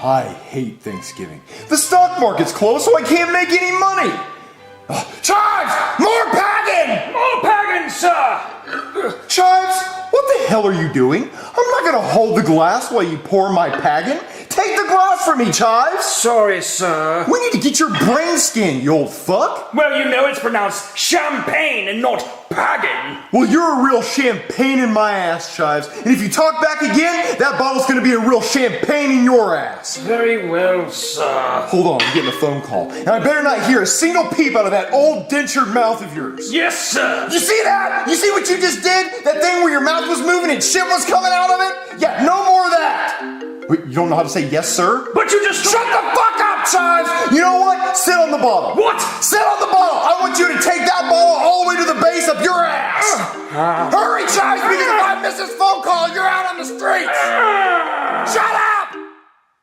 I hate Thanksgiving. The stock market's closed, so I can't make any money. Chives! More pagging! More pagging, sir! Chives, what the hell are you doing? I'm not gonna hold the glass while you pour my pagging. Take the glass from me, Chives! Sorry, sir. We need to get your brain skinned, you old fuck! Well, you know it's pronounced champagne and not pagging. Well, you're a real champagne in my ass, Chives. And if you talk back again, that bottle's gonna be a real champagne in your ass. Very well, sir. Hold on, I'm getting a phone call. And I better not hear a single peep out of that old dentured mouth of yours. Yes, sir. You see that? You see what you just did? That thing where your mouth was moving and shit was coming out of it? Yeah, no more of that. Wait, you don't know how to say yes, sir? But you just... Shut the fuck up, Chives! You know what? Sit on the bottle. What? Sit on the bottle! I want you to take that bottle all the way to the base of your ass! Hurry, Chives, because if I miss this phone call, you're out on the streets! Shut up!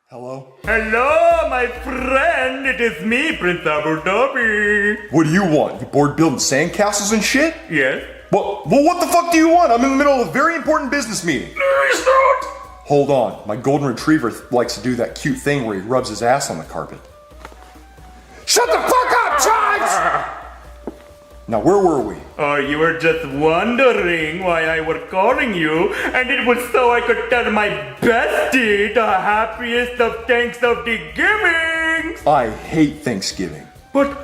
Hello? Hello, my friend. It is me, Prince Abu Dhabi. What do you want? You bored building sandcastles and shit? Yes? Well, what the fuck do you want? I'm in the middle of a very important business meeting. No, he's not. Hold on. My golden retriever likes to do that cute thing where he rubs his ass on the carpet. Shut the fuck up, Chives! Now, where were we? Oh, you were just wondering why I was calling you, and it was so I could tell my bestie the happiest of Thanksgiving. I hate Thanksgiving. But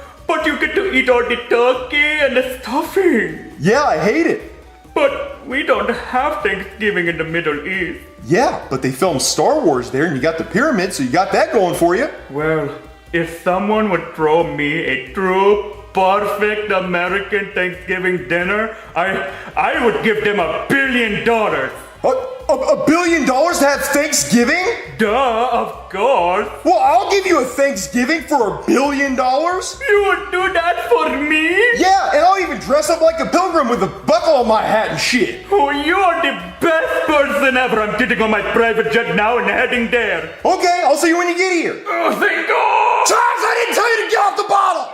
you get to eat all the turkey and the stuffing. Yeah, I hate it. But we don't have Thanksgiving in the Middle East. Yeah, but they filmed Star Wars there and you got the pyramid, so you got that going for you. Well, if someone would throw me a true, perfect American Thanksgiving dinner, I would give them $1 billion. $1 billion to have Thanksgiving? Duh, of course. Well, I'll give you a Thanksgiving for $1 billion. You would do that for me? Yeah, and I'll even dress up like a pilgrim with a buckle on my hat and shit. Oh, you're the best person ever. I'm getting on my private jet now and heading there. Okay, I'll see you when you get here. Oh, thank God. Chives, I didn't tell you to get off the bottle.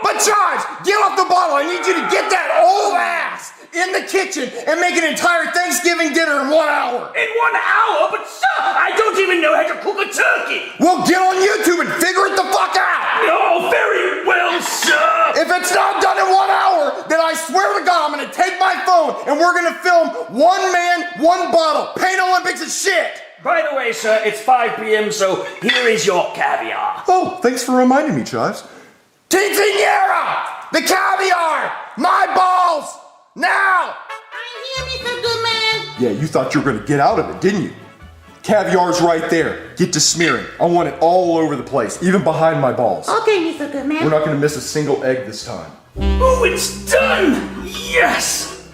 But Chives, get off the bottle. I need you to get that old ass in the kitchen and make an entire Thanksgiving dinner in 1 hour. In 1 hour? But sir, I don't even know how to cook a turkey. Well, get on YouTube and figure it the fuck out. No, very well, sir. If it's not done in 1 hour, then I swear to God, I'm gonna take my phone and we're gonna film one man, one bottle. Paint Olympics and shit. By the way, sir, it's 5 p.m., so here is your caviar. Oh, thanks for reminding me, Chives. Quinceañera! The caviar! My balls! Now! I'm here, Mr. Goodman. Yeah, you thought you were gonna get out of it, didn't you? Caviar's right there. Get to smearing. I want it all over the place, even behind my balls. Okay, Mr. Goodman. We're not gonna miss a single egg this time. Oh, it's done! Yes!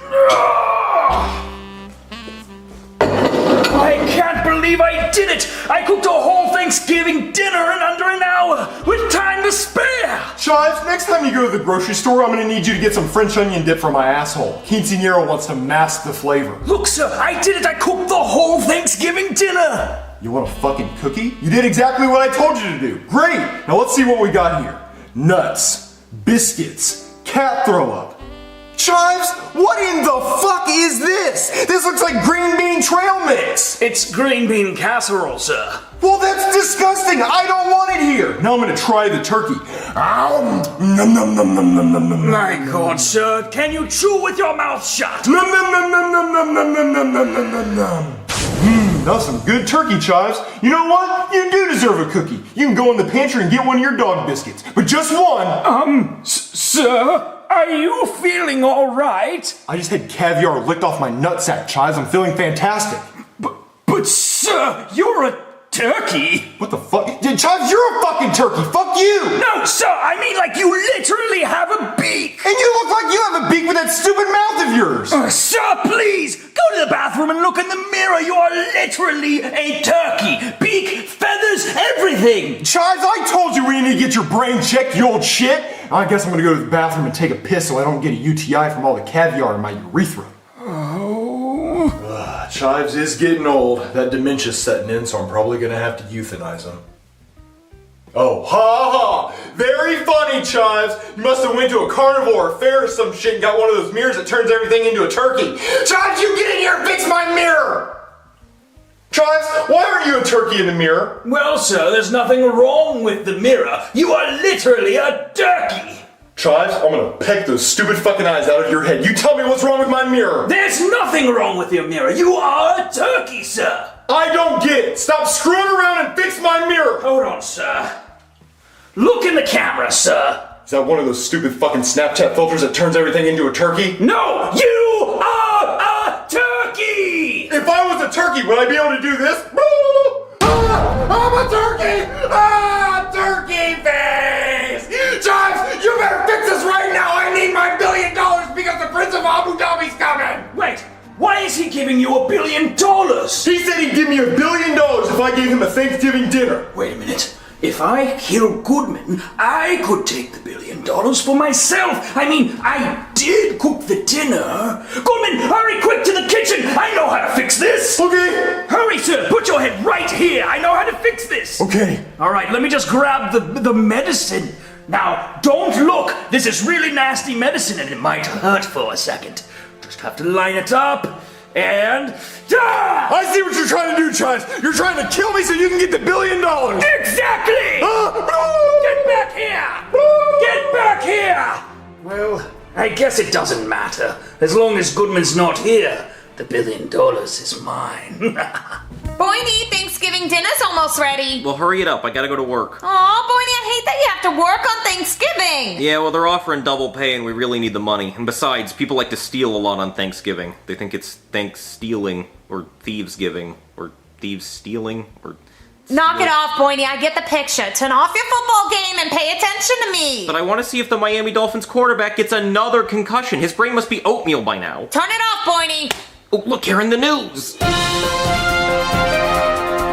I can't believe I did it! I cooked a whole Thanksgiving dinner in under an hour, with time to spare! Chives, next time you go to the grocery store, I'm gonna need you to get some French onion dip for my asshole. Quinceañera wants to mask the flavor. Look, sir, I did it! I cooked the whole Thanksgiving dinner! You want a fucking cookie? You did exactly what I told you to do. Great! Now let's see what we got here. Nuts, biscuits, cat throw up. Chives, what in the fuck is this? This looks like green bean trail mix. It's green bean casserole, sir. Well, that's disgusting. I don't want it here. Now I'm gonna try the turkey. Nom, nom, nom, nom, nom, nom, nom. My God, sir, can you chew with your mouth shut? Nom, nom, nom, nom, nom, nom, nom, nom, nom, nom, nom, nom, nom. That's some good turkey, Chives. You know what? You do deserve a cookie. You can go in the pantry and get one of your dog biscuits, but just one. Sir? Are you feeling all right? I just had caviar licked off my nutsack, Chives. I'm feeling fantastic. But sir, you're a turkey. What the fuck? Chives, you're a fucking turkey. Fuck you. No, sir, I mean like you literally have a beak. And you look like you have a beak with that stupid mouth of yours. Sir, please, go to the bathroom and look in the mirror. You are literally a turkey. Beak, feathers, everything. Chives, I told you we need to get your brain checked, you old shit. I guess I'm gonna go to the bathroom and take a piss so I don't get a UTI from all the caviar in my urethra. Chives is getting old. That dementia's setting in, so I'm probably gonna have to euthanize him. Oh, ha ha! Very funny, Chives! You must have went to a carnival or a fair or some shit and got one of those mirrors that turns everything into a turkey. Chives, you get in here and fix my mirror! Chives, why aren't you you a turkey in the mirror. Well, sir, there's nothing wrong with the mirror. You are literally a turkey. Chives, I'm gonna peck those stupid fucking eyes out of your head. You tell me what's wrong with my mirror. There's nothing wrong with your mirror. You are a turkey, sir. I don't get it. Stop screwing around and fix my mirror. Hold on, sir. Look in the camera, sir. Is that one of those stupid fucking Snapchat filters that turns everything into a turkey? No, you are a turkey. If I was a turkey, would I be able to do this? I'm a turkey! Turkey face! Chives, you better fix this right now! I need my $1 billion because the Prince of Abu Dhabi's coming! Wait, why is he giving you $1 billion? He said he'd give me $1 billion if I gave him a Thanksgiving dinner. Wait a minute. If I kill Goodman, I could take the $1 billion for myself. I mean, I did cook the dinner. Goodman, hurry quick to the kitchen. I know how to fix this. Okay. Hurry, sir. Put your head right here. I know how to fix this. Okay. All right, let me just grab the medicine. Now, don't look. This is really nasty medicine and it might hurt for a second. Just have to line it up and... I see what you're trying to do, Chives. You're trying to kill me so you can get the $1 billion. Exactly! Get back here! Get back here! Well, I guess it doesn't matter. As long as Goodman's not here, the $1 billion is mine. Boydie, Thanksgiving dinner's almost ready. Well, hurry it up. I gotta go to work. Aw, Boydie, I hate that you have to work on Thanksgiving. Yeah, well, they're offering double pay and we really need the money. And besides, people like to steal a lot on Thanksgiving. They think it's thanks-stealing, or thieves-giving, or thieves-stealing, or... Knock it off, Boydie. I get the picture. Turn off your football game and pay attention to me. But I want to see if the Miami Dolphins quarterback gets another concussion. His brain must be oatmeal by now. Turn it off, Boydie. Oh, look, here in the news.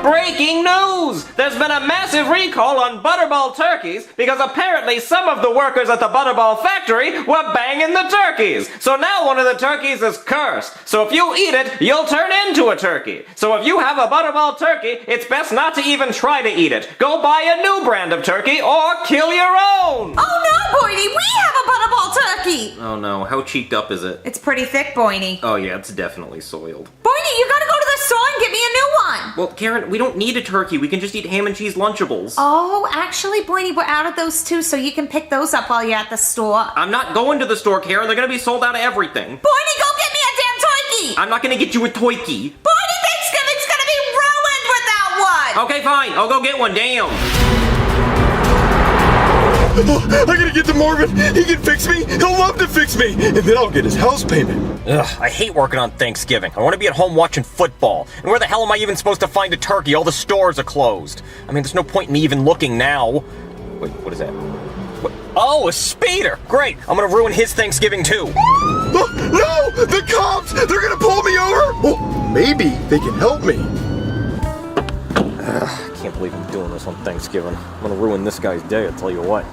Breaking news! There's been a massive recall on Butterball turkeys because apparently some of the workers at the Butterball factory were banging the turkeys. So now one of the turkeys is cursed. So if you eat it, you'll turn into a turkey. So if you have a Butterball turkey, it's best not to even try to eat it. Go buy a new brand of turkey or kill your own! Oh no, Boydie, we have a Butterball turkey! Oh no, how cheeked up is it? It's pretty thick, Boydie. Oh yeah, it's definitely soiled. Boydie, you gotta go to the store and get me a new one! Well, Karen, we don't need a turkey. We can just eat ham and cheese Lunchables. Oh, actually, Boydie, we're out of those too, so you can pick those up while you're at the store. I'm not going to the store, Karen. They're gonna be sold out of everything. Boydie, go get me a damn turkey! I'm not gonna get you a toiki. Boydie, Thanksgiving's gonna be ruined without one! Okay, fine. I'll go get one. Damn. I gotta get to Marvin. He can fix me. He'll love to fix me. And then I'll get his house payment. Ugh, I hate working on Thanksgiving. I want to be at home watching football. And where the hell am I even supposed to find a turkey? All the stores are closed. I mean, there's no point in me even looking now. Wait, what is that? What? Oh, a speeder! Great! I'm gonna ruin his Thanksgiving too. No! The cops! They're gonna pull me over! Well, maybe they can help me. I can't believe I'm doing this on Thanksgiving. I'm gonna ruin this guy's day, I'll tell you what.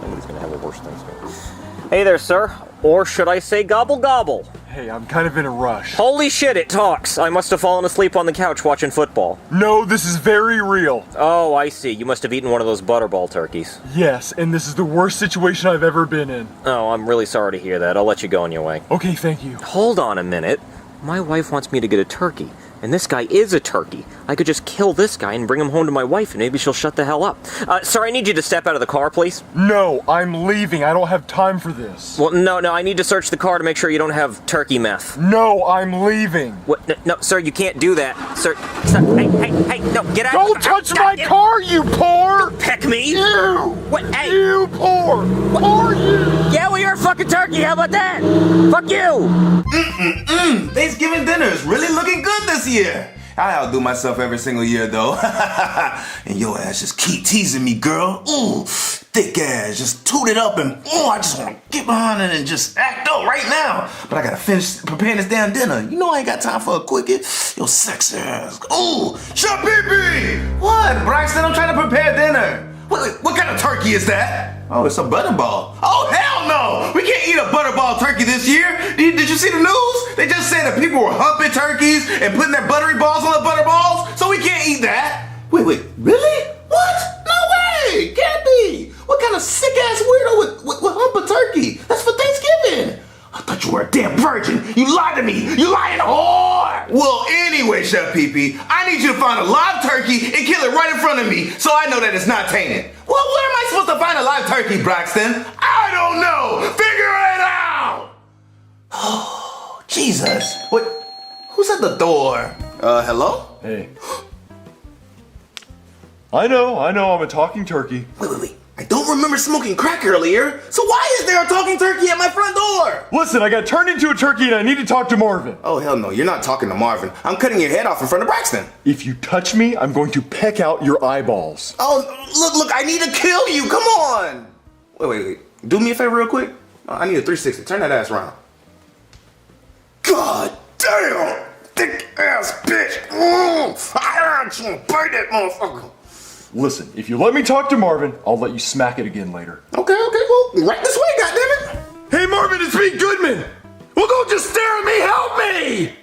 Nobody's gonna have a worse Thanksgiving. Hey there, sir. Or should I say gobble gobble? Hey, I'm kind of in a rush. Holy shit, it talks! I must have fallen asleep on the couch watching football. No, this is very real. Oh, I see. You must have eaten one of those Butterball turkeys. Yes, and this is the worst situation I've ever been in. Oh, I'm really sorry to hear that. I'll let you go on your way. Okay, thank you. Hold on a minute. My wife wants me to get a turkey. And this guy is a turkey. I could just kill this guy and bring him home to my wife and maybe she'll shut the hell up. Sir, I need you to step out of the car, please. No, I'm leaving. I don't have time for this. Well, no, I need to search the car to make sure you don't have turkey meth. No, I'm leaving. What? No, sir, you can't do that. Sir, hey, no, get out. Don't touch my car, you poor! Peck me? You! What? Hey! You poor! Poor you! Yeah, well, you're a fucking turkey. How about that? Fuck you! Thanksgiving dinner is really looking good this year. I outdo myself every single year, though. And your ass just keep teasing me, girl. Ooh, thick ass, just toot it up and I just want to get behind it and just act up right now. But I gotta finish preparing this damn dinner. You know I ain't got time for a quickie. Yo, sexy ass. Ooh, shut pee-pee! What, Braxton? I'm trying to prepare dinner. What kind of turkey is that? Oh, it's a butterball. Oh, hell no! We can't eat a butterball turkey this year. Did you see the news? They just said that people were humping turkeys and putting their buttery balls on the butterballs, so we can't eat that. Wait, really? What? No way! Can't be! What kind of sick-ass weirdo would hump a turkey? That's for Thanksgiving. I thought you were a damn virgin. You lied to me. You lying whore. Well, anyway, Chef Pee-Pee, I need you to find a live turkey and kill it right in front of me so I know that it's not tainted. Well, where am I supposed to find a live turkey, Braxton? I don't know. Figure it out. Oh, Jesus. What? Who's at the door? Hello? Hey. I know, I'm a talking turkey. Wait. I don't remember smoking crack earlier, so why is there a talking turkey at my front door? Listen, I got turned into a turkey and I need to talk to Marvin. Oh, hell no, you're not talking to Marvin. I'm cutting your head off in front of Braxton. If you touch me, I'm going to peck out your eyeballs. Oh, look, I need to kill you, come on. Wait. Do me a favor real quick. I need a 360, turn that ass around. God damn, thick ass bitch. I just want to bite that motherfucker. Listen, if you let me talk to Marvin, I'll let you smack it again later. Okay, well, right this way, goddammit. Hey Marvin, it's me, Goodman! Well, don't just stare at me, help me!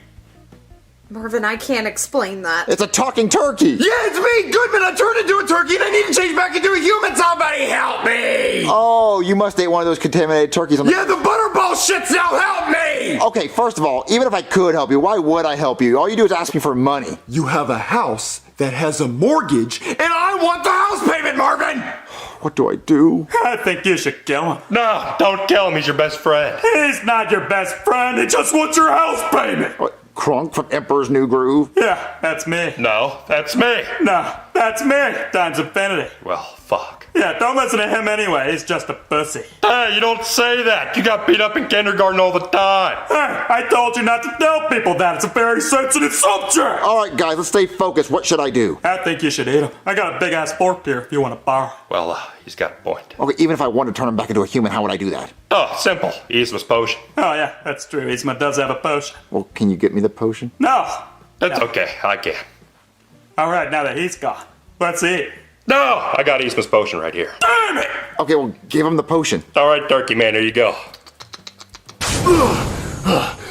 Marvin, I can't explain that. It's a talking turkey. Yeah, it's me, Goodman! I turned into a turkey and I need to change back into a human! Somebody help me! Oh, you must ate one of those contaminated turkeys on the... Yeah, the butterball shit's out, help me! Okay, first of all, even if I could help you, why would I help you? All you do is ask me for money. You have a house that has a mortgage, and I want the house payment, Marvin! What do I do? I think you should kill him. No, don't kill him. He's your best friend. He's not your best friend. He just wants your house payment. What, Crunk from Emperor's New Groove? Yeah, that's me. No, that's me. No, that's me. Times infinity. Well, fuck. Yeah, don't listen to him anyway. He's just a pussy. Hey, you don't say that. You got beat up in kindergarten all the time. Hey, I told you not to tell people that. It's a very sensitive subject. All right, guys, let's stay focused. What should I do? I think you should eat him. I got a big-ass fork here if you want to borrow. Well, he's got a point. Okay, even if I wanted to turn him back into a human, how would I do that? Oh, simple. Eastman's potion. Oh, yeah, that's true. Eastman does have a potion. Well, can you get me the potion? No. That's okay. I can. All right, now that he's gone, let's eat. No, I got Eastman's potion right here. Damn it! Okay, well, give him the potion. All right, Turkey Man, here you go.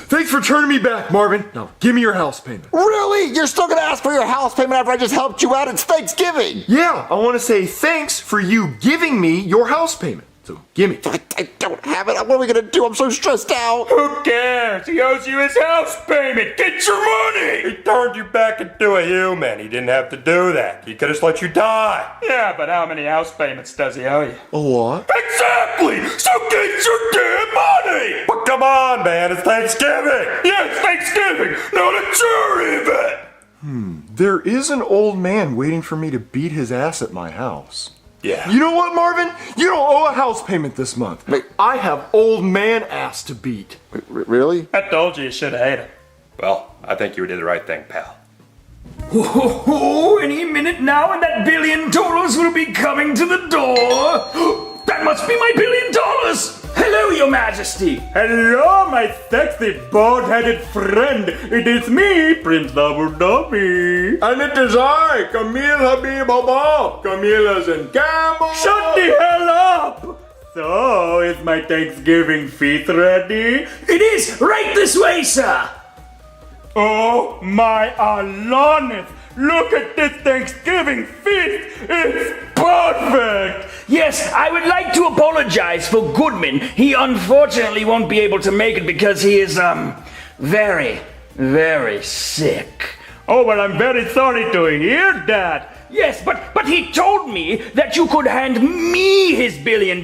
Thanks for turning me back, Marvin. Now, give me your house payment. Really? You're still gonna ask for your house payment after I just helped you out? It's Thanksgiving! Yeah, I want to say thanks for you giving me your house payment. So, give me. I don't have it. What are we gonna do? I'm so stressed out. Who cares? He owes you his house payment. Get your money! He turned you back into a human. He didn't have to do that. He could have let you die. Yeah, but how many house payments does he owe you? A lot? Exactly! So get your damn money! But come on, man, it's Thanksgiving! Yeah, it's Thanksgiving, not a jury event! There is an old man waiting for me to beat his ass at my house. Yeah. You know what, Marvin? You don't owe a house payment this month. Wait. I have old man ass to beat. Really? I told you should have ate him. Well, I think you did the right thing, pal. Oh, any minute now and that $1 billion will be coming to the door. That must be my $1 billion. Hello, Your Majesty. Hello, my sexy bald-headed friend. It is me, Prince Abu Dhabi. And it is I, Camille Habib Baba. Camilla's in Camel. Shut the hell up. So, is my Thanksgiving feast ready? It is right this way, sir. Oh my Alanis! Look at this Thanksgiving feast! It's perfect! Yes, I would like to apologize for Goodman. He unfortunately won't be able to make it because he is, very, very sick. Oh, well, I'm very sorry to hear that. Yes, but he told me that you could hand me his $1 billion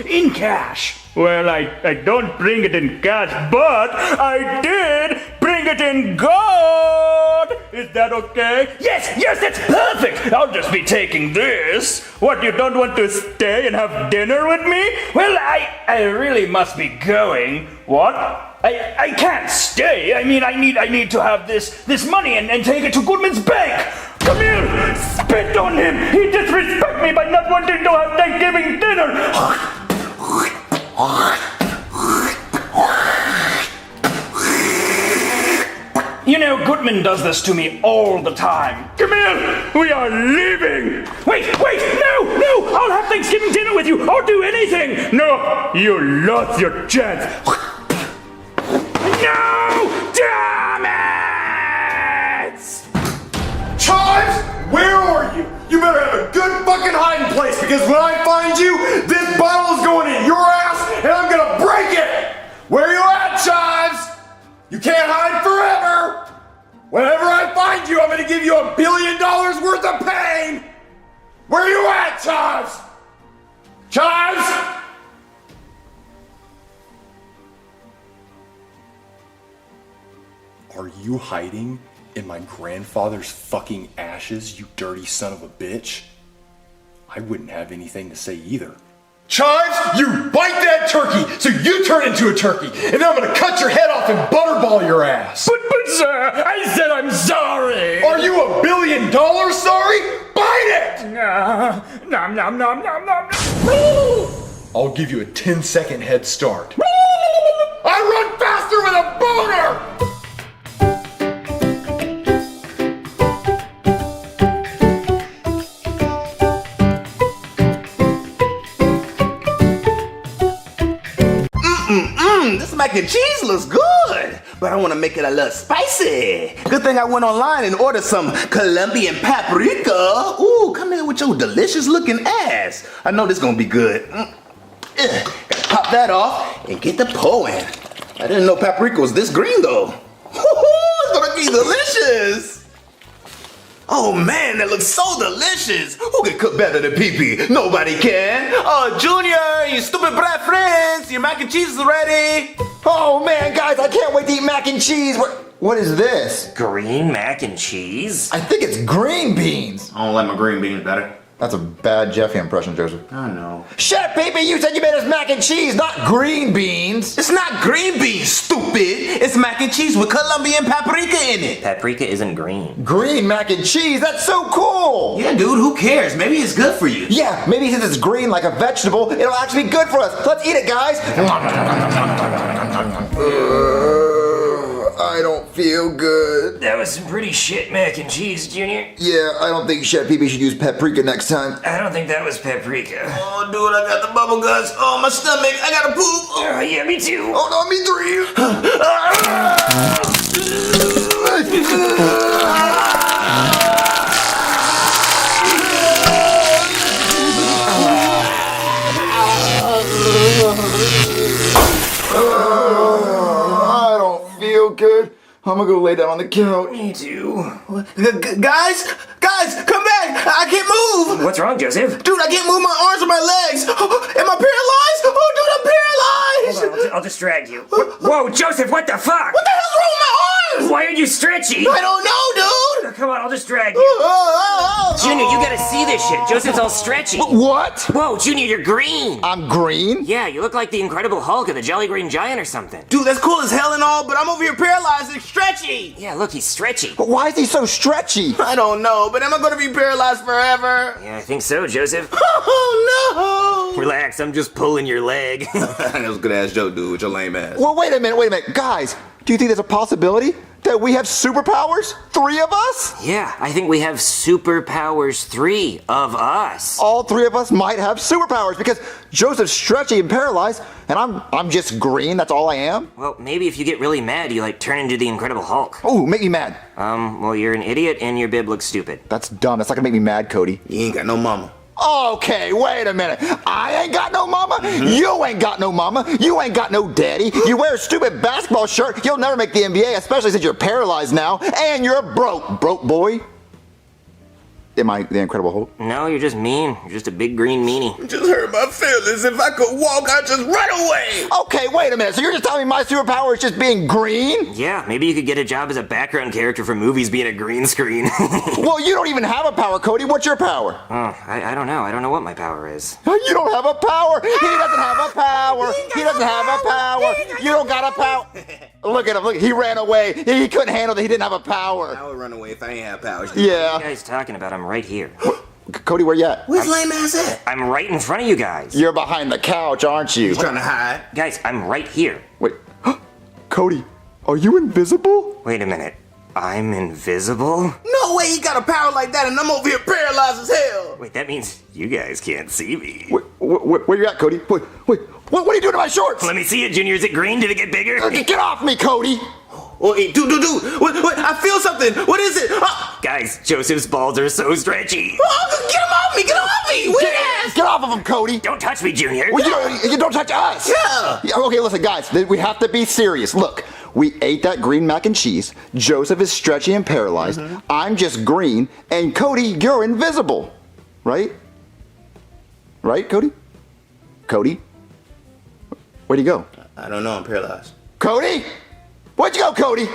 in cash. Well, I don't bring it in cash, but I did bring it in gold! Is that okay? Yes, that's perfect! I'll just be taking this. What, you don't want to stay and have dinner with me? Well, I really must be going. What? I can't stay. I mean, I need to have this money and take it to Goodman's bank. Come here! Spit on him! He disrespected me by not wanting to have Thanksgiving dinner! You know, Goodman does this to me all the time. Come here! We are leaving! Wait! No! I'll have Thanksgiving dinner with you! I'll do anything! No! You lost your chance! No! Damn it! Chives, where are you? You better have a good fucking hiding place because when I find you, this bottle is going in your ass and I'm gonna break it! Where you at, Chives? You can't hide forever! Whenever I find you, I'm gonna give you $1 billion worth of pain! Where you at, Chives? Chives? Are you hiding in my grandfather's fucking ashes, you dirty son of a bitch? I wouldn't have anything to say either. Chives, you bite that turkey so you turn into a turkey, and then I'm gonna cut your head off and butterball your ass. But sir, I said I'm sorry. Are you $1 billion sorry? Bite it! Nom nom nom nom nom. I'll give you a 10-second head start. I run faster with a boner! This mac and cheese looks good, but I want to make it a little spicy. Good thing I went online and ordered some Colombian paprika. Ooh, come here with your delicious looking ass. I know this gonna be good. Gotta pop that off and get the po in. I didn't know paprika was this green though. It's gonna be delicious. Oh man, that looks so delicious. Who can cook better than Pee-Pee? Nobody can. Oh, Junior, you stupid brat friends. Your mac and cheese is ready. Oh man, guys, I can't wait to eat mac and cheese. What is this? Green mac and cheese? I think it's green beans. I don't like my green beans better. That's a bad Jeffy impression, Joseph. I know. Shut up, Pee-Pee. You said you made us mac and cheese, not green beans. It's not green beans, stupid. It's mac and cheese with Colombian paprika in it. Paprika isn't green. Green mac and cheese? That's so cool. Yeah, dude, who cares? Maybe it's good for you. Yeah, maybe since it's green like a vegetable, it'll actually be good for us. Let's eat it, guys. I don't feel good. That was some pretty shit mac and cheese, Junior. Yeah, I don't think Chef Pee-Pee should use paprika next time. I don't think that was paprika. Oh, dude, I got the bubble guts. Oh, my stomach. I gotta poop. Oh, yeah, me too. Oh, no, me three. I don't feel good. I'm gonna go lay down on the couch. Me too. Guys, come back. I can't move. What's wrong, Joseph? Dude, I can't move my arms or my legs. Am I paralyzed? Oh, dude, I'm paralyzed. Hold on, I'll distract you. Whoa, Joseph, what the fuck? What the hell's wrong with my arms? Why are you stretchy? I don't know, dude. Come on, I'll distract you. Junior, you gotta see this shit. Joseph's all stretchy. What? Whoa, Junior, you're green. I'm green? Yeah, you look like the Incredible Hulk or the Jolly Green Giant or something. Dude, that's cool as hell and all, but I'm over here paralyzed and stretchy. Yeah, look, he's stretchy. But why is he so stretchy? I don't know, but am I gonna be paralyzed forever? Yeah, I think so, Joseph. Oh, no. Relax, I'm just pulling your leg. That was a good ass joke, dude, with your lame ass. Well, wait a minute. Guys, do you think there's a possibility that we have superpowers? 3 of us? Yeah, I think we have superpowers, 3 of us. All 3 of us might have superpowers because Joseph's stretchy and paralyzed, and I'm just green. That's all I am. Well, maybe if you get really mad, you turn into the Incredible Hulk. Oh, make me mad. Well, you're an idiot and your bib looks stupid. That's dumb. That's not gonna make me mad, Cody. You ain't got no mama. Okay, wait a minute. I ain't got no mama. You ain't got no mama. You ain't got no daddy. You wear a stupid basketball shirt. You'll never make the NBA, especially since you're paralyzed now. And you're broke boy. Am I the Incredible Hulk? No, you're just mean. You're just a big green meanie. Just hurt my feelings. If I could walk, I'd just run away. Okay, wait a minute. So you're just telling me my superpower is just being green? Yeah, maybe you could get a job as a background character for movies being a green screen. Well, you don't even have a power, Cody. What's your power? Oh, I don't know. I don't know what my power is. You don't have a power. He doesn't have a power. He doesn't have a power. You don't got a power. Look at him. Look, he ran away. He couldn't handle that he didn't have a power. I would run away if I ain't have powers. Yeah. What are you guys talking about? I'm right here. Cody, where you at? Where's lame ass at? I'm right in front of you guys. You're behind the couch, aren't you? He's trying to hide. Guys, I'm right here. Wait. Cody, are you invisible? Wait a minute. I'm invisible? No way he got a power like that and I'm over here paralyzed as hell. Wait, that means you guys can't see me. Where you at, Cody? Wait. What are you doing to my shorts? Let me see it, Junior. Is it green? Did it get bigger? Get off me, Cody! Oh, hey, dude. What? I feel something. What is it? Guys, Joseph's balls are so stretchy. Oh, get him off me! Get off me! Get off of him, Cody! Don't touch me, Junior. Well, you don't touch us! Yeah. Okay, listen, guys, we have to be serious. Look, we ate that green mac and cheese. Joseph is stretchy and paralyzed. I'm just green. And Cody, you're invisible. Right? Right, Cody? Cody? Where'd he go? I don't know, I'm paralyzed. Cody? Where'd you go, Cody?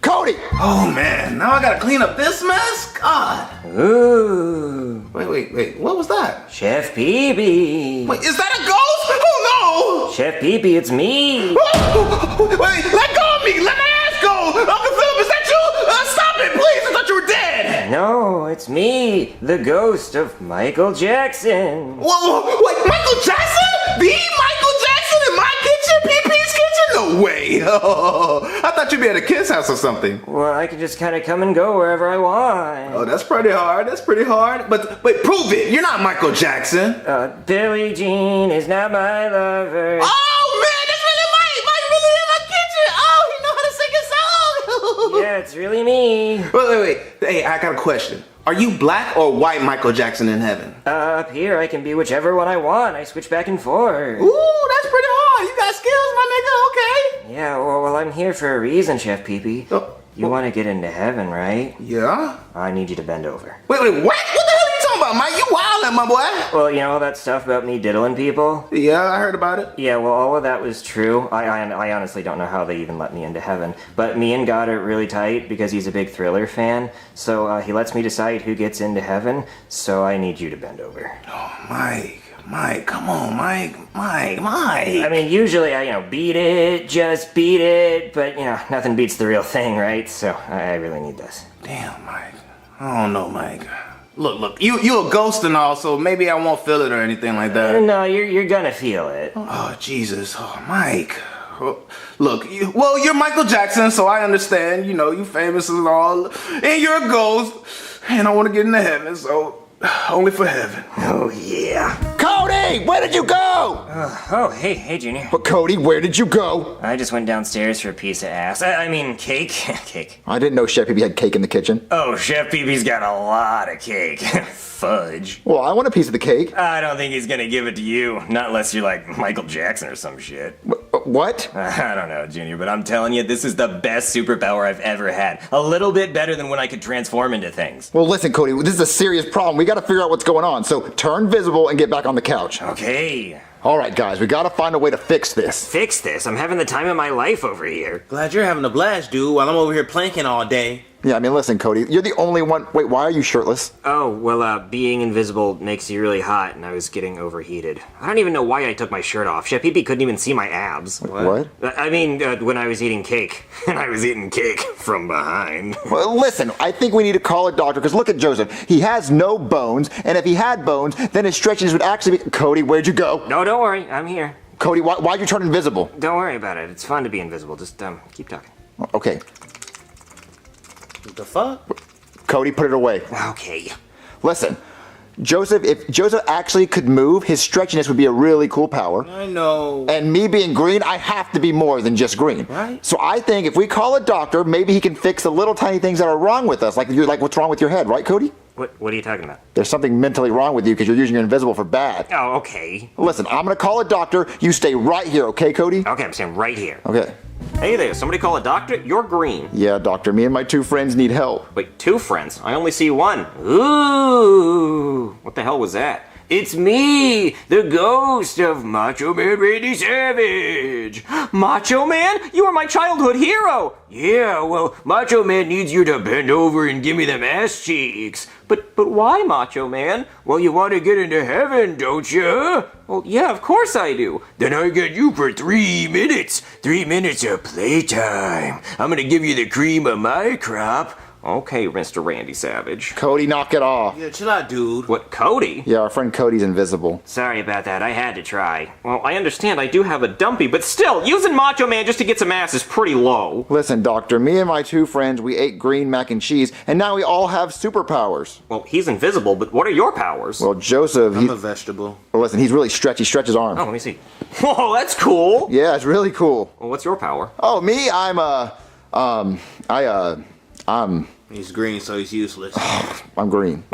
Cody! Oh man, now I gotta clean up this mess? God. Ooh. Wait, what was that? Chef Pee-Pee. Wait, is that a ghost? Oh Chef Pee-Pee, it's me. no! Wait, let go of me! Let my ass go! Uncle Philip, is that you? Stop it, please! I thought you were dead! No, it's me, the ghost of Michael Jackson. Whoa, wait, Michael Jackson? The Michael Jackson in my kitchen? Pee-Pee's kitchen? No way! I thought you'd be at a kid's house or something. Well, I can just kind of come and go wherever I want. Oh, that's pretty hard. But prove it. You're not Michael Jackson. Billie Jean is not my lover. Oh, man, that's really Mike really in my kitchen. Oh, he know how to sing a song. Yeah, it's really me. Wait. Hey, I got a question. Are you black or white Michael Jackson in heaven? Up here, I can be whichever one I want. I switch back and forth. Ooh, that's pretty hard. You got skills, my nigga. Okay. Yeah, well, I'm here for a reason, Chef Pee-Pee. You want to get into heaven, right? Yeah? I need you to bend over. Wait, what? What the hell are you talking about, Mike? You wildin', my boy. Well, you know all that stuff about me diddling people? Yeah, I heard about it. Yeah, well, all of that was true. I honestly don't know how they even let me into heaven. But me and God are really tight because he's a big Thriller fan. So he lets me decide who gets into heaven. So I need you to bend over. Oh, Mike, come on, Mike. I mean, usually I, beat it, just beat it. But, nothing beats the real thing, right? So I really need this. Damn, Mike. I don't know, Mike. Look, you a ghost and all, so maybe I won't feel it or anything like that. No, you're gonna feel it. Oh, Jesus. Oh, Mike. Look, you're Michael Jackson, so I understand. You famous and all. And you're a ghost. And I want to get into heaven, so only for heaven. Oh, yeah. Cody, where did you go? Hey, Junior. But Cody, where did you go? I just went downstairs for a piece of ass. I mean, cake. Cake. I didn't know Chef Pee-Pee had cake in the kitchen. Oh, Chef Pee-Pee's got a lot of cake. Fudge. Well, I want a piece of the cake. I don't think he's gonna give it to you. Not unless you're like Michael Jackson or some shit. What? I don't know, Junior, but I'm telling you, this is the best superpower I've ever had. A little bit better than when I could transform into things. Well, listen, Cody, this is a serious problem. We gotta figure out what's going on. So turn visible and get back on the couch. Okay. All right, guys, we gotta find a way to fix this. Fix this? I'm having the time of my life over here. Glad you're having a blast, dude, while I'm over here planking all day. Yeah, I mean, listen, Cody, you're the only one. Wait, why are you shirtless? Oh, well, being invisible makes you really hot, and I was getting overheated. I don't even know why I took my shirt off. Chef Pee-Pee couldn't even see my abs. What? I mean, when I was eating cake. And I was eating cake from behind. Well, listen, I think we need to call a doctor, because look at Joseph. He has no bones, and if he had bones, then his stretchiness would actually be... Cody, where'd you go? No, don't worry. I'm here. Cody, why'd you turn invisible? Don't worry about it. It's fun to be invisible. Just, keep talking. Okay. What the fuck? Cody, put it away. Okay. Listen, Joseph, if Joseph actually could move, his stretchiness would be a really cool power. I know. And me being green, I have to be more than just green. Right. So I think if we call a doctor, maybe he can fix the little tiny things that are wrong with us. Like what's wrong with your head, right, Cody? What are you talking about? There's something mentally wrong with you because you're using your invisible for bad. Oh, okay. Listen, I'm gonna call a doctor. You stay right here, okay, Cody? Okay, I'm staying right here. Okay. Hey there, somebody call a doctor? You're green. Yeah, doctor, me and my two friends need help. Wait, two friends? I only see one. Ooh, what the hell was that? It's me, the ghost of Macho Man Randy Savage. Macho Man? You were my childhood hero. Yeah, well, Macho Man needs you to bend over and give me them ass cheeks. But why, Macho Man? Well, you want to get into heaven, don't you? Well, yeah, of course I do. Then I get you for 3 minutes. 3 minutes of playtime. I'm gonna give you the cream of my crop. Okay, Mr. Randy Savage. Cody, knock it off. Yeah, chill out, dude. What, Cody? Yeah, our friend Cody's invisible. Sorry about that, I had to try. Well, I understand I do have a dumpy, but still, using Macho Man just to get some ass is pretty low. Listen, doctor, me and my two friends, we ate green mac and cheese, and now we all have superpowers. Well, he's invisible, but what are your powers? Well, Joseph, I'm a vegetable. Well, listen, he's really stretchy. Stretch his arm. Oh, let me see. Whoa, that's cool. Yeah, it's really cool. Well, what's your power? Oh, me, I'm He's green, so he's useless. I'm green.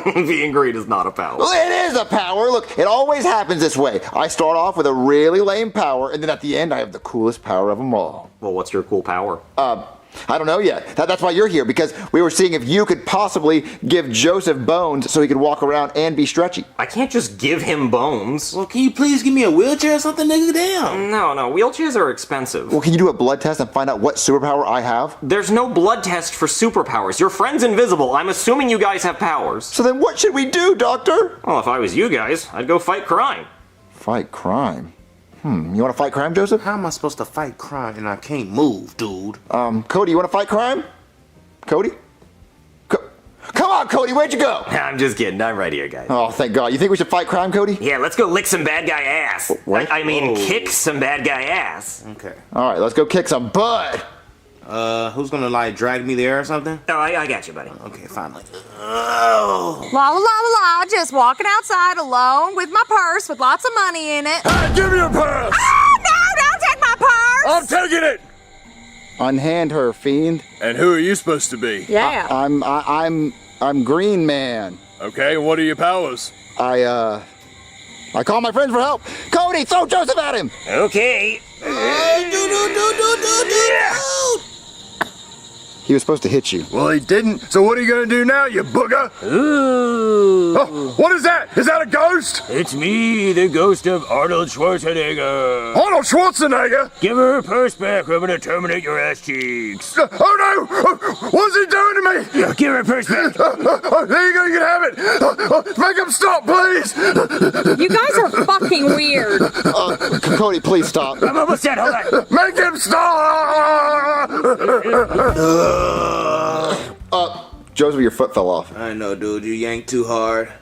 Being green is not a power. Well, it is a power. Look, it always happens this way. I start off with a really lame power, and then at the end, I have the coolest power of them all. Well, what's your cool power? I don't know yet. That's why you're here, because we were seeing if you could possibly give Joseph bones so he could walk around and be stretchy. I can't just give him bones. Well, can you please give me a wheelchair or something, nigga? Damn. No, wheelchairs are expensive. Well, can you do a blood test and find out what superpower I have? There's no blood test for superpowers. Your friend's invisible. I'm assuming you guys have powers. So then what should we do, Doctor? Well, if I was you guys, I'd go fight crime. Fight crime? You want to fight crime, Joseph? How am I supposed to fight crime and I can't move, dude? Cody, you want to fight crime? Cody? Come on, Cody, where'd you go? I'm just kidding. I'm right here, guys. Oh, thank God. You think we should fight crime, Cody? Yeah, let's go lick some bad guy ass. What? I mean, kick some bad guy ass. Okay. All right, let's go kick some butt. Who's gonna, like, drag me there or something? Oh, I got you, buddy. Okay, finally. Oh. La la la la la, just walking outside alone with my purse with lots of money in it. Hey, give me your purse! Oh, no, don't take my purse! I'm taking it! Unhand her, fiend. And who are you supposed to be? Yeah. I'm Green Man. Okay, what are your powers? I call my friends for help. Cody, throw Joseph at him! Okay. He was supposed to hit you. Well, he didn't. So what are you gonna do now, you booger? Ooh. Oh, what is that? Is that a ghost? It's me, the ghost of Arnold Schwarzenegger. Arnold Schwarzenegger? Give her her purse back or I'm gonna terminate your ass cheeks. Oh no! What's he doing to me? Yeah, give her her purse back. There you go, you can have it. Make him stop, please. You guys are fucking weird. Cody, please stop. I'm almost done, hold on. Make him stop! Joseph, your foot fell off. I know, dude. You yanked too hard.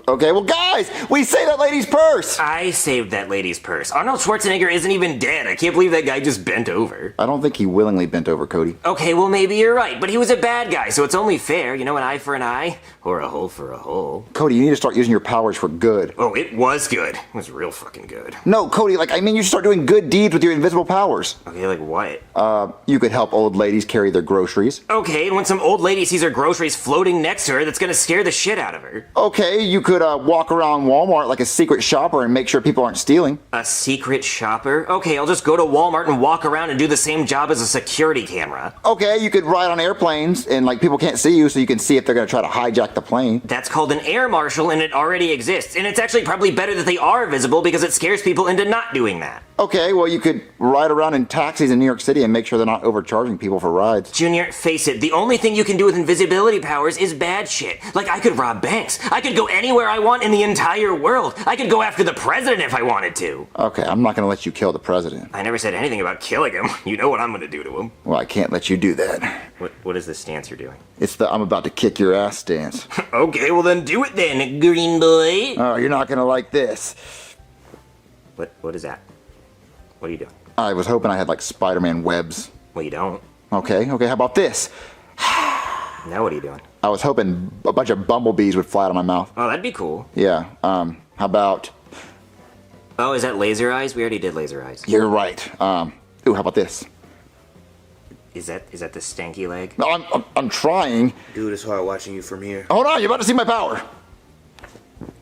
Okay, well, guys, we saved that lady's purse. I saved that lady's purse. Arnold Schwarzenegger isn't even dead. I can't believe that guy just bent over. I don't think he willingly bent over, Cody. Okay, well, maybe you're right, but he was a bad guy, so it's only fair. You know, an eye for an eye, or a hole for a hole. Cody, you need to start using your powers for good. Oh, it was good. It was real fucking good. No, Cody, you should start doing good deeds with your invisible powers. Okay, like what? You could help old ladies carry their groceries. Okay, and when some old lady sees her groceries floating next to her, that's gonna scare the shit out of her. Okay, you could walk around Walmart like a secret shopper and make sure people aren't stealing. A secret shopper? Okay, I'll just go to Walmart and walk around and do the same job as a security camera. Okay, you could ride on airplanes and people can't see you, so you can see if they're gonna try to hijack the plane. That's called an air marshal and it already exists. And it's actually probably better that they are visible because it scares people into not doing that. Okay, well, you could ride around in taxis in New York City and make sure they're not overcharging people for rides. Junior, face it, the only thing you can do with invisibility powers is bad shit. Like, I could rob banks. I could go anywhere I want in the entire world. I could go after the president if I wanted to. Okay, I'm not gonna let you kill the president. I never said anything about killing him. You know what I'm gonna do to him. Well, I can't let you do that. What is this stance you're doing? It's the I'm about to kick your ass stance. Okay, well then do it then, green boy. Oh, you're not gonna like this. What is that? What are you doing? I was hoping I had Spider-Man webs. Well, you don't. Okay, how about this? Now what are you doing? I was hoping a bunch of bumblebees would fly out of my mouth. Oh, that'd be cool. Yeah, how about... Oh, is that laser eyes? We already did laser eyes. You're right. Ooh, how about this? Is that the stanky leg? No, I'm trying. Dude, it's hard watching you from here. Hold on, you're about to see my power.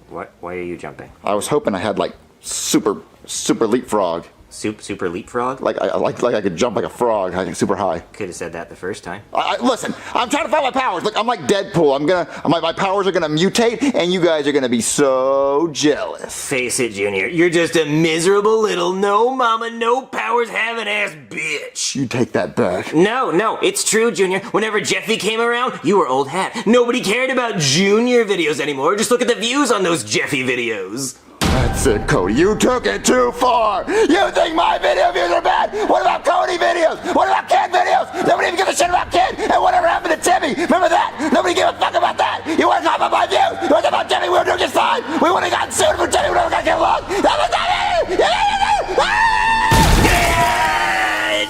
What? Why are you jumping? I was hoping I had super leapfrog. Super leapfrog? Like I could jump like a frog, super high. Could have said that the first time. Listen, I'm trying to find my powers. Look, I'm like Deadpool. My powers are gonna mutate, and you guys are gonna be so jealous. Face it, Junior. You're just a miserable little no mama, no powers having ass bitch. You take that back. No, it's true, Junior. Whenever Jeffy came around, you were old hat. Nobody cared about Junior videos anymore. Just look at the views on those Jeffy videos. That's it, Cody. You took it too far. You think my video views are bad? What about Cody videos? What about Ken videos? Nobody even gives a shit about Ken. And whatever happened to Timmy? Remember that? Nobody gave a fuck about that. You want to talk about my views? You want to talk about Timmy? We were doing just fine. We would have gotten sued for Timmy. We never got to get along. That was Timmy! It burns!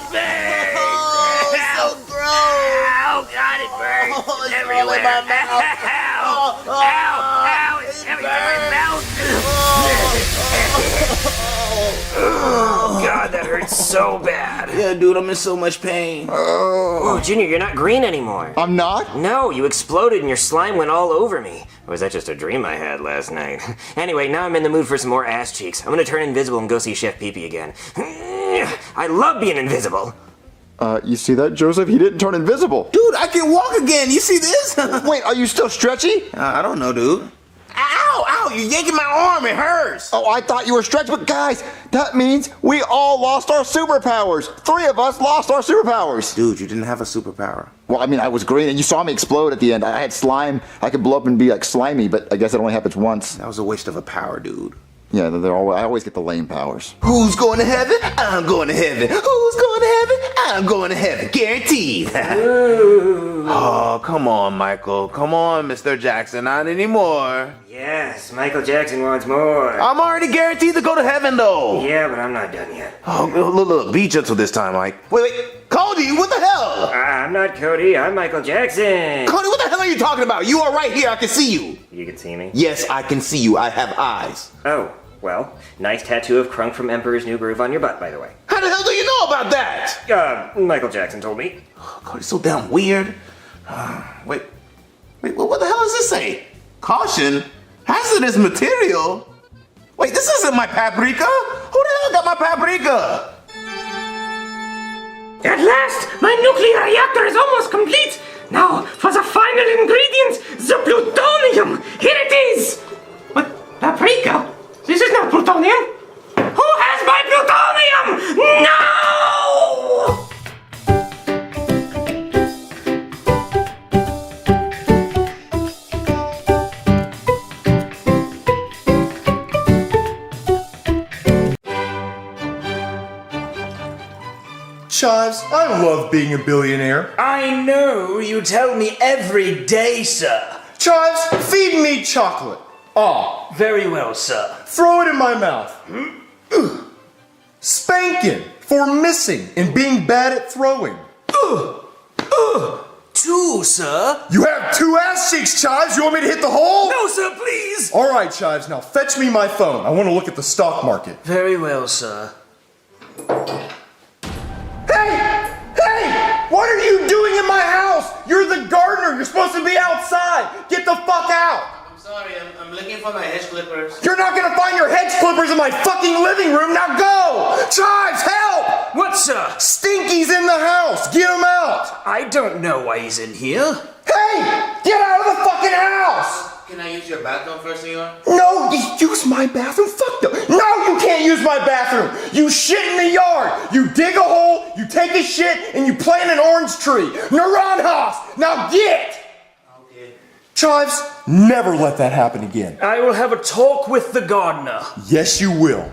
Oh, it's so gross! Oh, God, it burns! Oh, it's everywhere! all in my mouth. Ow! Ow! It's everywhere in my mouth! Oh, God, that hurts hurts so bad. Yeah, dude, I'm in so much pain. Oh, Junior, you're not green anymore. I'm not? No, you exploded and your slime went all over me. Or was that just a dream I had last night? Anyway, now I'm in the mood for some more ass cheeks. I'm gonna turn invisible and go see Chef Pee Pee again. I love being invisible. You see that, Joseph? He didn't turn invisible. Dude, I can walk again. You see this? Wait, are you still stretchy? I don't know, dude. Ow, ow, you're yanking my arm. It hurts. Oh, I thought you were stretched, but guys, that means we all lost our superpowers. 3 of us lost our superpowers. Dude, you didn't have a superpower. Well, I mean, I was green, and you saw me explode at the end. I had slime. I could blow up and be like slimy, but I guess it only happens once. That was a waste of a power, dude. Yeah, I always get the lame powers. Who's going to heaven? I'm going to heaven. Who's going to heaven? I'm going to heaven. Guaranteed. Oh, come on, Michael. Come on, Mr. Jackson. Not anymore. Yes, Michael Jackson wants more. I'm already guaranteed to go to heaven, though. Yeah, but I'm not done yet. Oh, look. Be gentle this time, Mike. Wait. Cody, what the hell? I'm not Cody. I'm Michael Jackson. Cody, what the hell are you talking about? You are right here. I can see you. You can see me? Yes, I can see you. I have eyes. Oh, well, nice tattoo of Crunk from Emperor's New Groove on your butt, by the way. How the hell do you know about that? Michael Jackson told me. Oh, Cody's so damn weird. Wait, what the hell does this say? Caution, hazardous material? Wait, this isn't my paprika? Who the hell got my paprika? At last, my nuclear reactor is almost complete. Now, for the final ingredients, the plutonium. Here it is. What? Paprika? This is not plutonium. Who has my plutonium? No! Chives, I love being a billionaire. I know, you tell me every day, sir. Chives, feed me chocolate. Ah, Very well, sir. throw it in my mouth. Spanking for missing and being bad at throwing. 2, sir. You have 2 ass cheeks, Chives. You want me to hit the hole? No, sir, please. All right, Chives, now fetch me my phone. I want to look at the stock market. Very well, sir. Hey! What are you doing in my house? You're the gardener. You're supposed to be outside. Get the fuck out. I'm sorry, I'm looking for my hedge clippers. You're not gonna find your hedge clippers in my fucking living room. Now go! Chives, help! What, sir? Stinky's in the house. Get him out. I don't know why he's in here. Hey! Get out of the fucking house! Can I use your bathroom first, senor? No, use my bathroom. Fuck no. No, you can't use my bathroom. You shit in the yard. You dig a hole, you take a shit, and you plant an orange tree. Naranjas! Now get! Okay. Chives, never let that happen again. I will have a talk with the gardener. Yes, you will.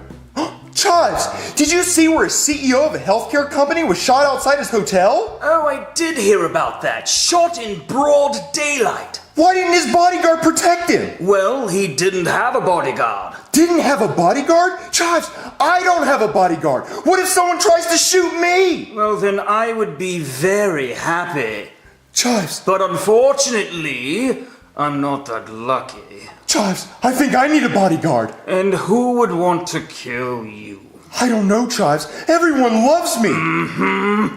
Chives, did you see where a CEO of a healthcare company was shot outside his hotel? Oh, I did hear about that. Shot in broad daylight. Why didn't his bodyguard protect him? Well, he didn't have a bodyguard. Didn't have a bodyguard? Chives, I don't have a bodyguard. What if someone tries to shoot me? Well, then I would be very happy. Chives. But unfortunately, I'm not that lucky. Chives, I think I need a bodyguard. And who would want to kill you? I don't know, Chives. Everyone loves me.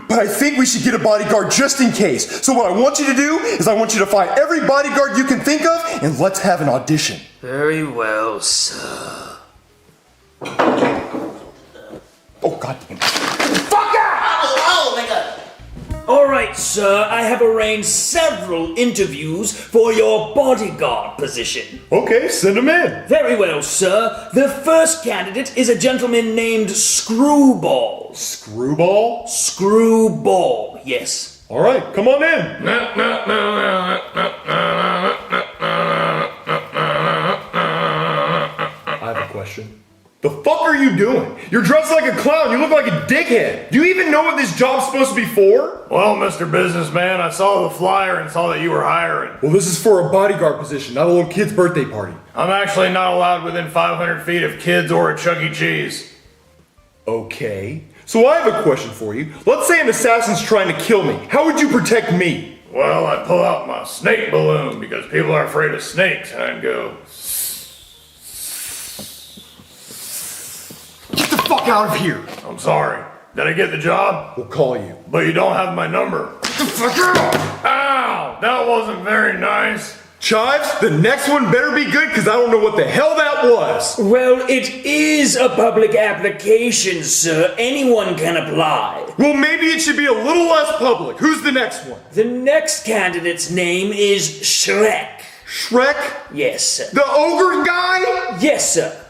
But I think we should get a bodyguard just in case. So what I want you to do is I want you to find every bodyguard you can think of and let's have an audition. Very well, sir. Oh, God damn it. Fuck out! Oh my god. All right, sir. I have arranged several interviews for your bodyguard position. Okay, send him in. Very well, sir. The first candidate is a gentleman named Screwball. Screwball? Screwball, yes. All right, come on in. I have a question. The fuck are you doing? You're dressed like a clown. You look like a dickhead. Do you even know what this job's supposed to be for? Well, Mr. Businessman, I saw the flyer and saw that you were hiring. Well, this is for a bodyguard position, not a little kid's birthday party. I'm actually not allowed within 500 feet of kids or a Chuck E. Cheese. Okay. So I have a question for you. Let's say an assassin's trying to kill me. How would you protect me? Well, I'd pull out my snake balloon because people are afraid of snakes, and I'd go... Get the fuck out of here. I'm sorry. Did I get the job? We'll call you. But you don't have my number. Get the fuck out! Ow! That wasn't very nice. Chives, the next one better be good because I don't know what the hell that was. Well, it is a public application, sir. Anyone can apply. Well, maybe it should be a little less public. Who's the next one? The next candidate's name is Shrek. Shrek? Yes, sir. The ogre guy? Yes, sir.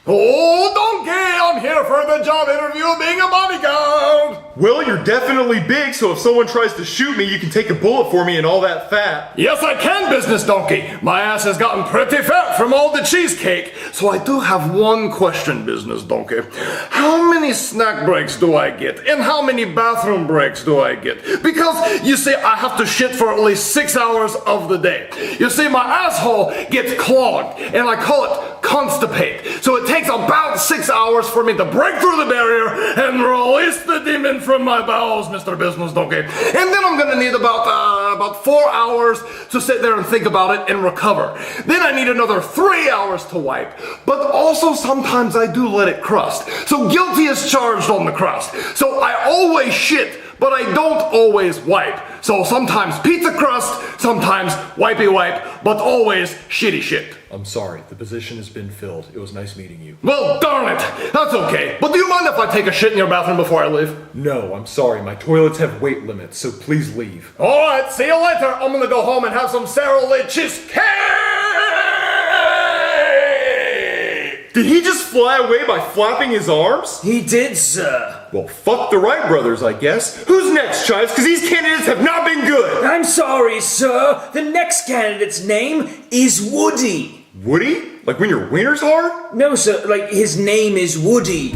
Oh, donkey, I'm here for the job interview of being a bodyguard. Well, you're definitely big, so if someone tries to shoot me, you can take a bullet for me and all that fat. Yes, I can, business donkey. My ass has gotten pretty fat from all the cheesecake. So I do have one question, business donkey. How many snack breaks do I get? And how many bathroom breaks do I get? Because, you see, I have to shit for at least 6 hours of the day. You see, my asshole gets clogged, and I call it constipate. So it takes about 6 hours for me to break through the barrier and release the demon from my bowels, Mr. Business Donkey. And then I'm gonna need about 4 hours to sit there and think about it and recover. Then I need another 3 hours to wipe. But also sometimes I do let it crust. So guilty is charged on the crust. So I always shit, but I don't always wipe. So sometimes pizza crust, sometimes wipey wipe, but always shitty shit. I'm sorry, the position has been filled. It was nice meeting you. Well, darn it, that's okay. But do you mind if I take a shit in your bathroom before I leave? No, I'm sorry. My toilets have weight limits, so please leave. All right, see you later. I'm gonna go home and have some Sarah Lee cheesecake. Did he just fly away by flapping his arms? He did, sir. Well, fuck the Wright brothers, I guess. Who's next, Chives? Because these candidates have not been good. I'm sorry, sir. The next candidate's name is Woody. Woody? Like when your wiener's hard? No, sir. Like his name is Woody.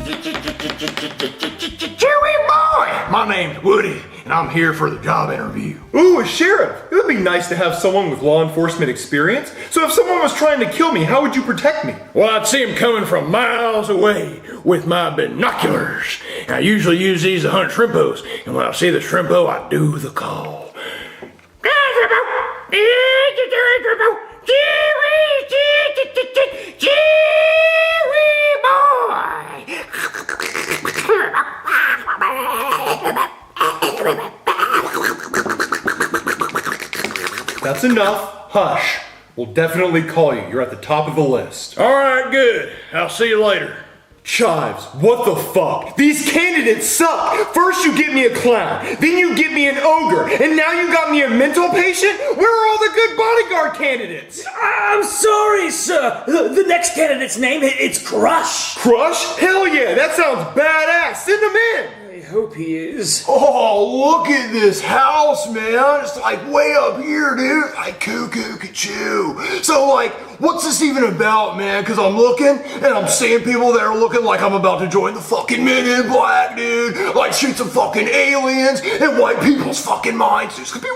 Chewy boy! My name's Woody, and I'm here for the job interview. Ooh, a sheriff. It would be nice to have someone with law enforcement experience. So if someone was trying to kill me, how would you protect me? Well, I'd see him coming from miles away with my binoculars. And I usually use these to hunt shrimpos, and when I see the shrimpo, I do the call. That's enough. Hush. We'll definitely call you. You're at the top of the list. All right, good. I'll see you later. Chives, what the fuck? These candidates suck! First you get me a clown, then you get me an ogre, and now you got me a mental patient? Where are all the good bodyguard candidates? I'm sorry, sir. The next candidate's name, it's Crush. Crush? Hell yeah, that sounds badass. Send him in. I hope he is. Oh, look at this house, man. It's like way up here, dude. Like cuckoo-ca-choo. So like, what's this even about, man? Because I'm looking and I'm seeing people that are looking like I'm about to join the fucking Men in Black, dude. Like shoot some fucking aliens and wipe people's fucking minds. This could be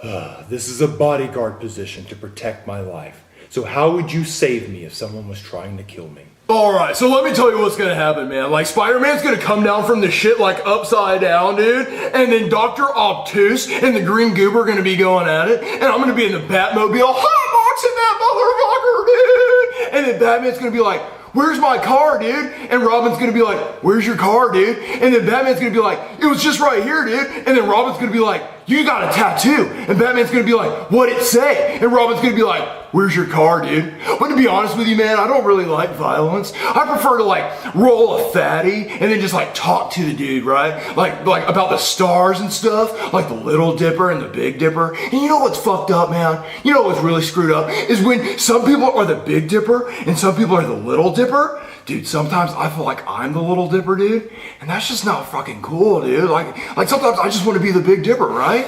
righteous. This is a bodyguard position to protect my life. So how would you save me if someone was trying to kill me? Alright, so let me tell you what's gonna happen, man. Like, Spider-Man's gonna come down from the shit like upside down, dude. And then Dr. Obtuse and the Green Goober are gonna be going at it. And I'm gonna be in the Batmobile hotboxing that motherfucker, dude. And then Batman's gonna be like, where's my car, dude? And Robin's gonna be like, where's your car, dude? And then Batman's gonna be like, it was just right here, dude. And then Robin's gonna be like, you got a tattoo. And Batman's gonna be like, what'd it say? And Robin's gonna be like, where's your car, dude? But to be honest with you, man, I don't really like violence. I prefer to like roll a fatty and then just like talk to the dude, right? Like about the stars and stuff, like the Little Dipper and the Big Dipper. And you know what's fucked up, man? You know what's really screwed up is when some people are the Big Dipper and some people are the Little Dipper. Dude, sometimes I feel like I'm the Little Dipper, dude. And that's just not fucking cool, dude. Like sometimes I just want to be the Big Dipper, right?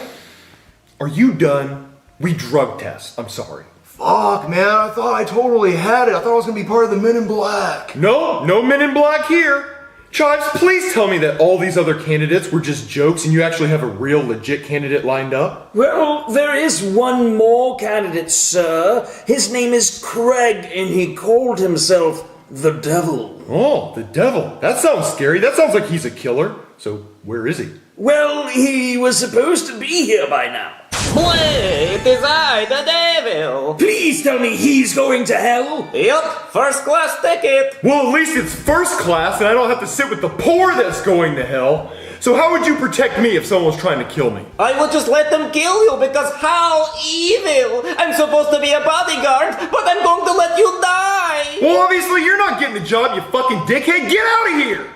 Are you done? We drug test. I'm sorry. Fuck, man, I thought I totally had it. I thought I was gonna be part of the Men in Black. No Men in Black here. Chives, please tell me that all these other candidates were just jokes and you actually have a real legit candidate lined up? Well, there is one more candidate, sir. His name is Craig, and he called himself the Devil. Oh, the Devil. That sounds scary. That sounds like he's a killer. So, where is he? Well, he was supposed to be here by now. Wait, it is I, the Devil. hell. Please tell me he's going to hell. Yup, first class ticket. Well, at least it's first class and I don't have to sit with the poor that's going to hell. So how would you protect me if someone was trying to kill me? I would just let them kill you because how evil! I'm supposed to be a bodyguard, but I'm going to let you die! Well, obviously you're not getting the job, you fucking dickhead. Get out of here!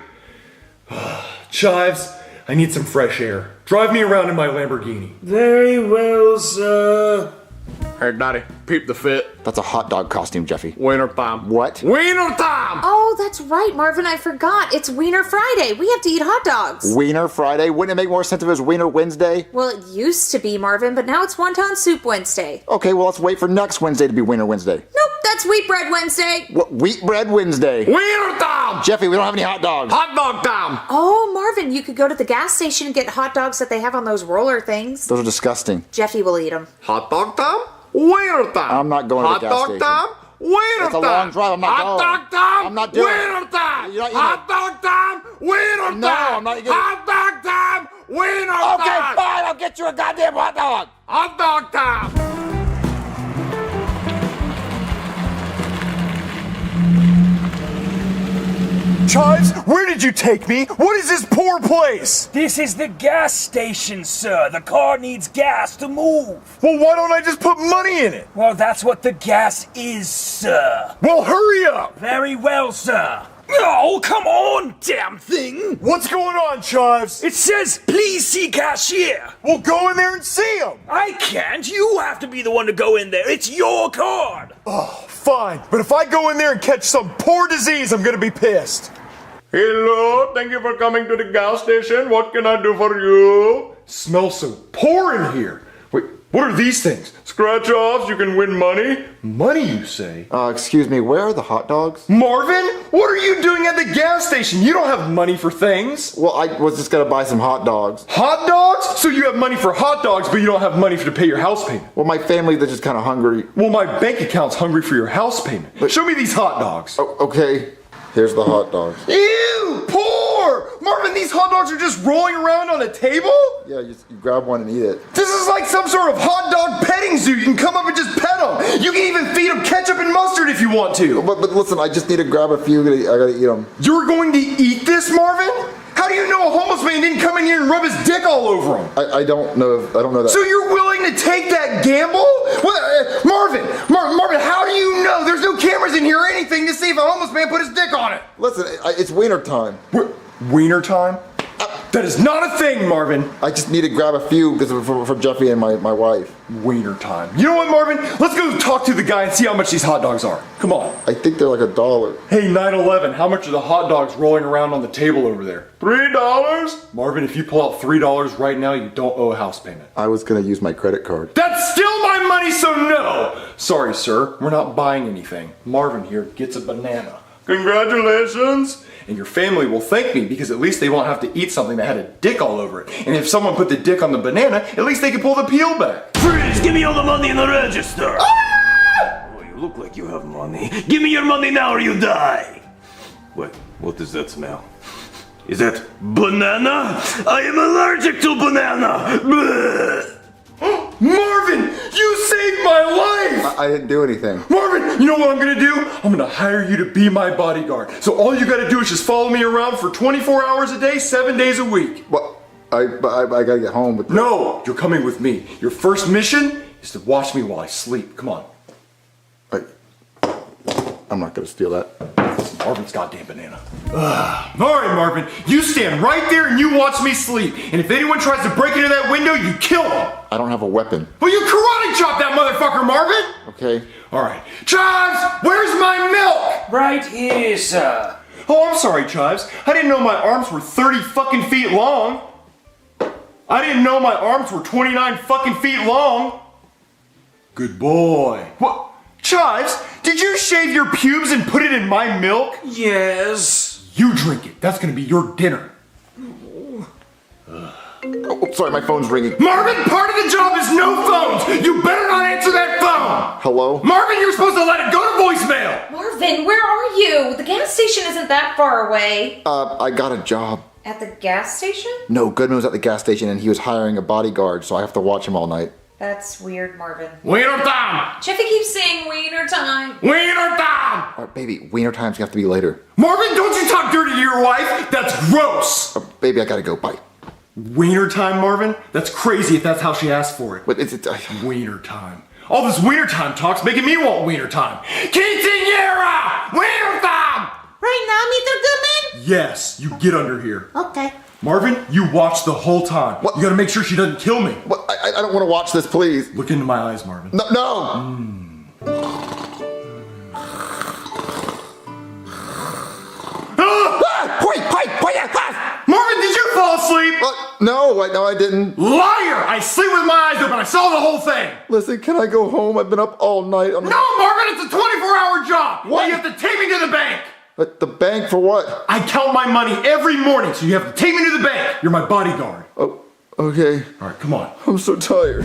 Chives, I need some fresh air. Drive me around in my Lamborghini. Very well, sir. Hey, Daddy, peep the fit. That's a hot dog costume, Jeffy. Wiener time. What? Wiener time! Oh, that's right, Marvin. I forgot. It's Wiener Friday. We have to eat hot dogs. Wiener Friday? Wouldn't it make more sense if it was Wiener Wednesday? Well, it used to be, Marvin, but now it's Wonton Soup Wednesday. Okay, well, let's wait for next Wednesday to be Wiener Wednesday. Nope, that's Wheat Bread Wednesday. What? Wheat Bread Wednesday. Wiener time! Jeffy, we don't have any hot dogs. Hot dog time! Oh, Marvin, you could go to the gas station and get hot dogs that they have on those roller things. Those are disgusting. Jeffy will eat them. Hot dog time? Wiener time! I'm not going to the gas station. Hot dog time? Wiener It's a time! long drive, I'm not Hot going. dog time? I'm not doing it. Wiener time! You're not eating Hot dog time? Wiener No, time! I'm not eating it. Hot dog time? Wiener time! Okay, fine, I'll get you a goddamn hot dog. Hot dog time! Chives, where did you take me? What is this poor place? This is the gas station, sir. The car needs gas to move. Well, why don't I just put money in it? Well, that's what the gas is, sir. Well, hurry up! Very well, sir. Oh, come on, damn thing! What's going on, Chives? It says, please see cashier. Well, go in there and see him! I can't. You have to be the one to go in there. It's your card. Oh, fine. But if I go in there and catch some poor disease, I'm gonna be pissed. Hello, thank you for coming to the gas station. What can I do for you? Smells so poor in here. Wait, what are these things? Scratch-offs, you can win money. Money, you say? Excuse me, where are the hot dogs? Marvin, what are you doing at the gas station? You don't have money for things. Well, I was just gonna buy some hot dogs. Hot dogs? So you have money for hot dogs, but you don't have money to pay your house payment. Well, my family, they're just kind of hungry. Well, my bank account's hungry for your house payment. But show me these hot dogs. Oh, okay, here's the hot dogs. Ew, poor! Marvin, these hot dogs are just rolling around on a table? Yeah, you grab one and eat it. This is like some sort of hot dog petting zoo. You can come up and just pet them. You can even feed them ketchup and mustard if you want to. But listen, I just need to grab a few. I gotta eat them. You're going to eat this, Marvin? How do you know a homeless man didn't come in here and rub his dick all over him? I don't know. I don't know that. So you're willing to take that gamble? What, Marvin, how do you know? There's no cameras in here or anything to see if a homeless man put his dick on it. Listen, it's wiener time. Wiener time? That is not a thing, Marvin. I just need to grab a few because for Jeffy and my wife. Wiener time. You know what, Marvin? Let's go talk to the guy and see how much these hot dogs are. Come on. I think they're like $1. Hey, 9/11, how much are the hot dogs rolling around on the table over there? $3? Marvin, if you pull out $3 right now, you don't owe a house payment. I was gonna use my credit card. That's still my money, so no! Sorry, sir. We're not buying anything. Marvin here gets a banana. Congratulations. And your family will thank me because at least they won't have to eat something that had a dick all over it. And if someone put the dick on the banana, at least they can pull the peel back. Freeze! Give me all the money in the register! Oh, you look like you have money. Give me your money now or you die! Wait, what does that smell? Is that banana? I am allergic to banana! Bleh. Marvin, you saved my life! I didn't do anything. Marvin, you know what I'm gonna do? I'm gonna hire you to be my bodyguard. So all you gotta do is just follow me around for 24 hours a day, 7 days a week. Well, I gotta get home. But no, you're coming with me. Your first mission is to watch me while I sleep. Come on. I'm not gonna steal that. Marvin's goddamn banana. All right, Marvin, you stand right there and you watch me sleep. And if anyone tries to break into that window, you kill them. I don't have a weapon. Well, you karate chop that motherfucker, Marvin. Okay. All right. Chives, where's my milk? Right here, sir. Oh, I'm sorry, Chives. I didn't know my arms were 30 fucking feet long. I didn't know my arms were 29 fucking feet long. Good boy. What? Chives, did you shave your pubes and put it in my milk? Yes. You drink it. That's gonna be your dinner. Oh, sorry, my phone's ringing. Marvin, part of the job is no phones. You better not answer that phone. Hello? Marvin, you're supposed to let it go to voicemail. Marvin, where are you? The gas station isn't that far away. I got a job. At the gas station? No, Goodman was at the gas station and he was hiring a bodyguard, so I have to watch him all night. That's weird, Marvin. Wiener time! Jeffy keeps saying wiener time. Wiener time! All right, baby, wiener time's gonna have to be later. Marvin, don't you talk dirty to your wife! That's gross! Baby, I gotta go. Bye. Wiener time, Marvin? That's crazy if that's how she asked for it. But it's Wiener time. All this wiener time talk's making me want wiener time. Quinceañera! Wiener time! Right now, Mr. Goodman? Yes, you get under here. Okay. Marvin, you watch the whole time. What? You gotta make sure she doesn't kill me. What? I don't want to watch this, please. Look into my eyes, Marvin. No. Marvin, did you fall asleep? No, I didn't. Liar! I sleep with my eyes open. I saw the whole thing. Listen, can I go home? I've been up all night. No, Marvin, it's a 24-hour job. What? You have to take me to the bank. But the bank for what? I count my money every morning, so you have to take me to the bank. You're my bodyguard. Oh, okay. All right, come on. I'm so tired.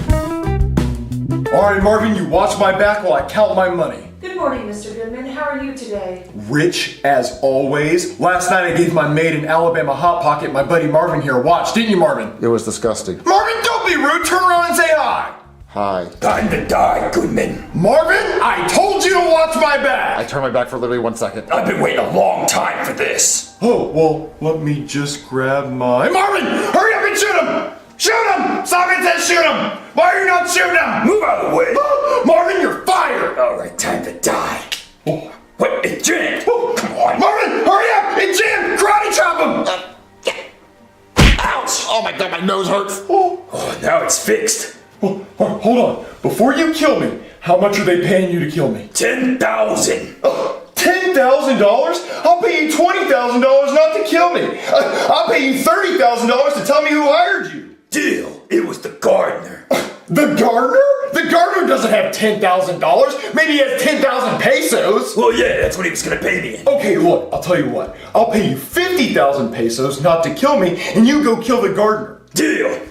All right, Marvin, you watch my back while I count my money. Good morning, Mr. Goodman. How are you today? Rich as always. Last night I gave my maid in Alabama Hot Pocket, my buddy Marvin here, a watch, didn't you, Marvin? It was disgusting. Marvin, don't be rude. Turn around and say hi. Hi. Time to die, Goodman. Marvin, I told you to watch my back. I turned my back for literally 1 second. I've been waiting a long time for this. Oh, well, let me just grab my... Marvin, hurry up and shoot him! Shoot him! Simon says shoot him! Why are you not shooting him? Move out of the way. Marvin, you're fired! All right, time to die. Oh, wait, it jammed. Oh, come on. Marvin, hurry up! It jammed! Karate chop him! Ouch! Oh my god, my nose hurts. Oh, now it's fixed. Oh, hold on. Before you kill me, how much are they paying you to kill me? $10,000. $10,000? I'll pay you $20,000 not to kill me. I'll pay you $30,000 to tell me who hired you. Deal. It was the gardener. The gardener? The gardener doesn't have $10,000. Maybe he has 10,000 pesos. Well, yeah, that's what he was gonna pay me in. Okay, look, I'll tell you what. I'll pay you 50,000 pesos not to kill me, and you go kill the gardener. Deal.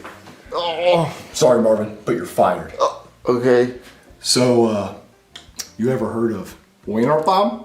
Oh, sorry, Marvin, but you're fired. Okay. So, you ever heard of Wiener Bomb?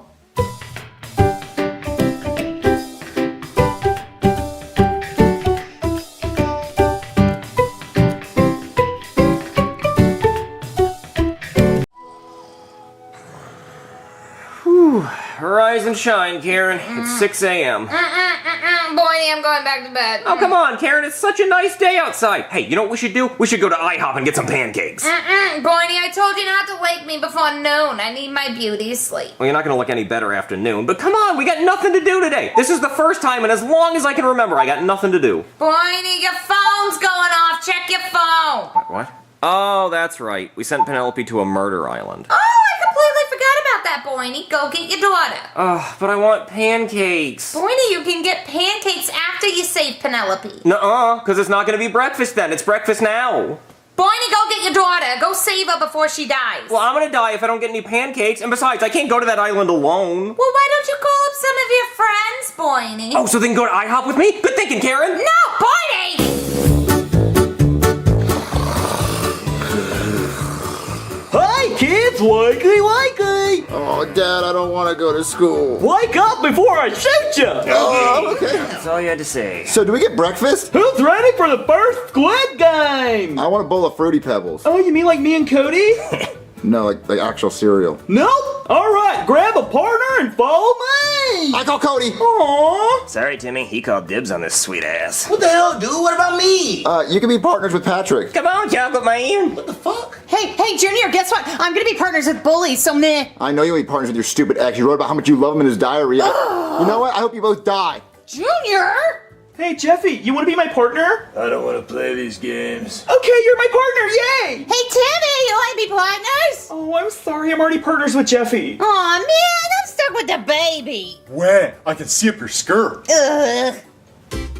Rise and shine, Karen. It's 6 a.m. Boydie, I'm going back to bed. Oh, come on, Karen. It's such a nice day outside. Hey, you know what we should do? We should go to IHOP and get some pancakes. Boydie, I told you not to wake me before noon. I need my beauty sleep. Well, you're not going to look any better after noon, but come on, we got nothing to do today. This is the first time, and as long as I can remember, I got nothing to do. Boydie, your phone's going off. Check your phone. What? Oh, that's right. We sent Penelope to a murder island. Oh, I completely forgot about that, Boydie. Go get your daughter. But I want pancakes. Boydie, you can get pancakes after you save Penelope. Nuh-uh, because it's not going to be breakfast then. It's breakfast now. Boydie, go get your daughter. Go save her before she dies. Well, I'm going to die if I don't get any pancakes, and besides, I can't go to that island alone. Well, why don't you call up some of your friends, Boydie? Oh, so they can go to IHOP with me? Good thinking, Karen. No, Boydie! Hi, kids! Wakey! Oh, Dad, I don't want to go to school. Wake up before I shoot you! Oh, okay. That's all you had to say. So, do we get breakfast? Who's ready for the first Squid Game? I want a bowl of Fruity Pebbles. Oh, you mean like me and Cody? No, like actual cereal. Nope. All right, grab a partner and follow me. I call Cody. Aww. Sorry, Timmy. He called dibs on this sweet ass. What the hell, dude? What about me? You can be partners with Patrick. Come on, chocolate man. What the fuck? Hey, Junior, guess what? I'm gonna be partners with Bully, so meh. I know you ain't partners with your stupid ex. You wrote about how much you love him in his diary. You know what? I hope you both die. Junior! Hey, Jeffy, you want to be my partner? I don't want to play these games. Okay, you're my partner, yay! Hey, Timmy, you want to be partners? Oh, I'm sorry, I'm already partners with Jeffy. Aw, man, I'm stuck with the baby. When? I can see up your skirt. Ugh.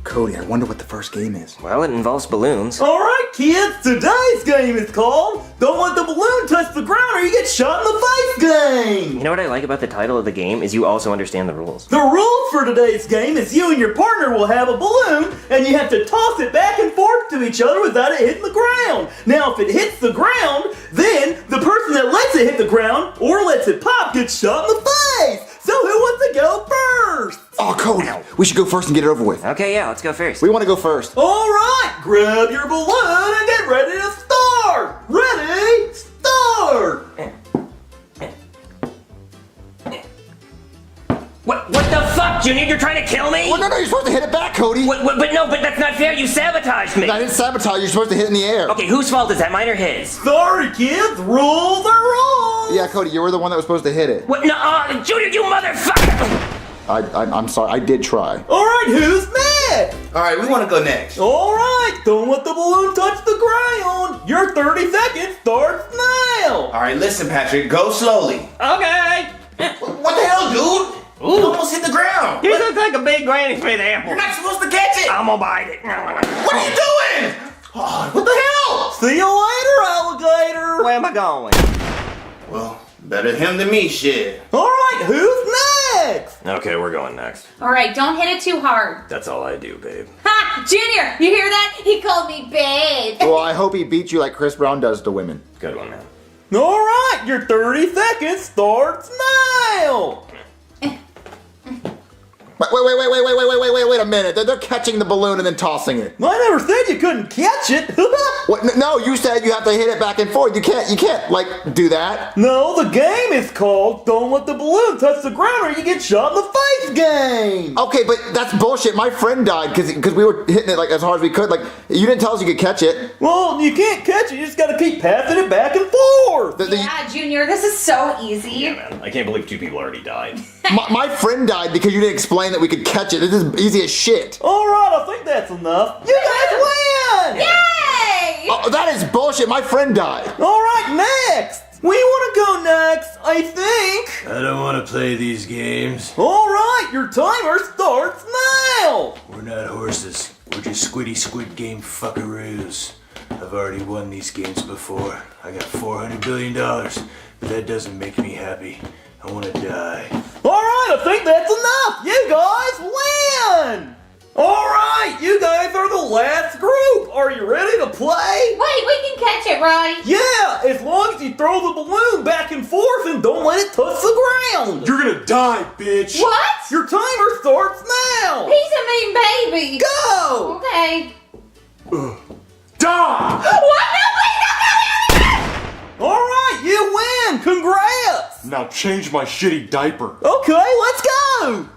Cody, I wonder what the first game is. Well, it involves balloons. All right, kids, today's game is called Don't Let the Balloon Touch the Ground or You Get Shot in the Face game. You know what I like about the title of the game is you also understand the rules. The rules for today's game is you and your partner will have a balloon and you have to toss it back and forth to each other without it hitting the ground. Now, if it hits the ground, then the person that lets it hit the ground or lets it pop gets shot in the face. So who wants to go first? Oh, Cody, we should go first and get it over with. Okay, yeah, let's go first. We want to go first. All right, grab your balloon and get ready to start. Ready? What, Junior? You're trying to kill me? Well, no, you're supposed to hit it back, Cody. But that's not fair. You sabotaged me. I didn't sabotage you. You're supposed to hit it in the air. Okay, whose fault is that? Mine or his? Sorry, kids. Rules are rules. Yeah, Cody, you were the one that was supposed to hit it. What? No, Junior, you motherfucker! I'm sorry. I did try. All right, who's next? All right, we want to go next. All right, don't let the balloon touch the ground. Your 30 seconds starts now. All right, listen, Patrick, go slowly. Okay. What the hell, dude? You almost hit the ground. You look like a big Granny Smith apple. You're not supposed to catch it. I'm gonna bite it. What are you doing? Oh, what the hell? See you later, alligator. Where am I going? Well, better him than me, shit. All right, who's next? Okay, we're going next. All right, don't hit it too hard. That's all I do, babe. Ha! Junior, you hear that? He called me babe. Well, I hope he beats you like Chris Brown does to women. Good one, man. All right, your 30 seconds starts now. Wait a minute. They're catching the balloon and then tossing it. I never said you couldn't catch it. What? No, you said you have to hit it back and forth. You can't, like, do that. No, the game is called Don't Let the Balloon Touch the Ground or You Get Shot in the Face game. Okay, but that's bullshit. My friend died because we were hitting it, like, as hard as we could. Like, you didn't tell us you could catch it. Well, you can't catch it. You just gotta keep passing it back and forth. Yeah, Junior, this is so easy. Yeah, man. I can't believe 2 people already died. My friend died because you didn't explain that we could catch it. This is easy as shit. All right, I think that's enough. You guys win! Yay! Oh, that is bullshit. My friend died. All right, next. We want to go next, I think. I don't want to play these games. All right, your timer starts now. We're not horses. We're just squiddy squid game fuckaroos. I've already won these games before. I got $400 billion, but that doesn't make me happy. I want to die. All right, I think that's enough. You guys win. All right, you guys are the last group. Are you ready to play? Wait, we can catch it, right? Yeah, as long as you throw the balloon back and forth and don't let it touch the ground. You're gonna die, bitch. What? Your timer starts now. He's a mean baby. Go. Okay. Die! What? No, please don't kill me! All right, you win. Congrats. Now change my shitty diaper. Okay, let's go.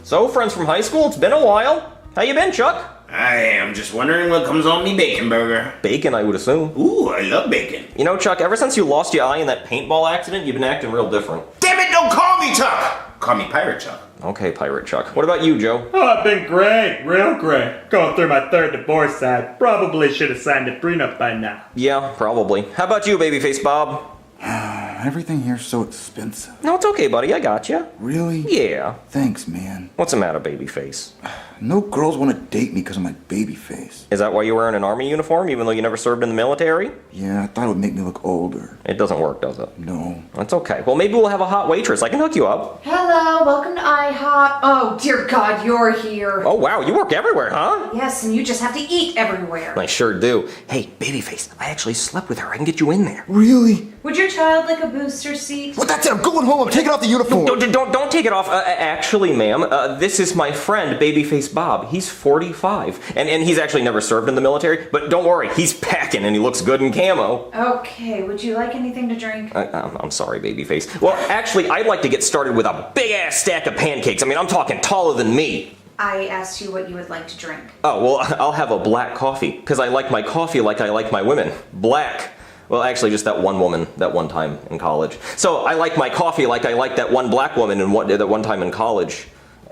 So, friends from high school, it's been a while. How you been, Chuck? I am just wondering what comes on me bacon burger. Bacon, I would assume. Ooh, I love bacon. You know, Chuck, ever since you lost your eye in that paintball accident, you've been acting real different. Damn it, don't call me Chuck! Call me Pirate Chuck. Okay, Pirate Chuck. What about you, Joe? Oh, I've been great, real great. Going through my 3rd divorce, I probably should have signed a prenup by now. Yeah, probably. How about you, Babyface Bob? Everything here's so expensive. No, it's okay, buddy. I got you. Really? Yeah. Thanks, man. What's the matter, Babyface? No girls want to date me because of my baby face. Is that why you're wearing an army uniform, even though you never served in the military? Yeah, I thought it would make me look older. It doesn't work, does it? No. That's okay. Well, maybe we'll have a hot waitress. I can hook you up. Hello, welcome to IHOP. Oh, dear God, you're here. Oh, wow. You work everywhere, huh? Yes, and you just have to eat everywhere. I sure do. Hey, Babyface, I actually slept with her. I can get you in there. Really? Would your child like a booster seat? Well, that's it. I'm going home. I'm taking off the uniform. Don't take it off. Actually, ma'am, this is my friend, Babyface Bob. He's 45, and he's actually never served in the military, but don't worry, he's packing and he looks good in camo. Okay, would you like anything to drink? I'm sorry, Babyface. Well, actually, I'd like to get started with a big-ass stack of pancakes. I mean, I'm talking taller than me. I asked you what you would like to drink. Oh, well, I'll have a black coffee, because I like my coffee like I like my women. Black. Well, actually, just that one woman, that one time in college. So I like my coffee like I like that one black woman that one time in college.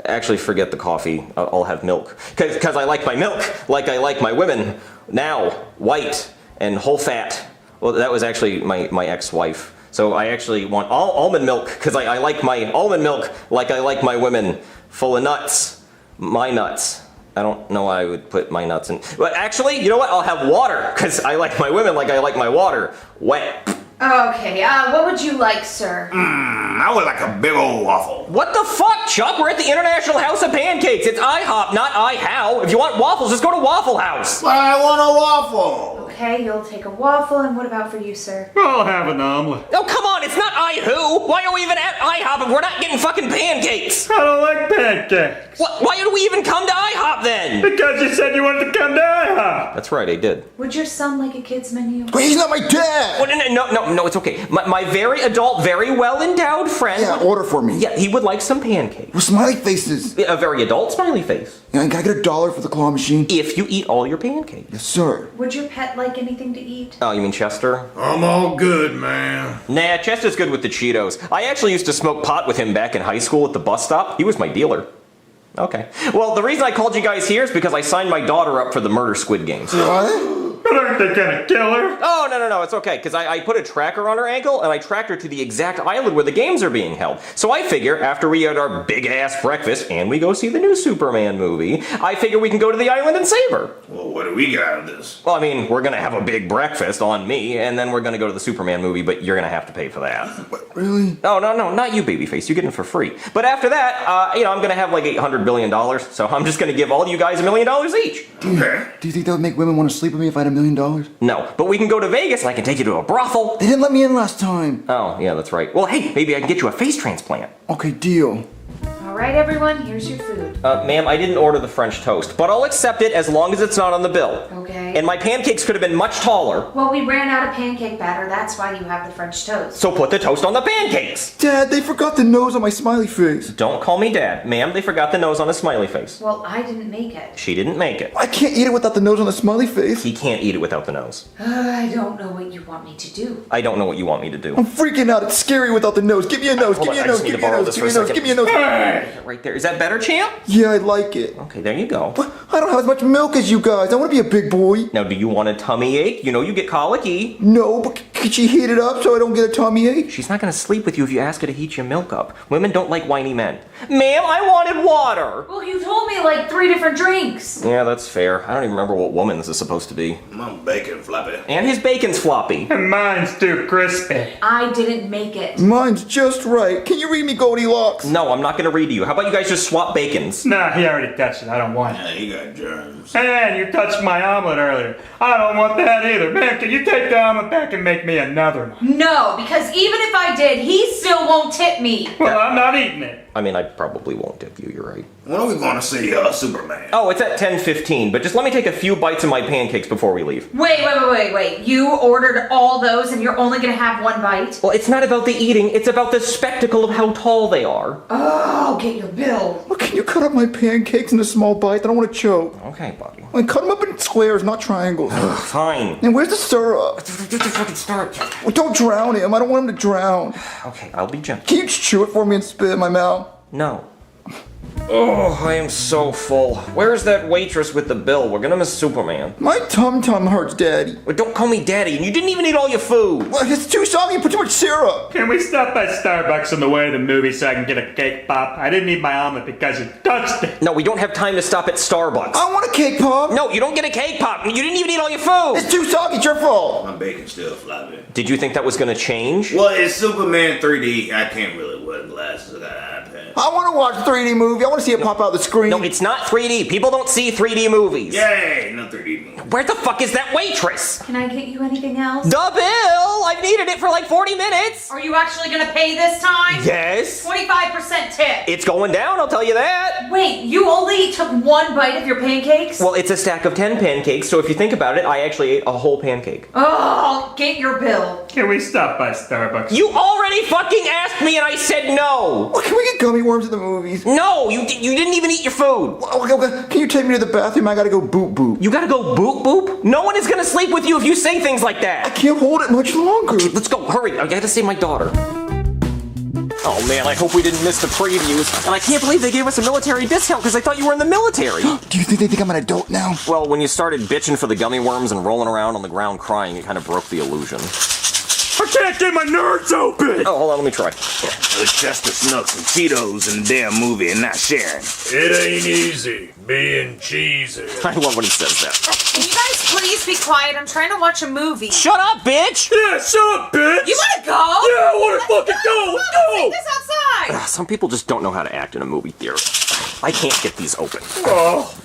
Actually, forget the coffee. I'll have milk. Because I like my milk like I like my women. Now, white and whole fat. Well, that was actually my ex-wife. So I actually want all almond milk because I like my almond milk like I like my women. Full of nuts. My nuts. I don't know why I would put my nuts in. But actually, you know what? I'll have water because I like my women like I like my water. Wet. Okay, what would you like, sir? I would like a big old waffle. What the fuck, Chuck? We're at the International House of Pancakes. It's IHOP, not IHOW. If you want waffles, just go to Waffle House. But I want a waffle. Okay, you'll take a waffle, and what about for you, sir? I'll have an omelet. Oh, come on, it's not I who. Why are we even at IHOP if we're not getting fucking pancakes? I don't like pancakes. Why did we even come to IHOP then? Because you said you wanted to come to IHOP. That's right, I did. Would your son like a kid's menu? Wait, he's not my dad! Oh, no, it's okay. My very adult, very well-endowed friend... Yeah, order for me. Yeah, he would like some pancakes. With smiley faces. A very adult smiley face. Yeah, can I get $1 for the claw machine? If you eat all your pancakes. Yes, sir. Would your pet like anything to eat? Oh, you mean Chester? I'm all good, man. Nah, Chester's good with the Cheetos. I actually used to smoke pot with him back in high school at the bus stop. He was my dealer. Okay. Well, the reason I called you guys here is because I signed my daughter up for the Murder Squid Games. What? But aren't they gonna kill her? Oh, no, it's okay, because I put a tracker on her ankle, and I tracked her to the exact island where the games are being held. So I figure, after we had our big-ass breakfast, and we go see the new Superman movie, I figure we can go to the island and save her. Well, what do we get out of this? Well, I mean, we're gonna have a big breakfast on me, and then we're gonna go to the Superman movie, but you're gonna have to pay for that. What, really? Oh, no, not you, babyface. You get it for free. But after that, I'm gonna have like $800 billion, so I'm just gonna give all you guys $1 million each. Okay. Do you think that would make women want to sleep with me if I had $1 million? No, but we can go to Vegas and I can take you to a brothel. They didn't let me in last time. Oh, yeah, that's right. Well, hey, maybe I can get you a face transplant. Okay, deal. All right, everyone, here's your food. Ma'am, I didn't order the French toast, but I'll accept it as long as it's not on the bill. Okay. And my pancakes could have been much taller. Well, we ran out of pancake batter. That's why you have the French toast. So put the toast on the pancakes. Dad, they forgot the nose on my smiley face. Don't call me Dad. Ma'am, they forgot the nose on the smiley face. Well, I didn't make it. She didn't make it. I can't eat it without the nose on the smiley face. He can't eat it without the nose. I don't know what you want me to do. I don't know what you want me to do. I'm freaking out. It's scary without the nose. Give me a nose. Give me a nose. Give me a nose. Give me a nose. Give me a nose. Right there. Is that better, champ? Yeah, I like it. Okay, there you go. But I don't have as much milk as you guys. I want to be a big boy. Now, do you want a tummy ache? You know you get colicky. No, but could she heat it up so I don't get a tummy ache? She's not gonna sleep with you if you ask her to heat your milk up. Women don't like whiny men. Ma'am, I wanted water. Well, you told me like 3 different drinks. Yeah, that's fair. I don't even remember what woman this is supposed to be. I'm bacon floppy. And his bacon's floppy. And mine's too crispy. I didn't make it. Mine's just right. Can you read me Goldilocks? No, I'm not gonna read to you. How about you guys just swap bacons? Nah, he already touched it. I don't want it. Yeah, he got germs. And you touched my omelet earlier. I don't want that either. Man, can you take the omelet back and make me another one? No, because even if I did, he still won't tip me. Well, I'm not eating it. I mean, I probably won't tip you, you're right. When are we going to see Superman? Oh, it's at 10:15, but just let me take a few bites of my pancakes before we leave. Wait. You ordered all those and you're only gonna have 1 bite? Well, it's not about the eating, it's about the spectacle of how tall they are. Oh, get your bill. Well, can you cut up my pancakes into small bites? I don't want to choke. Okay, buddy. Like, cut them up in squares, not triangles. Fine. And where's the syrup? Just fucking start. Well, don't drown him. I don't want him to drown. Okay, I'll be gentle. Can you just chew it for me and spit it in my mouth? No. Oh, I am so full. Where's that waitress with the bill? We're gonna miss Superman. My tum-tum hurts, Daddy. Well, don't call me Daddy, and you didn't even eat all your food. Well, it's too soggy. You put too much syrup. Can we stop by Starbucks on the way to the movie so I can get a cake pop? I didn't eat my omelet because you touched it. No, we don't have time to stop at Starbucks. I want a cake pop. No, you don't get a cake pop. You didn't even eat all your food. It's too soggy. It's your fault. My bacon's still floppy. Did you think that was gonna change? Well, it's Superman 3D. I can't really wear glasses. I got an iPad. I want to watch a 3D movie. I want to see it pop out the screen. No, it's not 3D. People don't see 3D movies. Yay, no 3D movie. Where the fuck is that waitress? Can I get you anything else? The bill! I've needed it for like 40 minutes. Are you actually gonna pay this time? Yes. 25% tip. It's going down, I'll tell you that. Wait, you only took 1 bite of your pancakes? Well, it's a stack of 10 pancakes, so if you think about it, I actually ate a whole pancake. Oh, get your bill. Can we stop by Starbucks? You already fucking asked me and I said no. Well, can we get gummy worms in the movies? No, you didn't even eat your food. Okay. Can you take me to the bathroom? I gotta go boop boop. You gotta go boop boop? No one is gonna sleep with you if you say things like I that. can't hold it much longer. Okay, let's go, hurry. I gotta save my daughter. Oh man, I hope we didn't miss the previews. And I can't believe they gave us a military discount because I thought you were in the military. Do you think they think I'm an adult now? Well, when you started bitching for the gummy worms and rolling around on the ground crying, it kind of broke the illusion. I can't get my nerds open! Oh, hold on, let me try. The Chester snuck some Cheetos in the damn movie and not sharing. It ain't easy being cheesy. I love when he says that. Can you guys please be quiet? I'm trying to watch a movie. Shut up, bitch! Yeah, shut up, bitch! You wanna go? Yeah, I wanna fucking go! Let's go! Take this outside! Some people just don't know how to act in a movie theater. I can't get these open. Oh.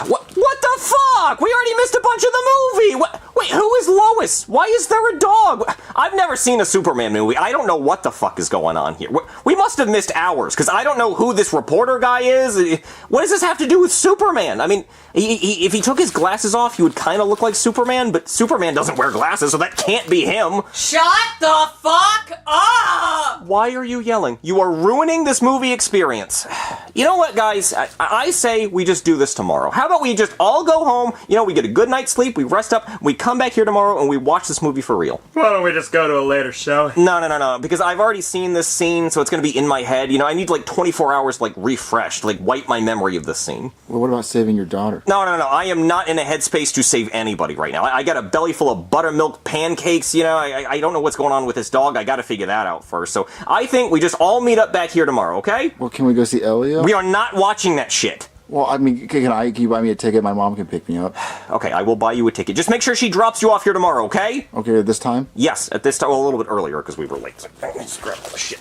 What the fuck? We already missed a bunch of the movie! Wait, who is Lois, why is there a dog? I've never seen a Superman movie. I don't know what the fuck is going on here. We must have missed hours, because I don't know who this reporter guy is. What does this have to do with Superman? I mean, if he took his glasses off, he would kind of look like Superman, but Superman doesn't wear glasses, so that can't be him. Shut the fuck up! Why are you yelling? You are ruining this movie experience. You know what, guys? I say we just do this tomorrow. How about we just all go home, we get a good night's sleep, we rest up, we come back here tomorrow, and we watch this movie for real. Why don't we just go to a later show? No, because I've already seen this scene, so it's gonna be in my head. I need like 24 hours refreshed to wipe my memory of this scene. Well, what about saving your daughter? No, I am not in a headspace to save anybody right now. I got a belly full of buttermilk pancakes, I don't know what's going on with this dog. I gotta figure that out first. So I think we just all meet up back here tomorrow, okay? Well, can we go see Elliot? We are not watching that shit. Well, I mean, can you buy me a ticket? My mom can pick me up. Okay, I will buy you a ticket. Just make sure she drops you off here tomorrow, okay? Okay, at this time? Yes, at this time. Well, a little bit earlier, because we were late. So let's grab all the shit.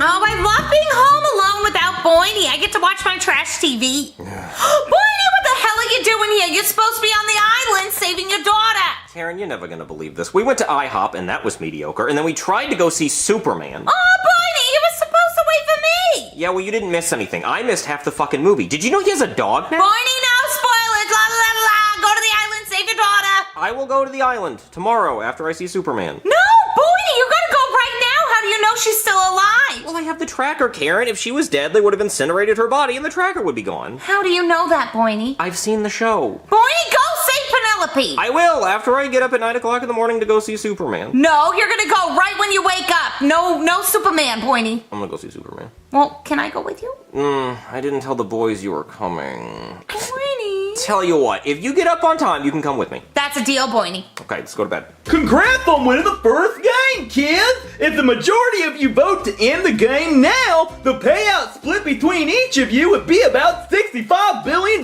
Oh, I love being home alone without Boydie. I get to watch my trash TV. Boydie, what the hell are you doing here? You're supposed to be on the island saving your daughter. Karen, you're never gonna believe this. We went to IHOP, and that was mediocre, and then we tried to go see Superman. Oh, Boydie, you were supposed to wait for me. Yeah, well, you didn't miss anything. I missed half the fucking movie. Did you know he has a dog now? Boydie, no spoilers. La la la la. Go to the island, save your daughter. I will go to the island tomorrow after I see Superman. No, Boydie, you gotta go right now. How do you know she's still alive? Well, I have the tracker, Karen. If she was dead, they would have incinerated her body and the tracker would be gone. How do you know that, Boydie? I've seen the show. Boydie, go save Penelope. I will, after I get up at 9 o'clock in the morning to go see Superman. No, you're gonna go right when you wake up. No Superman, Boydie. I'm gonna go see Superman. Well, can I go with you? I didn't tell the boys you were coming. Boydie. Tell you what, if you get up on time, you can come with me. That's a deal, Boydie. Okay, let's go to bed. Congrats on winning the first game, kids! If the majority of you vote to end the game now, the payout split between each of you would be about $65 billion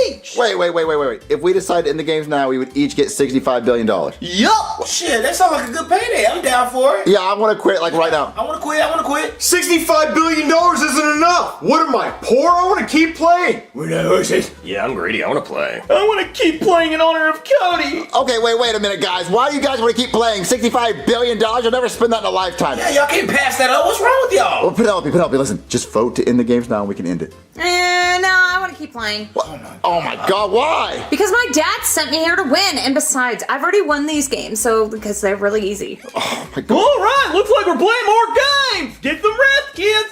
each! Wait. If we decide to end the games now, we would each get $65 billion. Yup! Well, shit, that sounds like a good payday. I'm down for it. Yeah, I want to quit right now. I want to quit. $65 billion isn't enough. What am I, poor? I want to keep playing. We're not horses. Yeah, I'm greedy. I want to play. I want to keep playing in honor of Cody! Okay, wait a minute, guys. Why do you guys want to keep playing? $65 billion? You'll never spend that in a lifetime. Yeah, y'all can't pass that up. What's wrong with y'all? Well, Penelope, listen. Just vote to end the games now and we can end it. No, I want to keep playing. Oh my God, why? Because my dad sent me here to win, and besides, I've already won these games, so because they're really easy. Oh my God. All right, looks like we're playing more games! Get some rest, kids!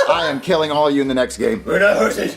I am killing all of you in the next game. We're not horses.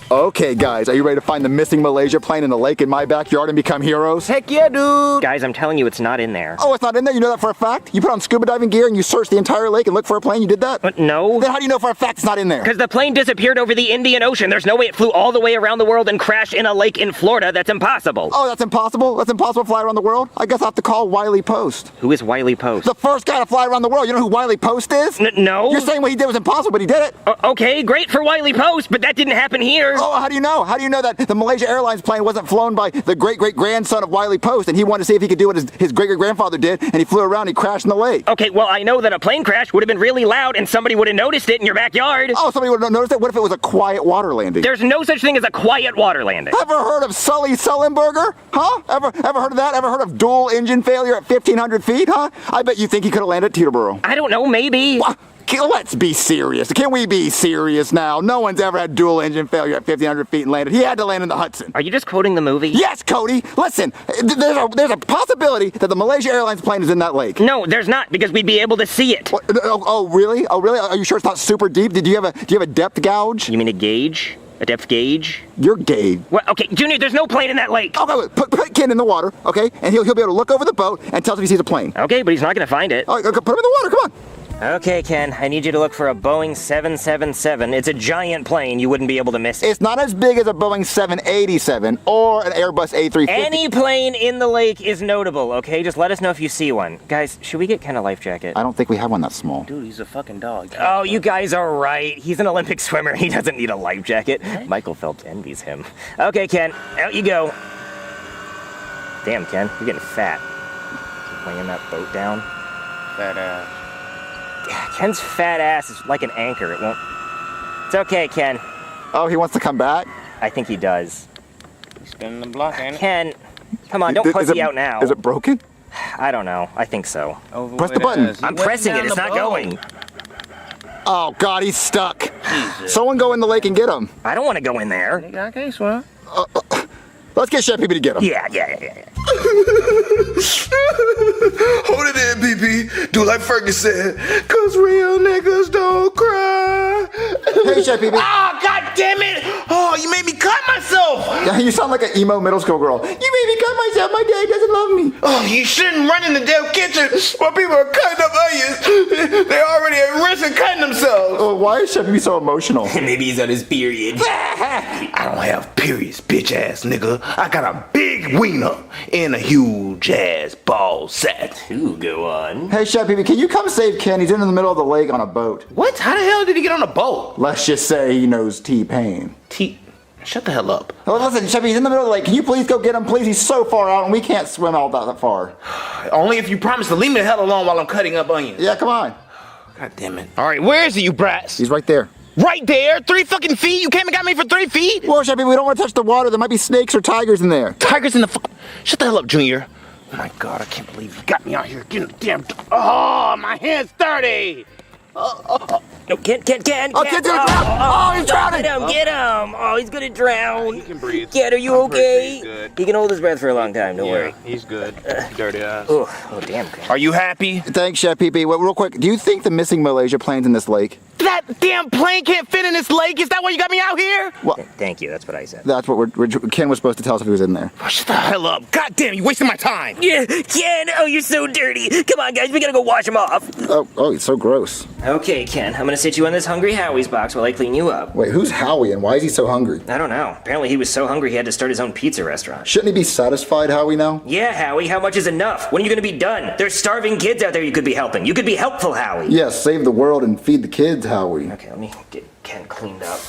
Okay, guys, are you ready to find the missing Malaysia plane in the lake in my backyard and become heroes? Heck yeah, dude! Guys, I'm telling you, it's not in there. Oh, it's not in there? You know that for a fact? You put on scuba diving gear and you searched the entire lake and looked for a plane? You did that? No. Then how do you know for a fact it's not in there? Because the plane disappeared over the Indian Ocean. There's no way it flew all the way around the world and crashed in a lake in Florida. That's impossible. Oh, that's impossible? That's impossible to fly around the world? I guess I'll have to call Wiley Post. Who is Wiley Post? The first guy to fly around the world. You know who Wiley Post is? No. You're saying what he did was impossible, but he did it. Okay, great for Wiley Post, but that didn't happen here. Oh, how do you know? How do you know that the Malaysia Airlines plane wasn't flown by the great-great-grandson of Wiley Post, and he wanted to see if he could do what his great-great-grandfather did, and he flew around and he crashed in the lake? Okay, well, I know that a plane crash would have been really loud and somebody would have noticed it in your backyard. Oh, somebody would have noticed it? What if it was a quiet water landing? There's no such thing as a quiet water landing. Ever heard of Sully Sullenberger? Huh? Ever heard of that? Ever heard of dual engine failure at 1,500 feet? Huh? I bet you think he could have landed at Teterboro. I don't know, maybe. Let's be serious. Can we be serious now? No one's ever had dual engine failure at 1,500 feet and landed. He had to land in the Hudson. Are you just quoting the movie? Yes, Cody. Listen, there's a possibility that the Malaysia Airlines plane is in that lake. No, there's not, because we'd be able to see it. Oh, really? Oh, really? Are you sure it's not super deep? Do you have a depth gauge? You mean a gauge? A depth gauge? You're gay. Well, okay, Junior, there's no plane in that lake. Okay, put Ken in the water, okay? And he'll be able to look over the boat and tell us if he sees a plane. Okay, but he's not going to find it. Oh, put him in the water, come on. Okay, Ken, I need you to look for a Boeing 777. It's a giant plane. You wouldn't be able to miss it. It's not as big as a Boeing 787 or an Airbus A350. Any plane in the lake is notable, okay? Just let us know if you see one. Guys, should we get Ken a life jacket? I don't think we have one that small. Dude, he's a fucking dog. Oh, you guys are right. He's an Olympic swimmer. He doesn't need a life jacket. Michael Phelps envies him. Okay, Ken, out you go. Damn, Ken, you're getting fat. Laying that boat down. fat ass. Ken's fat ass is like an anchor. It won't. It's okay, Ken. Oh, he wants to come back? I think he does. He's spinning the block, ain't it? Ken, come on, don't pussy out now. Is it broken? I don't know. I think so. Press the button. I'm pressing it. It's not going. Oh, God, he's stuck. Someone go in the lake and get him. I don't want to go in there. I can't swim. Let's get Chef PP to get him. Yeah. Hold it in, PP. Do like Fergie said, cause real niggas don't cry. Hey, Chef PP. Oh, God damn it! Oh, you made me cut myself! Yeah, you sound like an emo middle school girl. You made me cut myself. My dad doesn't love me. Oh, you shouldn't run in the damn kitchen while people are cutting up onions. They already at risk of cutting themselves. Oh, why is Chef PP so emotional? Maybe he's on his period. I don't have periods, bitch ass nigga. I got a big wiener and a huge ass ball sack. Ooh, go on. Hey, Chef PP, can you come save Ken? He's in the middle of the lake on a boat. What? How the hell did he get on a boat? Let's just say he knows T-Pain. Shut the hell up. Oh, listen, Chef, he's in the middle of the lake. Can you please go get him, please? He's so far out and we can't swim all that far. Only if you promise to leave me the hell alone while I'm cutting up onions. Yeah, come on. God damn it. All right, where is he, you brats? He's right there. Right there? 3 fucking feet? You came and got me for 3 feet? Well, Chef PP, we don't want to touch the water. There might be snakes or tigers in there. Tigers in the fuck. Shut the hell up, Junior. Oh my God, I can't believe you got me out here getting the damn. Oh, my hand's dirty. No, Ken. Oh, Ken's gonna drown. Oh, he's drowning. Get him. Oh, he's gonna drown. He can breathe. Ken, are you okay? Good. He can hold his breath for a long time. Don't worry. He's good. Dirty ass. Oh, damn. Ken. Are you happy? Thanks, Chef PP. Well, real quick, do you think the missing Malaysia plane's in this lake? That damn plane can't fit in this lake. Is that why you got me out here? Well, Thank you. That's what I said. that's what Ken was supposed to tell us if he was in there. Oh, shut the hell up. God damn, you wasting my time. Yeah, Ken. Oh, you're so dirty. Come on, guys. We gotta go wash him off. Oh, he's so gross. Okay, Ken, I'm gonna sit you on this Hungry Howie's box while I clean you up. Wait, who's Howie and why is he so hungry? I don't know. Apparently he was so hungry he had to start his own pizza restaurant. Shouldn't he be satisfied, Howie, now? Yeah, Howie, how much is enough? When are you gonna be done? There's starving kids out there you could be helping. You could be helpful, Howie. Yes, save the world and feed the kids, Howie. Okay, let me get Ken cleaned up.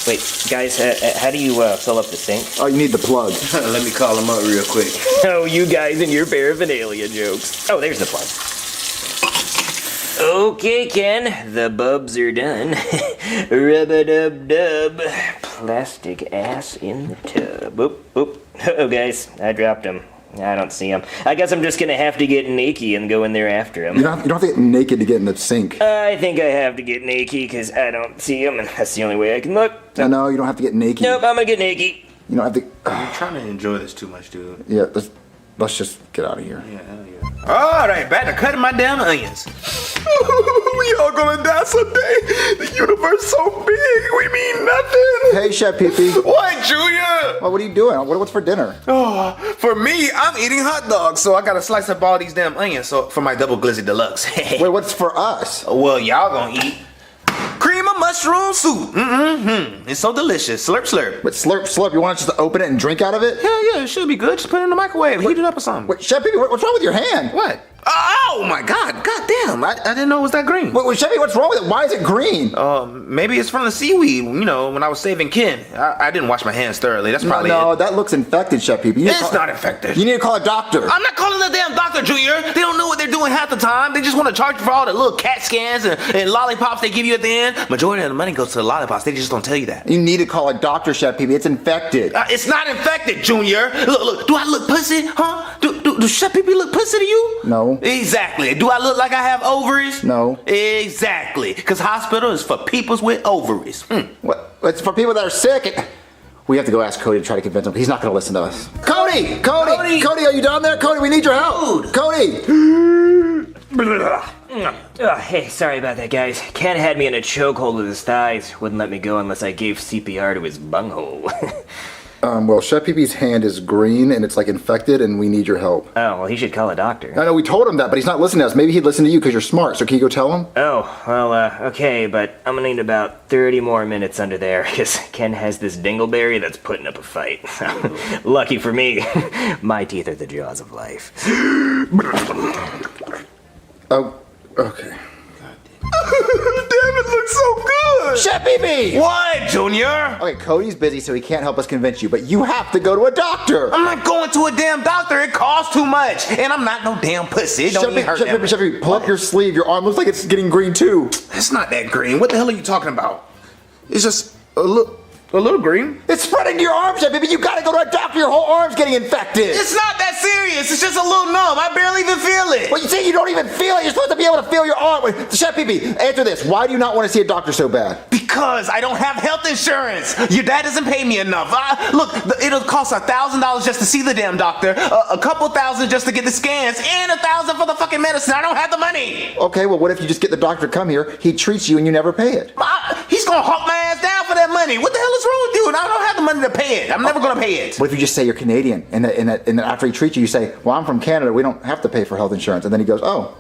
Wait, guys, how do you fill up the sink? Oh, you need the plug. Let me call him up real quick. Oh, you guys and your paraphernalia jokes. Oh, there's the plug. Okay, Ken, the bubs are done. Rub-a-dub-dub. Plastic ass in the tub. Oop. Oh, guys, I dropped him. I don't see him. I guess I'm just gonna have to get naked and go in there after him. You don't have to get naked to get in the sink. I think I have to get naked because I don't see him, and that's the only way I can look. No, you don't have to get naked. Nope, I'm gonna get naked. You don't have to. You're trying to enjoy this too much, dude. Yeah, let's just get out of here. Yeah, hell yeah. All right, back to cutting my damn onions. We all gonna die someday. The universe so big, we mean nothing. Hey, Chef PP. What, Junior? Well, what are you doing? What's for dinner? Oh, for me, I'm eating hot dogs, so I gotta slice up all these damn onions for my double glizzy deluxe. Wait, what's for us? Well, y'all gonna eat cream of mushroom soup. It's so delicious. Slurp, slurp. But slurp. You want us just to open it and drink out of it? Hell yeah, it should be good. Just put it in the microwave, heat it up or something. Wait, Chef PP, what's wrong with your hand? What? Oh my God! God damn! I didn't know it was that green. Wait, Chevy, what's wrong with it? Why is it green? Maybe it's from the seaweed. You know, when I was saving Ken, I didn't wash my hands thoroughly. That's probably it. That looks infected, Chef PP. It's not infected. You need to call a doctor. I'm not calling the damn doctor, Junior. They don't know what they're doing half the time. They just want to charge you for all the little CAT scans and lollipops they give you at the end. Majority of the money goes to the lollipops. They just don't tell you that. You need to call a doctor, Chef PP. It's infected. It's not infected, Junior. Look. Do I look pussy? Huh? Do Chef PP look pussy to you? No. Exactly. Do I look like I have ovaries? No. Exactly. Because hospital is for peoples with ovaries. What? It's for people that are sick. We have to go ask Cody to try to convince him. He's not going to listen to us. Cody, are you down there? Cody, we need your help. Cody. Hey, sorry about that, guys. Ken had me in a chokehold with his thighs. Wouldn't let me go unless I gave CPR to his bunghole. Well, Chef PP's hand is green and it's like infected and we need your help. Oh, well, he should call a doctor. I know, we told him that, but he's not listening to us. Maybe he'd listen to you because you're smart. So can you go tell him? Oh, well, okay, but I'm gonna need about 30 more minutes under there because Ken has this dingleberry that's putting up a fight. Lucky for me, my teeth are the jaws of life. Oh, okay. Damn, it looks so good. Chef BB! What, Junior? Okay, Cody's busy, so he can't help us convince you, but you have to go to a doctor. I'm not going to a damn doctor. It costs too much. And I'm not no damn pussy. It don't even hurt that much. Chef BB, pull up your sleeve. Your arm looks like it's getting green too. It's not that green. What the hell are you talking about? It's just a little green. It's spreading to your arms, Chef BB. You gotta go to a doctor. Your whole arm's getting infected. It's not that serious. It's just a little numb. I barely even feel it. Well, you say you don't even feel it. You're supposed to be able to feel your arm. Wait, Chef BB, answer this. Why do you not want to see a doctor so bad? Because I don't have health insurance. Your dad doesn't pay me enough. Look, it'll cost $1,000 just to see the damn doctor, a couple thousand just to get the scans, and $1,000 for the fucking medicine. I don't have the money. Okay, well, what if you just get the doctor to come here, he treats you, and you never pay it? He's gonna hawk my ass down for that money. What the hell is wrong with you? And I don't have the money to pay it. I'm never gonna pay it. What if you just say you're Canadian, and then after he treats you, you say, well, I'm from Canada, we don't have to pay for health insurance. And then he goes, oh.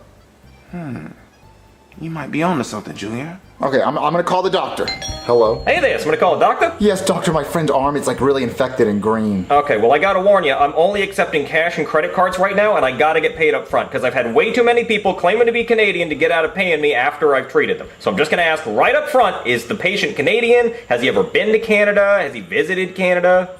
You might be on to something, Junior. Okay, I'm gonna call the doctor. Hello? Hey there, somebody call a doctor? Yes, doctor, my friend's arm is like really infected and green. Okay, well I gotta warn you, I'm only accepting cash and credit cards right now, and I gotta get paid up front, because I've had way too many people claiming to be Canadian to get out of paying me after I've treated them. So I'm just gonna ask right up front, is the patient Canadian? Has he ever been to Canada? Has he visited Canada?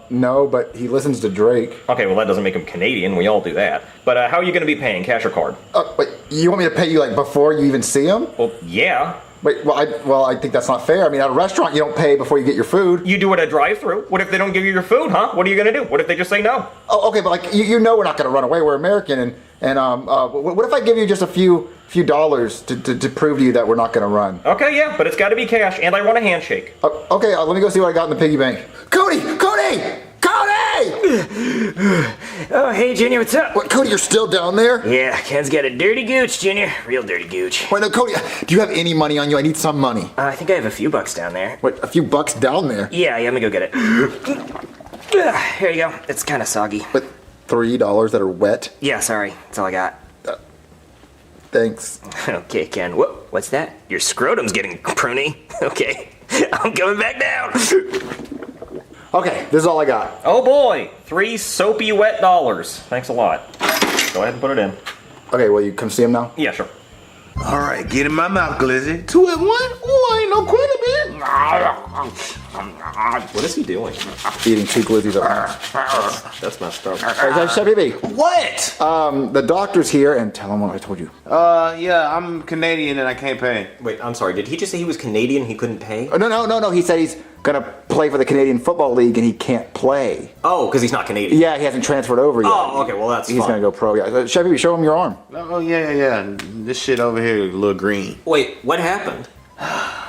No, but he listens to Drake. Okay, well that doesn't make him Canadian, we all do that. But how are you gonna be paying, cash or card? Wait, you want me to pay you like before you even see him? Well, yeah. Wait, I think that's not fair. I mean, at a restaurant, you don't pay before you get your food. You do it at a drive-through. What if they don't give you your food, huh? What are you gonna do? What if they just say no? Oh, okay, but like you know we're not gonna run away. We're American, and what if I give you just a few dollars to prove to you that we're not gonna run? Okay, yeah, but it's got to be cash, and I want a handshake. Okay, let me go see what I got in the piggy bank. Cody! Oh, hey, Junior, what's up? What, Cody, you're still down there? Yeah, Ken's got a dirty gooch, Junior. Real dirty gooch. Wait, no, Cody, do you have any money on you? I need some money. I think I have a few bucks down there. Wait, a few bucks down there? Yeah, let me go get it. Here you go. It's kind of soggy. But $3 that are wet? Yeah, sorry. That's all I got. Thanks. Okay, Ken. What's that? Your scrotum's getting pruny. Okay, I'm coming back down. Okay, this is all I got. Oh boy, 3 soapy wet dollars. Thanks a lot. Go ahead and put it in. Okay, well, you come see him now? Yeah, sure. All right, get in my mouth, Glizzy. 2 at 1? Ooh, I ain't no quitter, man. What is he doing? Eating 2 glizzies at That's messed up. Chef BB. What? The doctor's here, and tell him what I told you. Yeah, I'm Canadian and I can't pay. Wait, I'm sorry. Did he just say he was Canadian? He couldn't pay? Oh, no. He said he's gonna play for the Canadian Football League, and he can't play. Oh, because he's not Canadian. Yeah, he hasn't transferred over yet. Oh, okay. Well, that's He's fine. gonna go pro. Yeah, Chef BB, show him your arm. Oh, yeah. This shit over here is a little green. Wait, what happened?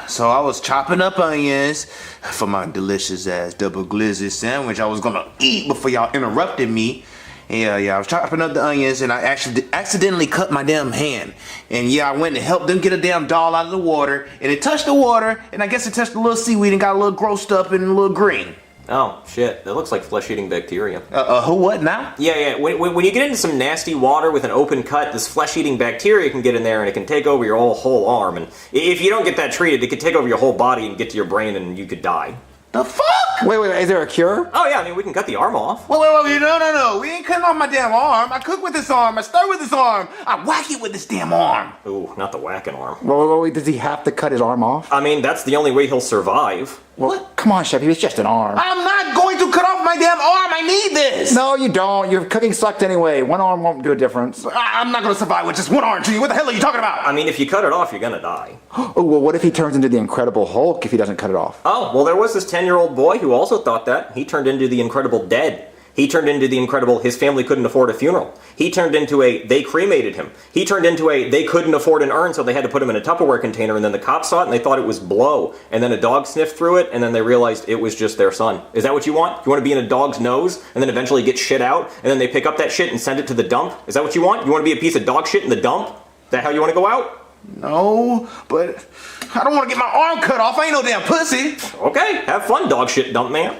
So I was chopping up onions for my delicious ass double glizzy sandwich I was gonna eat before y'all interrupted me. Yeah, I was chopping up the onions and I actually accidentally cut my damn hand. And yeah, I went and helped them get a damn doll out of the water. And it touched the water, and I guess it touched a little seaweed and got a little grossed up and a little green. Oh, shit. That looks like flesh-eating bacteria. What now? Yeah. When you get into some nasty water with an open cut, this flesh-eating bacteria can get in there and it can take over your whole arm. And if you don't get that treated, it could take over your whole body and get to your brain and you could die. The fuck? Wait, is there a cure? Oh, yeah, I mean, we can cut the arm off. Wait, no. We ain't cutting off my damn arm. I cook with this arm. I stir with this arm. I whack it with this damn arm. Ooh, not the whacking arm. Wait, does he have to cut his arm off? I mean, that's the only way he'll survive. What? Come on, Chef, it's just an arm. I'm not going to cut off my damn arm. I need this. No, you don't. Your cooking sucked anyway. One arm won't do a difference. I'm not going to survive with just one arm, G. What the hell are you talking about? I mean, if you cut it off, you're gonna die. Oh, well, what if he turns into the Incredible Hulk if he doesn't cut it off? Oh, well, there was this 10-year-old boy who also thought that. He turned into the Incredible Dead. He turned into the Incredible his family couldn't afford a funeral. He turned into a they cremated him. He turned into a they couldn't afford an urn, so they had to put him in a Tupperware container, and then the cops saw it and they thought it was blow. And then a dog sniffed through it, and then they realized it was just their son. Is that what you want? You want to be in a dog's nose and then eventually get shit out, and then they pick up that shit and send it to the dump? Is that what you want? You want to be a piece of dog shit in the dump? Is that how you want to go out? No, but I don't want to get my arm cut off. I ain't no damn pussy. Okay, have fun, dog shit dump man.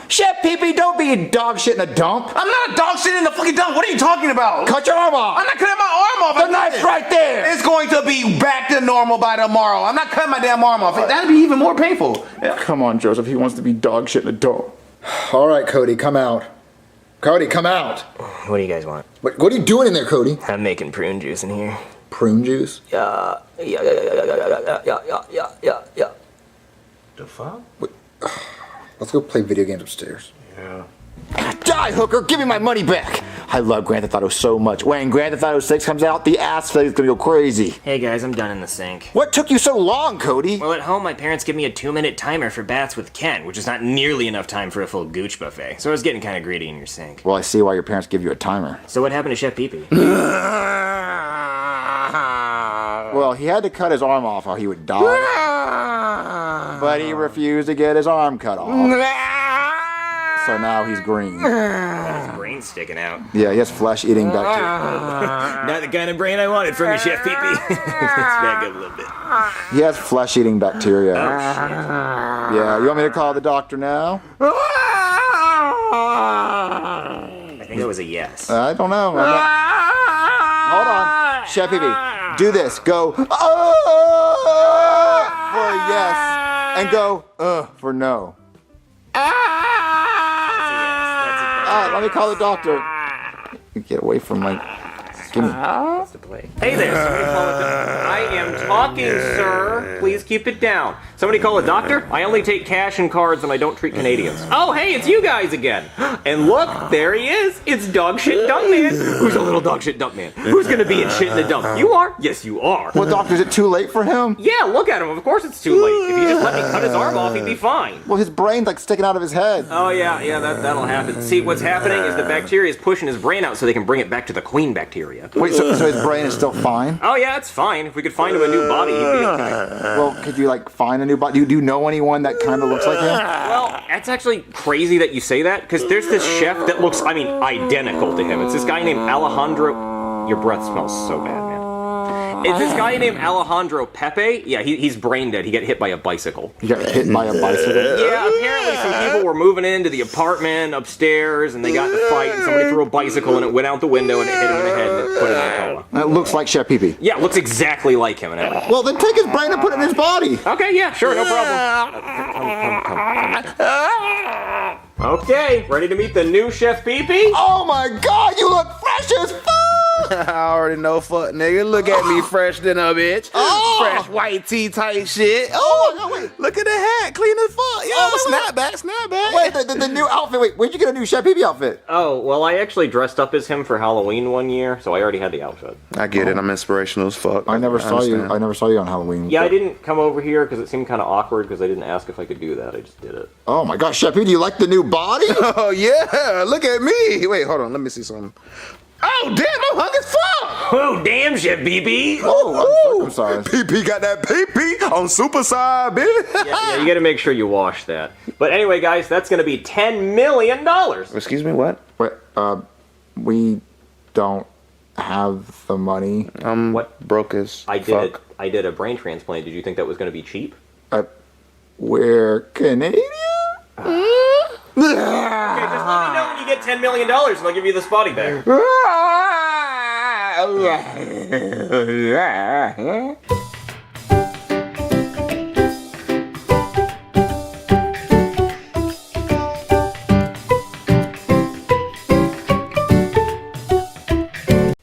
Chef Pee-Pee, don't be a dog shit in a dump. I'm not a dog shit in the fucking dump. What are you talking about? Cut your arm off. I'm not cutting my arm off. The knife's right there. It's going to be back to normal by tomorrow. I'm not cutting my damn arm off. That'd be even more painful. Yeah. Come on, Joseph. He wants to be dog shit in a dump. All right, Cody, come out. Cody, come out. What do you guys want? What are you doing in there, Cody? I'm making prune juice in here. Prune juice? Yeah. The fuck? Let's go play video games upstairs. Yeah. Die, hooker! Give me my money back! I love Grand Theft Auto so much. When Grand Theft Auto 6 comes out, the ass face is gonna go crazy. Hey guys, I'm done in the sink. What took you so long, Cody? Well, at home, my parents give me a 2-minute timer for baths with Ken, which is not nearly enough time for a full gooch buffet. So I was getting kind of greedy in your sink. Well, I see why your parents give you a timer. So what happened to Chef Pee Pee? Well, he had to cut his arm off or he would die. But he refused to get his arm cut off. So now he's green. His brain's sticking out. Yeah, he has flesh-eating bacteria. Not the kind of brain I wanted from you, Chef Pee Pee. Let's back up a little bit. He has flesh-eating bacteria. Oh, Yeah, you want me to call the doctor now? I think it was a yes. I don't know. Hold on. Chef Pee Pee, do this. Go for a yes and go for no. Alright, let me call the doctor. Get away from my... Give me... That's the play. Hey there, somebody call a doctor. I am talking, sir. Please keep it down. Somebody call a doctor? I only take cash and cards and I don't treat Canadians. Oh, hey, it's you guys again. And look, there he is. It's Dog Shit Dump Man. Who's a little dog shit dump man? Who's gonna be in shit in the dump? You are? Yes, you are. Well, doctor, is it too late for him? Yeah, look at him. Of course it's too late. If he just let me cut his arm off, he'd be fine. Well, his brain's like sticking out of his head. Oh, yeah, that'll happen. See, what's happening is the bacteria is pushing his brain out so they can bring it back to the queen bacteria. Wait, so his brain is still fine? Oh, yeah, it's fine. If we could find him a new body, he'd be okay. Well, could you, like, find a new body? Do you know anyone that kind of looks like him? Well, that's actually crazy that you say that, because there's this chef that looks, identical to him. It's this guy named Alejandro... Your breath smells so bad, man. It's this guy named Alejandro Pepe. Yeah, he's brain dead. He got hit by a bicycle. He got hit by a bicycle? Yeah, apparently some people were moving into the apartment upstairs, and they got in a fight, and somebody threw a bicycle, and it went out the window, and it hit him in the head, and it put it in a coma. That looks like Chef Pee Pee. Yeah, it looks exactly like him and everything. Well, then take his brain and put it in his body. Okay, yeah, sure, no problem. Come. Okay, ready to meet the new Chef Pee Pee? Oh my God, you look fresh as fuck! I already know, fuck nigga. Look at me fresh than a bitch. Oh. Fresh white tee type shit. Oh, wait. Look at the hat, clean as fuck. Yo, snap back. Wait, the new outfit. Wait, where'd you get a new Chef Pee Pee outfit? Oh, well, I actually dressed up as him for Halloween one year, so I already had the outfit. I get it. I'm inspirational as fuck. I never saw you on Halloween. Yeah, I didn't come over here because it seemed kind of awkward because I didn't ask if I could do that. I just did it. Oh my gosh, Chef Pee, do you like the new body? Oh yeah, look at me. Wait, hold on. Let me see something. Oh damn, I'm hung as fuck. Oh damn, Chef Pee Pee. Oh, I'm sorry. Pee Pee got that pee pee on super side, baby. Yeah, you got to make sure you wash that. But anyway, guys, that's going to be $10 million. Excuse me, what? Wait, we don't have the money. What? Broke as I did a brain transplant. Did you think that was going to be cheap? We're Canadian? Okay, just let me know when you get $10 million and I'll give you this body back.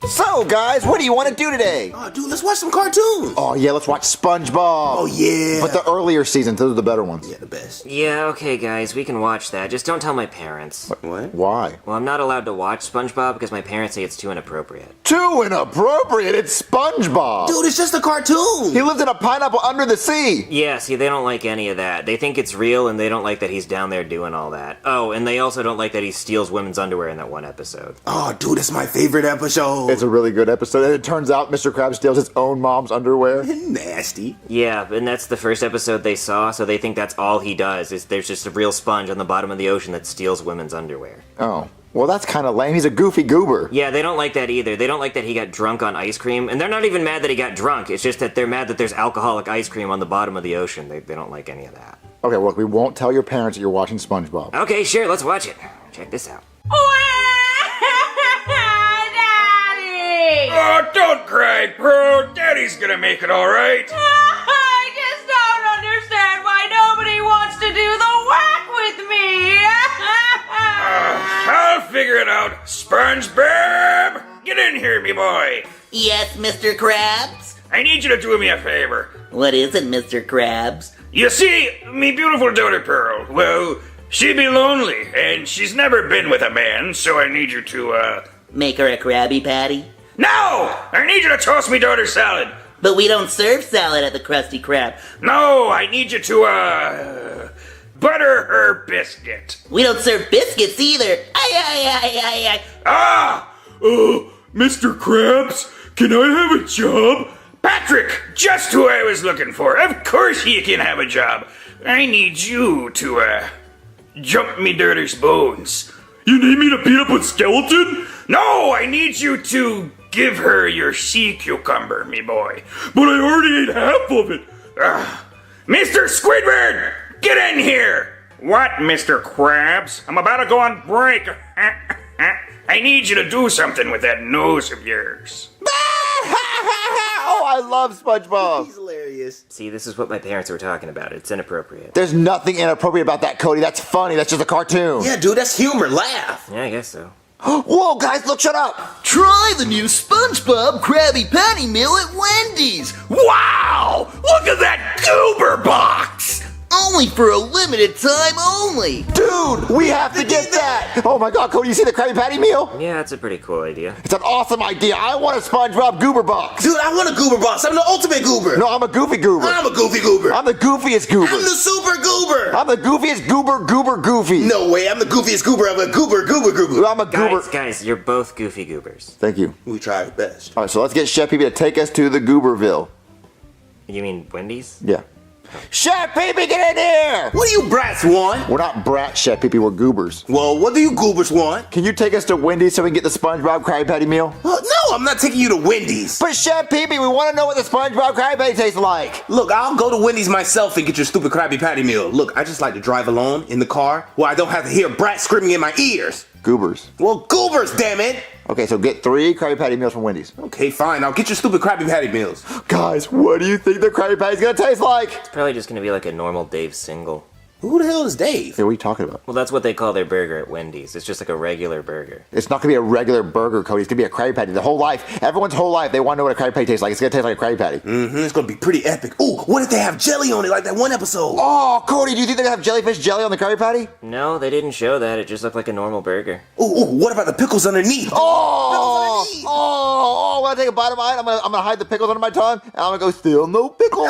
So, guys, what do you want to do today? Oh, dude, let's watch some cartoons. Oh, yeah, let's watch SpongeBob. Oh, yeah. But the earlier seasons, those are the better ones. Yeah, the best. Yeah, okay, guys, we can watch that. Just don't tell my parents. What? Why? Well, I'm not allowed to watch SpongeBob because my parents say it's too inappropriate. Too inappropriate? It's SpongeBob. Dude, it's just a cartoon. He lives in a pineapple under the sea. Yeah, see, they don't like any of that. They think it's real, and they don't like that he's down there doing all that. Oh, and they also don't like that he steals women's underwear in that one episode. Oh, dude, it's my favorite episode. It's a really good episode. And it turns out Mr. Krabs steals his own mom's underwear. Nasty. Yeah, and that's the first episode they saw, so they think that's all he does, is there's just a real sponge on the bottom of the ocean that steals women's underwear. Oh. Well, that's kind of lame. He's a goofy goober. Yeah, they don't like that either. They don't like that he got drunk on ice cream, and they're not even mad that he got drunk. It's just that they're mad that there's alcoholic ice cream on the bottom of the ocean. They don't like any of that. Okay, well, look, we won't tell your parents that you're watching SpongeBob. Okay, sure, let's watch it. Check this out. Daddy! Oh, don't cry, Pro. Daddy's gonna make it all right. I just don't understand why nobody wants to do the whack with me. I'll figure it out. SpongeBob, get in here, me boy. Yes, Mr. Krabs? I need you to do me a favor. What is it, Mr. Krabs? You see, me beautiful daughter Pearl, well, she be lonely, and she's never been with a man, so I need you to, Make her a Krabby Patty? No! I need you to toss me daughter salad. But we don't serve salad at the Krusty Krab. No, I need you to, butter her biscuit. We don't serve biscuits either. Ay. Ah! Mr. Krabs, can I have a job? Patrick! Just who I was looking for. Of course he can have a job. I need you to, jump me daughter's bones. You need me to beat up a skeleton? No, I need you to give her your sea cucumber, me boy. But I already ate half of it. Mr. Squidward, get in here. What, Mr. Krabs? I'm about to go on break. I need you to do something with that nose of yours. Oh, I love SpongeBob. He's hilarious. See, this is what my parents were talking about. It's inappropriate. There's nothing inappropriate about that, Cody. That's funny. That's just a cartoon. Yeah, dude, that's humor. Laugh. Yeah, I guess so. Whoa, guys, look, shut up. Try the new SpongeBob Krabby Patty Meal at Wendy's. Wow! Look at that goober box! Only for a limited time only. Dude, we have to get that. Oh my God, Cody, you see the Krabby Patty meal? Yeah, that's a pretty cool idea. It's an awesome idea. I want a SpongeBob Goober box. Dude, I want a goober box. I'm the ultimate goober. No, I'm a goofy goober. I'm a goofy goober. I'm the goofiest goober. I'm the super goober. I'm the goofiest goober goofy. No way, I'm the goofiest goober of a goober. I'm a goober. Guys, you're both goofy goobers. Thank you. We try our best. All right, so let's get Chef Pee Pee to take us to the Gooberville. You mean Wendy's? Yeah. Chef Pee Pee, get in here! What do you brats want? We're not brats, Chef Pee Pee, we're goobers. Well, what do you goobers want? Can you take us to Wendy's so we can get the SpongeBob Krabby Patty meal? No, I'm not taking you to Wendy's. But Chef Pee Pee, we want to know what the SpongeBob Krabby Patty tastes like. Look, I'll go to Wendy's myself and get your stupid Krabby Patty meal. Look, I just like to drive alone in the car where I don't have to hear brats screaming in my ears. Goobers. Well, goobers, damn it! Okay, so get 3 Krabby Patty meals from Wendy's. Okay, fine. I'll get your stupid Krabby Patty meals. Guys, what do you think the Krabby Patty's gonna taste like? It's probably just gonna be like a normal Dave single. Who the hell is Dave? Hey, what are you talking about? Well, that's what they call their burger at Wendy's. It's just like a regular burger. It's not gonna be a regular burger, Cody. It's gonna be a Krabby Patty. Everyone's whole life, they want to know what a Krabby Patty tastes like. It's gonna taste like a Krabby Patty. It's gonna be pretty epic. Ooh, what if they have jelly on it like that one episode? Oh, Cody, do you think they're gonna have jellyfish jelly on the Krabby Patty? No, they didn't show that. It just looked like a normal burger. Ooh, what about the pickles underneath? Oh, when I take a bite of mine, I'm gonna hide the pickles under my tongue, and I'm gonna go, still no pickles.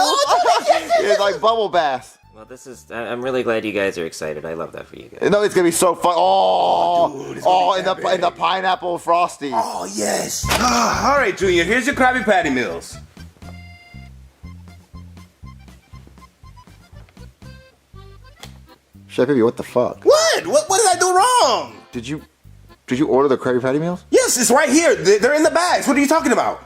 It's like bubble bath. Well, I'm really glad you guys are excited. I love that for you guys. No, it's gonna be so fun. In the big. pineapple frosty. Oh, yes. All right, Junior, here's your Krabby Patty meals. Chef Pee Pee, what the fuck? What? What did I do wrong? Did you order the Krabby Patty meals? Yes, it's right here. They're in the bags. What are you talking about?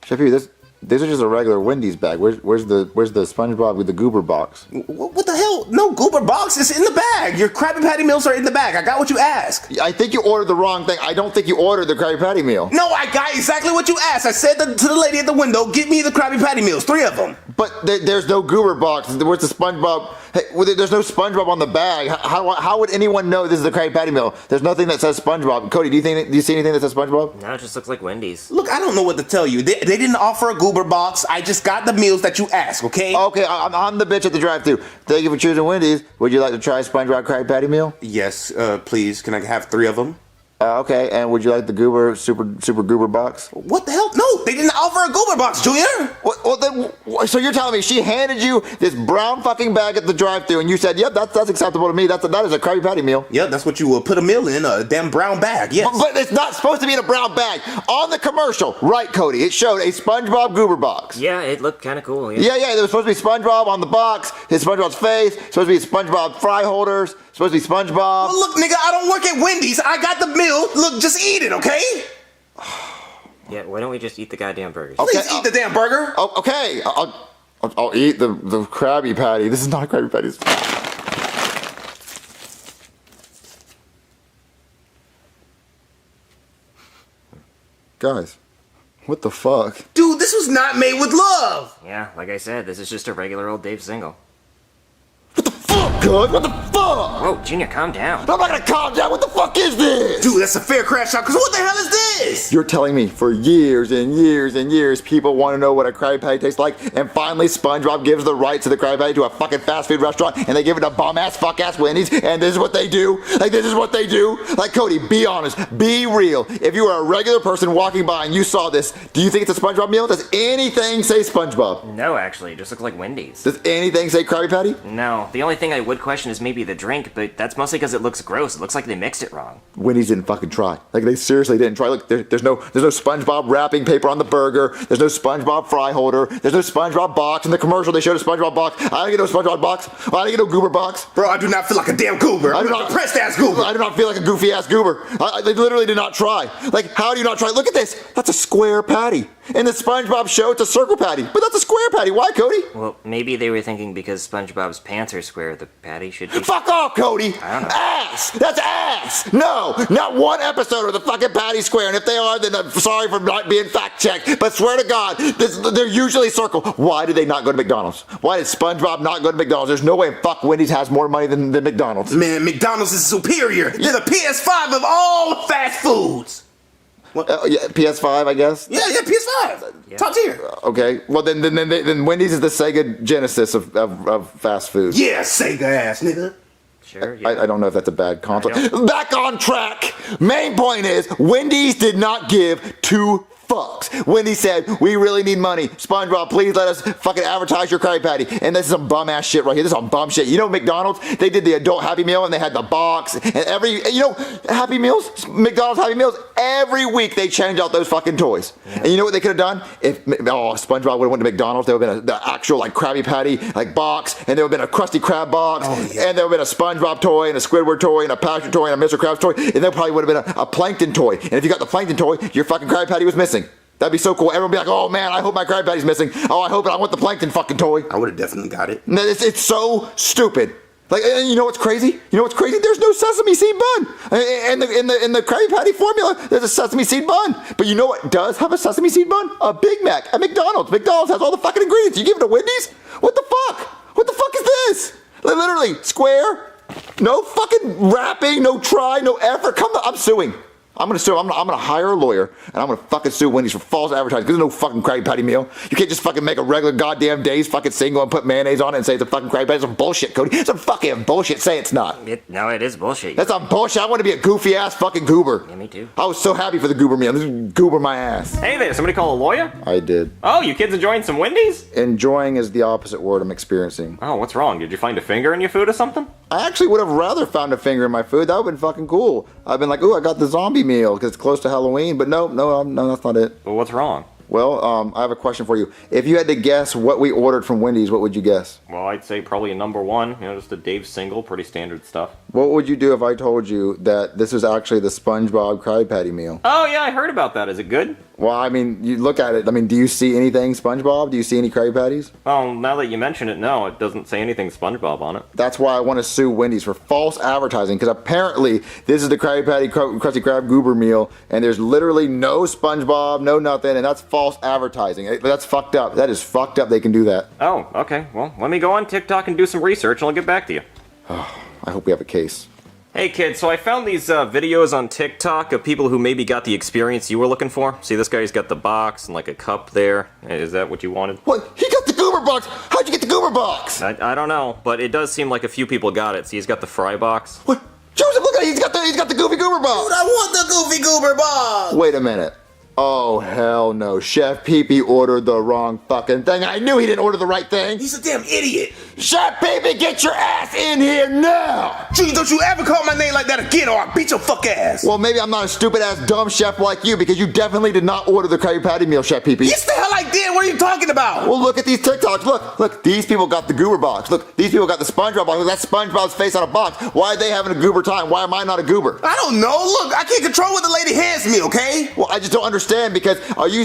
Chef Pee Pee, these are just a regular Wendy's bag. Where's the SpongeBob with the goober box? What the hell? No goober box. It's in the bag. Your Krabby Patty meals are in the bag. I got what you asked. I think you ordered the wrong thing. I don't think you ordered the Krabby Patty meal. No, I got exactly what you asked. I said to the lady at the window, get me the Krabby Patty meals, 3 of them. But there's no goober box. Where's the SpongeBob? Hey, there's no SpongeBob on the bag. How would anyone know this is the Krabby Patty meal? There's nothing that says SpongeBob. Cody, do you see anything that says SpongeBob? No, it just looks like Wendy's. Look, I don't know what to tell you. They didn't offer a goober box. I just got the meals that you asked, okay? Okay, I'm the bitch at the drive-thru. Thank you for choosing Wendy's. Would you like to try SpongeBob Krabby Patty meal? Yes, please. Can I have 3 of them? Okay, and would you like the goober super goober box? What the hell? No, they didn't offer a goober box, Junior. So you're telling me she handed you this brown fucking bag at the drive-thru, and you said, "Yep, that's acceptable to me. That is a Krabby Patty meal." Yeah, that's what you put a meal in, a damn brown bag. Yes. But it's not supposed to be in a brown bag. On the commercial, right, Cody? It showed a SpongeBob goober box. Yeah, it looked kind of cool. Yeah. There was supposed to be SpongeBob on the box. His SpongeBob's face. Supposed to be SpongeBob fry holders. Supposed to be SpongeBob. Well, look, nigga, I don't work at Wendy's. I got the meal. Look, just eat it, okay? Yeah, why don't we just eat the goddamn burgers? Okay, Please eat the damn burger. Okay, I'll eat the Krabby Patty. This is not a Krabby Patty. Guys, what the fuck? Dude, this was not made with love. Yeah, like I said, this is just a regular old Dave single. What the fuck? cuz. What the fuck? Whoa, Junior, calm down. I'm not gonna calm down. What the fuck is this? Dude, that's a fair crash out, cause what the hell is this? You're telling me for years and years and years people want to know what a Krabby Patty tastes like, and finally SpongeBob gives the rights to the Krabby Patty to a fucking fast food restaurant, and they give it a bum-ass, fuck-ass Wendy's, and this is what they do? Like, this is what they do? Like, Cody, be honest. Be real. If you were a regular person walking by and you saw this, do you think it's a SpongeBob meal? Does anything say SpongeBob? No, actually, it just looks like Wendy's. Does anything say Krabby Patty? No, the only thing I would question is maybe the drink, but that's mostly because it looks gross. It looks like they mixed it wrong. Wendy's didn't fucking try. Like, they seriously didn't try. Look, there's no SpongeBob wrapping paper on the burger. There's no SpongeBob fry holder. There's no SpongeBob box. In the commercial, they showed a SpongeBob box. I didn't get no SpongeBob box. I didn't get no goober box. Bro, I do not feel like a damn goober. I'm a depressed ass goober. I do not feel like a goofy ass goober. They literally did not try. Like, how do you not try? Look at this. That's a square patty. In the SpongeBob show, it's a circle patty. But that's a square patty. Why, Cody? Well, maybe they were thinking because SpongeBob's pants are square, the patty should be... Fuck off, Cody! I don't know. Ass! That's ass! No! Not one episode of the fucking patty square, and if they are, then I'm sorry for not being fact-checked, but swear to God, they're usually circle. Why did they not go to McDonald's? Why did SpongeBob not go to McDonald's? There's no way fuck Wendy's has more money than McDonald's. Man, McDonald's is superior. They're the PS5 of all fast foods. Yeah, PS5, I guess? Yeah, PS5. Top tier. Okay, well then Wendy's is the Sega Genesis of fast food. Yeah, Sega ass, nigga. Sure, yeah. I don't know if that's a bad console. Back on track! Main point is, Wendy's did not give two fucks. Wendy said, we really need money. SpongeBob, please let us fucking advertise your Krabby Patty. And this is some bum ass shit right here. This is some bum shit. You know McDonald's, they did the adult Happy Meal and they had the box and Happy Meals, McDonald's Happy Meals, every week they change out those fucking toys. Yeah. And you know what they could have done? If SpongeBob would have went to McDonald's, there would have been the actual like Krabby Patty like box, and there would have been a Krusty Krab box, and there would have been a SpongeBob toy and a Squidward toy and a Patrick toy and a Mr. Krabs toy, and there probably would have been a Plankton toy. And if you got the Plankton toy, your fucking Krabby Patty was missing. That'd be so cool. Everyone would be like, oh man, I hope my Krabby Patty's missing. Oh, I hope I want the Plankton fucking toy. I would have definitely got it. It's so stupid. Like, and you know what's crazy? You know what's crazy? There's no sesame seed bun. In the Krabby Patty formula, there's a sesame seed bun. But you know what does have a sesame seed bun? A Big Mac at McDonald's. McDonald's has all the fucking ingredients. You give it to Wendy's? What the fuck? What the fuck is this? Like, literally, square, no fucking wrapping, no try, no effort. I'm suing. I'm gonna sue. I'm gonna hire a lawyer and I'm gonna fucking sue Wendy's for false advertising. Because there's no fucking Krabby Patty meal. You can't just fucking make a regular goddamn Dave's fucking single and put mayonnaise on it and say it's a fucking Krabby Patty. It's some bullshit, Cody. It's some fucking bullshit. Say it's not. No, it is bullshit. That's some bullshit. I want to be a goofy ass fucking goober. Yeah, me too. I was so happy for the goober meal. This is goober my ass. Hey there, somebody call a lawyer? I did. Oh, you kids enjoying some Wendy's? Enjoying is the opposite word I'm experiencing. Oh, what's wrong? Did you find a finger in your food or something? I actually would have rather found a finger in my food. That would have been fucking cool. I've been like, ooh, I got the zombie meal because it's close to Halloween. But no, that's not it. But what's wrong? Well, I have a question for you. If you had to guess what we ordered from Wendy's, what would you guess? Well, I'd say probably a number one. Just a Dave's single, pretty standard stuff. What would you do if I told you that this was actually the SpongeBob Krabby Patty meal? Oh, yeah, I heard about that. Is it good? Well, I mean, you look at it. I mean, do you see anything SpongeBob? Do you see any Krabby Patties? Well, now that you mention it, no, it doesn't say anything SpongeBob on it. That's why I want to sue Wendy's for false advertising, because apparently this is the Krabby Patty Krusty Krab Goober meal, and there's literally no SpongeBob, no nothing, and that's false advertising. That's fucked up. That is fucked up. They can do that. Oh, okay. Well, let me go on TikTok and do some research, and I'll get back to you. I hope we have a case. Hey kids, so I found these videos on TikTok of people who maybe got the experience you were looking for. See, this guy's got the box and like a cup there. Is that what you wanted? What? He got the goober box! How'd you get the goober box? I don't know, but it does seem like a few people got it. See, he's got the fry box. What? Joseph, look at it! He's got the goofy goober box! Dude, I want the goofy goober box! Wait a minute. Oh, hell no. Chef Pee-Pee ordered the wrong fucking thing. I knew he didn't order the right thing. He's a damn idiot. Chef Pee-Pee, get your ass in here now. Gee, don't you ever call my name like that again or I'll beat your fuck ass. Well, maybe I'm not a stupid ass dumb chef like you because you definitely did not order the Krabby Patty meal, Chef Pee-Pee. Yes, the hell I did. What are you talking about? Well, look at these TikToks. Look, these people got the goober box. Look, these people got the SpongeBob box. Look, that's SpongeBob's face on a box. Why are they having a goober time? Why am I not a goober? I don't know. Look, I can't control what the lady hands me, okay? Well, I just don't understand because you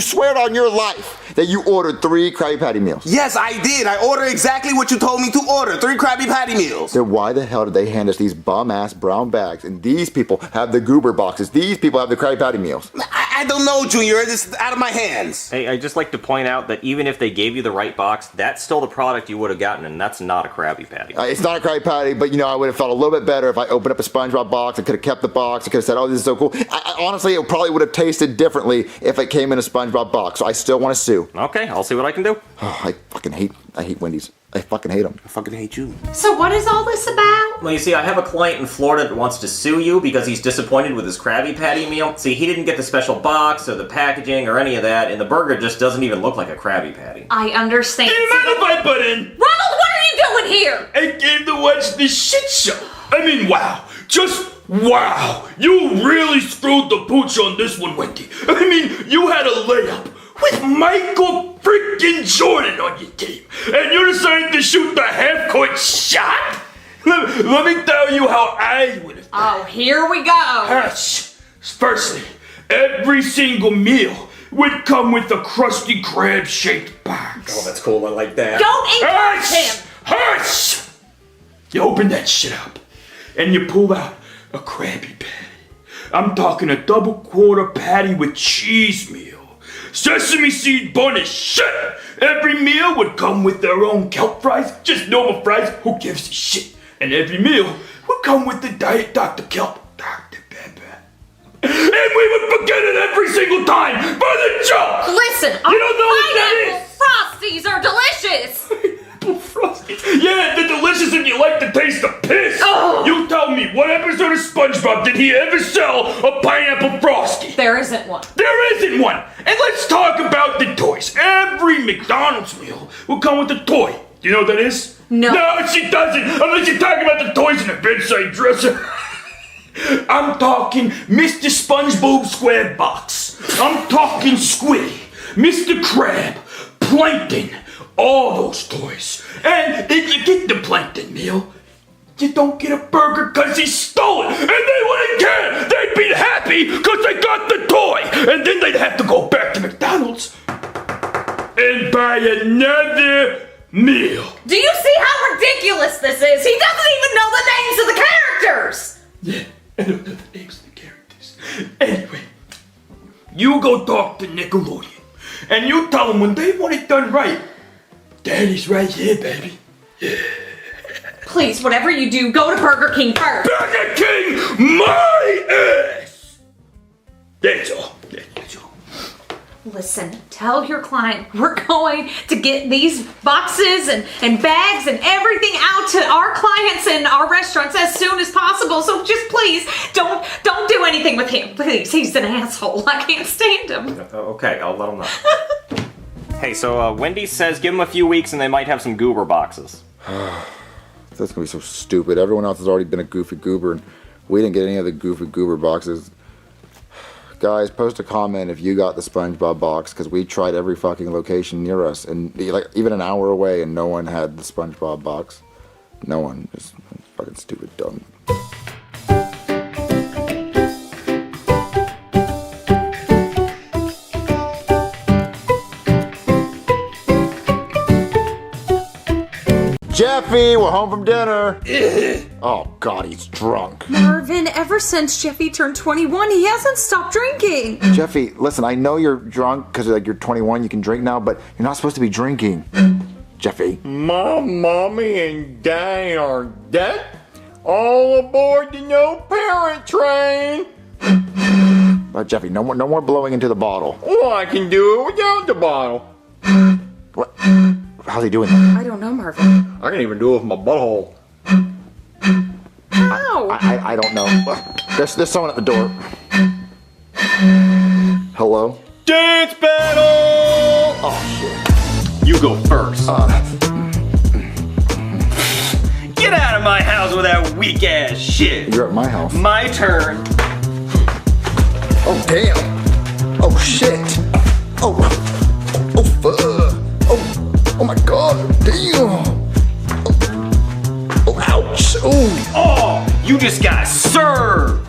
swear on your life that you ordered 3 Krabby Patty meals. Yes, I did. I ordered exactly what you told me to order. 3 Krabby Patty meals. Then why the hell did they hand us these bum-ass brown bags? And these people have the goober boxes. These people have the Krabby Patty meals. I I don't know, Junior. This is out of my hands. Hey, I'd just like to point out that even if they gave you the right box, that's still the product you would have gotten, and that's not a Krabby Patty. It's not a Krabby Patty, but I would have felt a little bit better if I opened up a SpongeBob box. I could have kept the box. I could have said, oh, this is so cool. Honestly, it probably would have tasted differently if it came in a SpongeBob box. So I still want to sue. Okay, I'll see what I can do. Oh, I hate Wendy's. I fucking hate them. I fucking hate you. So what is all this about? Well, you see, I have a client in Florida that wants to sue you because he's disappointed with his Krabby Patty meal. See, he didn't get the special box or the packaging or any of that, and the burger just doesn't even look like a Krabby Patty. I understand. Do you mind if I butt in? Ronald, what are you doing here? I came to watch this shit show. I mean, wow. Just wow. You really screwed the pooch on this one, Wendy. I mean, you had a layup with Michael freaking Jordan on your team, and you decided to shoot the half-court shot? Let me tell you how I would have done. Oh, here we go. Hush. Firstly, every single meal would come with a Krusty Krab-shaped box. Oh, that's cool. I like that. Don't encourage him. Hush! You open that shit up, and you pull out a Krabby Patty. I'm talking a double quarter patty with cheese meal. Sesame seed bun is shit! Every meal would come with their own kelp fries, just normal fries, who gives a shit? And every meal would come with the Diet Dr. Kelp, Dr. Pepper. And we would forget it every single time, by the jump! Listen, you don't know what that Frosties are delicious! Yeah, they're delicious if you like the taste of piss! Oh. You tell me, what episode of SpongeBob did he ever sell a pineapple Frosty? There isn't one. There isn't one! And let's talk about the toys. Every McDonald's meal will come with a toy. Do you know what that is? No. No, she doesn't, unless you're talking about the toys in the bedside dresser. I'm talking Mr. SpongeBob Square Box. I'm talking Squiddy, Mr. Crab, Plankton, all those toys. And if you get the Plankton meal, you don't get a burger because he stole it. And they wouldn't care. They'd be happy because they got the toy. And then they'd have to go back to McDonald's and buy another meal. Do you see how ridiculous this is? He doesn't even know the names of the characters! Yeah, I don't know the names of the characters. Anyway, you go talk to Nickelodeon. And you tell them when they want it done right, Daddy's right here, baby. Yeah. Please, whatever you do, go to Burger King first. Burger King, my ass! That's all. That's all. Listen, tell your client we're going to get these boxes and bags and everything out to our clients and our restaurants as soon as possible. So just please don't do anything with him. Please, he's an asshole. I can't stand him. Okay, I'll let him know. Hey, so Wendy says give them a few weeks and they might have some goober boxes. That's gonna be so stupid. Everyone else has already been a goofy goober, and we didn't get any of the goofy goober boxes. Guys, post a comment if you got the SpongeBob box, because we tried every fucking location near us, and like even an hour away, and no one had the SpongeBob box. No one. Just fucking stupid, dumb. Jeffy, we're home from dinner. Oh God, he's drunk. Marvin, ever since Jeffy turned 21, he hasn't stopped drinking. Jeffy, listen, I know you're drunk because like you're 21, you can drink now, but you're not supposed to be drinking. Jeffy. Mom, Mommy, and Daddy are dead. All aboard the no parent train. Jeffy, no more blowing into the bottle. Oh, I can do it without the bottle. What? How's he doing that? I don't know, Marvin. I can even do it with my butthole. Ow! I don't know. There's someone at the door. Hello? Dance battle! Oh shit. You go first. Get out of my house with that weak ass shit. You're at my house. My turn. Oh damn. Oh shit. Oh fuck. Oh my God, damn! Oh, ouch! Oh, you just got served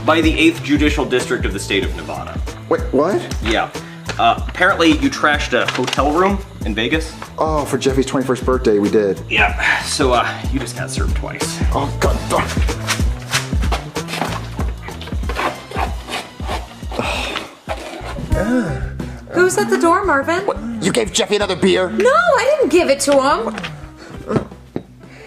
by the 8th Judicial District of the state of Nevada. Wait, what? Yeah. Apparently you trashed a hotel room in Vegas. Oh, for Jeffy's 21st birthday, we did. Yeah, so you just got served twice. Oh, God darn. Who's at the door, Marvin? What? You gave Jeffy another beer? No, I didn't give it to him.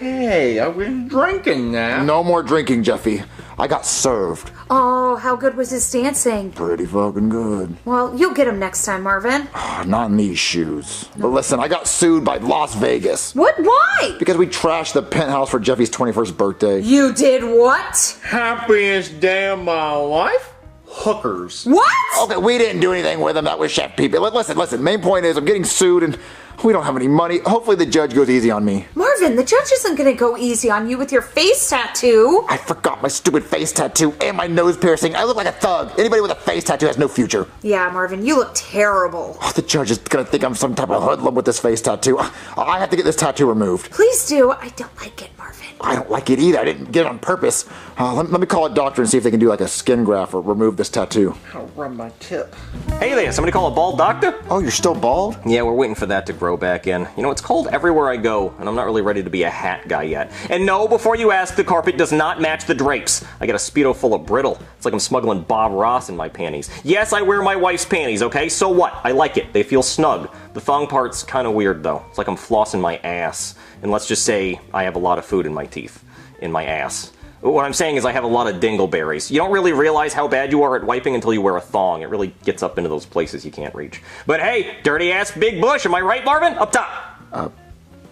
Hey, I was drinking now. No more drinking, Jeffy. I got served. Oh, how good was his dancing? Pretty fucking good. Well, you'll get him next time, Marvin. Not in these shoes. But listen, I got sued by Las Vegas. What? Why? Because we trashed the penthouse for Jeffy's 21st birthday. You did what? Happiest day of my life? Hookers. What? Okay, we didn't do anything with him. That was Chef Pee-Pee. Listen. Main point is I'm getting sued and we don't have any money. Hopefully the judge goes easy on me. Marvin, the judge isn't gonna go easy on you with your face tattoo. I forgot my stupid face tattoo and my nose piercing. I look like a thug. Anybody with a face tattoo has no future. Yeah, Marvin, you look terrible. Oh, the judge is gonna think I'm some type of hoodlum with this face tattoo. I have to get this tattoo removed. Please do. I don't like it, Marvin. I don't like it either. I didn't get it on purpose. Let me call a doctor and see if they can do like a skin graft or remove this tattoo. I'll rub my tip. Hey there, somebody call a bald doctor? Oh, you're still bald? Yeah, we're waiting for that to grow back in. You know, it's cold everywhere I go, and I'm not really ready to be a hat guy yet. And no, before you ask, the carpet does not match the drapes. I got a Speedo full of brittle. It's like I'm smuggling Bob Ross in my panties. Yes, I wear my wife's panties, okay? So what? I like it. They feel snug. The thong part's kind of weird, though. It's like I'm flossing my ass. And let's just say I have a lot of food in my teeth. In my ass. What I'm saying is I have a lot of dingleberries. You don't really realize how bad you are at wiping until you wear a thong. It really gets up into those places you can't reach. But hey, dirty ass big bush, am I right, Marvin? Up top.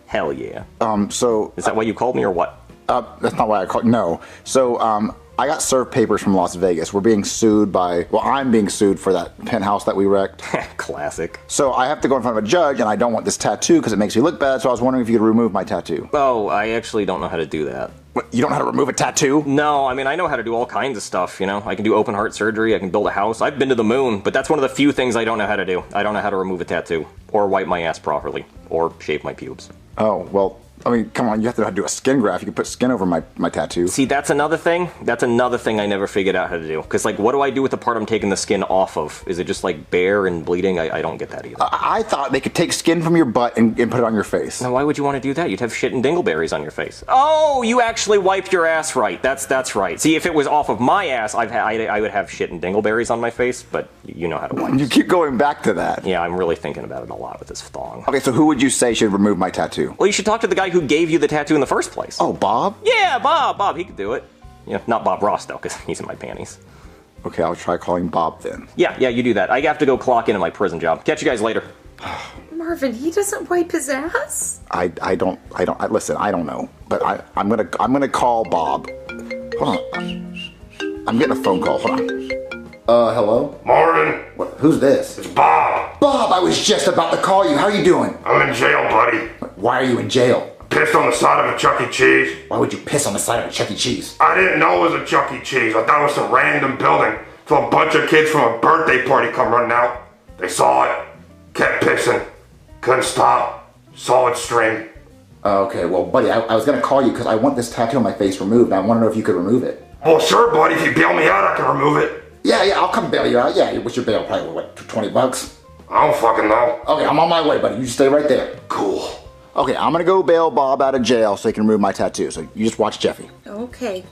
Hell yeah. So... Is that why you called me or what? That's not why I called... No. So, I got served papers from Las Vegas. We're being sued by... Well, I'm being sued for that penthouse that we wrecked. Classic. So I have to go in front of a judge, and I don't want this tattoo because it makes me look bad, so I was wondering if you could remove my tattoo. Oh, I actually don't know how to do that. What, you don't know how to remove a tattoo? No, I mean, I know how to do all kinds of stuff, you know? I can do open heart surgery, I can build a house, I've been to the moon, but that's one of the few things I don't know how to do. I don't know how to remove a tattoo, or wipe my ass properly, or shave my pubes. Oh, well... I mean, come on, you have to know how to do a skin graft. You can put skin over my tattoo. See, that's another thing. That's another thing I never figured out how to do. Because, like, what do I do with the part I'm taking the skin off of? Is it just, like, bare and bleeding? I don't get that either. I thought they could take skin from your butt and put it on your face. Now, why would you want to do that? You'd have shit and dingleberries on your face. Oh, you actually wiped your ass right. That's right. See, if it was off of my ass, I would have shit and dingleberries on my face, but you know how to wipe. You keep going back to that. Yeah, I'm really thinking about it a lot with this thong. Okay, so who would you say should remove my tattoo? Well, you should talk to the guy who gave you the tattoo in the first place. Oh, Bob? Yeah, Bob, he could do it. Yeah, not Bob Ross, though, because he's in my panties. Okay, I'll try calling Bob then. Yeah, you do that. I have to go clock into my prison job. Catch you guys later. Marvin, he doesn't wipe his ass? Listen, I don't know. But I'm gonna call Bob. Hold on. I'm getting a phone call. Hold on. Hello? Marvin. Who's this? It's Bob. Bob, I was just about to call you. How are you doing? I'm in jail, buddy. Why are you in jail? Pissed on the side of a Chuck E. Cheese. Why would you piss on the side of a Chuck E. Cheese? I didn't know it was a Chuck E. Cheese. I thought it was some random building. So a bunch of kids from a birthday party come running out. They saw it. Kept pissing. Couldn't stop. Saw it stream. Okay, well, buddy, I was gonna call you because I want this tattoo on my face removed, and I want to know if you could remove it. Well, sure, buddy. If you bail me out, I can remove it. Yeah, I'll come bail you out. Yeah, what's your bail? Probably, what, $20? I don't fucking know. Okay, I'm on my way, buddy. You just stay right there. Cool. Okay, I'm gonna go bail Bob out of jail so he can remove my tattoo. So you just watch Jeffy. Okay.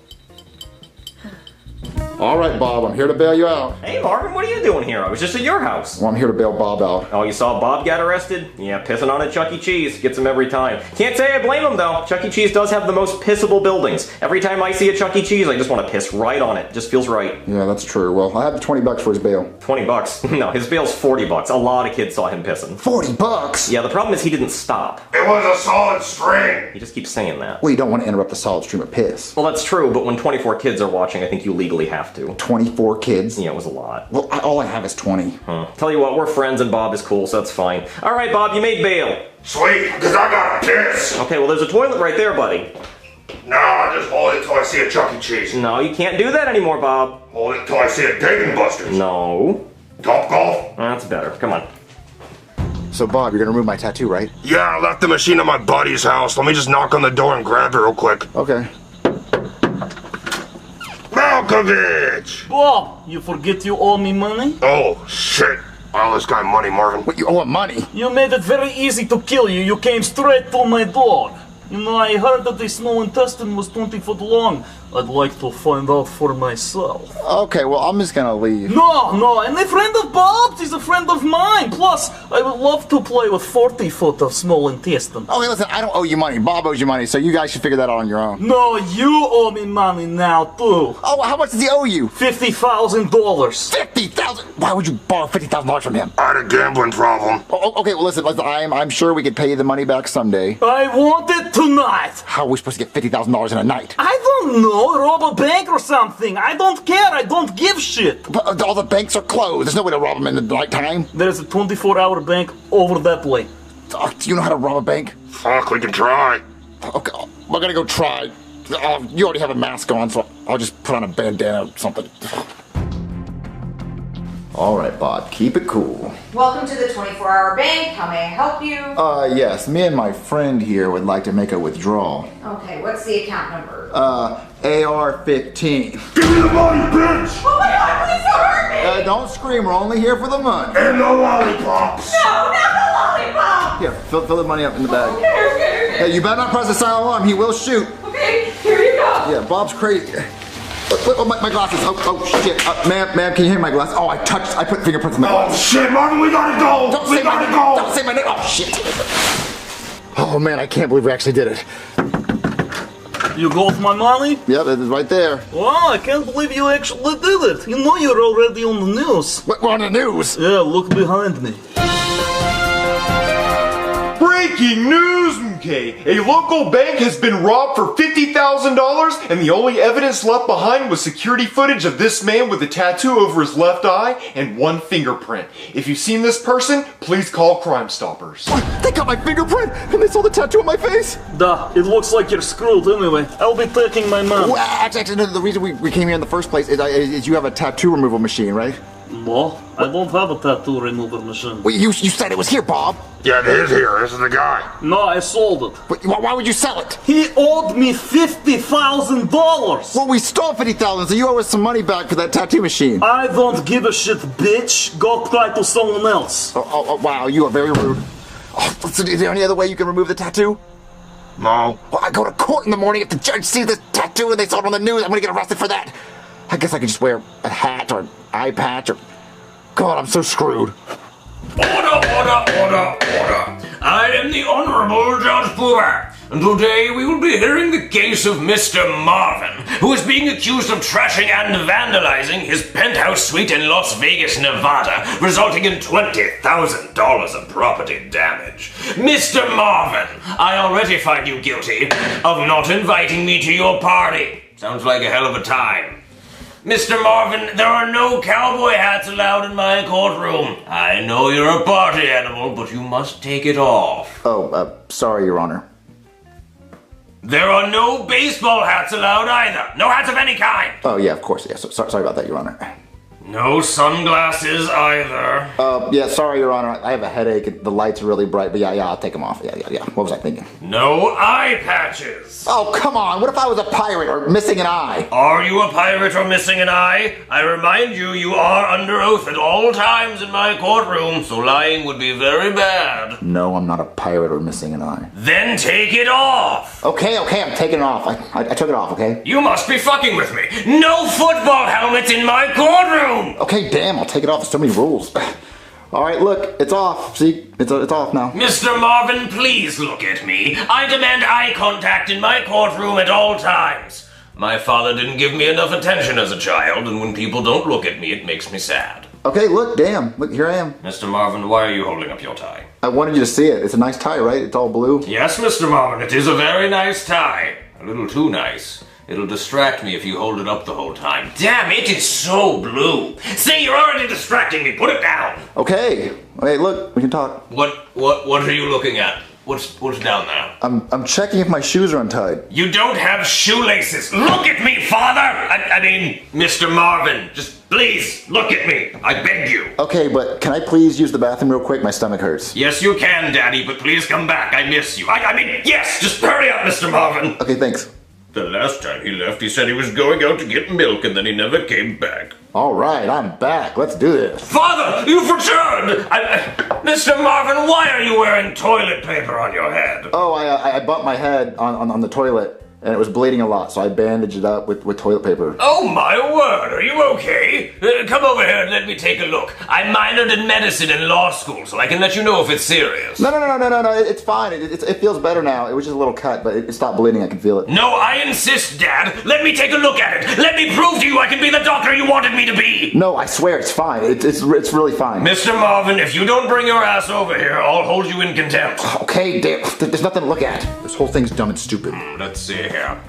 All right, Bob, I'm here to bail you out. Hey, Marvin, what are you doing here? I was just at your house. Well, I'm here to bail Bob out. Oh, you saw Bob get arrested? Yeah, pissing on a Chuck E. Cheese. Gets him every time. Can't say I blame him, though. Chuck E. Cheese does have the most pissable buildings. Every time I see a Chuck E. Cheese, I just want to piss right on it. Just feels right. Yeah, that's true. Well, I have $20 for his bail. $20? No, his bail's $40. A lot of kids saw him pissing. $40? Yeah, the problem is he didn't stop. It was a solid string. He just keeps saying that. Well, you don't want to interrupt the solid stream of piss. Well, that's true, but when 24 kids are watching, I think you legally have to. 24 kids? Yeah, it was a lot. Well, all I have is 20. Tell you what, we're friends and Bob is cool, so that's fine. All right, Bob, you made bail. Sweet, because I got a piss. Okay, well, there's a toilet right there, buddy. Nah, just hold it till I see a Chuck E. Cheese. No, you can't do that anymore, Bob. Hold it till I see a Dave and Buster's. No. Top golf? That's better. Come on. So, Bob, you're gonna remove my tattoo, right? Yeah, I left the machine at my buddy's house. Let me just knock on the door and grab it real quick. Okay. Malkovich! Bob, you forget you owe me money? Oh, shit. I owe this guy money, Marvin. What, you owe him money? You made it very easy to kill you. You came straight to my door. You know, I heard that the snow intestine was 20 foot long. I'd like to find out for myself. Okay, well, I'm just gonna leave. No, and a friend of Bob's is a friend of mine. Plus, I would love to play with 40 foot of small intestine. Okay, listen, I don't owe you money. Bob owes you money, so you guys should figure that out on your own. No, you owe me money now, too. Oh, how much does he owe you? $50,000. $50,000? Why would you borrow $50,000 from him? I had a gambling problem. Oh, okay, well, listen, I'm sure we could pay you the money back someday. I want it tonight. How are we supposed to get $50,000 in a night? I don't know. Rob a bank or something. I don't care. I don't give shit. But all the banks are closed. There's no way to rob them in the nighttime. There's a 24-hour bank over that way. Do you know how to rob a bank? Fuck, we can try. Okay, we're gonna go try. You already have a mask on, so I'll just put on a bandana or something. All right, Bob, keep it cool. Welcome to the 24-hour bank. How may I help you? Yes, me and my friend here would like to make a withdrawal. Okay, what's the account number? AR-15. Give me the money, bitch! Oh my God, please don't hurt me! Don't scream, we're only here for the money. And the lollipops! No, not the lollipop! Here, fill the money up in the bag. Okay. Hey, you better not press the silent alarm, he will shoot. Okay, here you go. Yeah, Bob's crazy. Oh, my glasses. Oh shit. Ma'am, can you hear my glasses? Oh, I put fingerprints on my glasses. Oh shit, Marvin, we gotta go! Don't we say gotta my name. go! Don't say my name. Oh shit. Oh man, I can't believe we actually did it. You got my money? Yep, it is right there. Wow, I can't believe you actually did it. You know you're already on the news. We're on the news? Yeah, look behind me. Breaking news, MK! A local bank has been robbed for $50,000, and the only evidence left behind was security footage of this man with a tattoo over his left eye and one fingerprint. If you've seen this person, please call Crime Stoppers. What? They got my fingerprint, and they saw the tattoo on my face? Duh, it looks like you're screwed anyway. I'll be taking my money. Well, actually, no, the reason we came here in the first place is you have a tattoo removal machine, right? No, I don't have a tattoo remover machine. Well, you said it was here, Bob. Yeah, it is here. This is the guy. No, I sold it. But why would you sell it? He owed me $50,000. Well, we stole $50,000, so you owe us some money back for that tattoo machine. I don't give a shit, bitch. Go try to someone else. Oh, wow, you are very rude. Oh, so is there any other way you can remove the tattoo? No. Well, I go to court in the morning. If the judge sees this tattoo and they saw it on the news, I'm gonna get arrested for that. I guess I could just wear a hat or an eye patch or... God, I'm so screwed. Order! I am the Honorable Judge Poover, and today we will be hearing the case of Mr. Marvin, who is being accused of trashing and vandalizing his penthouse suite in Las Vegas, Nevada, resulting in $20,000 of property damage. Mr. Marvin, I already find you guilty of not inviting me to your party. Sounds like a hell of a time. Mr. Marvin, there are no cowboy hats allowed in my courtroom. I know you're a party animal, but you must take it off. Oh, sorry, Your Honor. There are no baseball hats allowed either. No hats of any kind. Oh, yeah, of course. Yeah, sorry about that, Your Honor. No sunglasses either. Yeah, sorry, Your Honor. I have a headache. The lights are really bright, but yeah, I'll take them off. Yeah. What was I thinking? No eye patches. Oh, come on. What if I was a pirate or missing an eye? Are you a pirate or missing an eye? I remind you, you are under oath at all times in my courtroom, so lying would be very bad. No, I'm not a pirate or missing an eye. Then take it off. Okay, I'm taking it off. I took it off, okay? You must be fucking with me. No football helmets in my courtroom. Okay, damn, I'll take it off. There's so many rules. All right, look, it's off. See, it's off now. Mr. Marvin, please look at me. I demand eye contact in my courtroom at all times. My father didn't give me enough attention as a child, and when people don't look at me, it makes me sad. Okay, look, damn. Look, here I am. Mr. Marvin, why are you holding up your tie? I wanted you to see it. It's a nice tie, right? It's all blue. Yes, Mr. Marvin, it is a very nice tie. A little too nice. It'll distract me if you hold it up the whole time. Damn, it is so blue. See, you're already distracting me. Put it down. Okay, look, we can talk. What are you looking at? What's down there? I'm checking if my shoes are untied. You don't have shoelaces. Look at me, father! I mean, Mr. Marvin, just please, look at me. I beg you. Okay, but can I please use the bathroom real quick? My stomach hurts. Yes, you can, Daddy, but please come back. I miss you. I mean, yes, just hurry up, Mr. Marvin. Okay, thanks. The last time he left, he said he was going out to get milk, and then he never came back. All right, I'm back. Let's do this. Father, you've returned! Mr. Marvin, why are you wearing toilet paper on your head? Oh, I bumped my head on the toilet. and it was bleeding a lot, so I bandaged it up with toilet paper. Oh my word, are you okay? Come over here and let me take a look. I minored in medicine in law school, so I can let you know if it's serious. No, it's fine. It feels better now. It was just a little cut, but it stopped bleeding. I can feel it. No, I insist, Dad. Let me take a look at it. Let me prove to you I can be the doctor you wanted me to be. No, I swear it's fine. It's really fine. Mr. Marvin, if you don't bring your ass over here, I'll hold you in contempt. Okay, there's nothing to look at. This whole thing's dumb and stupid. Let's see here.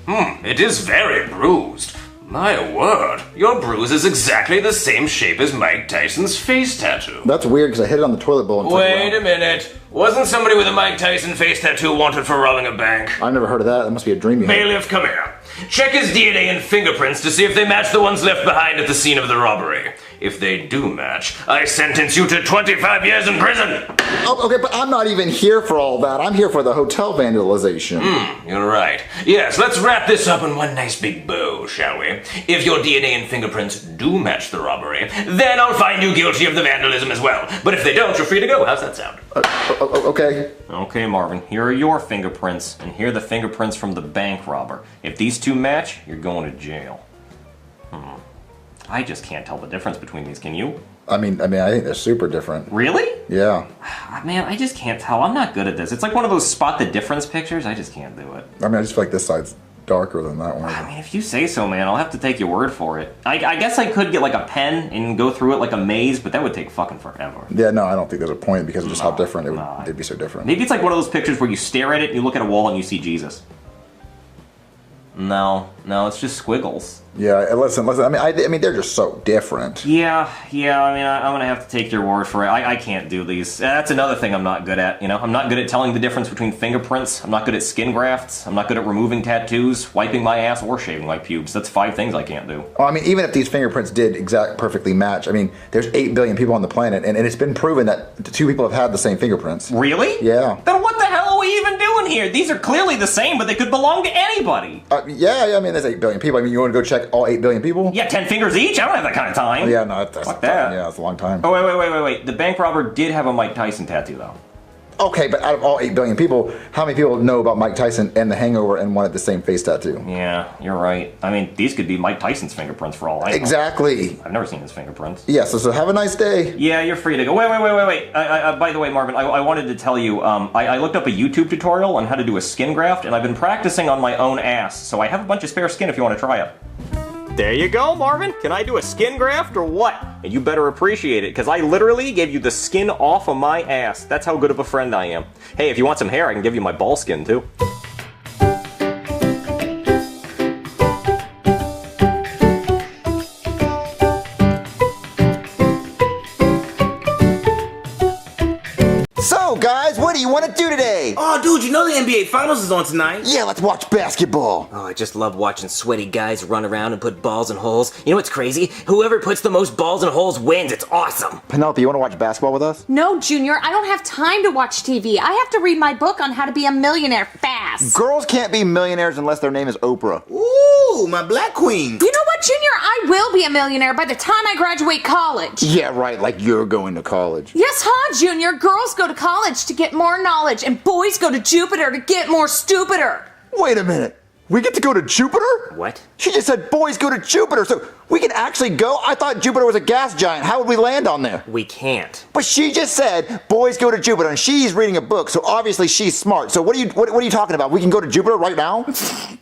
It is very bruised. My word, your bruise is exactly the same shape as Mike Tyson's face tattoo. That's weird because I hit it on the toilet bowl. And Wait a minute. Wasn't somebody with a Mike Tyson face tattoo wanted for robbing a bank? I've never heard of that. That must be a dream you had. Bailiff, come here. Check his DNA and fingerprints to see if they match the ones left behind at the scene of the robbery. If they do match, I sentence you to 25 years in prison. Oh, okay, but I'm not even here for all that. I'm here for the hotel vandalization. You're right. Yes, let's wrap this up in one nice big bow, shall we? If your DNA and fingerprints do match the robbery, then I'll find you guilty of the vandalism as well. But if they don't, you're free to go. How's that sound? Okay. Okay, Marvin, here are your fingerprints, and here are the fingerprints from the bank robber. If these two match, you're going to jail. I just can't tell the difference between these, can you? I think they're super different. Really? Yeah. Man, I just can't tell. I'm not good at this. It's like one of those spot the difference pictures. I just can't do it. I just feel like this side's darker than that one. I mean, if you say so, man, I'll have to take your word for it. I guess I could get like a pen and go through it like a maze, but that would take fucking forever. Yeah, no, I don't think there's a point because of just how different it'd be so different. Maybe it's like one of those pictures where you stare at it and you look at a wall and you see Jesus. No, it's just squiggles. Yeah, listen. I mean, they're just so different. Yeah. I'm gonna have to take your word for it. I can't do these. That's another thing I'm not good at. I'm not good at telling the difference between fingerprints. I'm not good at skin grafts. I'm not good at removing tattoos, wiping my ass, or shaving my pubes. That's 5 things I can't do. Oh, even if these fingerprints did perfectly match, there's 8 billion people on the planet, and it's been proven that 2 people have had the same fingerprints. Really? Yeah. Then what the hell are we even doing here? These are clearly the same, but they could belong to anybody. Yeah. There's 8 billion people. You want to go check all 8 billion people? Yeah, 10 fingers each? I don't have that kind of time. Oh, yeah, no, that's Fuck that. Yeah, that's a long time. Oh, wait. The bank robber did have a Mike Tyson tattoo, though. Okay, but out of all 8 billion people, how many people know about Mike Tyson and The Hangover and wanted the same face tattoo? Yeah, you're right. These could be Mike Tyson's fingerprints for all I know. Exactly. I've never seen his fingerprints. Yeah, so have a nice day. Yeah, you're free to go. Wait. By the way, Marvin, I wanted to tell you, I looked up a YouTube tutorial on how to do a skin graft, and I've been practicing on my own ass, so I have a bunch of spare skin if you want to try it. There you go, Marvin. Can I do a skin graft or what? And you better appreciate it, because I literally gave you the skin off of my ass. That's how good of a friend I am. Hey, if you want some hair, I can give you my ball skin, too. So, guys, what do you want to do today? Oh, dude, you know the NBA Finals is on tonight. Yeah, let's watch basketball. Oh, I just love watching sweaty guys run around and put balls in holes. You know what's crazy? Whoever puts the most balls in holes wins. It's awesome. Penelope, you want to watch basketball with us? No, Junior, I don't have time to watch TV. I have to read my book on how to be a millionaire fast. Girls can't be millionaires unless their name is Oprah. Ooh, my black queen. You know what, Junior? I will be a millionaire by the time I graduate college. Yeah, right, like you're going to college. Yes, huh, Junior? Girls go to college to get more knowledge, and boys go to Jupiter to get more stupider. Wait a minute. We get to go to Jupiter? What? She just said boys go to Jupiter, so we can actually go? I thought Jupiter was a gas giant. How would we land on there? We can't. But she just said boys go to Jupiter, and she's reading a book, so obviously she's smart. So what are you talking about? We can go to Jupiter right now?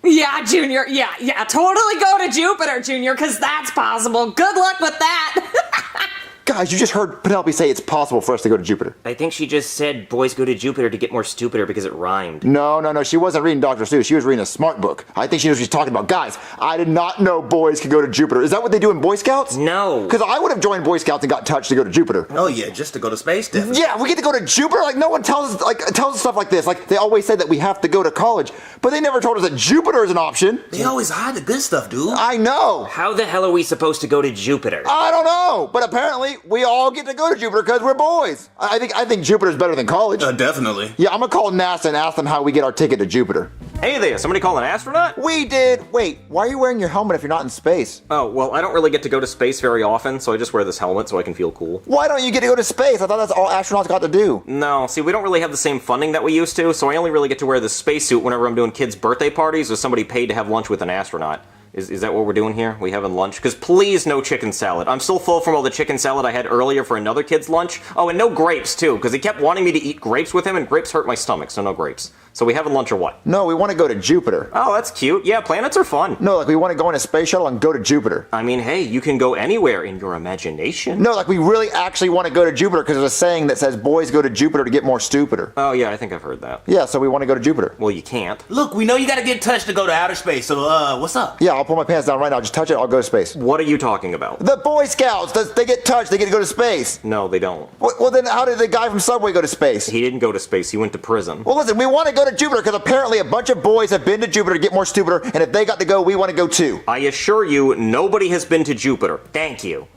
Yeah, Junior. Yeah. Totally go to Jupiter, Junior, because that's possible. Good luck with that. Guys, you just heard Penelope say it's possible for us to go to Jupiter. I think she just said boys go to Jupiter to get more stupider because it rhymed. No. She wasn't reading Dr. Seuss. She was reading a smart book. I think she knows what she's talking about. Guys, I did not know boys could go to Jupiter. Is that what they do in Boy Scouts? No. Because I would have joined Boy Scouts and got touched to go to Jupiter. Oh yeah, just to go to space, definitely. Yeah, we get to go to Jupiter? Like, no one tells us stuff like this. Like, they always say that we have to go to college, but they never told us that Jupiter is an option. They always hide the good stuff, dude. I know. How the hell are we supposed to go to Jupiter? I don't know, but apparently we all get to go to Jupiter because we're boys. I think Jupiter's better than college. Definitely. Yeah, I'm gonna call NASA and ask them how we get our ticket to Jupiter. Hey there, somebody call an astronaut? We did. Wait, why are you wearing your helmet if you're not in space? Oh, well, I don't really get to go to space very often, so I just wear this helmet so I can feel cool. Why don't you get to go to space? I thought that's all astronauts got to do. No, see, we don't really have the same funding that we used to, so I only really get to wear this spacesuit whenever I'm doing kids' birthday parties or somebody paid to have lunch with an astronaut. Is that what we're doing here? We having lunch? Because please, no chicken salad. I'm still full from all the chicken salad I had earlier for another kid's lunch. Oh, and no grapes, too, because he kept wanting me to eat grapes with him, and grapes hurt my stomach, so no grapes. So we having lunch or what? No, we want to go to Jupiter. Oh, that's cute. Yeah, planets are fun. No, like we want to go in a space shuttle and go to Jupiter. I mean, hey, you can go anywhere in your imagination. No, like we really actually want to go to Jupiter because there's a saying that says boys go to Jupiter to get more stupider. Oh, yeah, I think I've heard that. Yeah, so we want to go to Jupiter. Well, you can't. Look, we know you gotta get touched to go to outer space, so what's up? Yeah, I'll pull my pants down right now. Just touch it, I'll go to space. What are you talking about? The Boy Scouts, they get touched, they get to go to space. No, they don't. Well, then how did the guy from Subway go to space? He didn't go to space, he went to prison. Well, listen, we want to go to Jupiter because apparently a bunch of boys have been to Jupiter to get more stupider, and if they got to go, we want to go too. I assure you, nobody has been to Jupiter. Thank you.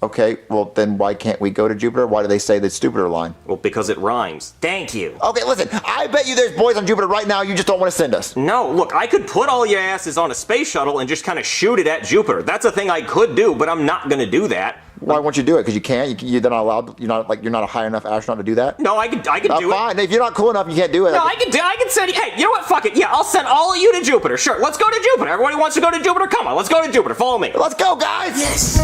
Okay, well then why can't we go to Jupiter? Why do they say the stupider line? Well, because it rhymes. Thank you. Okay, listen, I bet you there's boys on Jupiter right now, you just don't want to send us. No, look, I could put all your asses on a space shuttle and just kind of shoot it at Jupiter. That's a thing I could do, but I'm not gonna do that. Why won't you do it? Because you can't? You're not allowed? You're not a high enough astronaut to do that? No, I could do it. Fine, if you're not cool enough, you can't do it. No, I can send you, hey, you know what, fuck it, yeah, I'll send all of you to Jupiter, sure, let's go to Jupiter. Everybody wants to go to Jupiter, come on, let's go to Jupiter, follow me. Let's go, guys! Yes!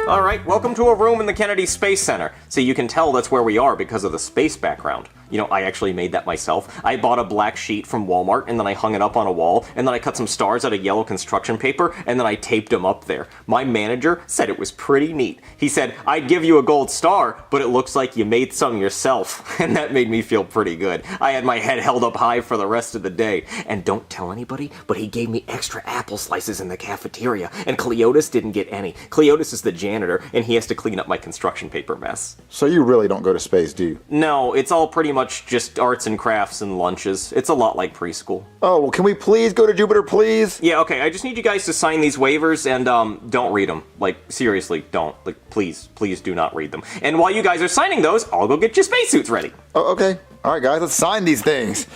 Alright, welcome to a room in the Kennedy Space Center. See, you can tell that's where we are because of the space background. You know, I actually made that myself. I bought a black sheet from Walmart, and then I hung it up on a wall, and then I cut some stars out of yellow construction paper, and then I taped them up there. My manager said it was pretty neat. He said, I'd give you a gold star, but it looks like you made some yourself. And that made me feel pretty good. I had my head held up high for the rest of the day. And don't tell anybody, but he gave me extra apple slices in the cafeteria, and Cleotis didn't get any. Cleotis is the janitor, and he has to clean up my construction paper mess. So you really don't go to space, do you? No, it's all pretty much just arts and crafts and lunches. It's a lot like preschool. Oh, well, can we please go to Jupiter, please? Yeah, okay, I just need you guys to sign these waivers and, don't read them. Like, seriously, don't. Like, please do not read them. And while you guys are signing those, I'll go get your spacesuits ready. Oh, okay. All right, guys, let's sign these things.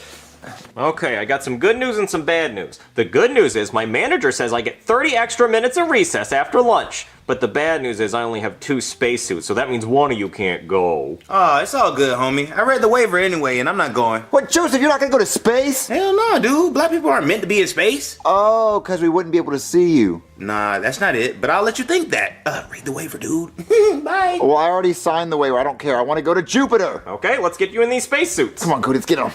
Okay, I got some good news and some bad news. The good news is my manager says I get 30 extra minutes of recess after lunch. But the bad news is I only have 2 spacesuits, so that means one of you can't go. Oh, it's all good, homie. I read the waiver anyway, and I'm not going. What, Joseph, you're not gonna go to space? Hell no, dude. Black people aren't meant to be in space. Oh, because we wouldn't be able to see you. Nah, that's not it, but I'll let you think that. Read the waiver, dude. Bye. Well, I already signed the waiver. I don't care. I want to go to Jupiter. Okay, let's get you in these spacesuits. Come on, Cody, let's get them.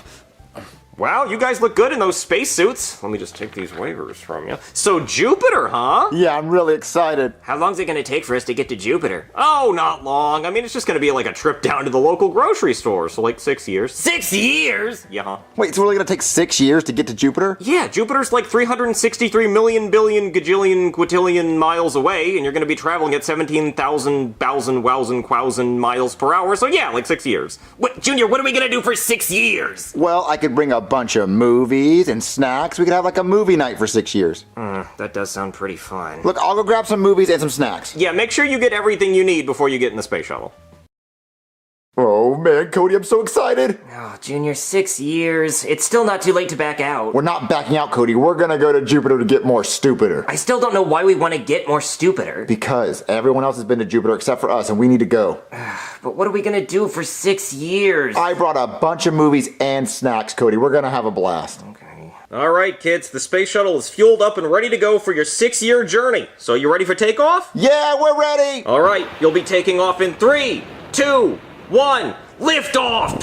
Wow, you guys look good in those spacesuits. Let me just take these waivers from you. So Jupiter, huh? Yeah, I'm really excited. How long's it gonna take for us to get to Jupiter? Oh, not long. I mean, it's just gonna be like a trip down to the local grocery store, so like 6 years. 6 years? Yeah, huh? Wait, so we're really gonna take 6 years to get to Jupiter? Yeah, Jupiter's like 363 million billion gajillion quintillion miles away, and you're gonna be traveling at 17,000 wowsin miles per hour, so yeah, like 6 years. What, Junior, what are we gonna do for 6 years? Well, I could bring a bunch of movies and snacks. We could have like a movie night for 6 years. That does sound pretty fun. Look, I'll go grab some movies and some snacks. Yeah, make sure you get everything you need before you get in the space shuttle. Oh man, Cody, I'm so excited. Oh, Junior, 6 years. It's still not too late to back out. We're not backing out, Cody. We're gonna go to Jupiter to get more stupider. I still don't know why we want to get more stupider. Because everyone else has been to Jupiter except for us, and we need to go. But what are we gonna do for 6 years? I brought a bunch of movies and snacks, Cody. We're gonna have a blast. Okay. Alright, kids, the space shuttle is fueled up and ready to go for your 6-year journey. So you ready for takeoff? Yeah, we're ready! Alright, you'll be taking off in 3, 2, 1, lift off!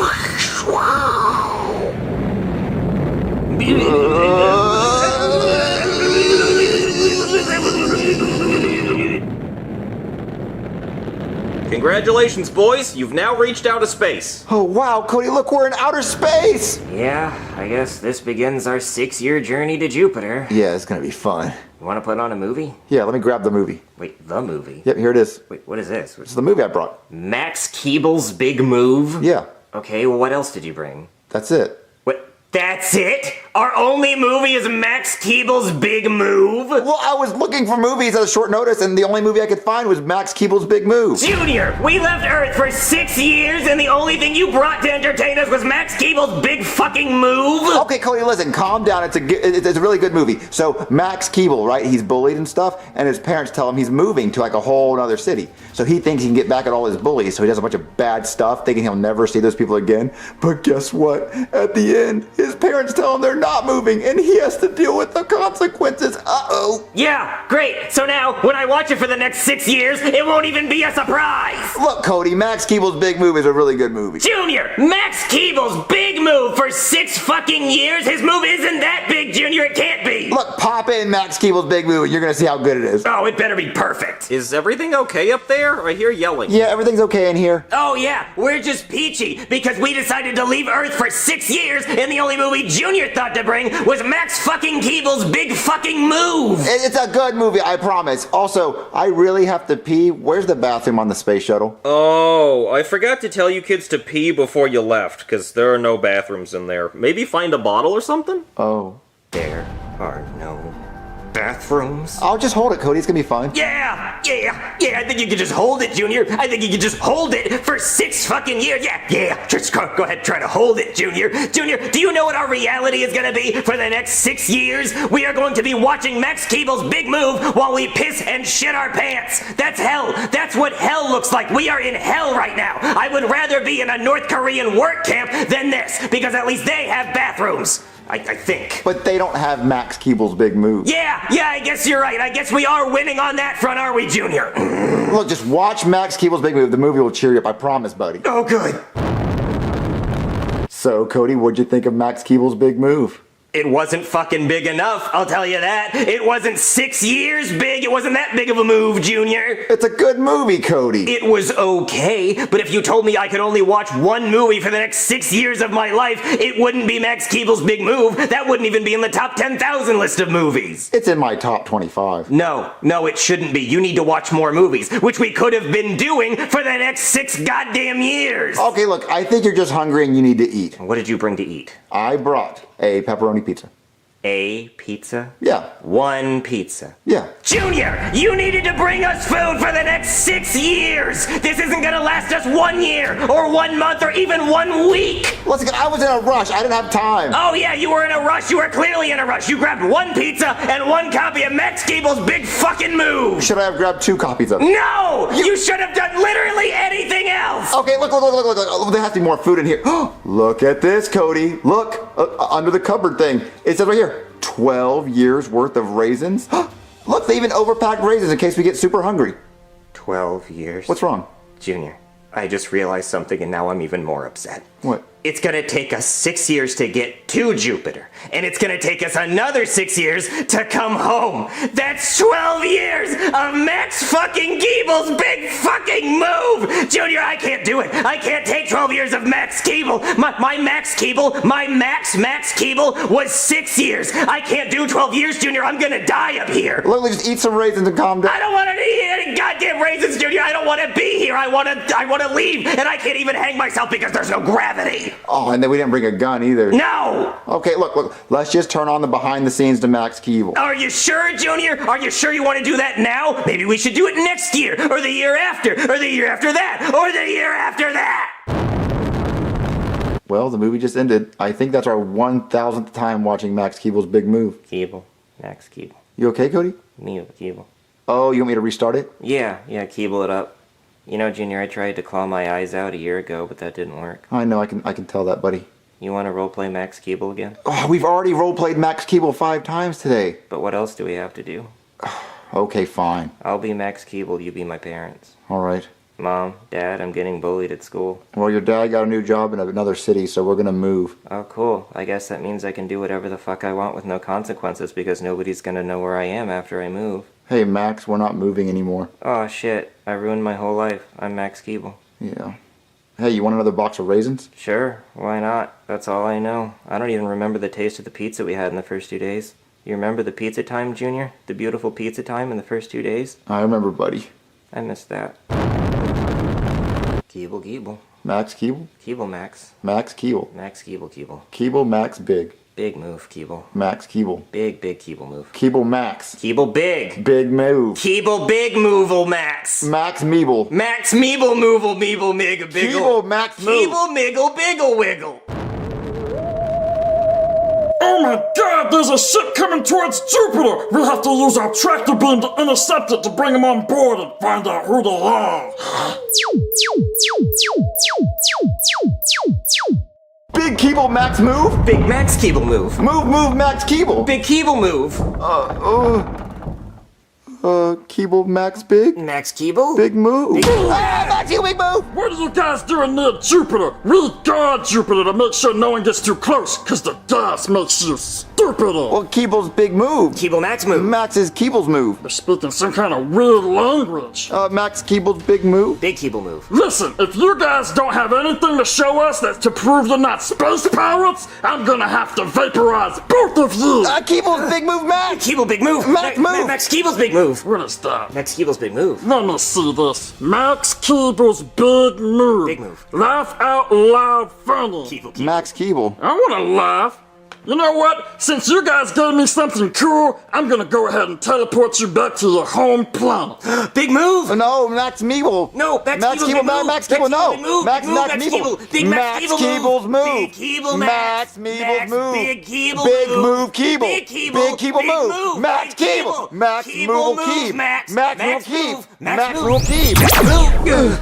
Congratulations, boys. You've now reached outer space. Oh, wow, Cody, look, we're in outer space! Yeah, I guess this begins our 6-year journey to Jupiter. Yeah, it's gonna be fun. You want to put on a movie? Yeah, let me grab the movie. Wait, the movie? Yep, here it is. Wait, what is this? It's the movie I brought. Max Keeble's Big Move? Yeah. Okay, well, what else did you bring? That's it. What? That's it? Our only movie is Max Keeble's Big Move? Well, I was looking for movies at a short notice, and the only movie I could find was Max Keeble's Big Move. Junior, we left Earth for 6 years, and the only thing you brought to entertain us was Max Keeble's Big Fucking Move? Okay, Cody, listen, calm down. It's a really good movie. So Max Keeble, right? He's bullied and stuff, and his parents tell him he's moving to like a whole other city. So he thinks he can get back at all his bullies. So he does a bunch of bad stuff, thinking he'll never see those people again. But guess what? At the end, his parents tell him they're not moving, and he has to deal with the consequences. Uh-oh. Yeah, great. So now, when I watch it for the next 6 years, it won't even be a surprise. Look, Cody, Max Keeble's Big Move is a really good movie. Junior, Max Keeble's Big Move for 6 fucking years? His move isn't that big, Junior. It can't be. Look, pop in Max Keeble's Big Move, and you're gonna see how good it is. Oh, it better be perfect. Is everything okay up there? I hear yelling. Yeah, everything's okay in here. Oh yeah, we're just peachy because we decided to leave Earth for 6 years, and the only movie Junior thought to bring was Max fucking Keeble's Big Fucking Move. It's a good movie, I promise. Also, I really have to pee. Where's the bathroom on the space shuttle? Oh, I forgot to tell you kids to pee before you left, because there are no bathrooms in there. Maybe find a bottle or something? Oh. There are no bathrooms. I'll just hold it, Cody. It's gonna be fine. Yeah, I think you can just hold it, Junior. I think you can just hold it for 6 fucking years. Yeah, just go ahead, try to hold it, Junior. Junior, do you know what our reality is gonna be for the next 6 years? We are going to be watching Max Keeble's Big Move while we piss and shit our pants. That's hell. That's what hell looks like. We are in hell right now. I would rather be in a North Korean work camp than this, because at least they have bathrooms. I think. But they don't have Max Keeble's Big Move. Yeah, I guess you're right. I guess we are winning on that front, are we, Junior? Look, just watch Max Keeble's Big Move. The movie will cheer you up, I promise, buddy. Oh, good. So, Cody, what'd you think of Max Keeble's Big Move? It wasn't fucking big enough, I'll tell you that. It wasn't 6 years big. It wasn't that big of a move, Junior. It's a good movie, Cody. It was okay, but if you told me I could only watch one movie for the next 6 years of my life, it wouldn't be Max Keeble's Big Move. That wouldn't even be in the top 10,000 list of movies. It's in my top 25. No, it shouldn't be. You need to watch more movies, which we could have been doing for the next 6 goddamn years. Okay, look, I think you're just hungry and you need to eat. What did you bring to eat? I brought a pepperoni pizza. A pizza? Yeah. One pizza. Yeah. Junior, you needed to bring us food for the next 6 years! This isn't gonna last us 1 year, or 1 month, or even 1 week! Listen, I was in a rush. I didn't have time. Oh yeah, you were in a rush. You were clearly in a rush. You grabbed 1 pizza and 1 copy of Max Keeble's Big Fucking Move! Should I have grabbed 2 copies of it? No! You should have done literally anything else! Okay, look. There has to be more food in here. Look at this, Cody. Look, under the cupboard thing. It says right here, 12 years worth of raisins. Look, they even overpacked raisins in case we get super hungry. 12 years? What's wrong? Junior, I just realized something and now I'm even more upset. What? It's gonna take us 6 years to get to Jupiter, and it's gonna take us another 6 years to come home. That's 12 years of Max fucking Keeble's Big Fucking Move! Junior, I can't do it. I can't take 12 years of Max Keeble. My Max Keeble, my Max Keeble was 6 years. I can't do 12 years, Junior. I'm gonna die up here. Look, just eat some raisins and calm down. I don't want to eat any goddamn raisins, Junior. I don't want to be here. I want to leave, and I can't even hang myself because there's no gravity. Oh, and then we didn't bring a gun either. No! Okay, look. Let's just turn on the behind the scenes to Max Keeble. Are you sure, Junior? Are you sure you want to do that now? Maybe we should do it next year, or the year after, or the year after that, or the year after that! Well, the movie just ended. I think that's our 1,000th time watching Max Keeble's Big Move. Keeble. Max Keeble. You okay, Cody? Me, Keeble. Oh, you want me to restart it? Yeah, Keeble it up. You know, Junior, I tried to claw my eyes out a year ago, but that didn't work. I know, I can tell that, buddy. You want to roleplay Max Keeble again? Oh, we've already roleplayed Max Keeble 5 times today. But what else do we have to do? Okay, fine. I'll be Max Keeble, you be my parents. Alright. Mom, Dad, I'm getting bullied at school. Well, your dad got a new job in another city, so we're gonna move. Oh, cool. I guess that means I can do whatever the fuck I want with no consequences because nobody's gonna know where I am after I move. Hey, Max, we're not moving anymore. Oh, shit. I ruined my whole life. I'm Max Keeble. Yeah. Hey, you want another box of raisins? Sure. Why not? That's all I know. I don't even remember the taste of the pizza we had in the first 2 days. You remember the pizza time, Junior? The beautiful pizza time in the first 2 days? I remember, buddy. I missed that. Keeble, Keeble. Max Keeble? Keeble, Max. Max Keeble. Max Keeble, Keeble. Keeble Max Big. Big move, Keeble. Max Keeble. Big Keeble move. Keeble Max. Keeble Big. Big move. Keeble Big Move'll Max. Max Meeble. Max Meeble Move'll Meeble Mig a Biggle. Keeble Max Move. Keeble Miggle Biggle Wiggle. Oh my god, there's a ship coming towards Jupiter! We have to use our tractor beam to intercept it to bring them on board and find out who they are. Big Keeble Max Move? Big Max Keeble Move. Move Max Keeble. Big Keeble Move. Keeble Max Big? Max Keeble? Big Move. Max Keeble Big Move! What are you guys doing near Jupiter? We guard Jupiter to make sure no one gets too close, cause the gas makes you stupider. Well, Keeble's Big Move. Keeble Max Move. Max is Keeble's move. You're speaking some kind of weird language. Max Keeble's Big Move. Big Keeble Move. Listen, if you guys don't have anything to show us that's to prove you're not space pirates, I'm gonna have to vaporize both of you. Keeble's Big Move, Max. Keeble Big Move. Max Move. Max Keeble's Big Move. What is that? Max Keeble's Big Move. Let me see this. Max Keeble's Big Move. Big Move. Laugh out loud funny. Keeble. Max Keeble. I wanna laugh. You know what? Since you guys gave me something cool, I'm gonna go ahead and teleport you back to your home planet. Big Move! No, Max Meeble. No, Max Max Keeble, Keeble, Max Keeble, no. Max Keeble. Big Max Keeble's move. Big Keeble Max Meeble's move. Big Keeble Big move. move Keeble. Big Keeble. Big Keeble move. Max Big Keeble. Max Keeble move move. Keeb. Max. Max Max move Keeb. move. Max move. move Keeb.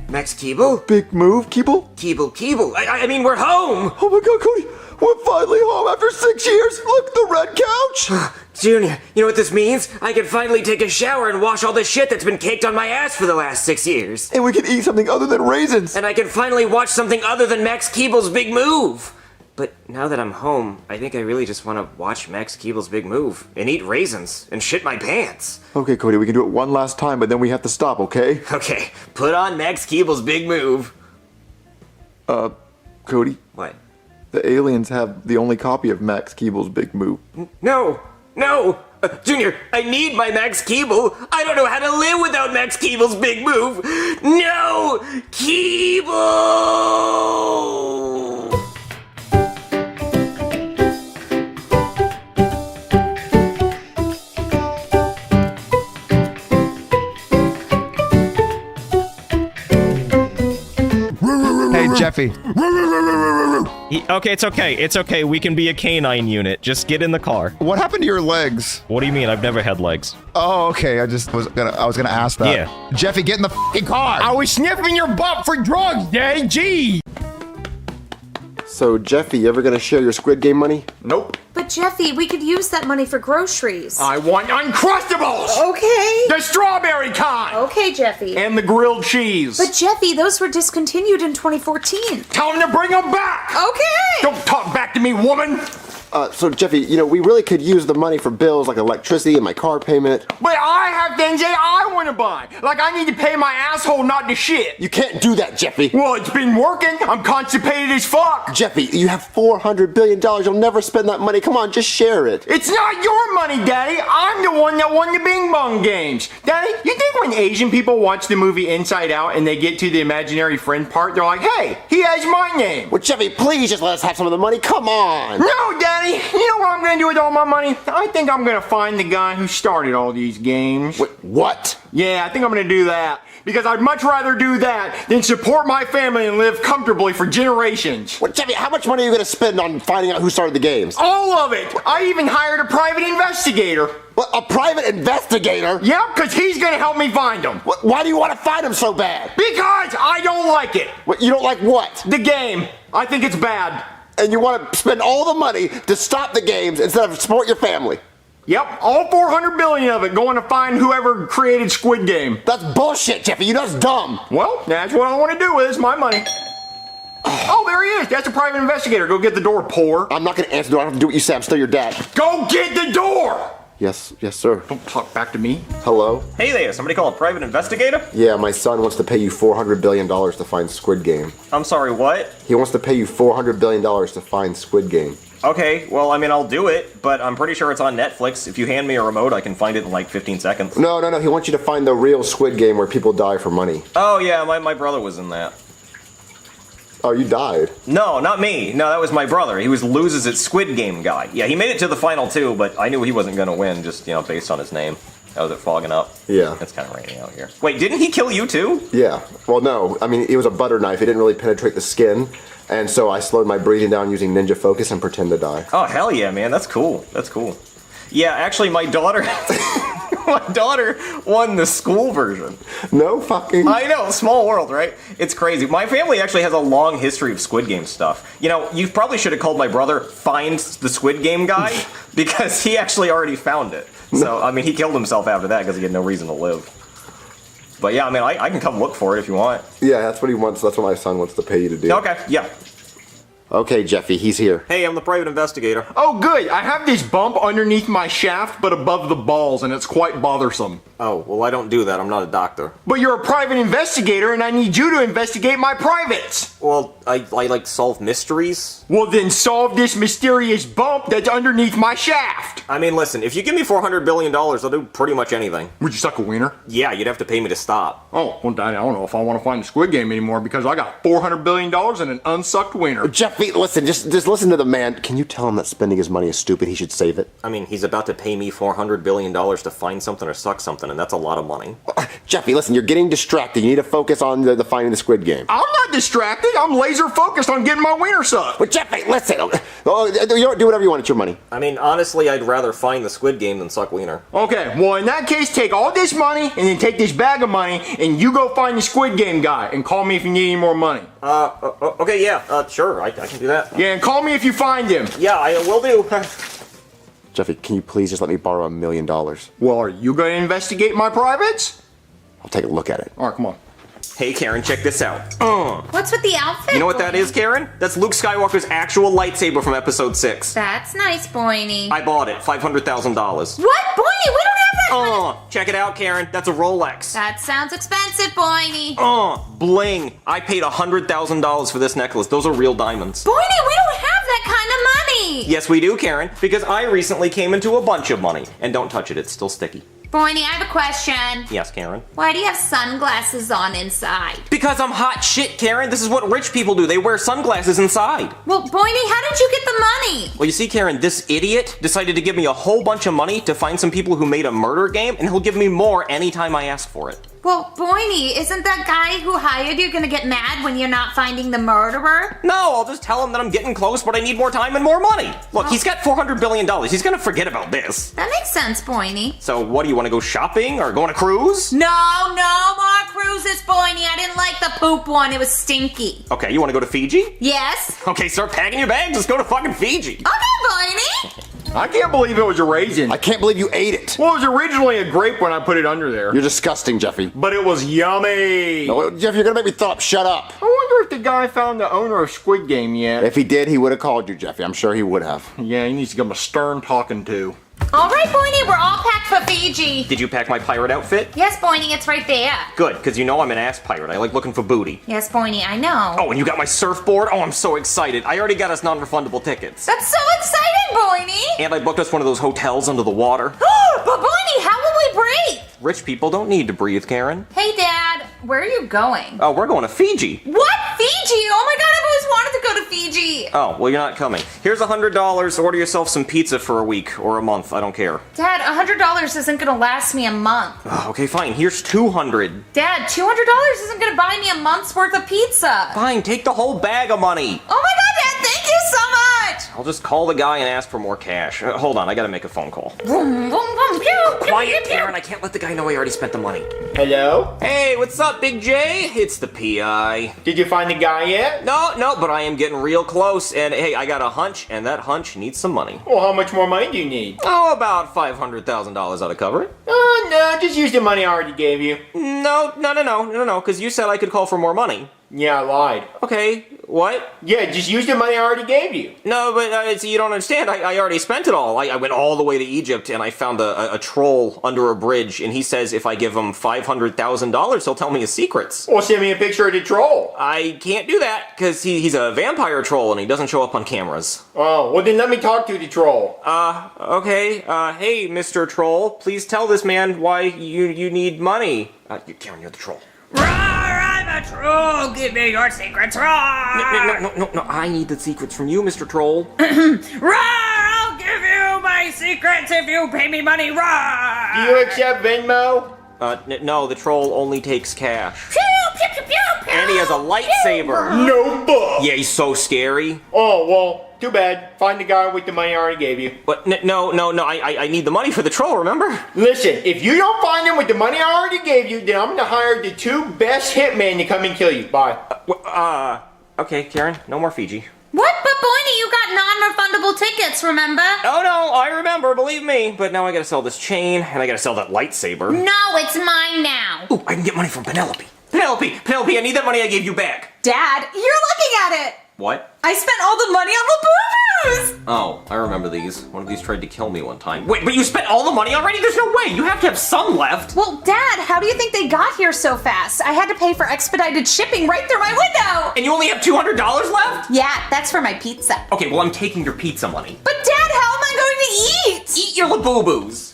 Max Keeble? Big move Keeble. Keeble. I mean, we're home. Oh my god, Cody. We're finally home after 6 years. Look, the red couch. Junior, you know what this means? I can finally take a shower and wash all the shit that's been caked on my ass for the last 6 years. And we can eat something other than raisins. And I can finally watch something other than Max Keeble's Big Move. But now that I'm home, I think I really just want to watch Max Keeble's Big Move and eat raisins and shit my pants. Okay, Cody, we can do it one last time, but then we have to stop, okay? Okay, put on Max Keeble's Big Move. Cody? What? The aliens have the only copy of Max Keeble's Big Move. No! Junior, I need my Max Keeble. I don't know how to live without Max Keeble's Big Move. No! Keeble! Hey, Jeffy. Okay, it's okay. We can be a canine unit. Just get in the car. What happened to your legs? What do you mean? I've never had legs. Oh, okay. I was gonna ask that. Yeah. Jeffy, get in the fucking car. I was sniffing your butt for drugs, Daddy. Gee. So, Jeffy, you ever gonna share your Squid Game money? Nope. But Jeffy, we could use that money for groceries. I want Uncrustables! Okay. The strawberry kind! Okay, Jeffy. And the grilled cheese. But Jeffy, those were discontinued in 2014. Tell them to bring them back! Okay! Don't talk back to me, woman! So, Jeffy, we really could use the money for bills like electricity and my car payment. But I have things that I want to buy. Like I need to pay my asshole not to shit. You can't do that, Jeffy. Well, it's been working. I'm constipated as fuck. Jeffy, you have $400 billion. You'll never spend that money. Come on, just share it. It's not your money, Daddy. I'm the one that won the Bing Bong games. Daddy, you think when Asian people watch the movie Inside Out and they get to the imaginary friend part, they're like, hey, he has my name. Well, Jeffy, please just let us have some of the money. Come on. No, Daddy. You know what I'm going to do with all my money? I think I'm going to find the guy who started all these games. Wait, what? Yeah, I think I'm going to do that. Because I'd much rather do that than support my family and live comfortably for generations. Well, Jeffy, how much money are you going to spend on finding out who started the games? All of it! I even hired a private investigator. What, a private investigator? Yep, because he's going to help me find them. Why do you want to find them so bad? Because I don't like it. What, you don't like what? The game. I think it's bad. And you want to spend all the money to stop the games instead of support your family? Yep, all 400 billion of it going to find whoever created Squid Game. That's bullshit, Jeffy. You know it's dumb. Well, that's what I want to do with it. It's my money. Oh, there he is. That's a private investigator. Go get the door, poor. I'm not going to answer the door. I don't have to do what you say. I'm still your dad. Go get the door! Yes, sir. Don't talk back to me. Hello? Hey there, somebody call a private investigator? Yeah, my son wants to pay you $400 billion to find Squid Game. I'm sorry, what? He wants to pay you $400 billion to find Squid Game. Okay, well, I mean, I'll do it, but I'm pretty sure it's on Netflix. If you hand me a remote, I can find it in like 15 seconds. No. He wants you to find the real Squid Game where people die for money. Oh, yeah, my brother was in that. Oh, you died? No, not me. No, that was my brother. He was loses at Squid Game guy. Yeah, he made it to the final two, but I knew he wasn't going to win, just, based on his name. Oh, is it fogging up? Yeah. It's kind of raining out here. Wait, didn't he kill you too? Yeah. Well, no. I mean, it was a butter knife. It didn't really penetrate the skin. And so I slowed my breathing down using ninja focus and pretend to die. Oh, hell yeah, man. That's cool. That's cool. Yeah, actually, my daughter... my daughter won the school version. No fucking... I know, small world, right? It's crazy. My family actually has a long history of Squid Game stuff. You probably should have called my brother Find the Squid Game guy, because he actually already found it. So, I mean, he killed himself after that because he had no reason to live. But yeah, I mean, I can come look for it if you want. Yeah, that's what he wants. That's what my son wants to pay you to do. Okay, yeah. Okay, Jeffy, he's here. Hey, I'm the private investigator. Oh, good. I have this bump underneath my shaft, but above the balls, and it's quite bothersome. Oh, well, I don't do that. I'm not a doctor. But you're a private investigator, and I need you to investigate my privates. Well, I like solve mysteries. Well, then solve this mysterious bump that's underneath my shaft. I mean, listen, if you give me $400 billion, I'll do pretty much anything. Would you suck a wiener? Yeah, you'd have to pay me to stop. Oh, well, Daddy, I don't know if I want to find the Squid Game anymore because I got $400 billion and an unsucked wiener. Jeffy, listen, just listen to the man. Can you tell him that spending his money is stupid? He should save it. I mean, he's about to pay me $400 billion to find something or suck something, and that's a lot of money. Jeffy, listen, you're getting distracted. You need to focus on the finding the Squid Game. I'm not distracted. I'm laser focused on getting my wiener sucked. But Jeffy, listen. Do whatever you want. It's your money. I mean, honestly, I'd rather find the Squid Game than suck wiener. Okay, well, in that case, take all this money and then take this bag of money and you go find the Squid Game guy and call me if you need any more money. Okay, yeah, sure, I can do that. Yeah, and call me if you find him. Yeah, I will do. Jeffy, can you please just let me borrow $1 million? Well, are you going to investigate my privates? I'll take a look at it. All right, come on. Hey, Karen, check this out. What's with the outfit? You know what that is, Karen? That's Luke Skywalker's actual lightsaber from Episode 6. That's nice, Boiny. I bought it, $500,000. What? Boiny, we don't have that. Check it out, Karen. That's a Rolex. That sounds expensive, Boiny. Bling. I paid $100,000 for this necklace. Those are real diamonds. Boiny, we don't have that kind of money. Yes, we do, Karen, because I recently came into a bunch of money. And don't touch it, it's still sticky. Boiny, I have a question. Yes, Karen? Why do you have sunglasses on inside? Because I'm hot shit, Karen. This is what rich people do. They wear sunglasses inside. Well, Boiny, how did you get the money? Well, you see, Karen, this idiot decided to give me a whole bunch of money to find some people who made a murder game, and he'll give me more anytime I ask for it. Well, Boiny, isn't that guy who hired you gonna get mad when you're not finding the murderer? No, I'll just tell him that I'm getting close, but I need more time and more money. Look, he's got $400 billion. He's gonna forget about this. That makes sense, Boiny. So what, do you want to go shopping or go on a cruise? No more cruises, Boiny. I didn't like the poop one. It was stinky. Okay, you want to go to Fiji? Yes. Okay, start packing your bags. Let's go to fucking Fiji. Okay, Boiny. I can't believe it was a raisin. I can't believe you ate it. Well, it was originally a grape when I put it under there. You're disgusting, Jeffy. But it was yummy. No, Jeff, you're gonna make me throw up. Shut up. I wonder if the guy found the owner of Squid Game yet. If he did, he would have called you, Jeffy. I'm sure he would have. Yeah, he needs to give him a stern talking to. All right, Boiny, we're all packed for Fiji. Did you pack my pirate outfit? Yes, Boiny, it's right there. Good, because you know I'm an ass pirate. I like looking for booty. Yes, Boiny, I know. Oh, and you got my surfboard? Oh, I'm so excited. I already got us non-refundable tickets. That's so exciting, Boiny. And I booked us one of those hotels under the water. But Boiny, how will we breathe? Rich people don't need to breathe, Karen. Hey, Dad, where are you going? Oh, we're going to Fiji. What? Fiji? Oh my God, I've always wanted to go to Fiji. Oh, well, you're not coming. Here's $100. Order yourself some pizza for a week or a month. I don't care. Dad, $100 isn't gonna last me a month. Okay, fine. Here's $200. Dad, $200 isn't gonna buy me a month's worth of pizza. Fine, take the whole bag of money. Oh my God, Dad, thank you so much. I'll just call the guy and ask for more cash. Hold on, I gotta make a phone call. Vroom, vroom, vroom, pew, pew, Quiet, pew, pew. Karen. I can't let the guy know I already spent the money. Hello? Hey, what's up, Big J? It's the PI. Did you find the guy yet? No, but I am getting real close. And hey, I got a hunch, and that hunch needs some money. Well, how much more money do you need? Oh, about $500,000 ought to cover it. No, just use the money I already gave you. No, because you said I could call for more money. Yeah, I lied. Okay, What? Yeah, just use the money I already gave you. No, but see, you don't understand. I already spent it all. I went all the way to Egypt, and I found a troll under a bridge, and he says if I give him $500,000, he'll tell me his secrets. Well, send me a picture of the troll. I can't do that, because he's a vampire troll, and he doesn't show up on cameras. Oh, well then let me talk to the troll. Okay. Hey, Mr. Troll, please tell this man why you need money. Karen, you're the troll. I'm a troll. Give me your secrets, roar. No, I need the secrets from you, Mr. Troll. Roar! I'll give you my secrets if you pay me money, roar. Do you accept Venmo? No, the troll only takes cash. Pew, pew, pew, pew, pew. And he has a lightsaber. No bull. Yeah, he's so scary. Oh, well, too bad. Find the guy with the money I already gave you. But no, I need the money for the troll, remember? Listen, if you don't find him with the money I already gave you, then I'm gonna hire the 2 best hitmen to come and kill you. Bye. Okay, Karen, no more Fiji. What? But Boiny, you got non-refundable tickets, remember? Oh no, I remember, believe me. But now I gotta sell this chain, and I gotta sell that lightsaber. No, it's mine now. Ooh, I can get money from Penelope. Penelope, I need that money I gave you back. Dad, you're looking at it. What? I spent all the money on Labubu's. Oh, I remember these. One of these tried to kill me one time. Wait, but you spent all the money already? There's no way. You have to have some left. Well, Dad, how do you think they got here so fast? I had to pay for expedited shipping right through my window. And you only have $200 left? Yeah, that's for my pizza. Okay, well, I'm taking your pizza money. But Dad, how am I going to eat? Eat your Labubus.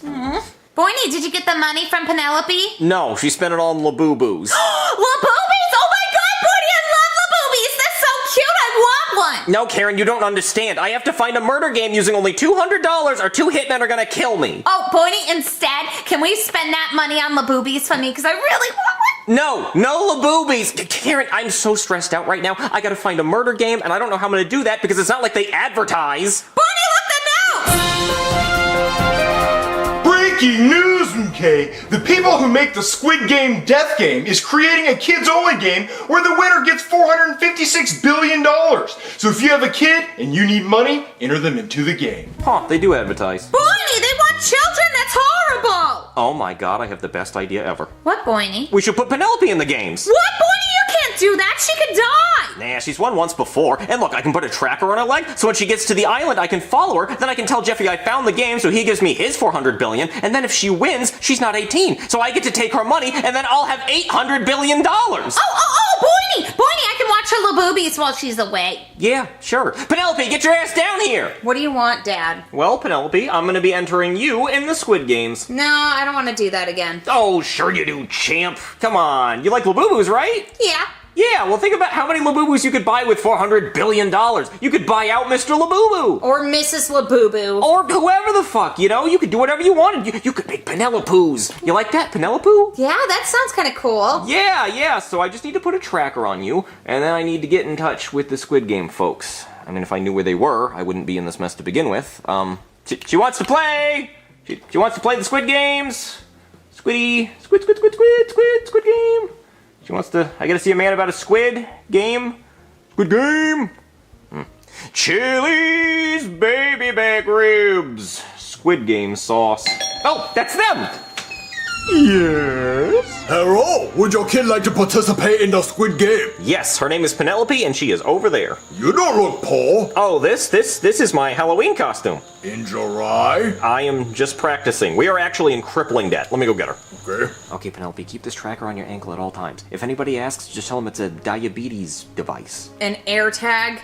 Boiny, did you get the money from Penelope? No, she spent it on Labubus. Laboobies! Oh my god, Boiny, I love Laboobies! That's so cute, I want one! No, Karen, you don't understand. I have to find a murder game using only $200 or 2 hitmen are gonna kill me. Oh, Boiny, instead, can we spend that money on Laboobies for me? Because I really want one. No Laboobies. Karen, I'm so stressed out right now. I gotta find a murder game, and I don't know how I'm gonna do that because it's not like they advertise. Boiny, look the notes! Breaking news, MK! The people who make the Squid Game Death Game is creating a kids-only game where the winner gets $456 billion. So if you have a kid and you need money, enter them into the game. Huh, they do advertise. Boiny, they want children? That's horrible! Oh my god, I have the best idea ever. What, Boiny? We should put Penelope in the games. What, Boiny? You can't do that! She could die! Nah, she's won once before. And look, I can put a tracker on her leg, so when she gets to the island, I can follow her. Then I can tell Jeffy I found the game, so he gives me his $400 billion. And then if she wins, she's not 18. So I get to take her money, and then I'll have $800 billion. Oh, Boiny! Boiny, I can watch her Laboobies while she's away. Yeah, sure. Penelope, get your ass down here! What do you want, Dad? Well, Penelope, I'm gonna be entering you in the Squid Games. No, I don't want to do that again. Oh, sure you do, champ. Come on. You like Labubus, right? Yeah. Yeah, well think about how many Labubus you could buy with $400 billion. You could buy out Mr. Labubu. Or Mrs. Labubu. Or whoever the fuck, you know? You could do whatever you wanted. You could make Penelopes. You like that, Penelope? Yeah, that sounds kind of cool. Yeah, so I just need to put a tracker on you, and then I need to get in touch with the Squid Game folks. I mean, if I knew where they were, I wouldn't be in this mess to begin with. She wants to play! She wants to play the Squid Games! Squid Game! She wants to... I gotta see a man about a squid game. Squid game! Chili's baby back ribs. Squid Game sauce. Oh, that's them! Yes? Hello, would your kid like to participate in the Squid Game? Yes, her name is Penelope and she is over there. You don't look poor. Oh, this is my Halloween costume. In July? I am just practicing. We are actually in crippling debt. Let me go get her. Okay. Okay, Penelope, keep this tracker on your ankle at all times. If anybody asks, just tell them it's a diabetes device. An air tag?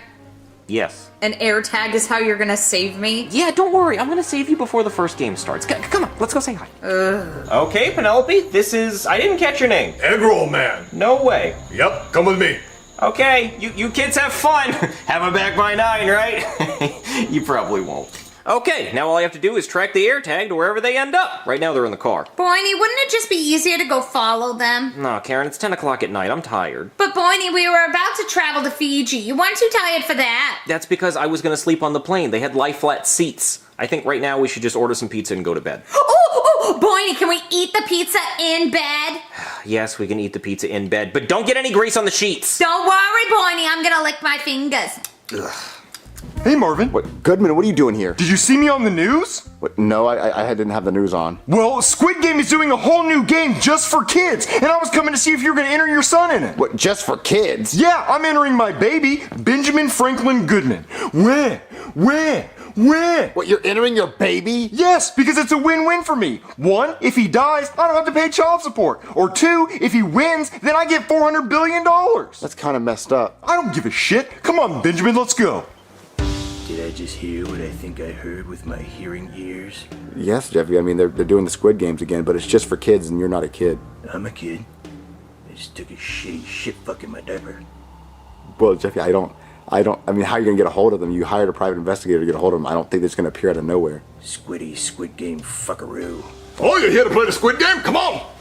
Yes. An air tag is how you're gonna save me? Yeah, don't worry. I'm gonna save you before the first game starts. Come on, let's go say hi. Okay, Penelope, this is... I didn't catch your name. Eggroll Man. No way. Yep, come with me. Okay, you kids have fun. Have them back by 9, right? You probably won't. Okay, now all I have to do is track the air tag to wherever they end up. Right now they're in the car. Boiny, wouldn't it just be easier to go follow them? No, Karen, it's 10 o'clock at night. I'm tired. But Boiny, we were about to travel to Fiji. You weren't too tired for that. That's because I was gonna sleep on the plane. They had lie-flat seats. I think right now we should just order some pizza and go to bed. Oh, Boiny, can we eat the pizza in bed? Yes, we can eat the pizza in bed, but don't get any grease on the sheets. Don't worry, Boiny, I'm gonna lick my fingers. Ugh. Hey, Marvin. What, Goodman, what are you doing here? Did you see me on the news? What, no, I didn't have the news on. Well, Squid Game is doing a whole new game just for kids, and I was coming to see if you were going to enter your son in it. What, just for kids? Yeah, I'm entering my baby, Benjamin Franklin Goodman. Where? What, you're entering your baby? Yes, because it's a win-win for me. 1, if he dies, I don't have to pay child support. Or 2, if he wins, then I get $400 billion. That's kind of messed up. I don't give a shit. Come on, Benjamin, let's go. Did I just hear what I think I heard with my hearing ears? Yes, Jeffy, I mean, they're doing the Squid Games again, but it's just for kids, and you're not a kid. I'm a kid. I just took a shitty shit fucking my diaper. Well, Jeffy, I mean, how are you going to get a hold of them? You hired a private investigator to get a hold of them. I don't think it's going to appear out of nowhere. Squid Game fuckaroo. Oh, you're here to play the Squid Game? Come on!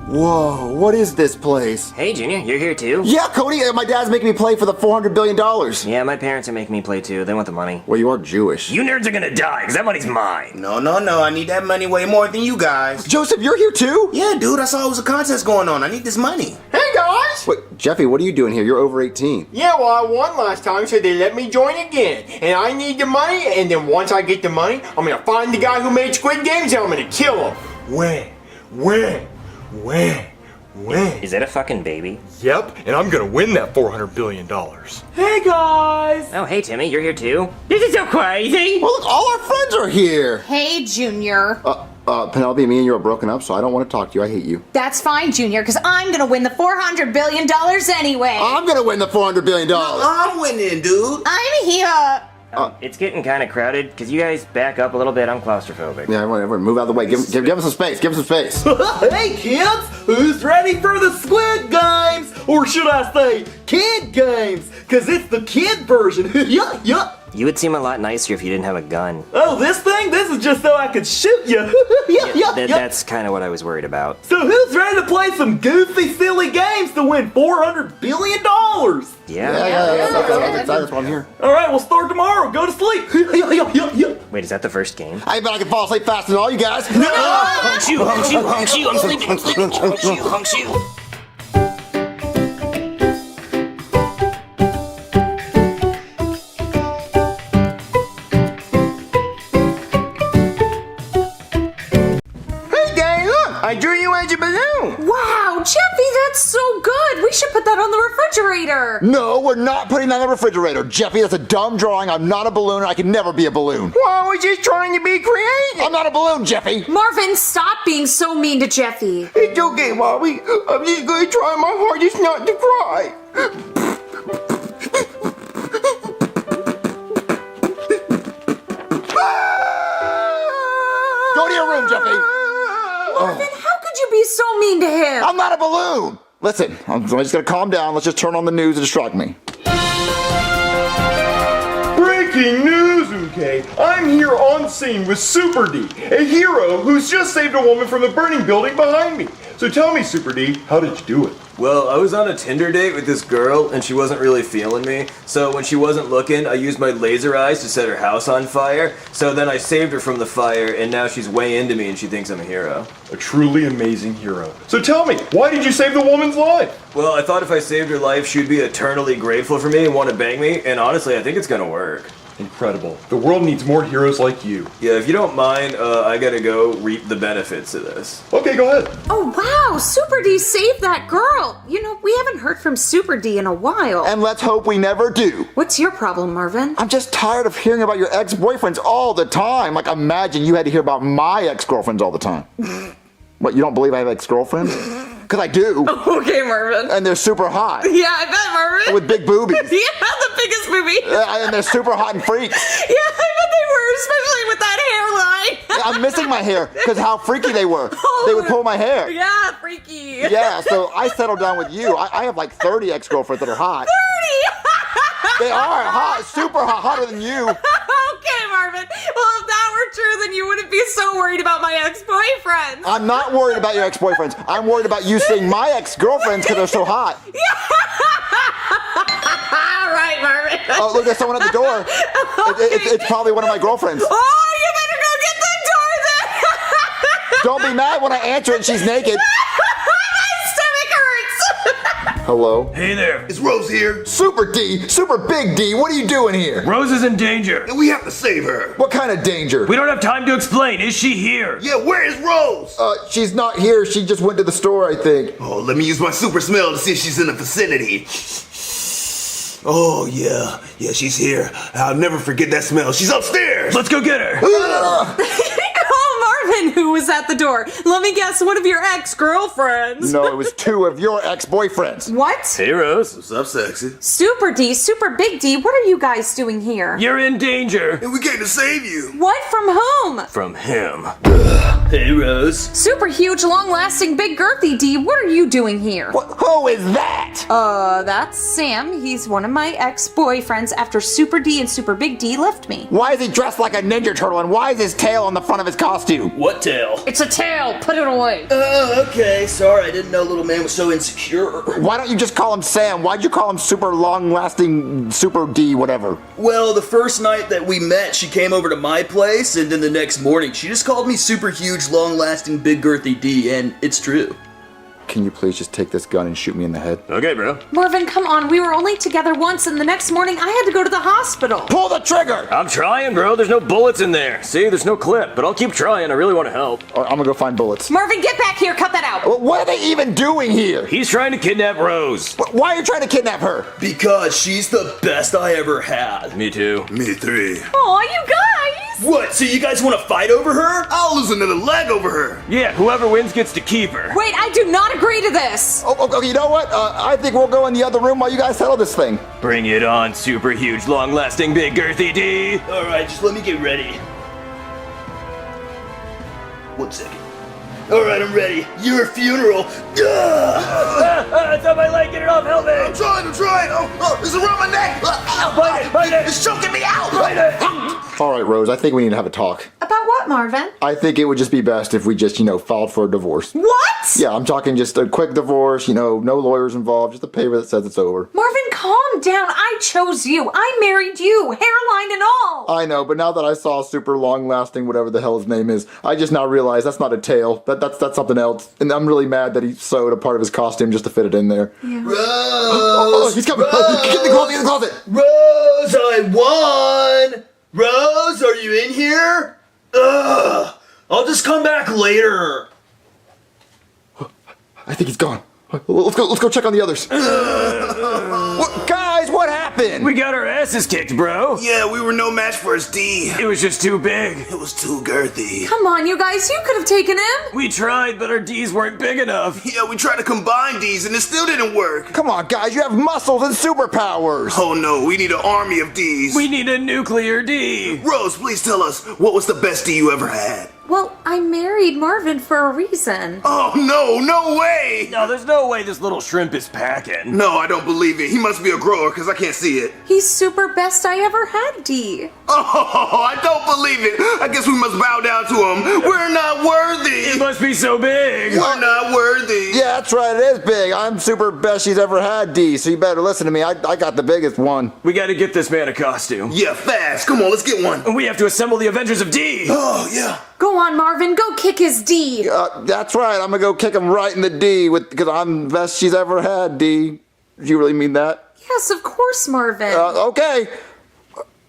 Whoa, what is this place? Hey, Junior, you're here too? Yeah, Cody, my dad's making me play for the $400 billion. Yeah, my parents are making me play too. They want the money. Well, you are Jewish. You nerds are gonna die, because that money's mine. No, I need that money way more than you guys. Joseph, you're here too? Yeah, dude, I saw it was a contest going on. I need this money. Hey, guys! Wait, Jeffy, what are you doing here? You're over 18. Yeah, well, I won last time, so they let me join again. And I need the money, and then once I get the money, I'm gonna find the guy who made Squid Games, and I'm gonna kill him. When? Is that a fucking baby? Yep, and I'm gonna win that $400 billion. Hey guys! Oh, hey, Timmy, you're here too? This is so crazy! Well, look, all our friends are here. Hey, Junior. Penelope, me and you are broken up, so I don't want to talk to you. I hate you. That's fine, Junior, because I'm gonna win the $400 billion anyway. I'm gonna win the $400 billion. No, I'm winning, dude. I'm here. It's getting kind of crowded. Could you guys back up a little bit? I'm claustrophobic. Yeah, whatever. Move out of the way. Give him some space. Give him some space. Hey kids, who's ready for the Squid Games? Or should I say, Kid Games? Cause it's the kid version. Yup. You would seem a lot nicer if you didn't have a gun. Oh, this thing? This is just so I could shoot you. That's kind of what I was worried about. So who's ready to play some goofy, silly games to win $400 billion? Yeah. That's why I'm here. All right, we'll start tomorrow. Go to sleep. Wait, is that the first game? I bet I can fall asleep faster than all you guys. Hunk shoe, I'm sleeping, hunk shoe. I drew you as a balloon. Wow, Jeffy, that's so good. We should put that on the refrigerator. No, we're not putting that in the refrigerator. Jeffy, that's a dumb drawing. I'm not a balloon. I can never be a balloon. Well, I was just trying to be creative. I'm not a balloon, Jeffy. Marvin, stop being so mean to Jeffy. It's okay, Mommy. I'm just going to try my hardest not to cry. Go to your room, Jeffy. Marvin, how could you be so mean to him? I'm not a balloon. Listen, I'm just going to calm down. Let's just turn on the news and distract me. Breaking news, okay? I'm here on scene with Super D, a hero who's just saved a woman from the burning building behind me. So tell me, Super D, how did you do it? Well, I was on a Tinder date with this girl, and she wasn't really feeling me. So when she wasn't looking, I used my laser eyes to set her house on fire. So then I saved her from the fire, and now she's way into me, and she thinks I'm a hero. A truly amazing hero. So tell me, why did you save the woman's life? Well, I thought if I saved her life, she'd be eternally grateful for me and want to bang me, and honestly, I think it's gonna work. Incredible. The world needs more heroes like you. Yeah, if you don't mind, I gotta go reap the benefits of this. Okay, go ahead. Oh, wow, Super D saved that girl. You know, we haven't heard from Super D in a while. And let's hope we never do. What's your problem, Marvin? I'm just tired of hearing about your ex-boyfriends all the time. Like, imagine you had to hear about my ex-girlfriends all the time. What, you don't believe I have ex-girlfriends? Because I do. Okay, Marvin. And they're super hot. Yeah, I bet, Marvin. With big boobies. Yeah, the biggest boobies. And they're super hot and freaks. Yeah, I bet they were, especially with that hairline. I'm missing my hair because how freaky they were. They would pull my hair. Yeah, freaky. Yeah, so I settled down with you. I have like 30 ex-girlfriends that are hot. 30? They are hot, super hot, hotter than you. Okay, Marvin. Well, if that were true, then you wouldn't be so worried about my ex-boyfriends. I'm not worried about your ex-boyfriends. I'm worried about you seeing my ex-girlfriends because they're so hot. All right, Marvin. Oh, look, there's someone at the door. It's probably one of my girlfriends. Oh, you better go get the door then. Don't be mad when I answer and she's naked. My stomach hurts. Hello? Hey there. Is Rose here? Super D, Super Big D, what are you doing here? Rose is in danger. And we have to save her. What kind of danger? We don't have time to explain. Is she here? Yeah, where is Rose? She's not here. She just went to the store, I think. Oh, let me use my super smell to see if she's in the vicinity. Oh, yeah. Yeah, she's here. I'll never forget that smell. She's upstairs. Let's go get her. Oh, Marvin, who was at the door? Let me guess, one of your ex-girlfriends. No, it was 2 of your ex-boyfriends. What? Hey, Rose. What's up, sexy? Super D, Super Big D, what are you guys doing here? You're in danger. And we came to save you. What? From whom? From him. Hey, Rose. Super huge, long-lasting, big girthy D, what are you doing here? Who is that? That's Sam. He's one of my ex-boyfriends after Super D and Super Big D left me. Why is he dressed like a Ninja Turtle and why is his tail on the front of his costume? What tail? It's a tail. Put it away. Okay. Sorry, I didn't know little man was so insecure. Why don't you just call him Sam? Why'd you call him Super Long-Lasting Super D whatever? Well, the first night that we met, she came over to my place, and then the next morning, she just called me super huge, long-lasting, big girthy D, and it's true. Can you please just take this gun and shoot me in the head? Okay, bro. Marvin, come on. We were only together once, and the next morning I had to go to the hospital. Pull the trigger! I'm trying, bro. There's no bullets in there. See, there's no clip, but I'll keep trying. I really want to help. I'm gonna go find bullets. Marvin, get back here. Cut that out. What are they even doing here? He's trying to kidnap Rose. Why are you trying to kidnap her? Because she's the best I ever had. Me too. Me 3. Aw, you guys! What, so you guys want to fight over her? I'll lose another leg over her. Yeah, whoever wins gets to keep her. Wait, I do not agree to this. Okay, you know what? I think we'll go in the other room while you guys settle this thing. Bring it on, super huge, long-lasting, big girthy D. Alright, just let me get ready. 1 second. Alright, I'm ready. Your funeral. It's on my leg. Get it off. Help me. I'm trying. Oh, it's around my neck. Bite it. It's choking me out. All right, Rose, I think we need to have a talk. About what, Marvin? I think it would just be best if we just, filed for a divorce. What? Yeah, I'm talking just a quick divorce, no lawyers involved, just a paper that says it's over. Marvin, calm down. I chose you. I married you, hairline and all. I know, but now that I saw super long-lasting, whatever the hell his name is, I just now realize that's not a tail. That's something else. And I'm really mad that he sewed a part of his costume just to fit it in there. Yeah. Rose. Oh, he's coming. Rose, Get in the closet. Rose, I won. Rose, are you in here? Ugh. I'll just come back later. I think he's gone. Let's go check on the others. Guys, what happened? We got our asses kicked, bro. Yeah, we were no match for his D. It was just too big. It was too girthy. Come on, you guys. You could have taken him. We tried, but our Ds weren't big enough. Yeah, we tried to combine Ds and it still didn't work. Come on, guys, you have muscles and superpowers. Oh no, we need an army of Ds. We need a nuclear D. Rose, please tell us, what was the best D you ever had? Well, I married Marvin for a reason. Oh no way! No, there's no way this little shrimp is packing. No, I don't believe it. He must be a grower because I can't see it. He's super best I ever had, D. Oh, I don't believe it. I guess we must bow down to him. We're not worthy. It must be so big. We're not worthy. Yeah, that's right, it is big. I'm super best she's ever had, D, so you better listen to me. I got the biggest one. We gotta get this man a costume. Yeah, fast. Come on, let's get one. And we have to assemble the Avengers of D. Oh, yeah. Go on, Marvin. Go kick his D. That's right, I'm gonna go kick him right in the D because I'm the best she's ever had, D. Do you really mean that? Yes, of course, Marvin. Okay.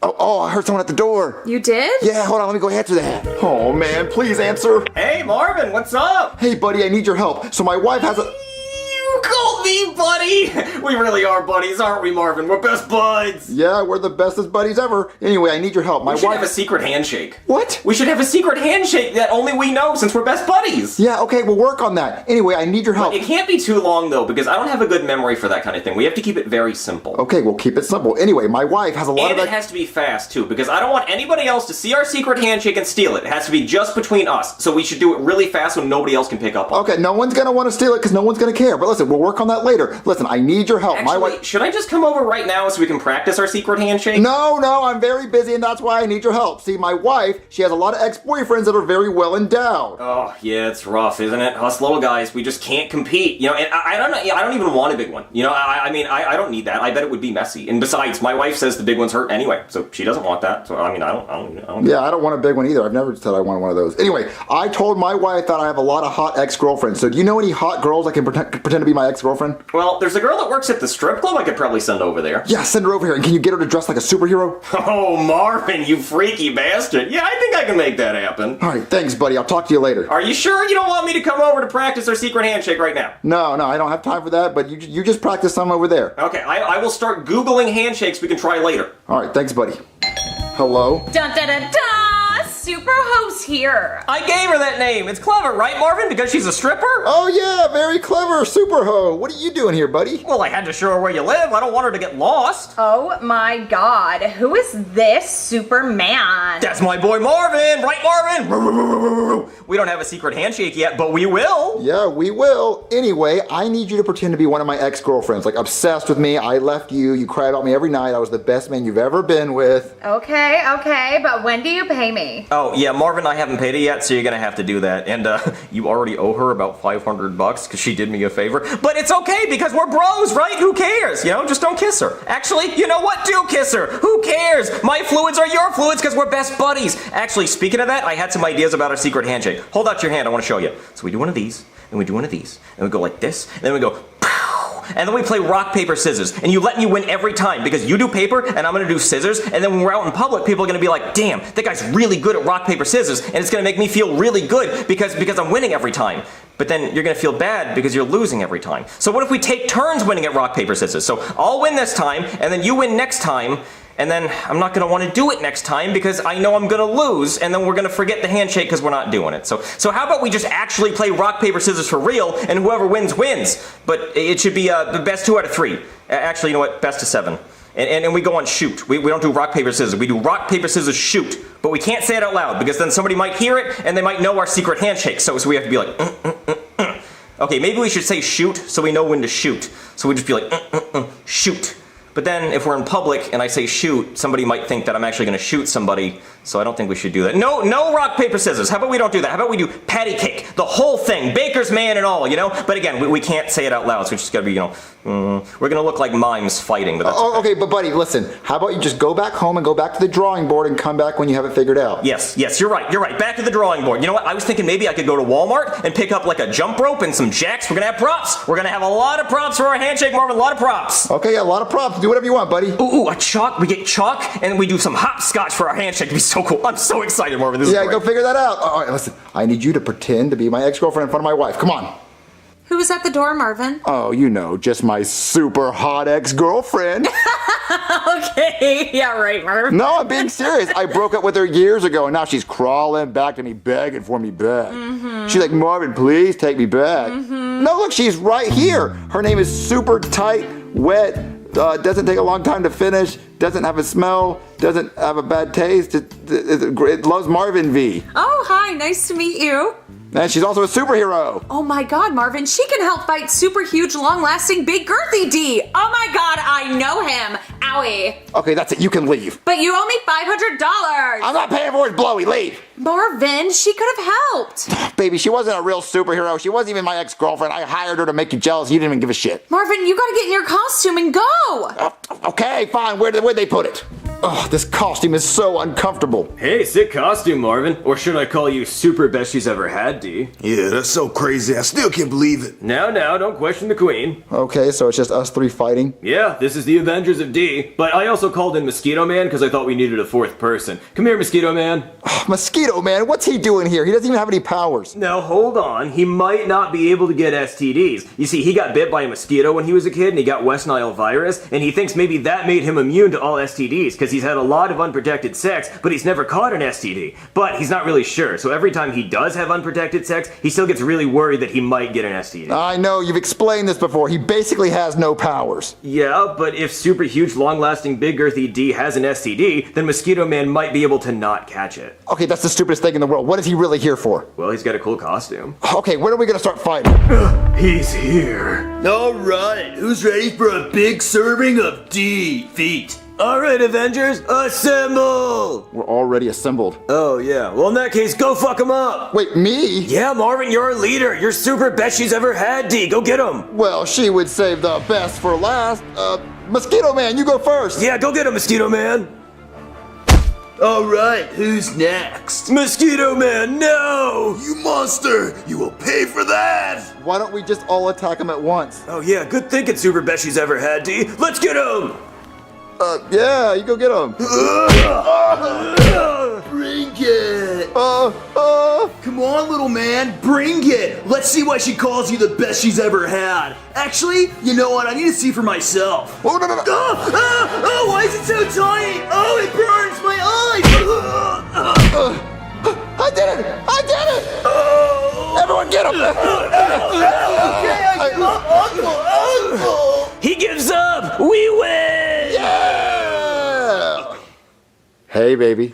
Oh, I heard someone at the door. You did? Yeah, hold on, let me go answer that. Oh man, please answer. Hey, Marvin, what's up? Hey buddy, I need your help. So my wife has a... You called me buddy? We really are buddies, aren't we, Marvin? We're best buds. Yeah, we're the bestest buddies ever. Anyway, I need your help. We should have a secret handshake. What? We should have a secret handshake that only we know since we're best buddies. Yeah, okay, we'll work on that. Anyway, I need your help. But it can't be too long, though, because I don't have a good memory for that kind of thing. We have to keep it very simple. Okay, we'll keep it simple. Anyway, my wife has a lot And of... it has to be fast, too, because I don't want anybody else to see our secret handshake and steal it. It has to be just between us, so we should do it really fast so nobody else can pick up on it. Okay, no one's gonna want to steal it because no one's gonna care. But listen, we'll work on that later. Listen, I need your help. Actually, my wife... should I just come over right now so we can practice our secret handshake? No, I'm very busy and that's why I need your help. See, my wife, she has a lot of ex-boyfriends that are very well endowed. Oh, yeah, it's rough, isn't it? Us little guys, we just can't compete. And I don't know, I don't even want a big one. I mean, I don't need that. I bet it would be messy. And besides, my wife says the big ones hurt anyway, so she doesn't want that. So, I mean, I don't. Yeah, I don't want a big one either. I've never said I want one of those. Anyway, I told my wife that I have a lot of hot ex-girlfriends. So do you know any hot girls that can pretend to be my ex-girlfriend? ex-girlfriend? Well, there's a girl that works at the strip club I could probably send over there. Yeah, send her over here. And can you get her to dress like a superhero? Oh, Marvin, you freaky bastard. Yeah, I think I can make that happen. All right, thanks, buddy. I'll talk to you later. Are you sure you don't want me to come over to practice our secret handshake right now? No, I don't have time for that, but you just practice some over there. Okay, I will start Googling handshakes we can try later. All right, thanks, buddy. Hello? Dun dun dun dun! Super host here. I gave her that name. It's clever, right, Marvin? Because she's a stripper? Oh, yeah, very clever. Super ho. What are you doing here, buddy? Well, I had to show her where you live. I don't want her to get lost. Oh my god, who is this Superman? That's my boy Marvin, right, Marvin? We don't have a secret handshake yet, but we will. Yeah, we will. Anyway, I need you to pretend to be one of my ex-girlfriends, like obsessed with me. I left you. You cried about me every night. I was the best man you've ever been with. Okay, but when do you pay me? Oh, yeah, Marvin, I haven't paid it yet, so you're gonna have to do that. And, you already owe her about $500 because she did me a favor. But it's okay because we're bros, right? Who cares? You know, just don't kiss her. Actually, you know what? Do kiss her. Who cares? My fluids are your fluids because we're best buddies. Actually, speaking of that, I had some ideas about our secret handshake. Hold out your hand, I want to show you. So we do one of these, and we do one of these, and we go like this, and then we go pow, and then we play rock, paper, scissors. And you let me win every time because you do paper, and I'm gonna do scissors, and then when we're out in public, people are gonna be like, damn, that guy's really good at rock, paper, scissors, and it's gonna make me feel really good because I'm winning every time. But then you're gonna feel bad because you're losing every time. So what if we take turns winning at rock, paper, scissors? So I'll win this time, and then you win next time, and then I'm not gonna wanna do it next time because I know I'm gonna lose, and then we're gonna forget the handshake because we're not doing it. So how about we just actually play rock, paper, scissors for real, and whoever wins, wins. But it should be the best 2 out of 3. Actually, you know what, best of 7. And we go on shoot. We don't do rock, paper, scissors. We do rock, paper, scissors, shoot. But we can't say it out loud because then somebody might hear it and they might know our secret handshake. So we have to be like, Okay, maybe we should say shoot so we know when to shoot. So we just be like, shoot. But then if we're in public and I say shoot, somebody might think that I'm actually gonna shoot somebody, so I don't think we should do that. No rock, paper, scissors. How about we don't do that? How about we do patty cake, the whole thing, baker's man and all, you know? But again, we can't say it out loud, so it's just gotta be, we're gonna look like mimes fighting, but that's okay, but buddy, listen, how about you just go back home and go back to the drawing board and come back when you have it figured out? Yes, you're right. Back to the drawing board. You know what? I was thinking maybe I could go to Walmart and pick up like a jump rope and some jacks. We're gonna have props. We're gonna have a lot of props for our handshake, Marvin, a lot of props. Okay, a lot of props. Do whatever you want, buddy. Ooh, a chalk. We get chalk and we do some hopscotch for our handshake. It'd be so cool. I'm so excited, Marvin. This is great. Go figure that out. All right, listen, I need you to pretend to be my ex-girlfriend in front of my wife. Come on. Who's at the door, Marvin? Oh, you know, just my super hot ex-girlfriend. Okay, yeah, right, Marvin. No, I'm being serious. I broke up with her years ago, and now she's crawling back to me, begging for me back. She's like, Marvin, please take me back. No, look, she's right here. Her name is super tight, wet, doesn't take a long time to finish, doesn't have a smell, doesn't have a bad taste. It loves Marvin V. Oh, hi, nice to meet you. And she's also a superhero. Oh my god, Marvin, she can help fight super huge, long-lasting, big girthy D. Oh my god, I know him. Owie. Okay, that's it. You can leave. But you owe me $500. I'm not paying for his blowy. Leave. Marvin, she could have helped. Baby, she wasn't a real superhero. She wasn't even my ex-girlfriend. I hired her to make you jealous. You didn't even give a shit. Marvin, you gotta get in your costume and go. Okay, fine. Where'd they put it? Oh, this costume is so uncomfortable. Hey, sick costume, Marvin. Or should I call you super best she's ever had, D? Yeah, that's so crazy. I still can't believe it. Now, don't question the queen. Okay, so it's just us 3 fighting? Yeah, this is the Avengers of D. But I also called in Mosquito Man because I thought we needed a 4th person. Come here, Mosquito Man. Oh, Mosquito Man, what's he doing here? He doesn't even have any powers. Now, hold on. He might not be able to get STDs. You see, he got bit by a mosquito when he was a kid, and he got West Nile virus, and he thinks maybe that made him immune to all STDs because he's had a lot of unprotected sex, but he's never caught an STD. But he's not really sure, so every time he does have unprotected sex, he still gets really worried that he might get an STD. I know, you've explained this before. He basically has no powers. Yeah, but if super huge, long-lasting, big girthy D has an STD, then Mosquito Man might be able to not catch it. Okay, that's the stupidest thing in the world. What is he really here for? Well, he's got a cool costume. Okay, when are we gonna start fighting? He's here. All right, who's ready for a big serving of D feet? All right, Avengers, assemble! We're already assembled. Oh, yeah. Well, in that case, go fuck him up! Wait, me? Yeah, Marvin, you're our leader. You're super best she's ever had, D. Go get him! Well, she would save the best for last. Mosquito Man, you go first! Yeah, go get him, Mosquito Man! Alright, who's next? Mosquito Man, no! You monster! You will pay for that! Why don't we just all attack him at once? Oh yeah, good thinking, Super Best she's ever had, D. Let's get him! Yeah, you go get him. Bring it! Come on, little man, bring it! Let's see why she calls you the best she's ever had. Actually, you know what? I need to see for myself. Oh, no. Oh, why is it so tiny? Oh, it burns my eyes! I did it! Everyone get him! Uncle! He gives up! We win! Yeah! Hey, baby.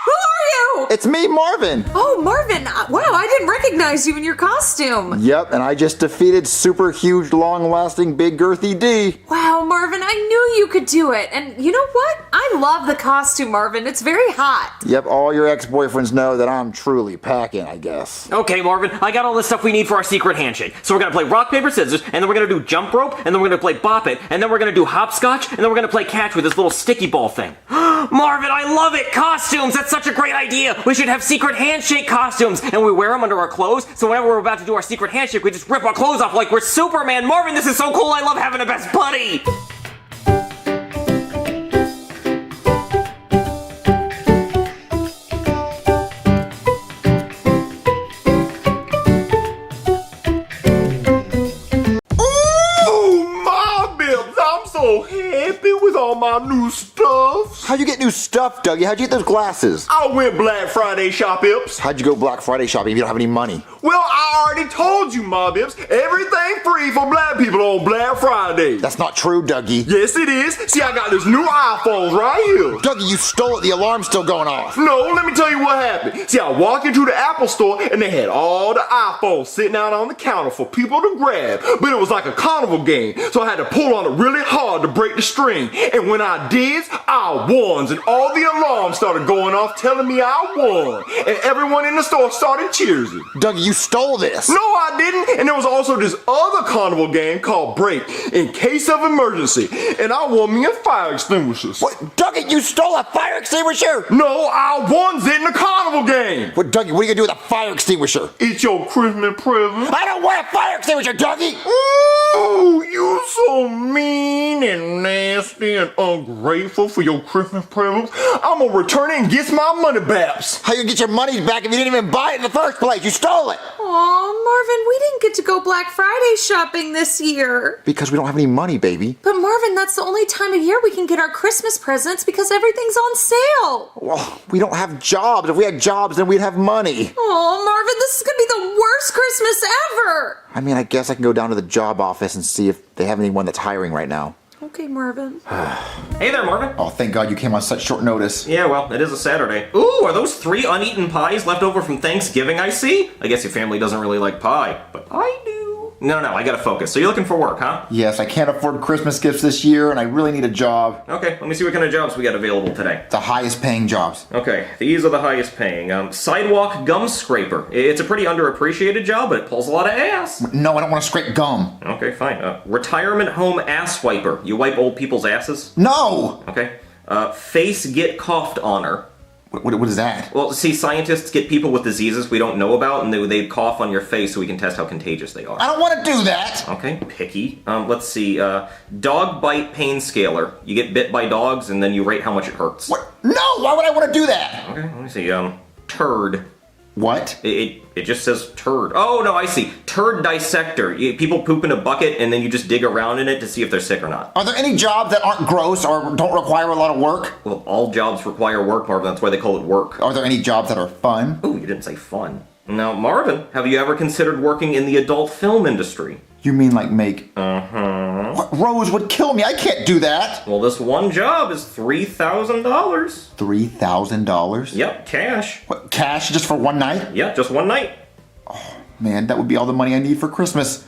Who are you? It's me, Marvin. Oh, Marvin. Wow, I didn't recognize you in your costume. Yep, and I just defeated super huge, long-lasting, big girthy D. Wow, Marvin, I knew you could do it. And you know what? I love the costume, Marvin. It's very hot. Yep, all your ex-boyfriends know that I'm truly packing, I guess. Okay, Marvin, I got all the stuff we need for our secret handshake. So we're gonna play rock, paper, scissors, and then we're gonna do jump rope, and then we're gonna play bop it, and then we're gonna do hopscotch, and then we're gonna play catch with this little sticky ball thing. Marvin, I love it! Costumes! That's such a great idea! We should have secret handshake costumes! And we wear them under our clothes, so whenever we're about to do our secret handshake, we just rip our clothes off like we're Superman. Marvin, this is so cool. I love having a best buddy. So happy with all my new stuff. How'd you get new stuff, Dougie? How'd you get those glasses? I went Black Friday shopping. How'd you go Black Friday shopping if you don't have any money? Well, I already told you, Ma Bips. Everything free for black people on Black Friday. That's not true, Dougie. Yes, it is. See, I got this new iPhone right here. Dougie, you stole it. The alarm's still going off. No, let me tell you what happened. See, I walked into the Apple store and they had all the iPhones sitting out on the counter for people to grab. But it was like a carnival game, so I had to pull on it really hard to break the string. And when I did, I won. And all the alarms started going off telling me I won. And everyone in the store started cheersing. Dougie, you stole this. No, I didn't. And there was also this other carnival game called Break, in case of emergency. And I won me a fire extinguisher. What? Dougie, you stole a fire extinguisher? No, I won it in the carnival game. What, Dougie, what are you gonna do with a fire extinguisher? It's your Christmas present. I don't want a fire extinguisher, Dougie! Ooh, you so mean and nasty and ungrateful for your Christmas presents. I'm gonna return it and get my money back. How you get your money back if you didn't even buy it in the first place? You stole it! Aw, Marvin, we didn't get to go Black Friday shopping this year. Because we don't have any money, baby. But Marvin, that's the only time of year we can get our Christmas presents because everything's on sale. Well, we don't have jobs. If we had jobs, then we'd have money. Oh, Marvin, this is gonna be the worst Christmas ever. I mean, I guess I can go down to the job office and see if they have anyone that's hiring right now. Okay, Marvin. Hey there, Marvin. Oh, thank God you came on such short notice. Yeah, well, it is a Saturday. Ooh, are those 3 uneaten pies left over from Thanksgiving I see? I guess your family doesn't really like pie, but I do. No, I gotta focus. So you're looking for work, huh? Yes, I can't afford Christmas gifts this year, and I really need a job. Okay, let me see what kind of jobs we got available today. The highest paying jobs. Okay, these are the highest paying. Sidewalk gum scraper. It's a pretty underappreciated job, but it pulls a lot of ass. No, I don't want to scrape gum. Okay, fine. Retirement home ass wiper. You wipe old people's asses? No! Okay. Face get coughed honor. What is that? Well, see, scientists get people with diseases we don't know about, and they cough on your face so we can test how contagious they are. I don't want to do that! Okay, picky. Let's see. Dog bite pain scaler. You get bit by dogs, and then you rate how much it hurts. What? No! Why would I want to do that? Okay, let me see. Turd. What? It just says turd. Oh, no, I see. Turd dissector. People poop in a bucket, and then you just dig around in it to see if they're sick or not. Are there any jobs that aren't gross or don't require a lot of work? Well, all jobs require work, Marvin. That's why they call it work. Are there any jobs that are fun? Oh, you didn't say fun. Now, Marvin, have you ever considered working in the adult film industry? You mean like make... Uh-huh. What? Rose would kill me. I can't do that. Well, this one job is $3,000. $3,000? Yep, cash. What, cash just for one night? Yeah, just one night. Oh, man, that would be all the money I need for Christmas.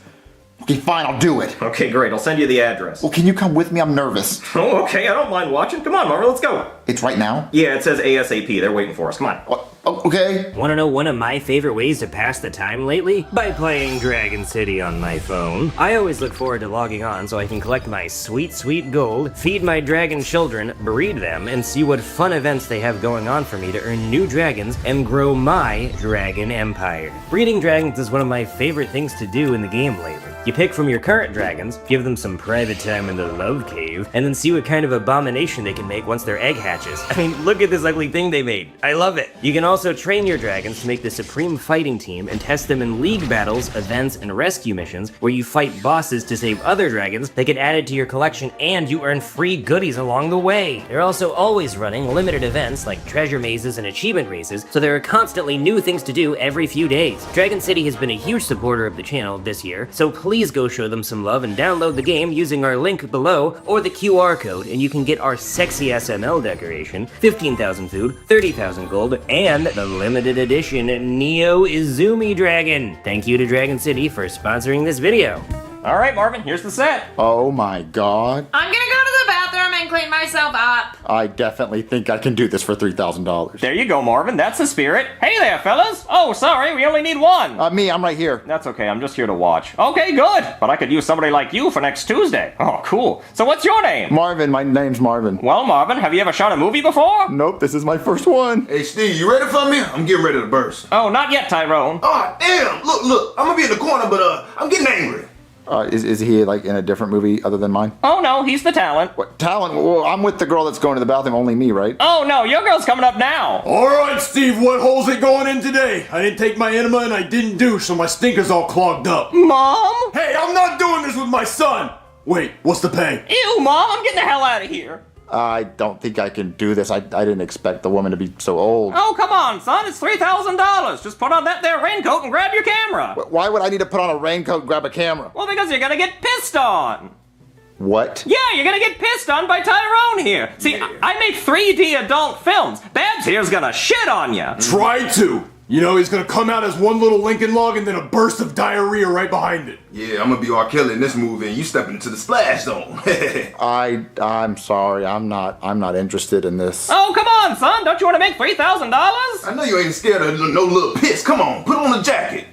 Okay, fine, I'll do it. Okay, great. I'll send you the address. Well, can you come with me? I'm nervous. Oh, okay. I don't mind watching. Come on, Marvin. Let's go. It's right now? Yeah, it says ASAP. They're waiting for us. Come on. Okay. Want to know one of my favorite ways to pass the time lately? By playing Dragon City on my phone. I always look forward to logging on so I can collect my sweet, sweet gold, feed my dragon children, breed them, and see what fun events they have going on for me to earn new dragons and grow my dragon empire. Breeding dragons is one of my favorite things to do in the game lately. You pick from your current dragons, give them some private time in the love cave, and then see what kind of abomination they can make once their egg hatches. I mean, look at this ugly thing they made. I love it. You can also train your dragons to make the supreme fighting team and test them in league battles, events, and rescue missions where you fight bosses to save other dragons that get added to your collection and you earn free goodies along the way. They're also always running limited events like treasure mazes and achievement races, so there are constantly new things to do every few days. Dragon City has been a huge supporter of the channel this year, so please go show them some love and download the game using our link below or the QR code, and you can get our sexy SML decoration, 15,000 food, 30,000 gold, and the limited edition Neo Izumi Dragon. Thank you to Dragon City for sponsoring this video. All right, Marvin, here's the set. Oh my god. I'm gonna go to the bathroom and clean myself up. I definitely think I can do this for $3,000. There you go, Marvin. That's the spirit. Hey there, fellas. Oh, sorry, we only need one. Me, I'm right here. That's okay, I'm just here to watch. Okay, good. But I could use somebody like you for next Tuesday. Oh, cool. So what's your name? Marvin, my name's Marvin. Well, Marvin, have you ever shot a movie before? Nope, this is my first one. Hey, Steve, you ready for me? I'm getting ready to burst. Oh, not yet, Tyrone. Oh, damn. Look. I'm gonna be in the corner, but I'm getting angry. Is he like in a different movie other than mine? Oh, no, he's the talent. What talent? Well, I'm with the girl that's going to the bathroom, only me, right? Oh, no, your girl's coming up now. All right, Steve, what hole's it going in today? I didn't take my enema and I didn't douche, so my stinker's all clogged up. Mom? Hey, I'm not doing this with my son. Wait, what's the pay? Ew, Mom, I'm getting the hell out of here. I don't think I can do this. I didn't expect the woman to be so old. Oh, come on, son. It's $3,000. Just put on that there raincoat and grab your camera. Why would I need to put on a raincoat and grab a camera? Well, because you're gonna get pissed on. What? Yeah, you're gonna get pissed on by Tyrone here. See, I make 3D adult films. Babs here's gonna shit on ya. Try to. You know, he's gonna come out as one little Lincoln log and then a burst of diarrhea right behind it. Yeah, I'm gonna be R. Kelly in this movie and you stepping into the splash zone. I'm sorry. I'm not interested in this. Oh, come on, son. Don't you want to make $3,000? I know you ain't scared of no little piss. Come on, put on a jacket.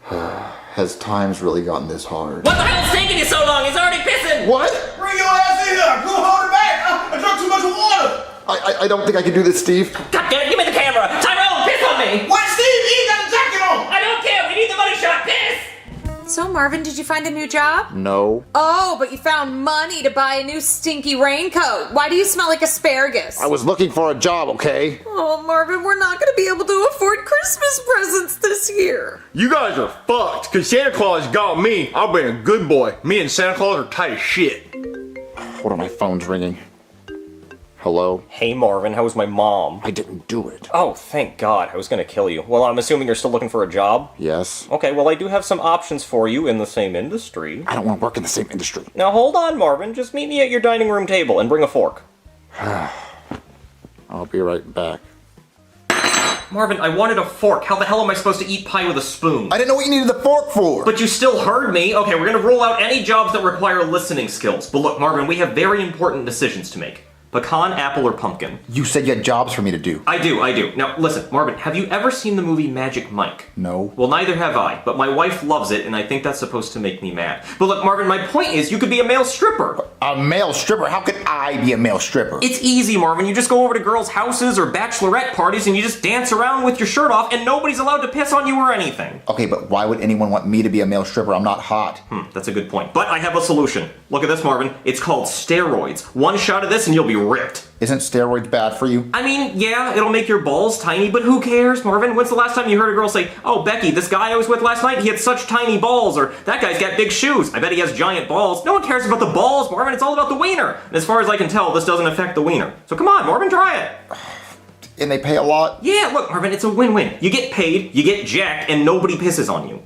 Has times really gotten this hard? What the hell's taking you so long? He's already pissing! What? Bring your ass in here. Go hold it back. I drank too much water. I don't think I can do this, Steve. God damn it, give me the camera! Tyrone, piss on me! What, Steve? You ain't got a jacket on. I don't care, we need the money shot, piss! So, Marvin, did you find a new job? No. Oh, but you found money to buy a new stinky raincoat. Why do you smell like asparagus? I was looking for a job, okay? Oh, Marvin, we're not going to be able to afford Christmas presents this year. You guys are fucked, cause Santa Claus got me. I'll be a good boy. Me and Santa Claus are tight as shit. Hold on, my phone's ringing. Hello? Hey, Marvin, how was my mom? I didn't do it. Oh, thank God. I was gonna kill you. Well, I'm assuming you're still looking for a job? Yes. Okay, well, I do have some options for you in the same industry. I don't want to work in the same industry. Now, hold on, Marvin. Just meet me at your dining room table and bring a fork. I'll be right back. Marvin, I wanted a fork. How the hell am I supposed to eat pie with a spoon? I didn't know what you needed the fork for. But you still heard me. Okay, we're gonna rule out any jobs that require listening skills. But look, Marvin, we have very important decisions to make. Pecan, apple, or pumpkin? You said you had jobs for me to do. I do. Now, listen, Marvin, have you ever seen the movie Magic Mike? No. Well, neither have I, but my wife loves it, and I think that's supposed to make me mad. But look, Marvin, my point is you could be a male stripper. A male stripper? How could I be a male stripper? It's easy, Marvin. You just go over to girls' houses or bachelorette parties, and you just dance around with your shirt off, and nobody's allowed to piss on you or anything. Okay, but why would anyone want me to be a male stripper? I'm not hot. That's a good point. But I have a solution. Look at this, Marvin. It's called steroids. One shot of this, and you'll be ripped. Isn't steroids bad for you? I mean, yeah, it'll make your balls tiny, but who cares, Marvin? When's the last time you heard a girl say, "Oh, Becky, this guy I was with last night, he had such tiny balls," or "That guy's got big shoes, I bet he has giant balls"? No one cares about the balls, Marvin, it's all about the wiener. And as far as I can tell, this doesn't affect the wiener. So come on, Marvin, try it. And they pay a lot? Yeah, look, Marvin, it's a win-win. You get paid, you get jacked, and nobody pisses on you.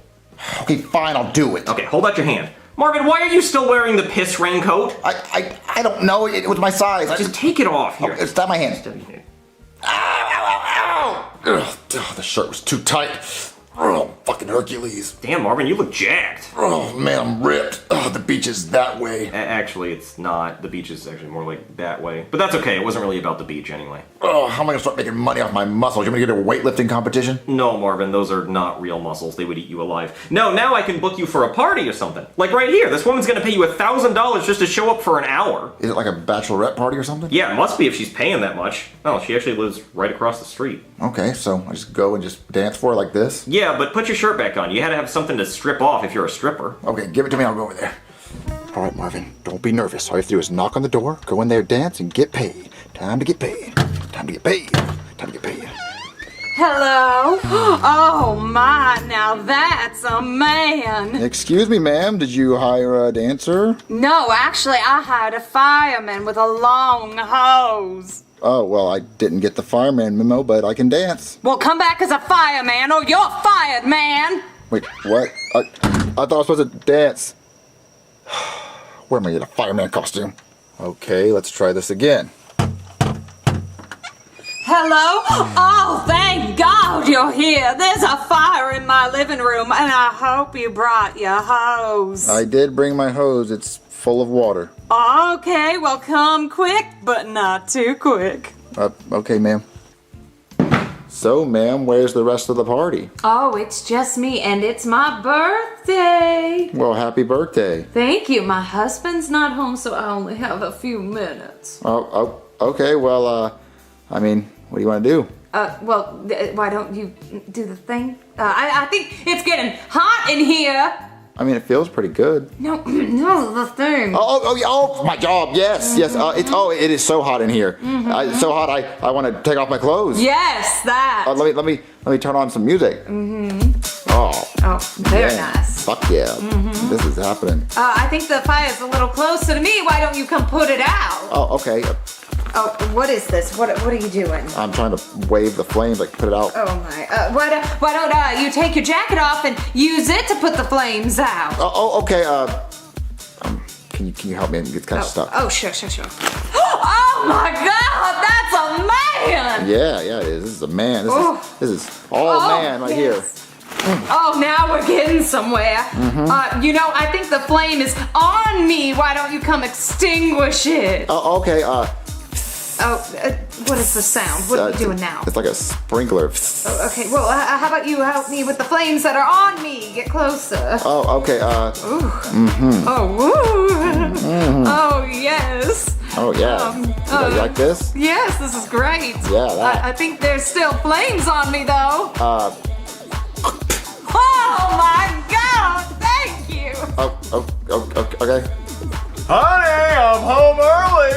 Okay, fine, I'll do it. Okay, hold out your hand. Marvin, why are you still wearing the piss raincoat? I don't know. It was my size. Just take it off here. Oh, stab my hand. Ow, ow, ow, ow. Ugh, the shirt was too tight. Oh, fucking Hercules. Damn, Marvin, you look jacked. Oh, man, I'm ripped. Oh, the beach is that way. Actually, it's not. The beach is actually more like that way. But that's okay. It wasn't really about the beach anyway. Oh, how am I gonna start making money off my muscles? You want me to get a weightlifting competition? No, Marvin, those are not real muscles. They would eat you alive. No, now I can book you for a party or something. Like right here. This woman's gonna pay you $1,000 just to show up for an hour. Is it like a bachelorette party or something? Yeah, it must be if she's paying that much. Oh, she actually lives right across the street. Okay, so I just go and just dance for her like this? Yeah, but put your shirt back on. You had to have something to strip off if you're a stripper. Okay, give it to me. I'll go over there. All right, Marvin, don't be nervous. All you have to do is knock on the door, go in there, dance, and get paid. Time to get paid. Time to get paid. Time to get paid. Hello? Oh my, now that's a man. Excuse me, ma'am. Did you hire a dancer? No, actually, I hired a fireman with a long hose. Oh, well, I didn't get the fireman memo, but I can dance. Well, come back as a fireman or you're fired, man. Wait, what? I thought I was supposed to dance. Where am I in a fireman costume? Okay, let's try this again. Hello? Oh, thank God you're here. There's a fire in my living room, and I hope you brought your hose. I did bring my hose. It's full of water. Okay, well, come quick, but not too quick. Okay, ma'am. So, ma'am, where's the rest of the party? Oh, it's just me, and it's my birthday. Well, happy birthday. Thank you. My husband's not home, so I only have a few minutes. Oh, okay. Well, I mean, what do you want to do? Why don't you do the thing? I think it's getting hot in here. I mean, it feels pretty good. No, the thing. Oh, my job. Yes. It is so hot in here. It's so hot. I want to take off my clothes. Yes, that. Let me turn on some music. Very nice. Fuck yeah. This is happening. I think the fire's a little closer to me. Why don't you come put it out? Oh, okay. Oh, what is this? What are you doing? I'm trying to wave the flames, like put it out. Oh my! Why don't you take your jacket off and use it to put the flames out? Okay. Can you help me? It's kind of stuck. Oh, sure. Oh my God, that's a man! Yeah, it is. This is a man. This is all man right here. Oh, now we're getting somewhere. I think the flame is on me. Why don't you come extinguish it? Okay. What is the sound? What are you doing now? It's like a sprinkler. Oh, okay, well, how about you help me with the flames that are on me? Get closer. Oh, okay. Ooh. Oh, woo. Oh, yes. Oh, yeah. You like this? Yes, this is great. Yeah, that. I think there's still flames on me, though. Oh, my God. Thank you. Okay. Honey, I'm home early.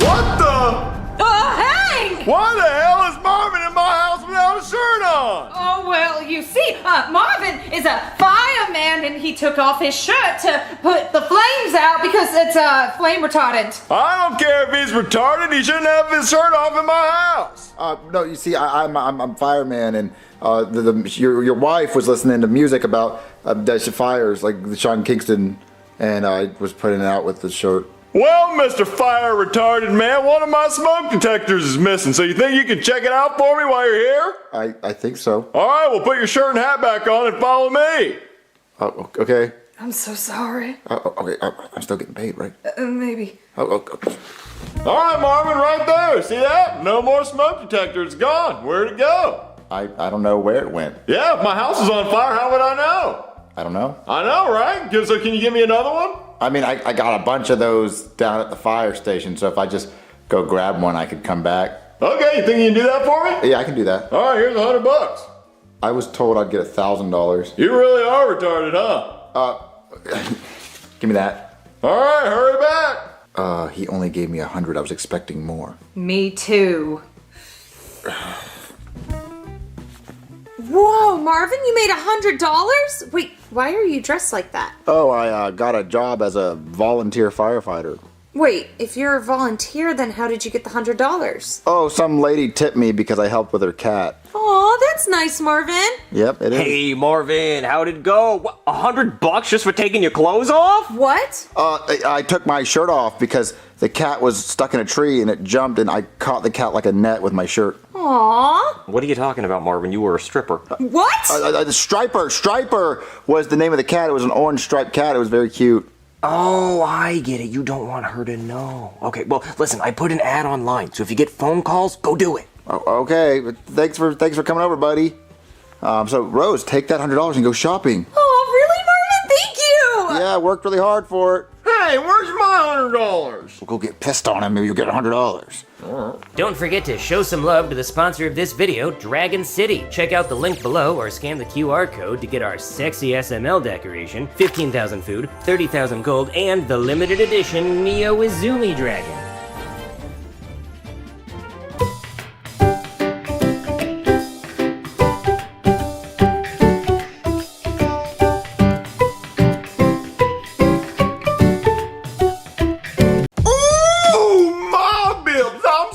What the? Hank! Why the hell is Marvin in my house without a shirt on? Oh, well, you see, Marvin is a fireman and he took off his shirt to put the flames out because it's flame retardant. I don't care if he's retarded. He shouldn't have his shirt off in my house. No, you see, I'm fireman, and your wife was listening to music about fires, like the Sean Kingston, and I was putting it out with the shirt. Well, Mr. Fire Retarded Man, one of my smoke detectors is missing, so you think you can check it out for me while you're here? I think so. All right, well, put your shirt and hat back on and follow me. Okay. I'm so sorry. Okay, I'm still getting paid, right? Maybe. Okay. All right, Marvin, right there. See that? No more smoke detector. It's gone. Where'd it go? I don't know where it went. Yeah, if my house is on fire, how would I know? I don't know. I know, right? So can you give me another one? I mean, I got a bunch of those down at the fire station, so if I just go grab one, I could come back. Okay, you think you can do that for me? Yeah, I can do that. All right, here's $100. I was told I'd get $1,000. You really are retarded, huh? Give me that. All right, hurry back. He only gave me 100. I was expecting more. Me too. Whoa, Marvin, you made $100? Wait, why are you dressed like that? Oh, I got a job as a volunteer firefighter. Wait, if you're a volunteer, then how did you get the $100? Oh, some lady tipped me because I helped with her cat. Aw, that's nice, Marvin. Yep, it is. Hey, Marvin, how'd it go? What, $100 just for taking your clothes off? What? I took my shirt off because the cat was stuck in a tree and it jumped and I caught the cat like a net with my shirt. Aw, Aww. What are you talking about, Marvin? You were a stripper. What? Striper. Striper was the name of the cat. It was an orange striped cat. It was very cute. Oh, I get it. You don't want her to know. Okay, well, listen, I put an ad online, so if you get phone calls, go do it. Okay, but thanks for coming over, buddy. So Rose, take that $100 and go shopping. Oh, really, Marvin? Thank you. Yeah, I worked really hard for it. Hey, where's my $100? We'll go get pissed on him. Maybe you'll get $100. Don't forget to show some love to the sponsor of this video, Dragon City. Check out the link below or scan the QR code to get our sexy SML decoration, 15,000 food, 30,000 gold, and the limited edition Neo Izumi Dragon.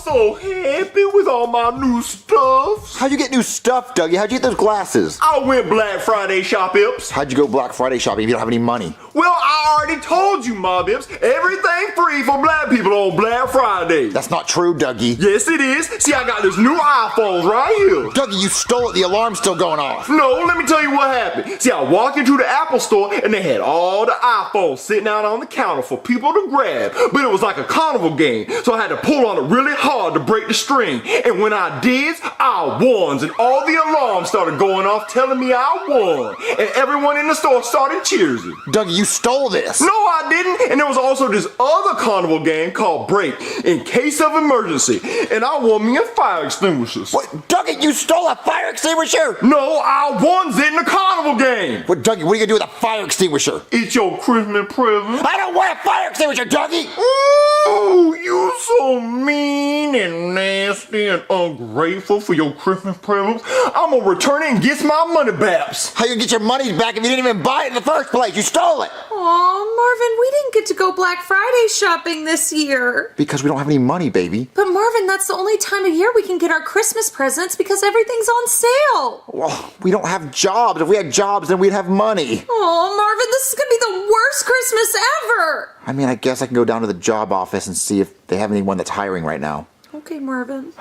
So happy with all my new stuff. How'd you get new stuff, Dougie? How'd you get those glasses? I went Black Friday shop-ips. How'd you go Black Friday shopping if you don't have any money? Well, I already told you, Mob-ips. Everything free for black people on Black Friday. That's not true, Dougie. Yes, it is. See, I got this new iPhone right here. Dougie, you stole it. The alarm's still going off. No, let me tell you what happened. See, I walked into the Apple store and they had all the iPhones sitting out on the counter for people to grab. But it was like a carnival game, so I had to pull on it really hard to break the string. And when I did, I won. And all the alarms started going off telling me I won. And everyone in the store started cheersing. Dougie, you stole this. No, I didn't. And there was also this other carnival game called Break, in case of emergency. And I won me a fire extinguisher. What? Dougie, you stole a fire extinguisher? No, I won it in the carnival game. What, Dougie, what are you gonna do with a fire extinguisher? It's your Christmas present. I don't want a fire extinguisher, Dougie! Ooh, you so mean and nasty and ungrateful for your Christmas presents. I'm gonna return it and get my money back. How you get your money back if you didn't even buy it in the first place? You stole it! Aw, Marvin, we didn't get to go Black Friday shopping this year. Because we don't have any money, baby. But Marvin, that's the only time of year we can get our Christmas presents because everything's on sale. Well, we don't have jobs. If we had jobs, then we'd have money. Oh, Marvin, this is gonna be the worst Christmas ever. I mean, I guess I can go down to the job office and see if they have anyone that's hiring right now. Okay, Marvin.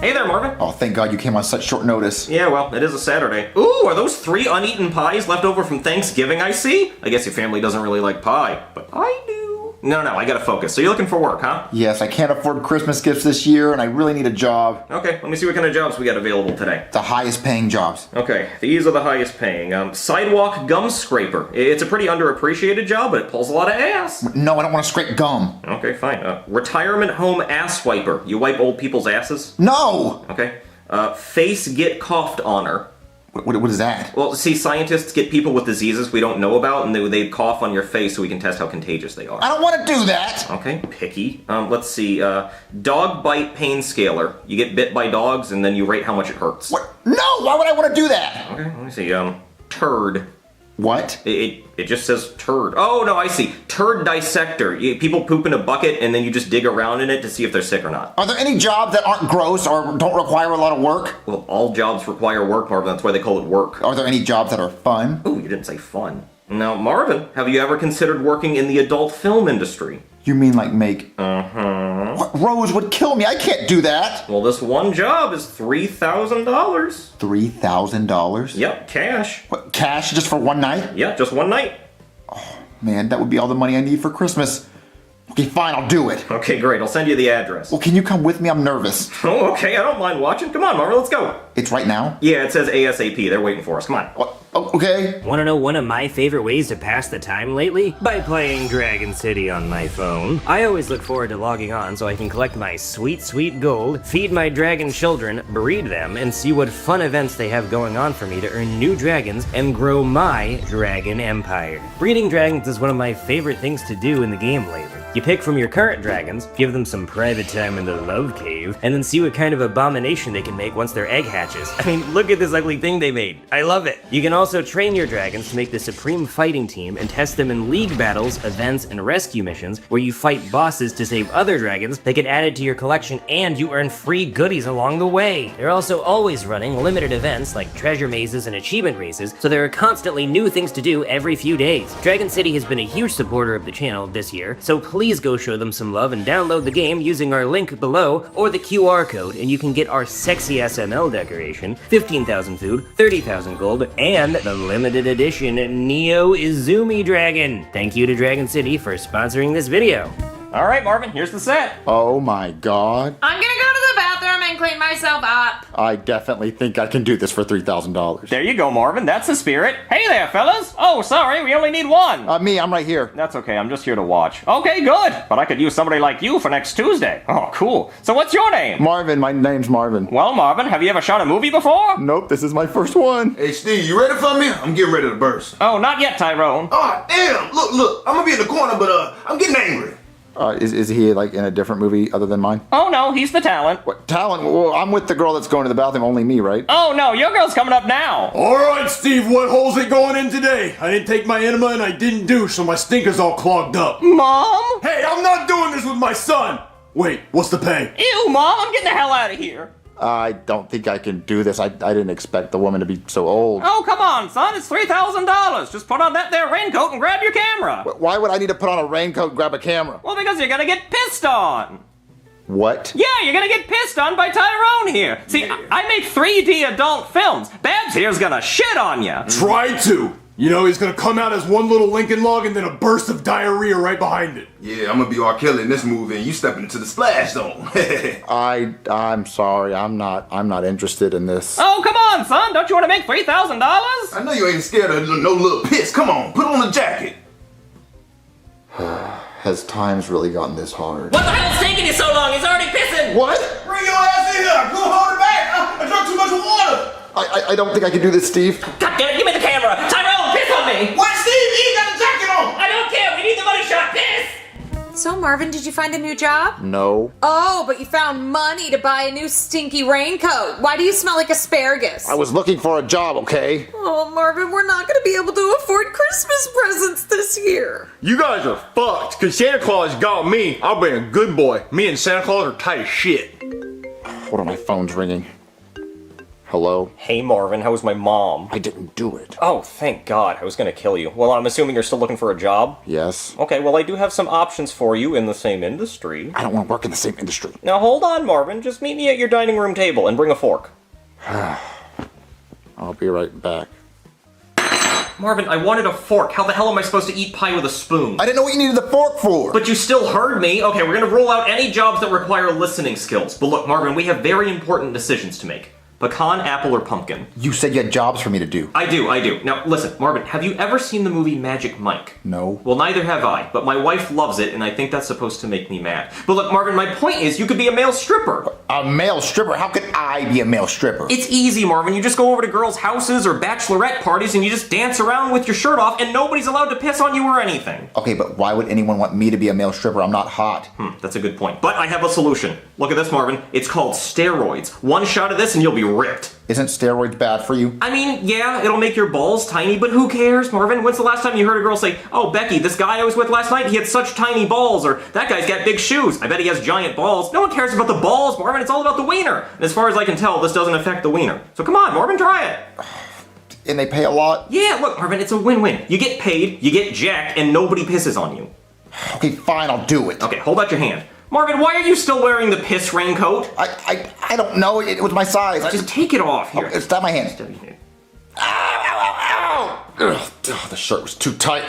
Hey there, Marvin. Oh, thank God you came on such short notice. Yeah, well, it is a Saturday. Ooh, are those 3 uneaten pies left over from Thanksgiving I see? I guess your family doesn't really like pie, but I do. No, I gotta focus. So you're looking for work, huh? Yes, I can't afford Christmas gifts this year, and I really need a job. Okay, let me see what kind of jobs we got available today. The highest paying jobs. Okay, these are the highest paying. Sidewalk gum scraper. It's a pretty underappreciated job, but it pulls a lot of ass. No, I don't want to scrape gum. Okay, fine. Retirement home ass wiper. You wipe old people's asses? No! Okay. Face get coughed honor. What is that? Well, see, scientists get people with diseases we don't know about, and they cough on your face so we can test how contagious they are. I don't want to do that! Okay, picky. Let's see. Dog bite pain scaler. You get bit by dogs, and then you rate how much it hurts. What? No! Why would I want to do that? Okay, let me see. Turd. What? It just says turd. Oh, no, I see. Turd dissector. People poop in a bucket, and then you just dig around in it to see if they're sick or not. Are there any jobs that aren't gross or don't require a lot of work? Well, all jobs require work, Marvin. That's why they call it work. Are there any jobs that are fun? Oh, you didn't say fun. Now, Marvin, have you ever considered working in the adult film industry? You mean like make... Uh-huh. What? Rose would kill me. I can't do that. Well, this one job is $3,000. $3,000? Yep, cash. What, cash just for one night? Yeah, just one night. Oh, man, that would be all the money I need for Christmas. Okay, fine, I'll do it. Okay, great. I'll send you the address. Well, can you come with me? I'm nervous. Oh, okay. I don't mind watching. Come on, Marvin, let's go. It's right now? Yeah, it says ASAP. They're waiting for us. Come on. Oh, okay. Want to know one of my favorite ways to pass the time lately? By playing Dragon City on my phone. I always look forward to logging on so I can collect my sweet, sweet gold, feed my dragon children, breed them, and see what fun events they have going on for me to earn new dragons and grow my dragon empire. Breeding dragons is one of my favorite things to do in the game lately. You pick from your current dragons, give them some private time in the love cave, and then see what kind of abomination they can make once their egg hatches. I mean, look at this ugly thing they made. I love it. You can also train your dragons to make the supreme fighting team and test them in league battles, events, and rescue missions where you fight bosses to save other dragons that get added to your collection and you earn free goodies along the way. They're also always running limited events like treasure mazes and achievement races, so there are constantly new things to do every few days. Dragon City has been a huge supporter of the channel this year, so please go show them some love and download the game using our link below or the QR code, and you can get our sexy SML decoration, 15,000 food, 30,000 gold, and the limited edition Neo Izumi Dragon. Thank you to Dragon City for sponsoring this video. All right, Marvin, here's the set. Oh my god. I'm gonna go to the bathroom and clean myself up. I definitely think I can do this for $3,000. There you go, Marvin. That's the spirit. Hey there, fellas. Oh, sorry, we only need one. Me, I'm right here. That's okay, I'm just here to watch. Okay, good. But I could use somebody like you for next Tuesday. Oh, cool. So what's your name? Marvin, my name's Marvin. Well, Marvin, have you ever shot a movie before? Nope, this is my first one. Hey, Steve, you ready for me? I'm getting ready to burst. Oh, not yet, Tyrone. Oh, damn. Look. I'm gonna be in the corner, but I'm getting angry. Is he like in a different movie other than mine? Oh, no, he's the talent. What talent? Well, I'm with the girl that's going to the bathroom, only me, right? Oh, no, your girl's coming up now. All right, Steve, what hole's it going in today? I didn't take my enema and I didn't douche, so my stinker's all clogged up. Mom? Hey, I'm not doing this with my son. Wait, what's the pay? Ew, Mom, I'm getting the hell out of here. I don't think I can do this. I didn't expect the woman to be so old. Oh, come on, son. It's $3,000. Just put on that there raincoat and grab your camera. Why would I need to put on a raincoat and grab a camera? Well, because you're gonna get pissed on. What? Yeah, you're gonna get pissed on by Tyrone here. See, I make 3D adult films. Babs here's gonna shit on you. Try to. You know, he's gonna come out as one little Lincoln log and then a burst of diarrhea right behind it. Yeah, I'm gonna be R. Kelly in this movie and you stepping into the splash zone. I'm sorry. I'm not interested in this. Oh, come on, son. Don't you want to make $3,000? I know you ain't scared of no little piss. Come on, put on a jacket. Has times really gotten this hard? What the hell's taking you so long? He's already pissing. What? Bring your ass in here. Go hold it back. I drank too much water. I don't think I can do this, Steve. God damn it, give me the camera. Tyrone, piss on me. What, Steve? You ain't got a jacket on. I don't care. We need the money shot. Piss. So, Marvin, did you find a new job? No. Oh, but you found money to buy a new stinky raincoat. Why do you smell like asparagus? I was looking for a job, okay? Oh, Marvin, we're not going to be able to afford Christmas presents this year. You guys are fucked, cause Santa Claus got me. I'll be a good boy. Me and Santa Claus are tight as shit. Hold on, my phone's ringing. Hello? Hey, Marvin, how was my mom? I didn't do it. Oh, thank God. I was gonna kill you. Well, I'm assuming you're still looking for a job? Yes. Okay, well, I do have some options for you in the same industry. I don't want to work in the same industry. Now, hold on, Marvin. Just meet me at your dining room table and bring a fork. I'll be right back. Marvin, I wanted a fork. How the hell am I supposed to eat pie with a spoon? I didn't know what you needed the fork for. But you still heard me. Okay, we're gonna rule out any jobs that require listening skills. But look, Marvin, we have very important decisions to make. Pecan, apple, or pumpkin? You said you had jobs for me to do. I do. Now, listen, Marvin, have you ever seen the movie Magic Mike? No. Well, neither have I, but my wife loves it, and I think that's supposed to make me mad. But look, Marvin, my point is you could be a male stripper. A male stripper? How could I be a male stripper? It's easy, Marvin. You just go over to girls' houses or bachelorette parties, and you just dance around with your shirt off, and nobody's allowed to piss on you or anything. Okay, but why would anyone want me to be a male stripper? I'm not hot. That's a good point. But I have a solution. Look at this, Marvin. It's called steroids. One shot of this, and you'll be ripped. Isn't steroids bad for you? I mean, yeah, it'll make your balls tiny, but who cares, Marvin? When's the last time you heard a girl say, "Oh, Becky, this guy I was with last night, he had such tiny balls," or "That guy's got big shoes, I bet he has giant balls"? No one cares about the balls, Marvin, it's all about the wiener. And as far as I can tell, this doesn't affect the wiener. So come on, Marvin, try it. And they pay a lot? Yeah, look, Marvin, it's a win-win. You get paid, you get jacked, and nobody pisses on you. Okay, fine, I'll do it. Okay, hold out your hand. Marvin, why are you still wearing the piss raincoat? I don't know. It was my size. Just take it off here. Oh, stab my hand. Ow. Ugh, the shirt was too tight.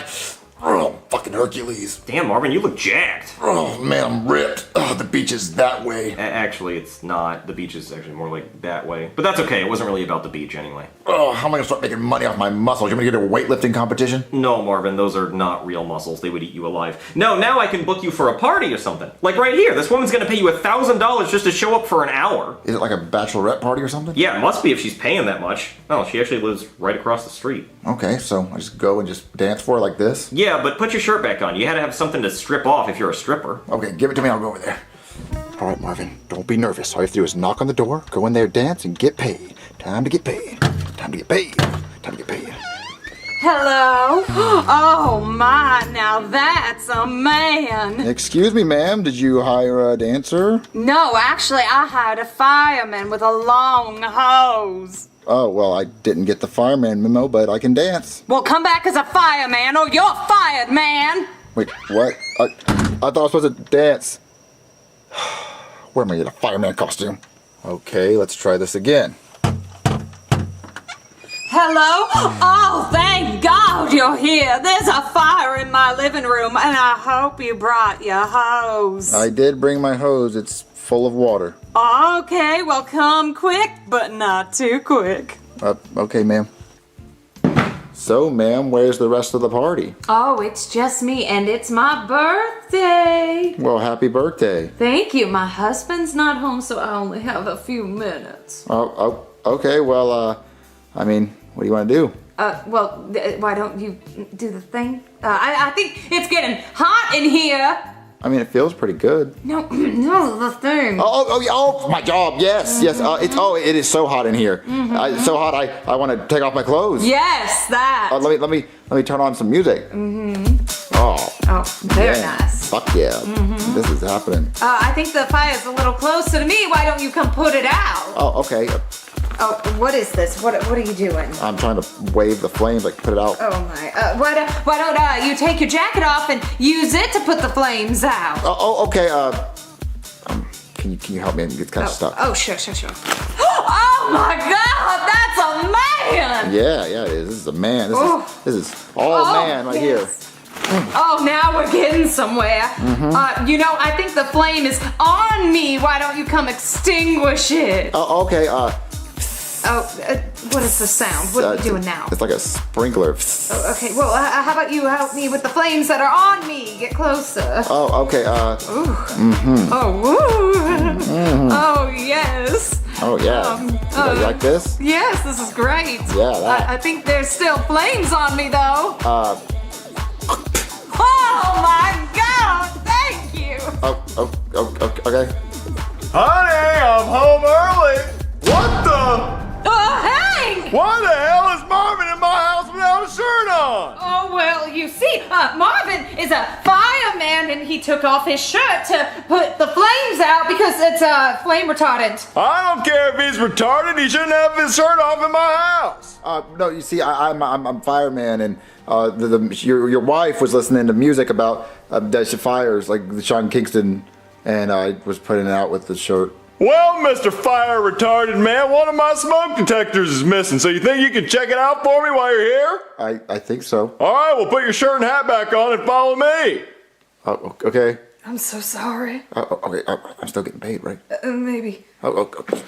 Oh, fucking Hercules. Damn, Marvin, you look jacked. Oh, man, I'm ripped. Oh, the beach is that way. Actually, it's not. The beach is actually more like that way. But that's okay. It wasn't really about the beach anyway. Oh, how am I gonna start making money off my muscles? You want me to get a weightlifting competition? No, Marvin, those are not real muscles. They would eat you alive. No, now I can book you for a party or something. Like right here. This woman's gonna pay you $1,000 just to show up for an hour. Is it like a bachelorette party or something? Yeah, it must be if she's paying that much. Oh, she actually lives right across the street. Okay, so I just go and just dance for her like this? Yeah, but put your shirt back on. You had to have something to strip off if you're a stripper. Okay, give it to me. I'll go over there. All right, Marvin, don't be nervous. All you have to do is knock on the door, go in there, dance, and get paid. Time to get paid. Time to get paid. Time to get paid. Hello? Oh my, now that's a man. Excuse me, ma'am, did you hire a dancer? No, actually, I hired a fireman with a long hose. Oh, well, I didn't get the fireman memo, but I can dance. Well, come back as a fireman or you're fired, man. Wait, what? I thought I was supposed to dance. Where am I in a fireman costume? Okay, let's try this again. Hello? Oh, thank God you're here. There's a fire in my living room, and I hope you brought your hose. I did bring my hose. It's full of water. Okay, well, come quick, but not too quick. Okay, ma'am. So, ma'am, where's the rest of the party? Oh, it's just me, and it's my birthday. Well, happy birthday. Thank you. My husband's not home, so I only have a few minutes. Oh, okay. Well, I mean, what do you want to do? Why don't you do the thing? I think it's getting hot in here. I mean, it feels pretty good. No, the thing. Oh, my job. Yes. It is so hot in here. It's so hot. I want to take off my clothes. Yes, that. Let me turn on some music. Very nice. Fuck yeah. This is happening. I think the fire's a little closer to me. Why don't you come put it out? Oh, okay. Oh, what is this? What are you doing? I'm trying to wave the flames, like put it out. Oh my! Why don't you take your jacket off and use it to put the flames out? Okay. Can you help me? It's kind of stuck. Oh, sure. Oh my God, that's a man! Yeah, it is. This is a man. This is all man right here. Oh, now we're getting somewhere. I think the flame is on me. Why don't you come extinguish it? Okay. What is the sound? What are you doing now? It's like a sprinkler. Oh, okay, well, how about you help me with the flames that are on me? Get closer. Oh, okay. Oh, woo. Oh, yes. Oh, yeah. You like this? Yes, this is great. Yeah, that. I think there's still flames on me, though. Oh, my God. Thank you. Okay. Honey, I'm home early. What the? Hank! Why the hell is Marvin in my house without a shirt on? Oh, well, you see, Marvin is a fireman and he took off his shirt to put the flames out because it's flame retardant. I don't care if he's retarded. He shouldn't have his shirt off in my house. No, you see, I'm fireman, and your wife was listening to music about fires, like the Sean Kingston, and I was putting it out with the shirt. Well, Mr. Fire Retarded Man, one of my smoke detectors is missing, so you think you can check it out for me while you're here? I think so. All right, well, put your shirt and hat back on and follow me. Okay. I'm so sorry. Okay, I'm still getting paid, right? Maybe. Okay.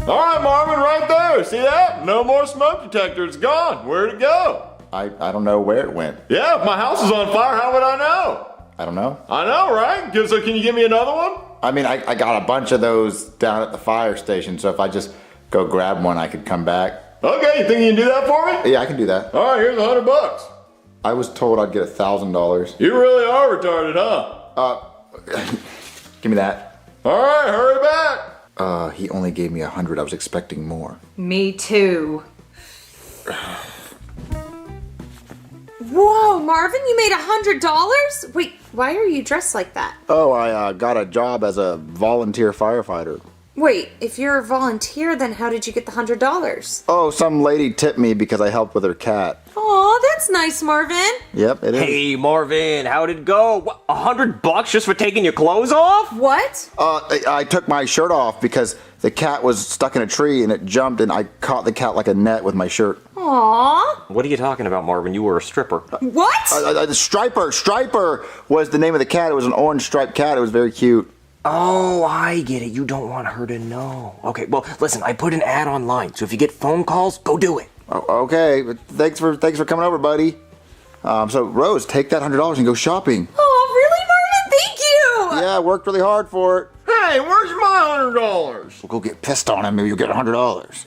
All right, Marvin, right there. See that? No more smoke detector. It's gone. Where'd it go? I don't know where it went. Yeah, if my house is on fire, how would I know? I don't know. I know, right? So can you give me another one? I mean, I got a bunch of those down at the fire station, so if I just go grab one, I could come back. Okay, you think you can do that for me? Yeah, I can do that. All right, here's $100. I was told I'd get $1,000. You really are retarded, huh? Give me that. All right, hurry back. He only gave me 100. I was expecting more. Me too. Whoa, Marvin, you made $100? Wait, why are you dressed like that? Oh, I got a job as a volunteer firefighter. Wait, if you're a volunteer, then how did you get the $100? Oh, some lady tipped me because I helped with her cat. Aw, that's nice, Marvin. Yep, it is. Hey, Marvin, how'd it go? What, $100 just for taking your clothes off? What? I took my shirt off because the cat was stuck in a tree and it jumped and I caught the cat like a net with my shirt. Aw. What are you talking about, Marvin? You were a stripper. What? Striper was the name of the cat. It was an orange striped cat. It was very cute. Oh, I get it. You don't want her to know. Okay, well, listen, I put an ad online, so if you get phone calls, go do it. Okay, but thanks for coming over, buddy. So Rose, take that $100 and go shopping. Oh, really, Marvin? Thank you. Yeah, I worked really hard for it. Hey, where's my $100? We'll go get pissed on him. Maybe you'll get $100.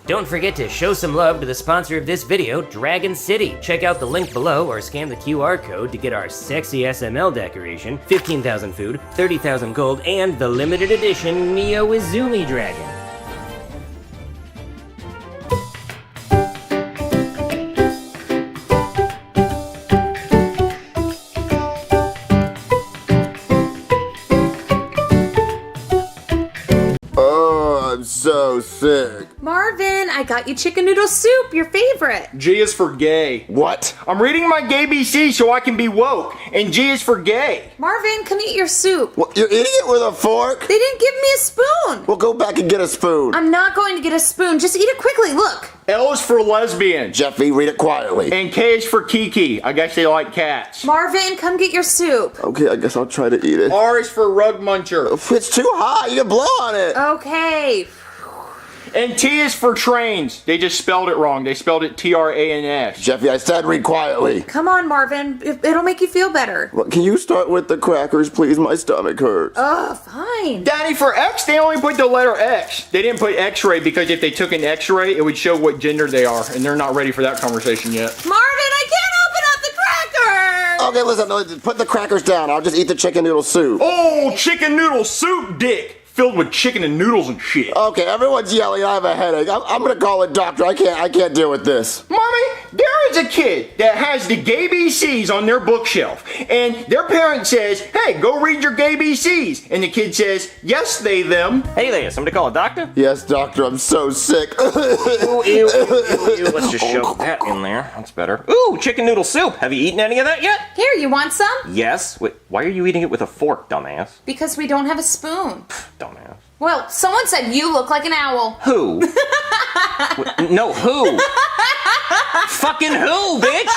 Don't forget to show some love to the sponsor of this video, Dragon City. Check out the link below or scan the QR code to get our sexy SML decoration, 15,000 food, 30,000 gold, and the limited edition Neo Izumi Dragon. I'm so sick. Marvin, I got you chicken noodle soup, your favorite. G is for gay. What? I'm reading my gay BC so I can be woke, and G is for gay. Marvin, come eat your soup. What, you're eating it with a fork? They didn't give me a spoon. Well, go back and get a spoon. I'm not going to get a spoon. Just eat it quickly. Look. L is for lesbian. Jeffy, read it quietly. And K is for Kiki. I guess they like cats. Marvin, come get your soup. Okay, I guess I'll try to eat it. R is for rug muncher. It's too hot. You can blow on it. Okay. And T is for trains. They just spelled it wrong. They spelled it T-R-A-N-S. Jeffy, I said read quietly. Come on, Marvin. It'll make you feel better. Well, can you start with the crackers, please? My stomach hurts. Oh, fine. Daddy, for X, they only put the letter X. They didn't put X-ray because if they took an X-ray, it would show what gender they are, and they're not ready for that conversation yet. Marvin, I can't open up the crackers. Okay, listen, no, put the crackers down. I'll just eat the chicken noodle soup. Oh, chicken noodle soup, dick. Filled with chicken and noodles and shit. Okay, everyone's yelling. I have a headache. I'm gonna call a doctor. I can't deal with this. Mommy, there is a kid that has the gay BCs on their bookshelf, and their parent says, "Hey, go read your gay BCs," and the kid says, "Yes, they them." Hey there, somebody call a doctor? Yes, doctor. I'm so sick. Ooh, ew. Let's just shove that in there. That's better. Ooh, chicken noodle soup. Have you eaten any of that yet? Here, you want some? Yes. Wait, why are you eating it with a fork, dumbass? Because we don't have a spoon. Dumbass. Well, someone said you look like an owl. Who? No, who? Fucking who, bitch?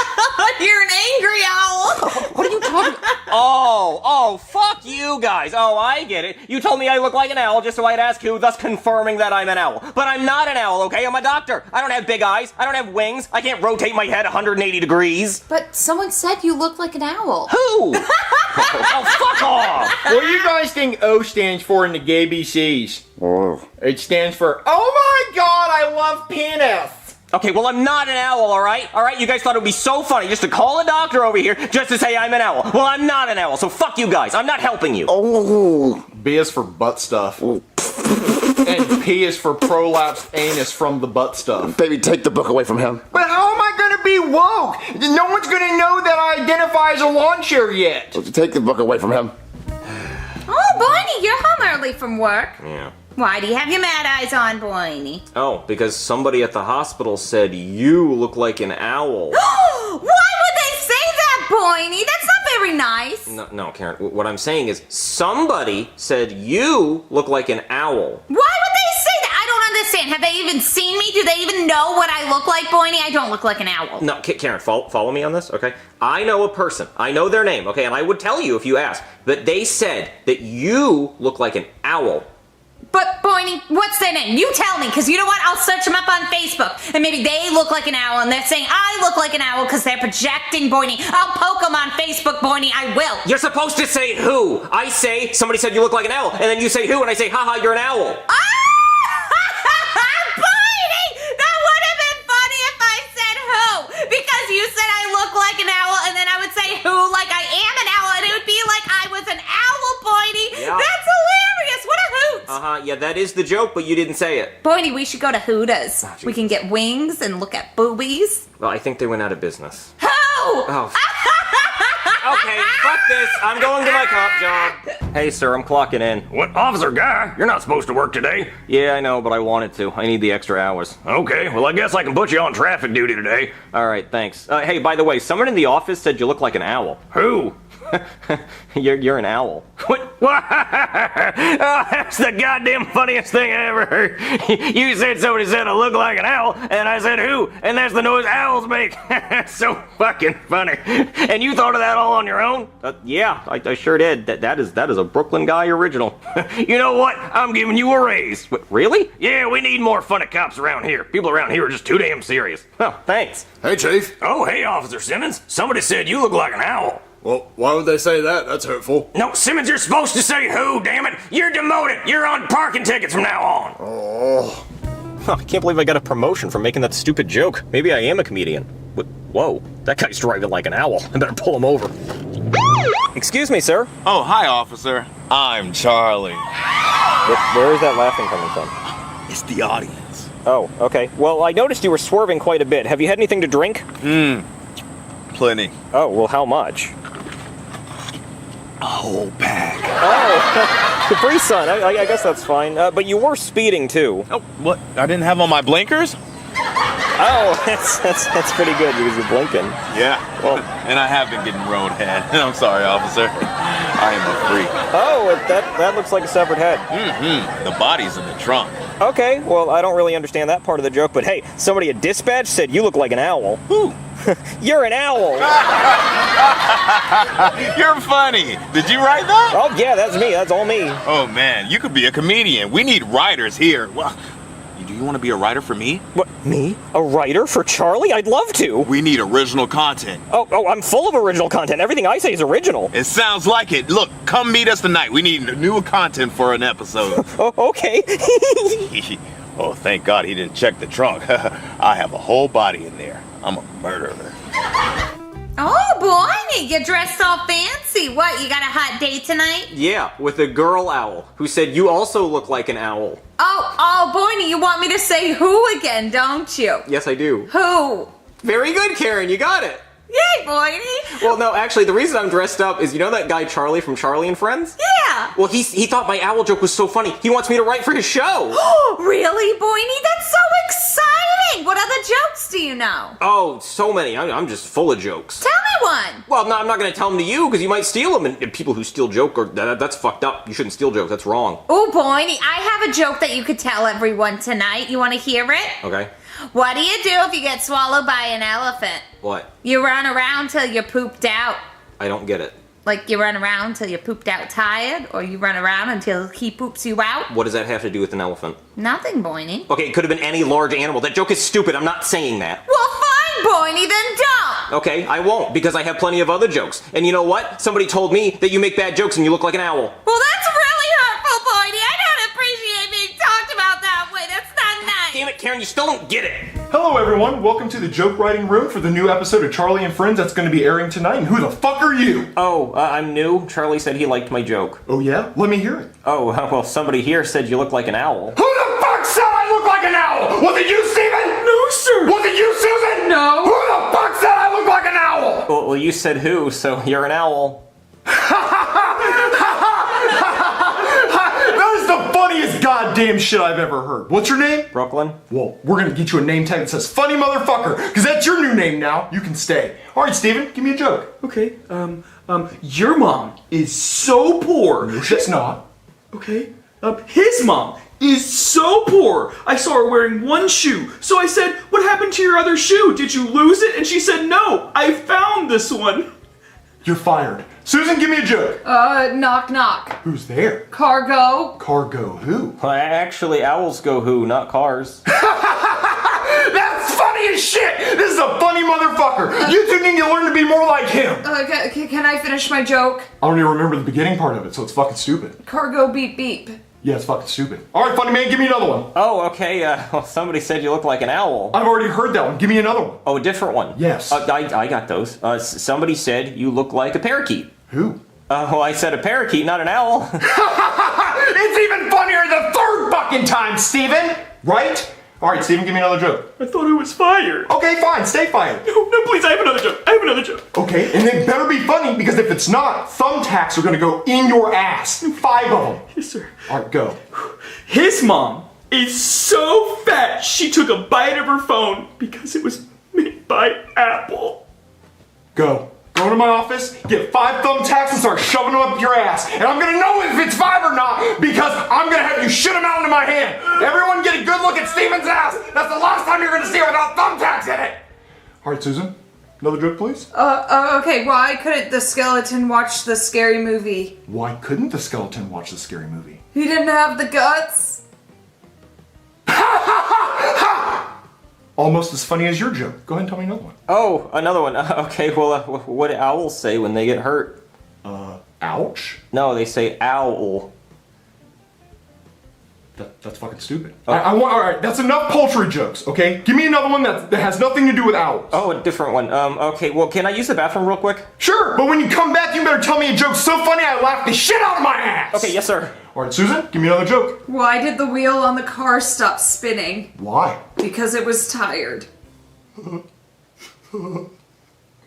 You're an angry owl. What are you talking about? Oh, fuck you guys. Oh, I get it. You told me I look like an owl just so I'd ask who, thus confirming that I'm an owl. But I'm not an owl, okay? I'm a doctor. I don't have big eyes. I don't have wings. I can't rotate my head 180 degrees. But someone said you look like an owl. Who? Oh, fuck off. What do you guys think O stands for in the gay BCs? Oh. It stands for, oh my god, I love penis. Okay, well, I'm not an owl, all right? All right, you guys thought it would be so funny just to call a doctor over here just to say I'm an owl. Well, I'm not an owl, so fuck you guys. I'm not helping you. Oh. B is for butt stuff. And P is for prolapsed anus from the butt stuff. Baby, take the book away from him. But how am I gonna be woke? No one's gonna know that I identify as a lawn chair yet. Take the book away from him. Oh, Barney, you're home early from work. Yeah. Why do you have your mad eyes on, Barney? Oh, because somebody at the hospital said you look like an owl. Why would they say that, Barney? That's not very nice. No, Karen, what I'm saying is somebody said you look like an owl. Why would they say that? I don't understand. Have they even seen me? Do they even know what I look like, Barney? I don't look like an owl. No, Karen, follow me on this, okay? I know a person. I know their name, okay? And I would tell you if you asked. But they said that you look like an owl. But, Barney, what's their name? You tell me, because you know what? I'll search them up on Facebook, and maybe they look like an owl, and they're saying I look like an owl because they're projecting, Barney. I'll poke them on Facebook, Barney. I will. You're supposed to say who. I say, somebody said you look like an owl, and then you say who, and I say, haha, you're an owl. Barney! That would have been funny if I said who, because you said I look like an owl, and then I would say who like I am an owl, and it would be like I was an owl, Barney. Yeah. That's hilarious. What a hoot. Yeah, that is the joke, but you didn't say it. Barney, we should go to Hooters. We can get wings and look at boobies. Well, I think they went out of business. Who? Oh. Okay, fuck this. I'm going to my cop job. Hey, sir, I'm clocking in. What, Officer Guy? You're not supposed to work today. Yeah, I know, but I wanted to. I need the extra hours. Okay, well, I guess I can put you on traffic duty today. All right, thanks. Hey, by the way, someone in the office said you look like an owl. Who? You're an owl. What? Oh, that's the goddamn funniest thing I ever heard. You said somebody said I look like an owl, and I said who? And that's the noise owls make. So fucking funny. And you thought of that all on your own? Yeah, I sure did. That is a Brooklyn guy original. You know what? I'm giving you a raise. What, really? Yeah, we need more funny cops around here. People around here are just too damn serious. Oh, thanks. Hey, Chief. Oh, hey, Officer Simmons. Somebody said you look like an owl. Well, why would they say that? That's hurtful. No, Simmons, you're supposed to say who, damn it! You're demoted! You're on parking tickets from now on! Oh. Huh, I can't believe I got a promotion for making that stupid joke. Maybe I am a comedian. Whoa, that guy's driving like an owl. I better pull him over. Excuse me, sir. Oh, hi, officer. I'm Charlie. Where is that laughing coming from? It's the audience. Oh, okay. Well, I noticed you were swerving quite a bit. Have you had anything to drink? Plenty. Oh, well, how much? A whole pack. Oh, Capri Sun. I guess that's fine. But you were speeding too. Oh, what? I didn't have on my blinkers? Oh, that's pretty good because you're blinking. Yeah. Well, and I have been getting roadhead. I'm sorry, officer. I am a freak. Oh, that looks like a severed head. Mm-hmm. The body's in the trunk. Okay, well, I don't really understand that part of the joke, but hey, somebody at dispatch said you look like an owl. Who? You're an owl. You're funny. Did you write that? Oh, yeah, that's me. That's all me. Oh, man, you could be a comedian. We need writers here. Well, do you want to be a writer for me? What, me? A writer for Charlie? I'd love to. We need original content. Oh, I'm full of original content. Everything I say is original. It sounds like it. Look, come meet us tonight. We need new content for an episode. Oh, okay. Oh, thank God he didn't check the trunk. I have a whole body in there. I'm a murderer. Oh, boy, you dressed all fancy. What, you got a hot date tonight? Yeah, with a girl owl who said you also look like an owl. Oh, Boyney, you want me to say who again, don't you? Yes, I do. Who? Very good, Karen. You got it. Yay, Boyney. Well, no, actually, the reason I'm dressed up is, you know that guy Charlie from Charlie and Friends? Yeah. Well, he thought my owl joke was so funny, he wants me to write for his show. Really, Boyney? That's so exciting. What other jokes do you know? Oh, so many. I'm just full of jokes. Tell me one. Well, no, I'm not going to tell them to you because you might steal them. And people who steal joke, that's fucked up. You shouldn't steal jokes. That's wrong. Oh, Boyney, I have a joke that you could tell everyone tonight. You want to hear it? Okay. What do you do if you get swallowed by an elephant? What? You run around till you're pooped out. I don't get it. Like you run around till you're pooped out tired, or you run around until he poops you out? What does that have to do with an elephant? Nothing, Boyney. Okay, it could have been any large animal. That joke is stupid. I'm not saying that. Well, fine, Boyney, then don't. Okay, I won't, because I have plenty of other jokes. And you know what? Somebody told me that you make bad jokes and you look like an owl. Well, that's really hurtful, Boyney. I don't appreciate being talked about that way. That's not nice. Damn it, Karen, you still don't get it. Hello, everyone. Welcome to the joke writing room for the new episode of Charlie and Friends that's going to be airing tonight. And who the fuck are you? Oh, I'm new. Charlie said he liked my joke. Oh, yeah? Let me hear it. Oh, well, somebody here said you look like an owl. Who the fuck said I look like an owl? Was it you, Steven? No, sir. Was it you, Susan? No. Who the fuck said I look like an owl? Well, you said who, so you're an owl. That is the funniest goddamn shit I've ever heard. What's your name? Brooklyn. Well, we're gonna get you a name tag that says funny motherfucker, because that's your new name now. You can stay. All right, Steven, give me a joke. Okay, your mom is so poor. No, she's not. Okay, his mom is so poor. I saw her wearing one shoe. So I said, what happened to your other shoe? Did you lose it? And she said, no, I found this one. You're fired. Susan, give me a joke. Knock knock. Who's there? Cargo. Cargo who? Well, actually, owls go who, not cars. That's funny as shit! This is a funny motherfucker! You two need to learn to be more like him! Can I finish my joke? I don't even remember the beginning part of it, so it's fucking stupid. Cargo beep beep. Yeah, it's fucking stupid. Alright, funny man, give me another one. Oh, okay, well, somebody said you look like an owl. I've already heard that one. Give me another one. Oh, a different one? Yes. I got those. Somebody said you look like a parakeet. Who? Well, I said a parakeet, not an owl. It's even funnier the third fucking time, Steven! Right? Alright, Steven, give me another joke. I thought I was fired. Okay, fine, stay fired. No, please, I have another joke. I have another joke. Okay, and it better be funny, because if it's not, thumbtacks are gonna go in your ass. 5 of them. Yes, sir. Alright, go. His mom is so fat, she took a bite of her phone because it was made by Apple. Go. Go to my office, get 5 thumbtacks and start shoving them up your ass. And I'm gonna know if it's 5 or not because I'm gonna have you shit them out into my hand. Everyone get a good look at Steven's ass. That's the last time you're gonna see it without thumbtacks in it. All right, Susan, another joke, please. Okay, why couldn't the skeleton watch the scary movie? Why couldn't the skeleton watch the scary movie? He didn't have the guts. Almost as funny as your joke. Go ahead and tell me another one. Oh, another one. Okay, well, what do owls say when they get hurt? Ouch? No, they say owl. That's fucking stupid. All right, that's enough poultry jokes, okay? Give me another one that has nothing to do with owls. Oh, a different one. Okay, well, can I use the bathroom real quick? Sure, but when you come back, you better tell me a joke so funny I laugh the shit out of my ass. Okay, yes, sir. All right, Susan, give me another joke. Why did the wheel on the car stop spinning? Why? Because it was tired. All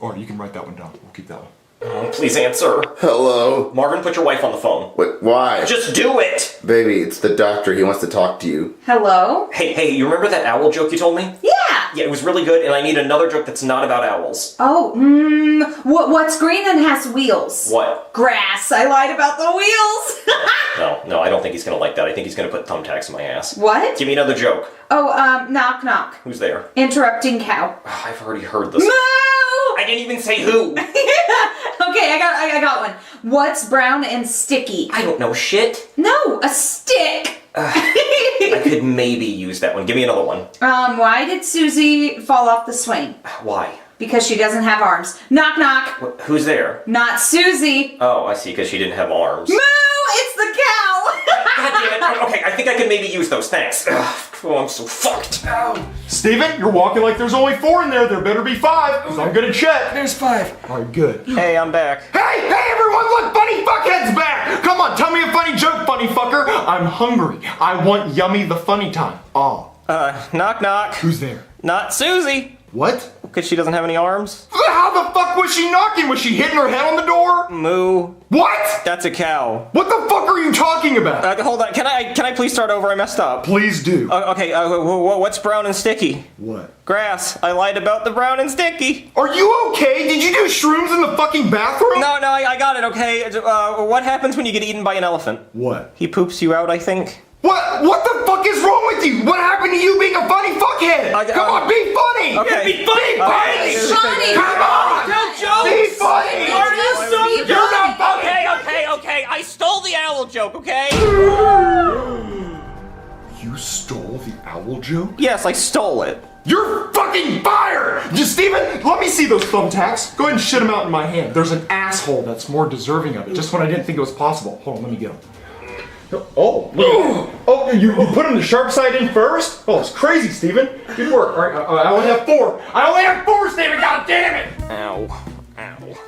right, you can write that one down. We'll keep that one. Oh, please answer. Hello. Marvin, put your wife on the phone. Wait, why? Just do it! Baby, it's the doctor. He wants to talk to you. Hello? Hey, you remember that owl joke you told me? Yeah! Yeah, it was really good, and I need another joke that's not about owls. Oh, what's green and has wheels? What? Grass. I lied about the wheels. No, I don't think he's gonna like that. I think he's gonna put thumbtacks in my ass. What? Give me another joke. Oh, knock knock. Who's there? Interrupting cow. Oh, I've already heard this. Moo! I didn't even say who. Okay, I got one. What's brown and sticky? I don't know shit. No, a stick. I could maybe use that one. Give me another one. Why did Susie fall off the swing? Why? Because she doesn't have arms. Knock knock. Who's there? Not Susie. Oh, I see, because she didn't have arms. Moo! It's the cow! God damn it. Okay, I think I can maybe use those. Thanks. Oh, I'm so fucked. Ow. Steven, you're walking like there's only 4 in there. There better be 5, because I'm gonna check. There's 5. All right, good. Hey, I'm back. Hey, everyone, look, Funny Fuckhead's back! Come on, tell me a funny joke, funny fucker. I'm hungry. I want yummy the funny time. Oh. Knock knock. Who's there? Not Susie. What? Because she doesn't have any arms? How the fuck was she knocking? Was she hitting her head on the door? Moo. What? That's a cow. What the fuck are you talking about? Hold on. Can I please start over? I messed up. Please do. Okay, what's brown and sticky? What? Grass. I lied about the brown and sticky. Are you okay? Did you do shrooms in the fucking bathroom? No, I got it, okay. What happens when you get eaten by an elephant? What? He poops you out, I think. What the fuck is wrong with you? What happened to you being a funny fuckhead? Come on, be funny! Okay. Yeah, be funny! Be funny! Funny! Come on! Tell jokes! Be funny! You're not funny! Okay, I stole the owl joke, okay? You stole the owl joke? Yes, I stole it. You're fucking fired! Just Steven, let me see those thumbtacks. Go ahead and shit them out in my hand. There's an asshole that's more deserving of it, just when I didn't think it was possible. Hold on, let me get them. Oh, you put him the sharp side in first? Oh, it's crazy, Steven. Good work. All right, I only have 4. I only have 4, Steven, god damn it! Ow.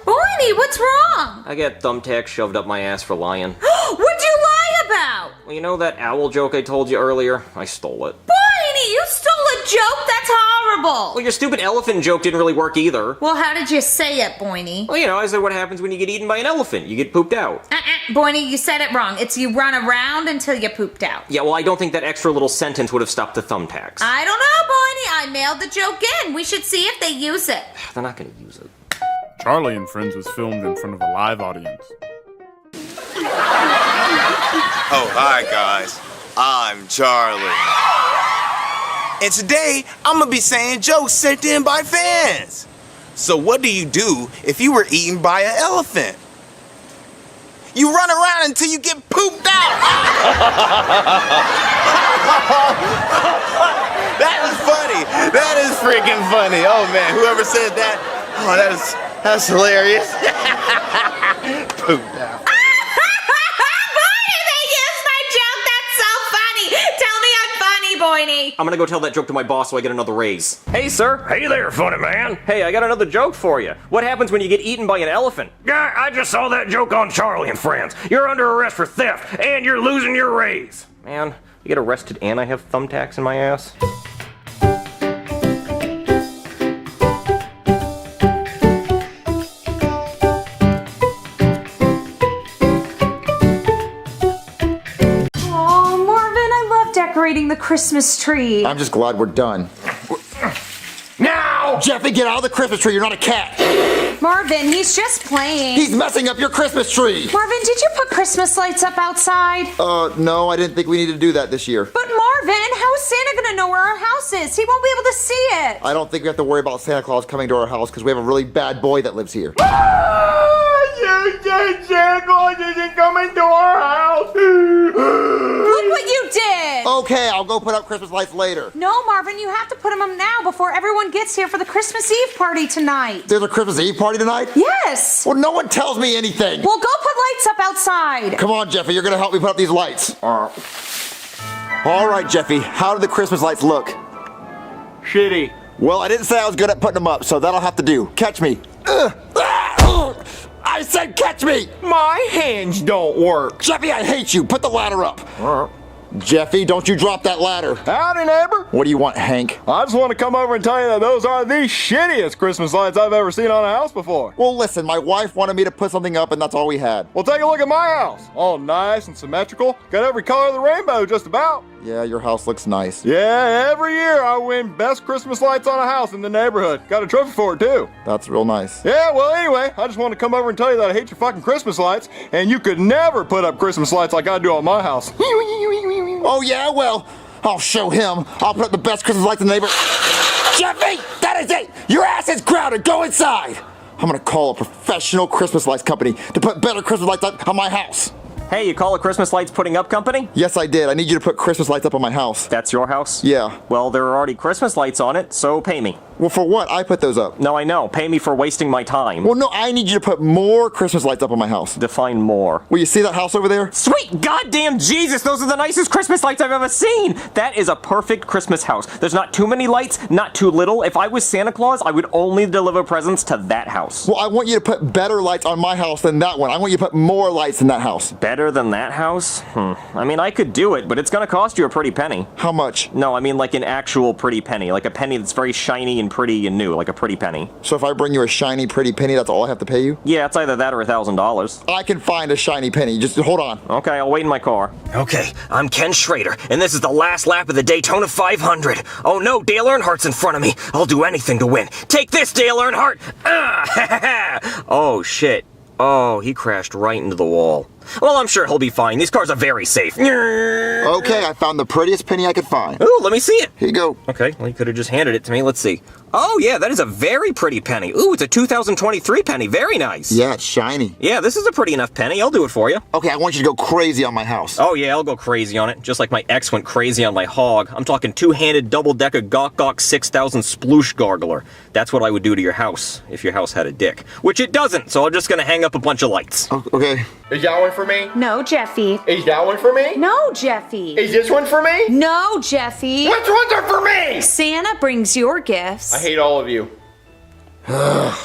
Boiny, what's wrong? I got thumbtacks shoved up my ass for lying. What'd you lie about? Well, you know that owl joke I told you earlier? I stole it. Boiny, you stole a joke? That's horrible. Well, your stupid elephant joke didn't really work either. Well, how did you say it, Boiny? Well, you know, I said what happens when you get eaten by an elephant. You get pooped out. Boiny, you said it wrong. It's you run around until you pooped out. Yeah, well, I don't think that extra little sentence would have stopped the thumbtacks. I don't know, Boiny. I mailed the joke in. We should see if they use it. They're not gonna use it. Charlie and Friends was filmed in front of a live audience. Oh, hi guys. I'm Charlie. And today, I'm gonna be saying jokes sent in by fans. So what do you do if you were eaten by an elephant? You run around until you get pooped out. That is funny. That is freaking funny. Oh man, whoever said that, oh, that's hilarious. Pooped out. Boiny. I'm gonna go tell that joke to my boss so I get another raise. Hey, sir. Hey there, funny man. Hey, I got another joke for you. What happens when you get eaten by an elephant? Yeah, I just saw that joke on Charlie and Friends. You're under arrest for theft, and you're losing your raise. Man, you get arrested and I have thumbtacks in my ass? Decorating the Christmas tree. I'm just glad we're done. Now! Jeffy, get out of the Christmas tree. You're not a cat. Marvin, he's just playing. He's messing up your Christmas tree. Marvin, did you put Christmas lights up outside? No, I didn't think we needed to do that this year. But Marvin, how is Santa gonna know where our house is? He won't be able to see it. I don't think we have to worry about Santa Claus coming to our house because we have a really bad boy that lives here. You said Santa Claus isn't coming to our house. Look what you did. Okay, I'll go put up Christmas lights later. No, Marvin, you have to put them up now before everyone gets here for the Christmas Eve party tonight. There's a Christmas Eve party tonight? Yes. Well, no one tells me anything. Well, go put lights up outside. Come on, Jeffy, you're gonna help me put up these lights. All right, Jeffy, how do the Christmas lights look? Shitty. Well, I didn't say I was good at putting them up, so that'll have to do. Catch me. I said catch me! My hands don't work. Jeffy, I hate you. Put the ladder up. Jeffy, don't you drop that ladder. Howdy, neighbor. What do you want, Hank? I just want to come over and tell you that those are the shittiest Christmas lights I've ever seen on a house before. Well, listen, my wife wanted me to put something up, and that's all we had. Well, take a look at my house. All nice and symmetrical. Got every color of the rainbow, just about. Yeah, your house looks nice. Yeah, every year I win best Christmas lights on a house in the neighborhood. Got a trophy for it, too. That's real nice. Yeah, well, anyway, I just want to come over and tell you that I hate your fucking Christmas lights, and you could never put up Christmas lights like I do on my house. Oh, yeah? Well, I'll show him. I'll put up the best Christmas lights in the neighborhood. Jeffy, that is it. Your ass is grounded. Go inside. I'm going to call a professional Christmas lights company to put better Christmas lights up on my house. Hey, you call a Christmas lights putting up company? Yes, I did. I need you to put Christmas lights up on my house. That's your house? Yeah. Well, there are already Christmas lights on it, so pay me. Well, for what? I put those up. No, I know. Pay me for wasting my time. Well, no, I need you to put more Christmas lights up on my house. Define more. Will you see that house over there? Sweet goddamn Jesus, those are the nicest Christmas lights I've ever seen! That is a perfect Christmas house. There's not too many lights, not too little. If I was Santa Claus, I would only deliver presents to that house. Well, I want you to put better lights on my house than that one. I want you to put more lights in that house. Better than that house? I mean, I could do it, but it's gonna cost you a pretty penny. How much? No, I mean like an actual pretty penny. Like a penny that's very shiny and pretty and new. Like a pretty penny. So if I bring you a shiny, pretty penny, that's all I have to pay you? Yeah, it's either that or $1,000. I can find a shiny penny. Just hold on. Okay, I'll wait in my car. Okay, I'm Ken Schrader, and this is the last lap of the Daytona 500. Oh no, Dale Earnhardt's in front of me. I'll do anything to win. Take this, Dale Earnhardt! Ah! Oh, shit. Oh, he crashed right into the wall. Well, I'm sure he'll be fine. These cars are very safe. Okay, I found the prettiest penny I could find. Ooh, let me see it. Here you go. Okay, well, you could have just handed it to me. Let's see. Oh, yeah, that is a very pretty penny. Ooh, it's a 2023 penny. Very nice. Yeah, it's shiny. Yeah, this is a pretty enough penny. I'll do it for you. Okay, I want you to go crazy on my house. Oh, yeah, I'll go crazy on it. Just like my ex went crazy on my hog. I'm talking two-handed, double-decker, gawk 6000 sploosh gargler. That's what I would do to your house if your house had a dick. Which it doesn't, so I'm just gonna hang up a bunch of lights. Oh, okay. Is that one for me? No, Jeffy. Is that one for me? No, Jeffy. Is this one for me? No, Jeffy. Which ones are for me? Santa brings your gifts. I hate all of you.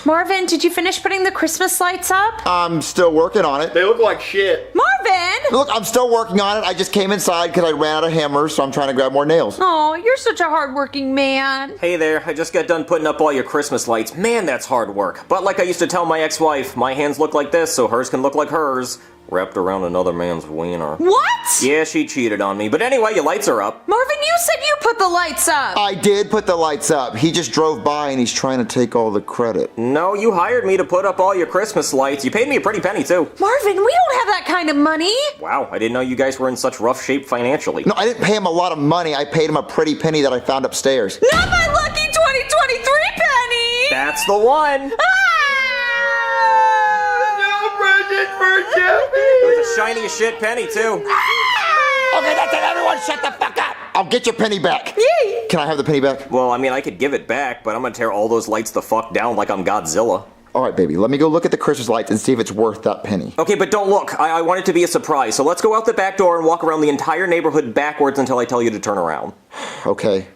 Marvin, did you finish putting the Christmas lights up? I'm still working on it. They look like shit. Marvin! Look, I'm still working on it. I just came inside because I ran out of hammers, so I'm trying to grab more nails. Oh, you're such a hardworking man. Hey there, I just got done putting up all your Christmas lights. Man, that's hard work. But like I used to tell my ex-wife, my hands look like this so hers can look like hers. Wrapped around another man's wiener. What? Yeah, she cheated on me. But anyway, your lights are up. Marvin, you said you put the lights up. I did put the lights up. He just drove by and he's trying to take all the credit. No, you hired me to put up all your Christmas lights. You paid me a pretty penny, too. Marvin, we don't have that kind of money. Wow, I didn't know you guys were in such rough shape financially. No, I didn't pay him a lot of money. I paid him a pretty penny that I found upstairs. Not my lucky 2023 penny. That's the one. It was a shiny as shit penny, too. Okay, that's it. Everyone shut the fuck up. I'll get your penny back. Yay. Can I have the penny back? Well, I mean, I could give it back, but I'm gonna tear all those lights the fuck down like I'm Godzilla. All right, baby. Let me go look at the Christmas lights and see if it's worth that penny. Okay, but don't look. I want it to be a surprise. So let's go out the back door and walk around the entire neighborhood backwards until I tell you to turn around. Okay.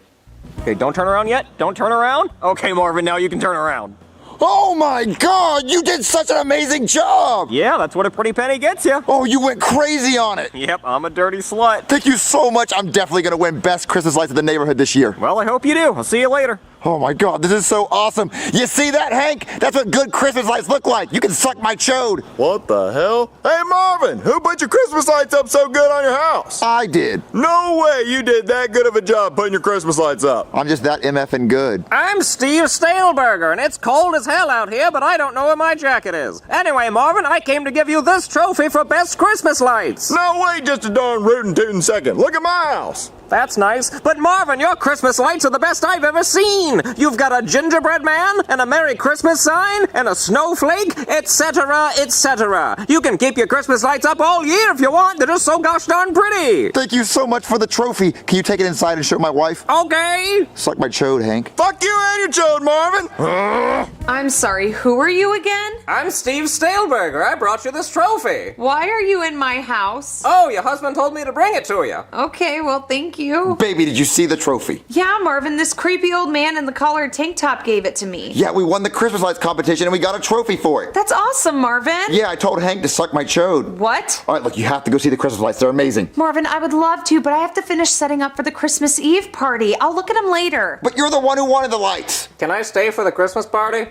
Okay, don't turn around yet. Don't turn around. Okay, Marvin, now you can turn around. Oh my God, you did such an amazing job! Yeah, that's what a pretty penny gets you. Oh, you went crazy on it. Yep, I'm a dirty slut. Thank you so much. I'm definitely gonna win best Christmas lights of the neighborhood this year. Well, I hope you do. I'll see you later. Oh my God, this is so awesome. You see that, Hank? That's what good Christmas lights look like. You can suck my chode. What the hell? Hey, Marvin, who put your Christmas lights up so good on your house? I did. No way you did that good of a job putting your Christmas lights up. I'm just that MFing good. I'm Steve Staleberger, and it's cold as hell out here, but I don't know where my jacket is. Anyway, Marvin, I came to give you this trophy for best Christmas lights. No, wait just a darn rootin' tootin' second. Look at my house. That's nice. But Marvin, your Christmas lights are the best I've ever seen. You've got a gingerbread man, and a Merry Christmas sign, and a snowflake, etc., etc. You can keep your Christmas lights up all year if you want. They're just so gosh darn pretty. Thank you so much for the trophy. Can you take it inside and show my wife? Okay. Suck my chode, Hank. Fuck you and your chode, Marvin. I'm sorry, who are you again? I'm Steve Staleberger. I brought you this trophy. Why are you in my house? Oh, your husband told me to bring it to you. Okay, well, thank Thank you. Baby, did you see the trophy? Yeah, Marvin, this creepy old man in the collared tank top gave it to me. Yeah, we won the Christmas lights competition and we got a trophy for it. That's awesome, Marvin. Yeah, I told Hank to suck my chode. What? All right, look, you have to go see the Christmas lights. They're amazing. Marvin, I would love to, but I have to finish setting up for the Christmas Eve party. I'll look at them later. But you're the one who wanted the lights. Can I stay for the Christmas party?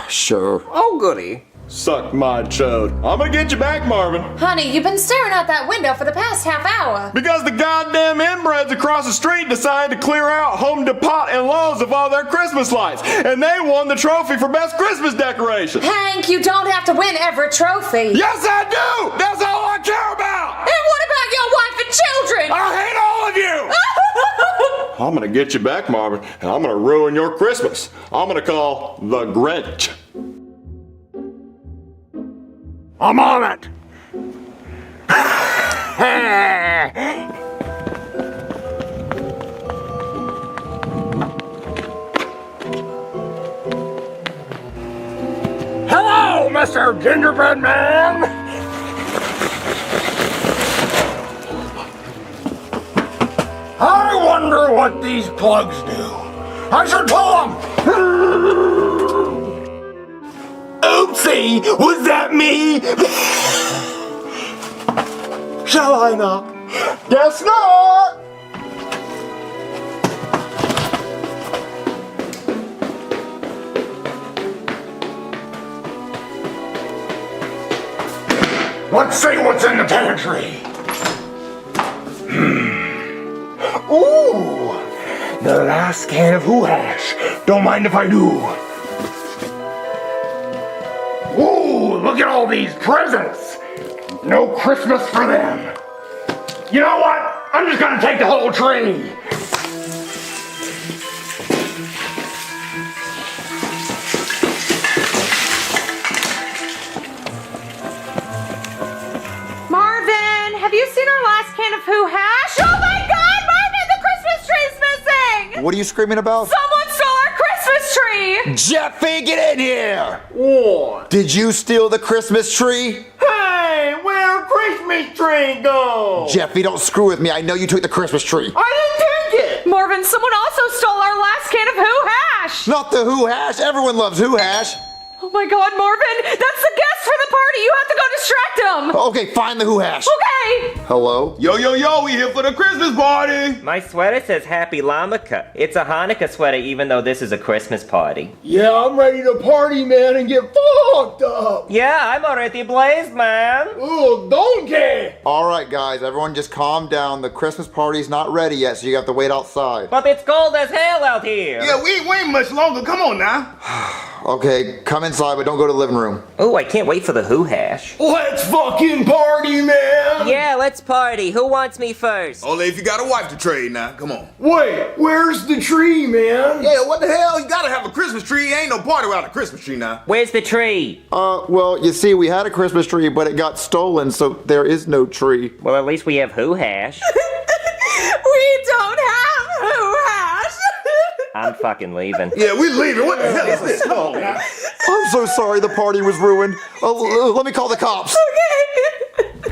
Sure. Oh, goody. Suck my chode. I'm gonna get you back, Marvin. Honey, you've been staring out that window for the past half hour. Because the goddamn inbreds across the street decided to clear out Home Depot and Lowe's of all their Christmas lights, and they won the trophy for best Christmas decoration. Hank, you don't have to win every trophy. Yes, I do! That's all I care about! And what about your wife and children? I hate all of you! I'm gonna get you back, Marvin, and I'm gonna ruin your Christmas. I'm gonna call the Grinch. I'm on it. Hello, Mr. Gingerbread Man. I wonder what these plugs do. I should pull them. Oopsie, was that me? Shall I not? Guess not! Let's see what's in the pantry. Ooh, the last can of Who Hash. Don't mind if I do. Ooh, look at all these presents. No Christmas for them. You know what? I'm just gonna take the whole tree. Marvin, have you seen our last can of Who Hash? Oh my god, Marvin, the Christmas tree's missing! What are you screaming about? Someone stole our Christmas tree! Jeffy, get in here! What? Did you steal the Christmas tree? Hey, where'd Christmas tree go? Jeffy, don't screw with me. I know you took the Christmas tree. I didn't take it! Marvin, someone also stole our last can of Who Hash! Not the Who Hash. Everyone loves Who Hash. Oh my god, Marvin, that's the guest for the party! You have to go distract him! Okay, find the Who Hash. Okay! Hello? Yo, yo, yo, we here for the Christmas party. My sweater says Happy Lamaka. It's a Hanukkah sweater even though this is a Christmas party. Yeah, I'm ready to party, man, and get fucked up. Yeah, I'm already blazed, man. Ooh, donkey! All right, guys, everyone just calm down. The Christmas party's not ready yet, so you have to wait outside. But it's cold as hell out here. Yeah, we ain't much longer. Come on now. Okay, come inside, but don't go to the living room. Oh, I can't wait for the Who Hash. Let's fucking party, man! Yeah, let's party. Who wants me first? Only if you got a wife to trade now. Come on. Wait, where's the tree, man? Yeah, what the hell? You gotta have a Christmas tree. Ain't no party without a Christmas tree now. Where's the tree? Well, you see, we had a Christmas tree, but it got stolen, so there is no tree. Well, at least we have Who Hash. We don't have Who Hash! I'm fucking leaving. Yeah, we leaving. What the hell is this? Come on now. I'm so sorry the party was ruined. Let me call the cops. Okay.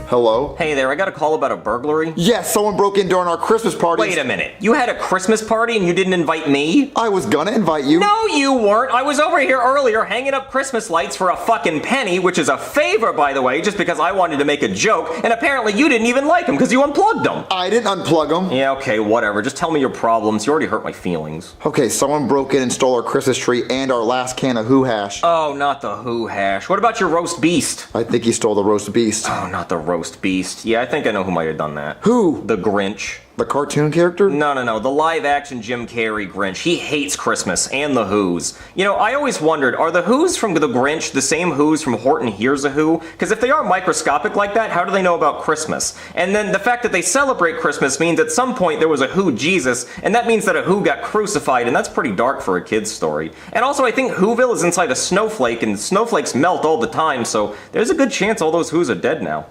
Hello? Hey there, I got a call about a burglary. Yes, someone broke in during our Christmas party. Wait a minute. You had a Christmas party and you didn't invite me? I was gonna invite you. No, you weren't. I was over here earlier hanging up Christmas lights for a fucking penny, which is a favor, by the way, just because I wanted to make a joke, and apparently you didn't even like them because you unplugged them. I didn't unplug them. Yeah, okay, whatever. Just tell me your problems. You already hurt my feelings. Okay, someone broke in and stole our Christmas tree and our last can of Who Hash. Oh, not the Who Hash. What about your roast beast? I think he stole the roast beast. Oh, not the roast beast. Yeah, I think I know who might have done that. Who? The Grinch. The cartoon character? No. The live-action Jim Carrey Grinch. He hates Christmas and the Who's. You know, I always wondered, are the Who's from the Grinch the same Who's from Horton Hears a Who? Because if they are microscopic like that, how do they know about Christmas? And then the fact that they celebrate Christmas means at some point there was a Who Jesus, and that means that a Who got crucified, and that's pretty dark for a kid's story. And also, I think Whoville is inside a snowflake, and snowflakes melt all the time, so there's a good chance all those Who's are dead now.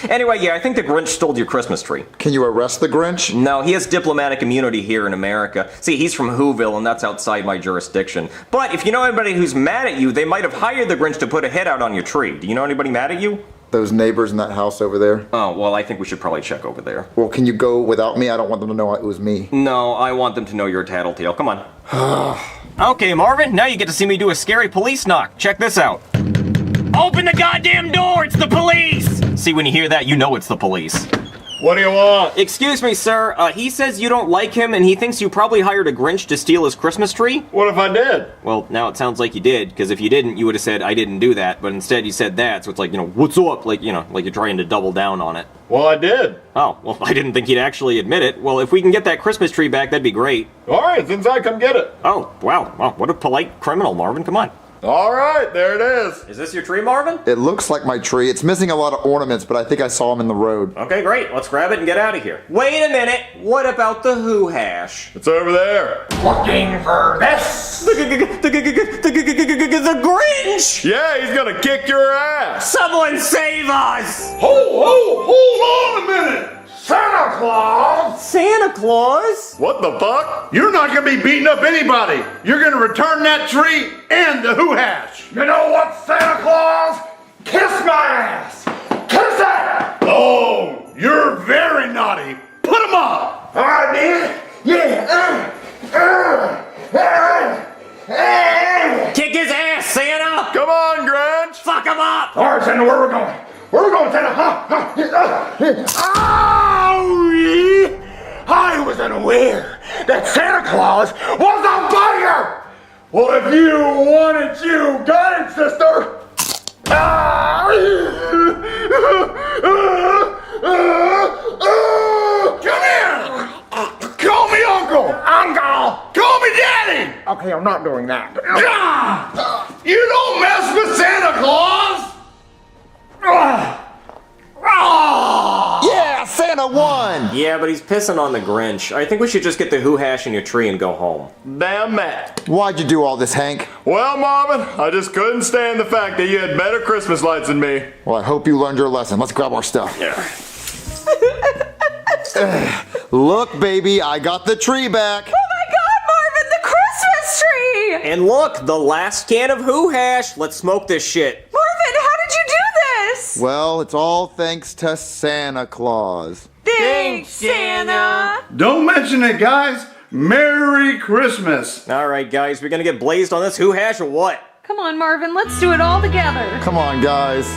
Anyway, yeah, I think the Grinch stole your Christmas tree. Can you arrest the Grinch? No, he has diplomatic immunity here in America. See, he's from Whoville, and that's outside my jurisdiction. But if you know anybody who's mad at you, they might have hired the Grinch to put a head out on your tree. Do you know anybody mad at you? Those neighbors in that house over there? Oh, well, I think we should probably check over there. Well, can you go without me? I don't want them to know it was me. No, I want them to know you're a tattletale. Come on. Okay, Marvin, now you get to see me do a scary police knock. Check this out. Open the goddamn door! It's the police! See, when you hear that, you know it's the police. What do you want? Excuse me, sir. He says you don't like him, and he thinks you probably hired a Grinch to steal his Christmas tree. What if I did? Well, now it sounds like you did, because if you didn't, you would have said, I didn't do that, but instead you said that, so it's like, what's up? Like, like you're trying to double down on it. Well, I did. Oh, well, I didn't think he'd actually admit it. Well, if we can get that Christmas tree back, that'd be great. All right, it's inside. Come get it. Oh, wow. Wow, what a polite criminal, Marvin. Come on. All right, there it is. Is this your tree, Marvin? It looks like my tree. It's missing a lot of ornaments, but I think I saw them in the road. Okay, great. Let's grab it and get out of here. Wait a minute. What about the Who Hash? It's over there. Looking for this? The Grinch! Yeah, he's gonna kick your ass. Someone save us! Hold on a minute! Santa Claus! Santa Claus? What the fuck? You're not gonna be beating up anybody. You're gonna return that tree and the Who Hash. You know what, Santa Claus? Kiss my ass! Kiss it! Oh, you're very naughty. Put 'em up! All right, man. Yeah. Kick his ass, Santa! Come on, Grinch. Fuck him up! All right, Santa, where we going? Where we going, Santa? Ow! I was unaware that Santa Claus was a bugger! Well, if you want it, you got it, sister! Come here! Call me Uncle! Uncle! Call me Daddy! Okay, I'm not doing that. You don't mess with Santa Claus! Yeah, Santa won! Yeah, but he's pissing on the Grinch. I think we should just get the Who Hash in your tree and go home. Damn Matt. Why'd you do all this, Hank? Well, Marvin, I just couldn't stand the fact that you had better Christmas lights than me. Well, I hope you learned your lesson. Let's grab our stuff. Yeah. Look, baby, I got the tree back. Oh my God, Marvin, the Christmas tree! And look, the last can of Who Hash. Let's smoke this shit. Marvin, how did you do this? Well, it's all thanks to Santa Claus. Thanks, Santa! Don't mention it, guys. Merry Christmas. All right, guys, we're gonna get blazed on this Who Hash or what? Come on, Marvin, let's do it all together. Come on, guys.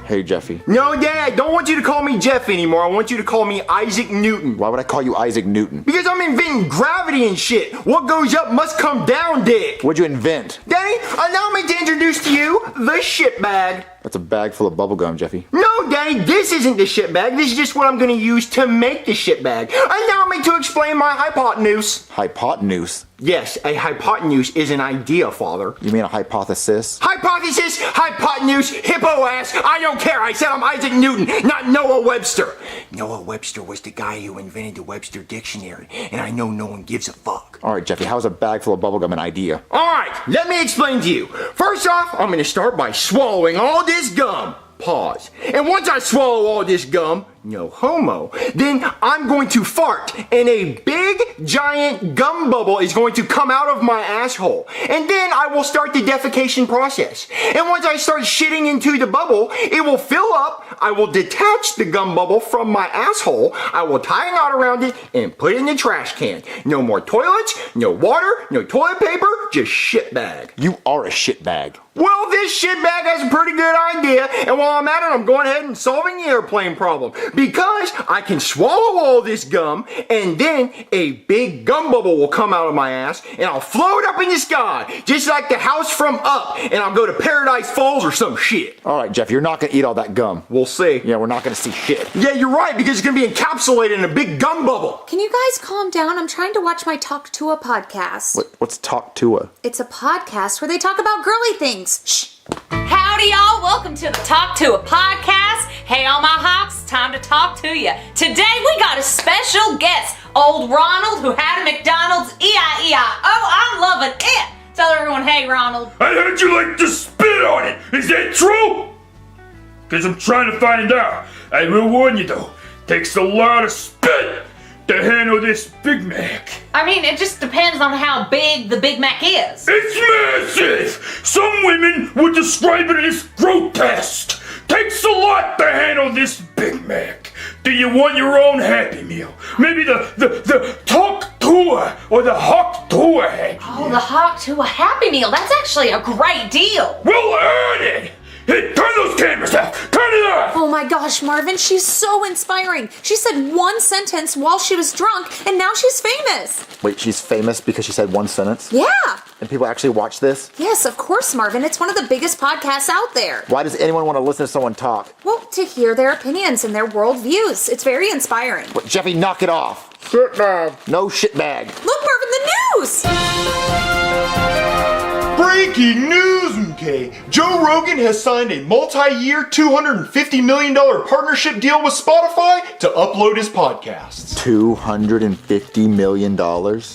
Hey, Jeffy. No, Dad, I don't want you to call me Jeff anymore. I want you to call me Isaac Newton. Why would I call you Isaac Newton? Because I'm inventing gravity and shit. What goes up must come down, Dick. What'd you invent? Daddy, allow me to introduce to you the shit bag. That's a bag full of bubblegum, Jeffy. No, Daddy, this isn't the shit bag. This is just what I'm going to use to make the shit bag. Allow me to explain my hypotenuse. Hypotenuse? Yes, a hypotenuse is an idea, Father. You mean a hypothesis? Hypothesis, hypotenuse, hippo ass, I don't care. I said I'm Isaac Newton, not Noah Webster. Noah Webster was the guy who invented the Webster Dictionary, and I know no one gives a fuck. All right, Jeffy, how's a bag full of bubblegum an idea? All right, let me explain to you. First off, I'm going to start by swallowing all this gum. Pause. And once I swallow all this gum, no homo, then I'm going to fart, and a big, giant gum bubble is going to come out of my asshole. And then I will start the defecation process. And once I start shitting into the bubble, it will fill up, I will detach the gum bubble from my asshole, I will tie a knot around it, and put it in the trash can. No more toilets, no water, no toilet paper, just shit bag. You are a shit bag. Well, this shit bag has a pretty good idea, and while I'm at it, I'm going ahead and solving the airplane problem. Because I can swallow all this gum, and then a big gum bubble will come out of my ass, and I'll float up in the sky, just like the house from Up, and I'll go to Paradise Falls or some shit. All right, Jeff, you're not going to eat all that gum. We'll see. Yeah, we're not going to see shit. Yeah, you're right, because it's going to be encapsulated in a big gum bubble. Can you guys calm down? I'm trying to watch my Talk to a podcast. What's Talk to a? It's a podcast where they talk about girly things. Shh. Howdy, y'all. Welcome to the Talk to a podcast. Hey, all my hawks, time to talk to you. Today, we got a special guest, old Ronald, who had a McDonald's E-I-E-I-O. I'm loving it. Tell everyone, hey, Ronald. I heard you like to spit on it. Is that true? Because I'm trying to find out. I will warn you though, takes a lot of spit to handle this Big Mac. I mean, it just depends on how big the Big Mac is. It's massive! Some women would describe it as grotesque. Takes a lot to handle this Big Mac. Do you want your own Happy Meal? Maybe the Talk Tour or the Hawk Tour Happy Oh, the Hawk to a Happy Meal. That's actually a great deal. Well earned! Hey, turn those cameras off! Turn it off! Oh my gosh, Marvin, she's so inspiring. She said one sentence while she was drunk, and now she's famous. Wait, she's famous because she said one sentence? Yeah. And people actually watch this? Yes, of course, Marvin. It's one of the biggest podcasts out there. Why does anyone want to listen to someone talk? Well, to hear their opinions and their worldviews. It's very inspiring. But Jeffy, knock it off. Shitbag. No shitbag. Look, Marvin, the news! Breaking news, okay? Joe Rogan has signed a multi-year $250 million partnership deal with Spotify to upload his podcasts. $250 million?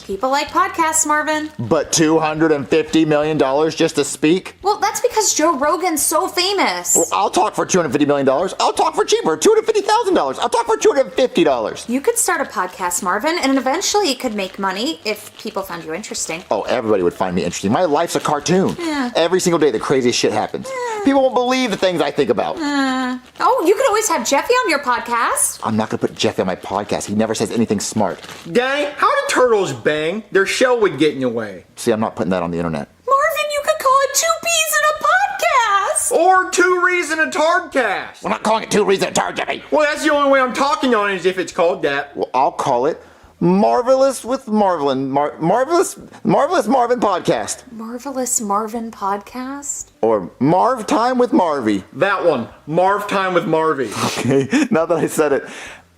People like podcasts, Marvin. But $250 million just to speak? Well, that's because Joe Rogan's so famous. Well, I'll talk for $250 million. I'll talk for cheaper, $250,000. I'll talk for $250. You could start a podcast, Marvin, and eventually you could make money if people found you interesting. Oh, everybody would find me interesting. My life's a cartoon. Yeah. Every single day the craziest shit happens. People won't believe the things I think about. Oh, you could always have Jeffy on your podcast. I'm not gonna put Jeffy on my podcast. He never says anything smart. Daddy, how do turtles bang? Their shell would get in your way. See, I'm not putting that on the internet. Marvin, you could call it Two Peas in a Podcast. Or Two Rees in a Tardcast. We're not calling it Two Rees in a Tard, Jeffy. Well, that's the only way I'm talking on it is if it's called that. Well, I'll call it Marvelous with Marvin. Marvelous Marvin Podcast. Marvelous Marvin Podcast? Or Marv Time with Marvy. That one. Marv Time with Marvy. Okay, now that I said it.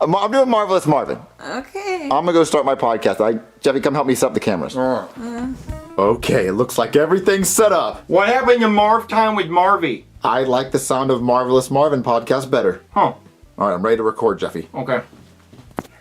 I'm doing Marvelous Marvin. Okay. I'm gonna go start my podcast. Jeffy, come help me set up the cameras. Okay, it looks like everything's set up. What happened to Marv Time with Marvy? I like the sound of Marvelous Marvin Podcast better. Huh. All right, I'm ready to record, Jeffy. Okay.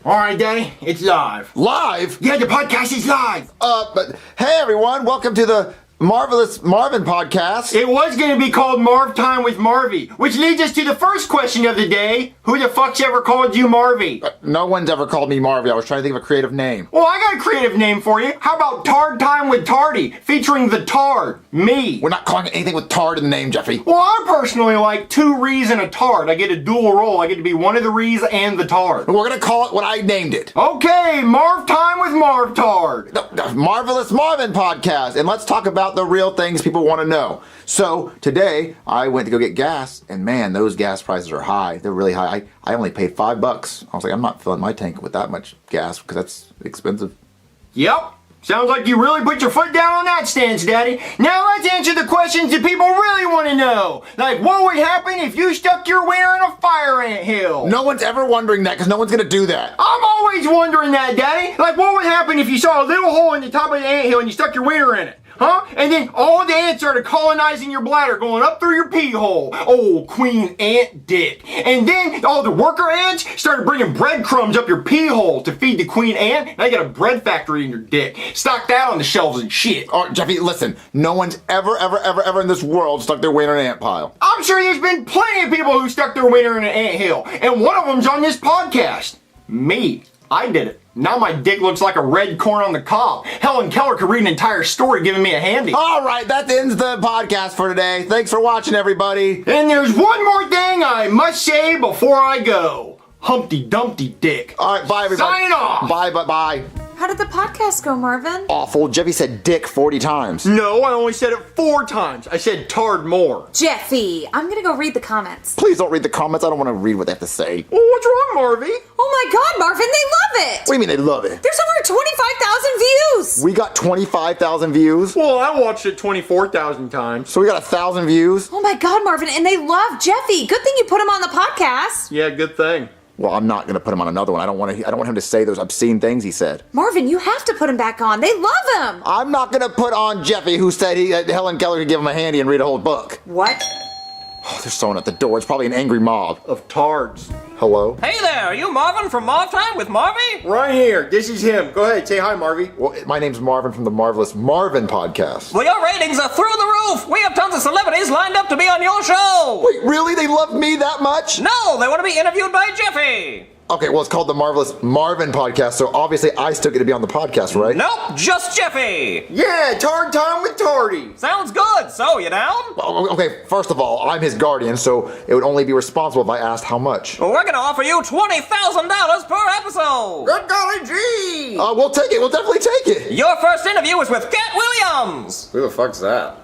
All right, Daddy, it's live. Live? Yeah, the podcast is live. But hey, everyone, welcome to the Marvelous Marvin Podcast. It was going to be called Marv Time with Marvy, which leads us to the first question of the day. Who the fuck's ever called you Marvy? No one's ever called me Marvy. I was trying to think of a creative name. Well, I got a creative name for you. How about Tard Time with Tardy, featuring the Tard, me? We're not calling it anything with Tard in the name, Jeffy. Well, I personally like Two Rees and a Tard. I get a dual role. I get to be one of the Rees and the Tard. We're going to call it what I named it. Okay, Marv Time with Marv Tard. The Marvelous Marvin Podcast. And let's talk about the real things people want to know. So today I went to go get gas, and man, those gas prices are high. They're really high. I only paid $5. I was like, I'm not filling my tank with that much gas because that's expensive. Yep. Sounds like you really put your foot down on that stance, Daddy. Now let's answer the questions that people really want to know. Like, what would happen if you stuck your wiener in a fire ant hill? No one's ever wondering that because no one's going to do that. I'm always wondering that, Daddy. Like, what would happen if you saw a little hole in the top of the ant hill and you stuck your wiener in it? Huh? And then all the ants started colonizing your bladder, going up through your pee hole. Oh, Queen Ant Dick. And then all the worker ants started bringing breadcrumbs up your pee hole to feed the Queen Ant. Now you got a bread factory in your dick. Stock that on the shelves and shit. Oh, Jeffy, listen. No one's ever in this world stuck their wiener in an ant pile. I'm sure there's been plenty of people who stuck their wiener in an ant hill. And one of them's on this podcast. Me. I did it. Now my dick looks like a red corn on the cob. Helen Keller could read an entire story giving me a handy. All right, that ends the podcast for today. Thanks for watching, everybody. And there's one more thing I must say before I go. Humpty Dumpty Dick. All right, bye, everybody. Sign off. Bye. How did the podcast go, Marvin? Awful. Jeffy said dick 40 times. No, I only said it 4 times. I said tard more. Jeffy, I'm gonna go read the comments. Please don't read the comments. I don't want to read what they have to say. Well, what's wrong, Marvy? Oh my god, Marvin, they love it! What do you mean they love it? There's over 25,000 views! We got 25,000 views. Well, I watched it 24,000 times. So we got 1,000 views. Oh my god, Marvin, and they love Jeffy. Good thing you put him on the podcast. Yeah, good thing. Well, I'm not gonna put him on another one. I don't want him to say those obscene things he said. Marvin, you have to put him back on. They love him. I'm not gonna put on Jeffy, who said Helen Keller could give him a handy and read a whole book. What? Oh, There's someone at the door. It's probably an angry mob. Of tards. Hello? Hey there, are you Marvin from Marv Time with Marvy? Right here. This is him. Go ahead, say hi, Marvy. Well, my name's Marvin from the Marvelous Marvin podcast. Well, your ratings are through the roof. We have tons of celebrities lined up to be on your show. Wait, really? They love me that much? No, they want to be interviewed by Jeffy. Okay, well, it's called the Marvelous Marvin podcast, so obviously I still get to be on the podcast, right? Nope, just Jeffy. Yeah, Tard Time with Tardy. Sounds good. So, you down? Well, okay, first of all, I'm his guardian, so it would only be responsible if I asked how much. Well, we're going to offer you $20,000 per episode. Good golly gee. We'll take it. We'll definitely take it. Your first interview is with Cat Williams. Who the fuck's that?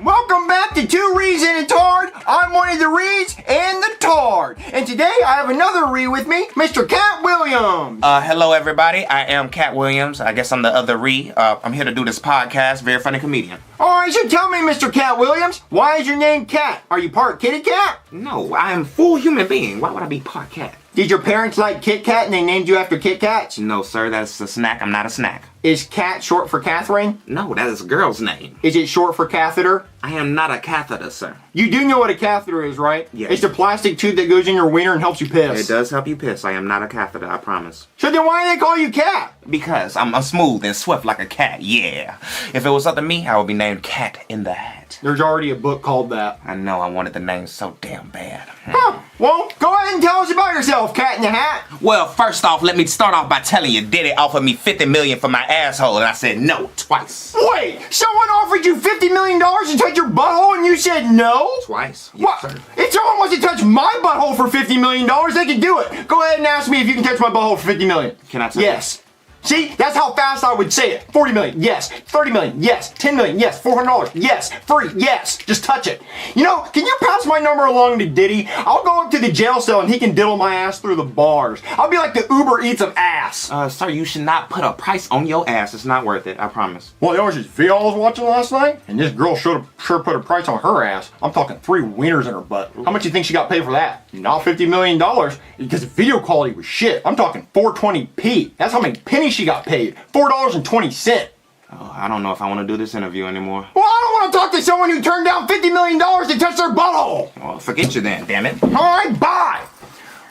Welcome back to Two Rees and a Tard. I'm one of the Rees and the Tard. And today I have another Ree with me, Mr. Cat Williams. Hello everybody, I am Cat Williams. I guess I'm the other Ree. I'm here to do this podcast, very funny comedian. Alright, so tell me, Mr. Cat Williams, why is your name Cat? Are you part kitty cat? No, I am full human being. Why would I be part cat? Did your parents like Kit Kat and they named you after Kit Kats? No sir, that's a snack. I'm not a snack. Is Cat short for Catherine? No, that is a girl's name. Is it short for catheter? I am not a catheter, sir. You do know what a catheter is, right? Yes. It's the plastic tube that goes in your wiener and helps you piss. It does help you piss. I am not a catheter, I promise. So then why do they call you Cat? Because I'm smooth and swift like a cat, yeah. If it was up to me, I would be named Cat in the Hat. There's already a book called that. I know, I wanted the name so damn bad. Huh. Well, go ahead and tell us about yourself, Cat in the Hat. Well, first off, let me start off by telling you, Diddy offered me $50 million for my asshole, and I said no twice. Wait, someone offered you $50 million to touch your butthole and you said no? Twice? Yes, what? Sir. If someone wants to touch my butthole for $50 million, they can do it. Go ahead and ask me if you can touch my butthole for $50 million. Can I touch Yes. See, that's how fast I would say it. 40 million, yes. 30 million, yes. 10 million, yes. $400, yes. Free, yes. Just touch it. You know, can you pass my number along to Diddy? I'll go up to the jail cell and he can diddle my ass through the bars. I'll be like the Uber Eats of ass. Sir, you should not put a price on your ass. It's not worth it, I promise. Well, there was this video I was watching last night, and this girl sure put a price on her ass. I'm talking 3 wieners in her butt. How much do you think she got paid for that? Not $50 million, because the video quality was shit. I'm talking 420p. That's how many pennies she got paid. $4.20. Oh, I don't know if I want to do this interview anymore. Well, I don't want to talk to someone who turned down $50 million to touch their butthole. Well, forget you then, damn it. All right, bye.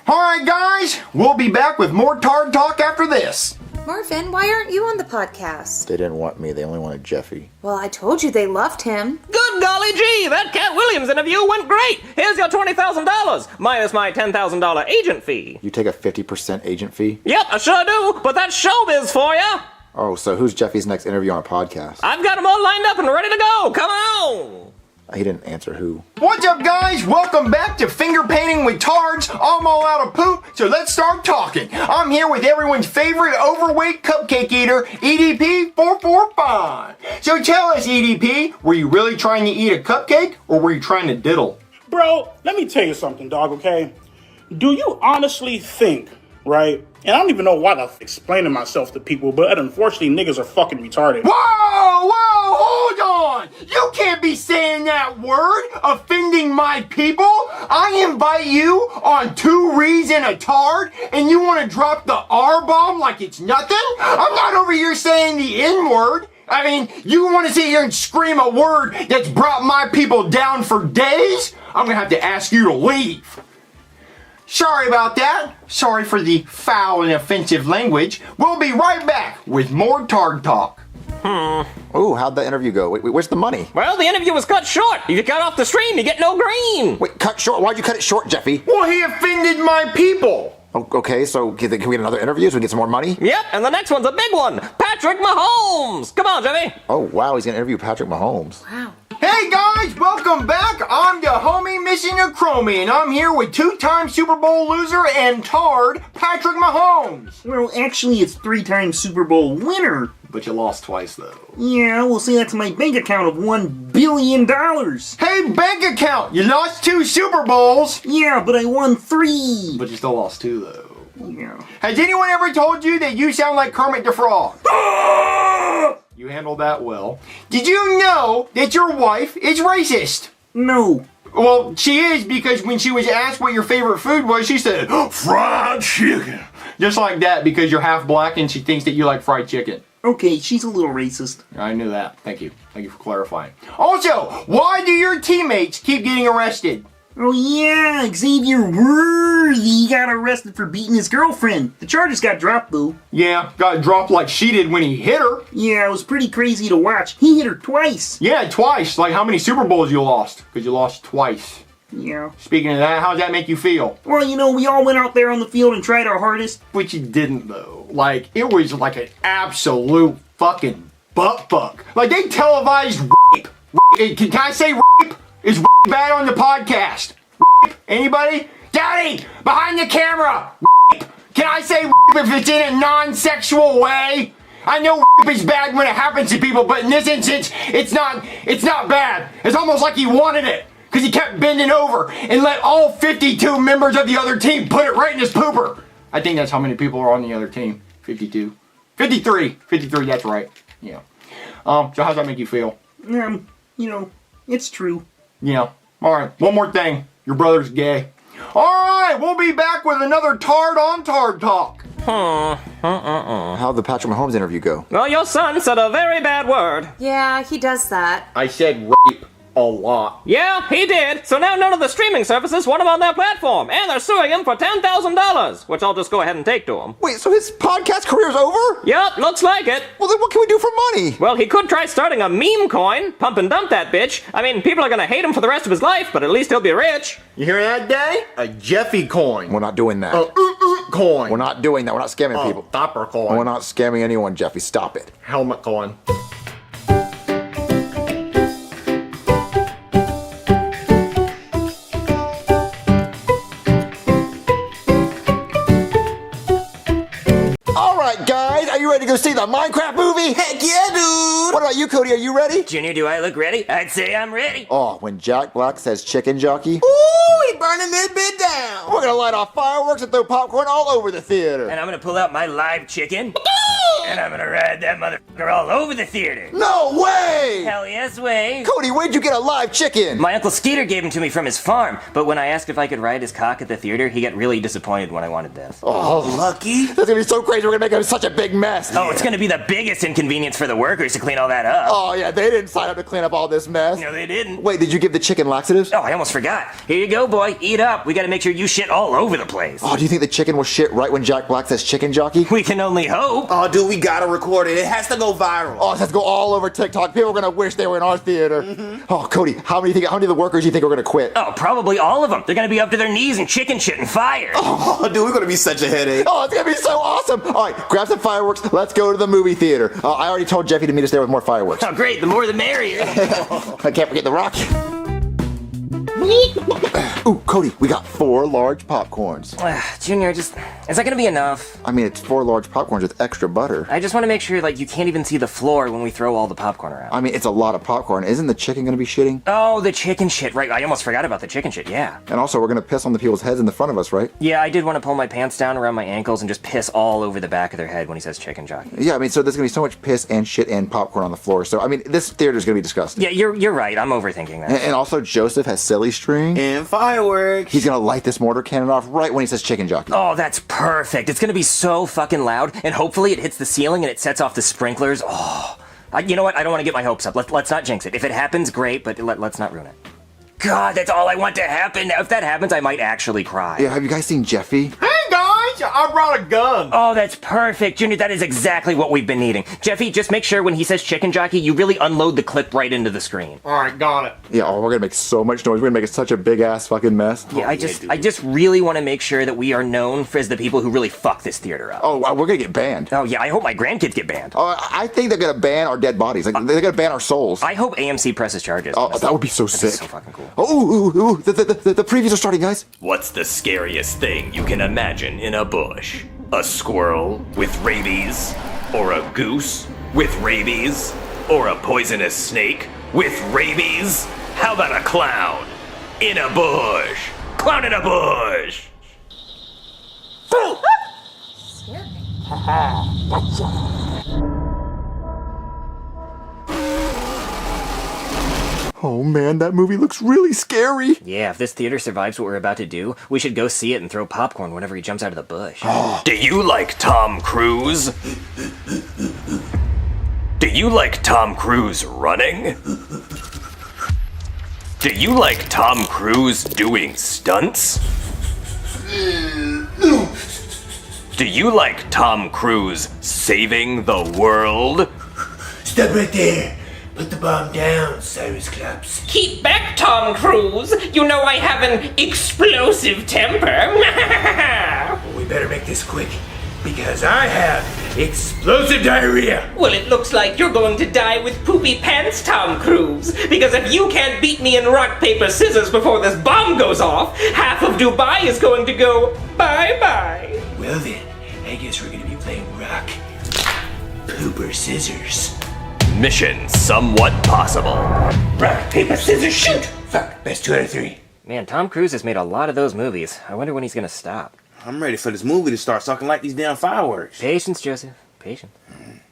All right, guys, we'll be back with more Tard Talk after this. Marvin, why aren't you on the podcast? They didn't want me. They only wanted Jeffy. Well, I told you they loved him. Good golly gee, that Cat Williams interview went great. Here's your $20,000 minus my $10,000 agent fee. You take a 50% agent fee? Yep, I sure do, but that's showbiz for ya. Oh, so who's Jeffy's next interview on a podcast? I've got them all lined up and ready to go. Come on. He didn't answer who. What's up, guys? Welcome back to Finger Painting with Tards. I'm all out of poop, so let's start talking. I'm here with everyone's favorite overweight cupcake eater, EDP445. So tell us, EDP, were you really trying to eat a cupcake, or were you trying to diddle? Bro, let me tell you something, dog, okay? Do you honestly think, right? And I don't even know why I'm explaining myself to people, but unfortunately, niggas are fucking retarded. Whoa, hold on! You can't be saying that word, offending my people. I invite you on 2 Rees and a Tard, and you want to drop the R-bomb like it's nothing? I'm not over here saying the N-word. I mean, you want to sit here and scream a word that's brought my people down for days? I'm going to have to ask you to leave. Sorry about that. Sorry for the foul and offensive language. We'll be right back with more Tard Talk. Ooh, how'd the interview go? Wait, where's the money? Well, the interview was cut short. If you cut off the stream, you get no green. Wait, cut short? Why'd you cut it short, Jeffy? Well, he offended my people. Oh, okay, so can we get another interview so we get some more money? Yep, and the next one's a big one. Patrick Mahomes. Come on, Jeffy. Oh, wow, he's gonna interview Patrick Mahomes. Wow. Hey guys, welcome back. I'm the homie missing a chromie, and I'm here with 2-time Super Bowl loser and Tard, Patrick Mahomes. Well, actually, it's 3-time Super Bowl winner. But you lost twice, though. Yeah, we'll say that's my bank account of $1 billion. Hey, bank account! You lost 2 Super Bowls! Yeah, but I won 3. But you still lost 2, though. Yeah. Has anyone ever told you that you sound like Kermit the Frog? You handled that well. Did you know that your wife is racist? No. Well, she is, because when she was asked what your favorite food was, she said, fried chicken. Just like that, because you're half black and she thinks that you like fried chicken. Okay, she's a little racist. I knew that. Thank you. Thank you for clarifying. Also, why do your teammates keep getting arrested? Oh yeah, Xavier Worthy got arrested for beating his girlfriend. The charges got dropped though. Yeah, got dropped like she did when he hit her. Yeah, it was pretty crazy to watch. He hit her twice. Yeah, twice. Like how many Super Bowls you lost? Because you lost twice. Yeah. Speaking of that, how does that make you feel? Well, you know, we all went out there on the field and tried our hardest. But you didn't though. Like, it was like an absolute fucking butt fuck. Like, they televised rape. Can I say rape? Is rape bad on the podcast? Rape? Anybody? Daddy! Behind the camera! Rape! Can I say rape if it's in a non-sexual way? I know rape is bad when it happens to people, but in this instance, it's not bad. It's almost like he wanted it. Because he kept bending over and let all 52 members of the other team put it right in his pooper. I think that's how many people are on the other team. 52. 53. 53, that's right. Yeah. So how's that make you feel? You know, it's true. Yeah. Alright, one more thing. Your brother's gay. Alright, we'll be back with another Tard on Tard talk. How'd the Patrick Mahomes interview go? Well, your son said a very bad word. Yeah, he does that. I said rape a lot. Yeah, he did. So now none of the streaming services want him on their platform, and they're suing him for $10,000, which I'll just go ahead and take to him. Wait, so his podcast career's over? Yep, looks like it. Well, then what can we do for money? Well, he could try starting a meme coin, pump and dump that bitch. I mean, people are gonna hate him for the rest of his life, but at least he'll be rich. You hear that, Daddy? A Jeffy coin. We're not doing that. Coin. We're not doing that. We're not scamming people. Stopper coin. We're not scamming anyone, Jeffy. Stop it. Helmet coin. Guys, are you ready to go see the Minecraft movie? Heck yeah, dude! What about you, Cody? Are you ready? Junior, do I look ready? I'd say I'm ready. Oh, when Jack Black says chicken jockey, Ooh, he burning this bit down! we're gonna light off fireworks and throw popcorn all over the theater. And I'm gonna pull out my live chicken. And I'm gonna ride that motherfucker all over the theater. No way! Hell yes way. Cody, where'd you get a live chicken? My Uncle Skeeter gave him to me from his farm, but when I asked if I could ride his cock at the theater, he got really disappointed when I wanted this. Oh, lucky. That's gonna be so crazy. We're gonna make such a big mess. Oh, it's gonna be the biggest inconvenience for the workers to clean all that up. Oh, yeah, they didn't sign up to clean up all this mess. No, they didn't. Wait, did you give the chicken laxatives? Oh, I almost forgot. Here you go, boy. Eat up. We gotta make sure you shit all over the place. Oh, do you think the chicken will shit right when Jack Black says chicken jockey? We can only hope. Oh, dude, we gotta record it. It has to go viral. Oh, it has to go all over TikTok. People are gonna wish they were in our theater. Oh, Cody, how many of the workers do you think are gonna quit? Oh, probably all of them. They're gonna be up to their knees in chicken shit and fire. Oh, dude, we're gonna be such a headache. Oh, it's gonna be so awesome. All right, grab some fireworks. Let's go to the movie theater. I already told Jeffy to meet us there with more fireworks. Oh, great. The more the merrier. I can't forget the rock. Ooh, Cody, we got 4 large popcorns. Junior, is that gonna be enough? I mean, it's 4 large popcorns with extra butter. I just want to make sure, you can't even see the floor when we throw all the popcorn around. I mean, it's a lot of popcorn. Isn't the chicken gonna be shitting? Oh, the chicken shit, right. I almost forgot about the chicken shit, yeah. And also, we're gonna piss on the people's heads in the front of us, right? Yeah, I did want to pull my pants down around my ankles and just piss all over the back of their head when he says chicken jockey. Yeah, I mean, so there's gonna be so much piss and shit and popcorn on the floor. So, I mean, this theater's gonna be disgusting. Yeah, you're right. I'm overthinking that. And also, Joseph has silly string. And fireworks. He's gonna light this mortar cannon off right when he says chicken jockey. Oh, that's perfect. It's gonna be so fucking loud, and hopefully it hits the ceiling and it sets off the sprinklers. Oh, you know what? I don't want to get my hopes up. Let's not jinx it. If it happens, great, but let's not ruin it. God, that's all I want to happen. Now, if that happens, I might actually cry. Yeah, have you guys seen Jeffy? Hey guys, I brought a gun. Oh, that's perfect. Junior, that is exactly what we've been needing. Jeffy, just make sure when he says chicken jockey, you really unload the clip right into the screen. Alright, got it. Yeah, we're gonna make so much noise. We're gonna make it such a big ass fucking mess. Yeah, I just really want to make sure that we are known as the people who really fuck this theater up. Oh, we're gonna get banned. Oh, yeah, I hope my grandkids get banned. Oh, I think they're gonna ban our dead bodies. They're gonna ban our souls. I hope AMC presses charges. Oh, that would be so sick. So fucking cool. Oh, the previews are starting, guys. What's the scariest thing you can imagine in a bush? A squirrel with rabies? Or a goose with rabies? Or a poisonous snake with rabies? How about a clown in a bush? Clown in a bush! Oh man, that movie looks really scary. Yeah, if this theater survives what we're about to do, we should go see it and throw popcorn whenever he jumps out of the bush. Do you like Tom Cruise? you like Tom Cruise running? Do you like Tom Cruise doing stunts? Do you like Tom Cruise saving the world? Stop right there. Put the bomb down, Cyrus Claps. Keep back, Tom Cruise. You know I have an explosive temper. We better make this quick, because I have explosive diarrhea. Well, it looks like you're going to die with poopy pants, Tom Cruise. Because if you can't beat me in rock, paper, scissors before this bomb goes off, half of Dubai is going to go bye-bye. Well then, I guess we're gonna be playing rock, paper, scissors. Mission somewhat possible. Rock, paper, scissors, shoot! Fuck, best 2 out of 3. Man, Tom Cruise has made a lot of those movies. I wonder when he's gonna stop. I'm ready for this movie to start so I can light these damn fireworks. Patience, Joseph. Patience.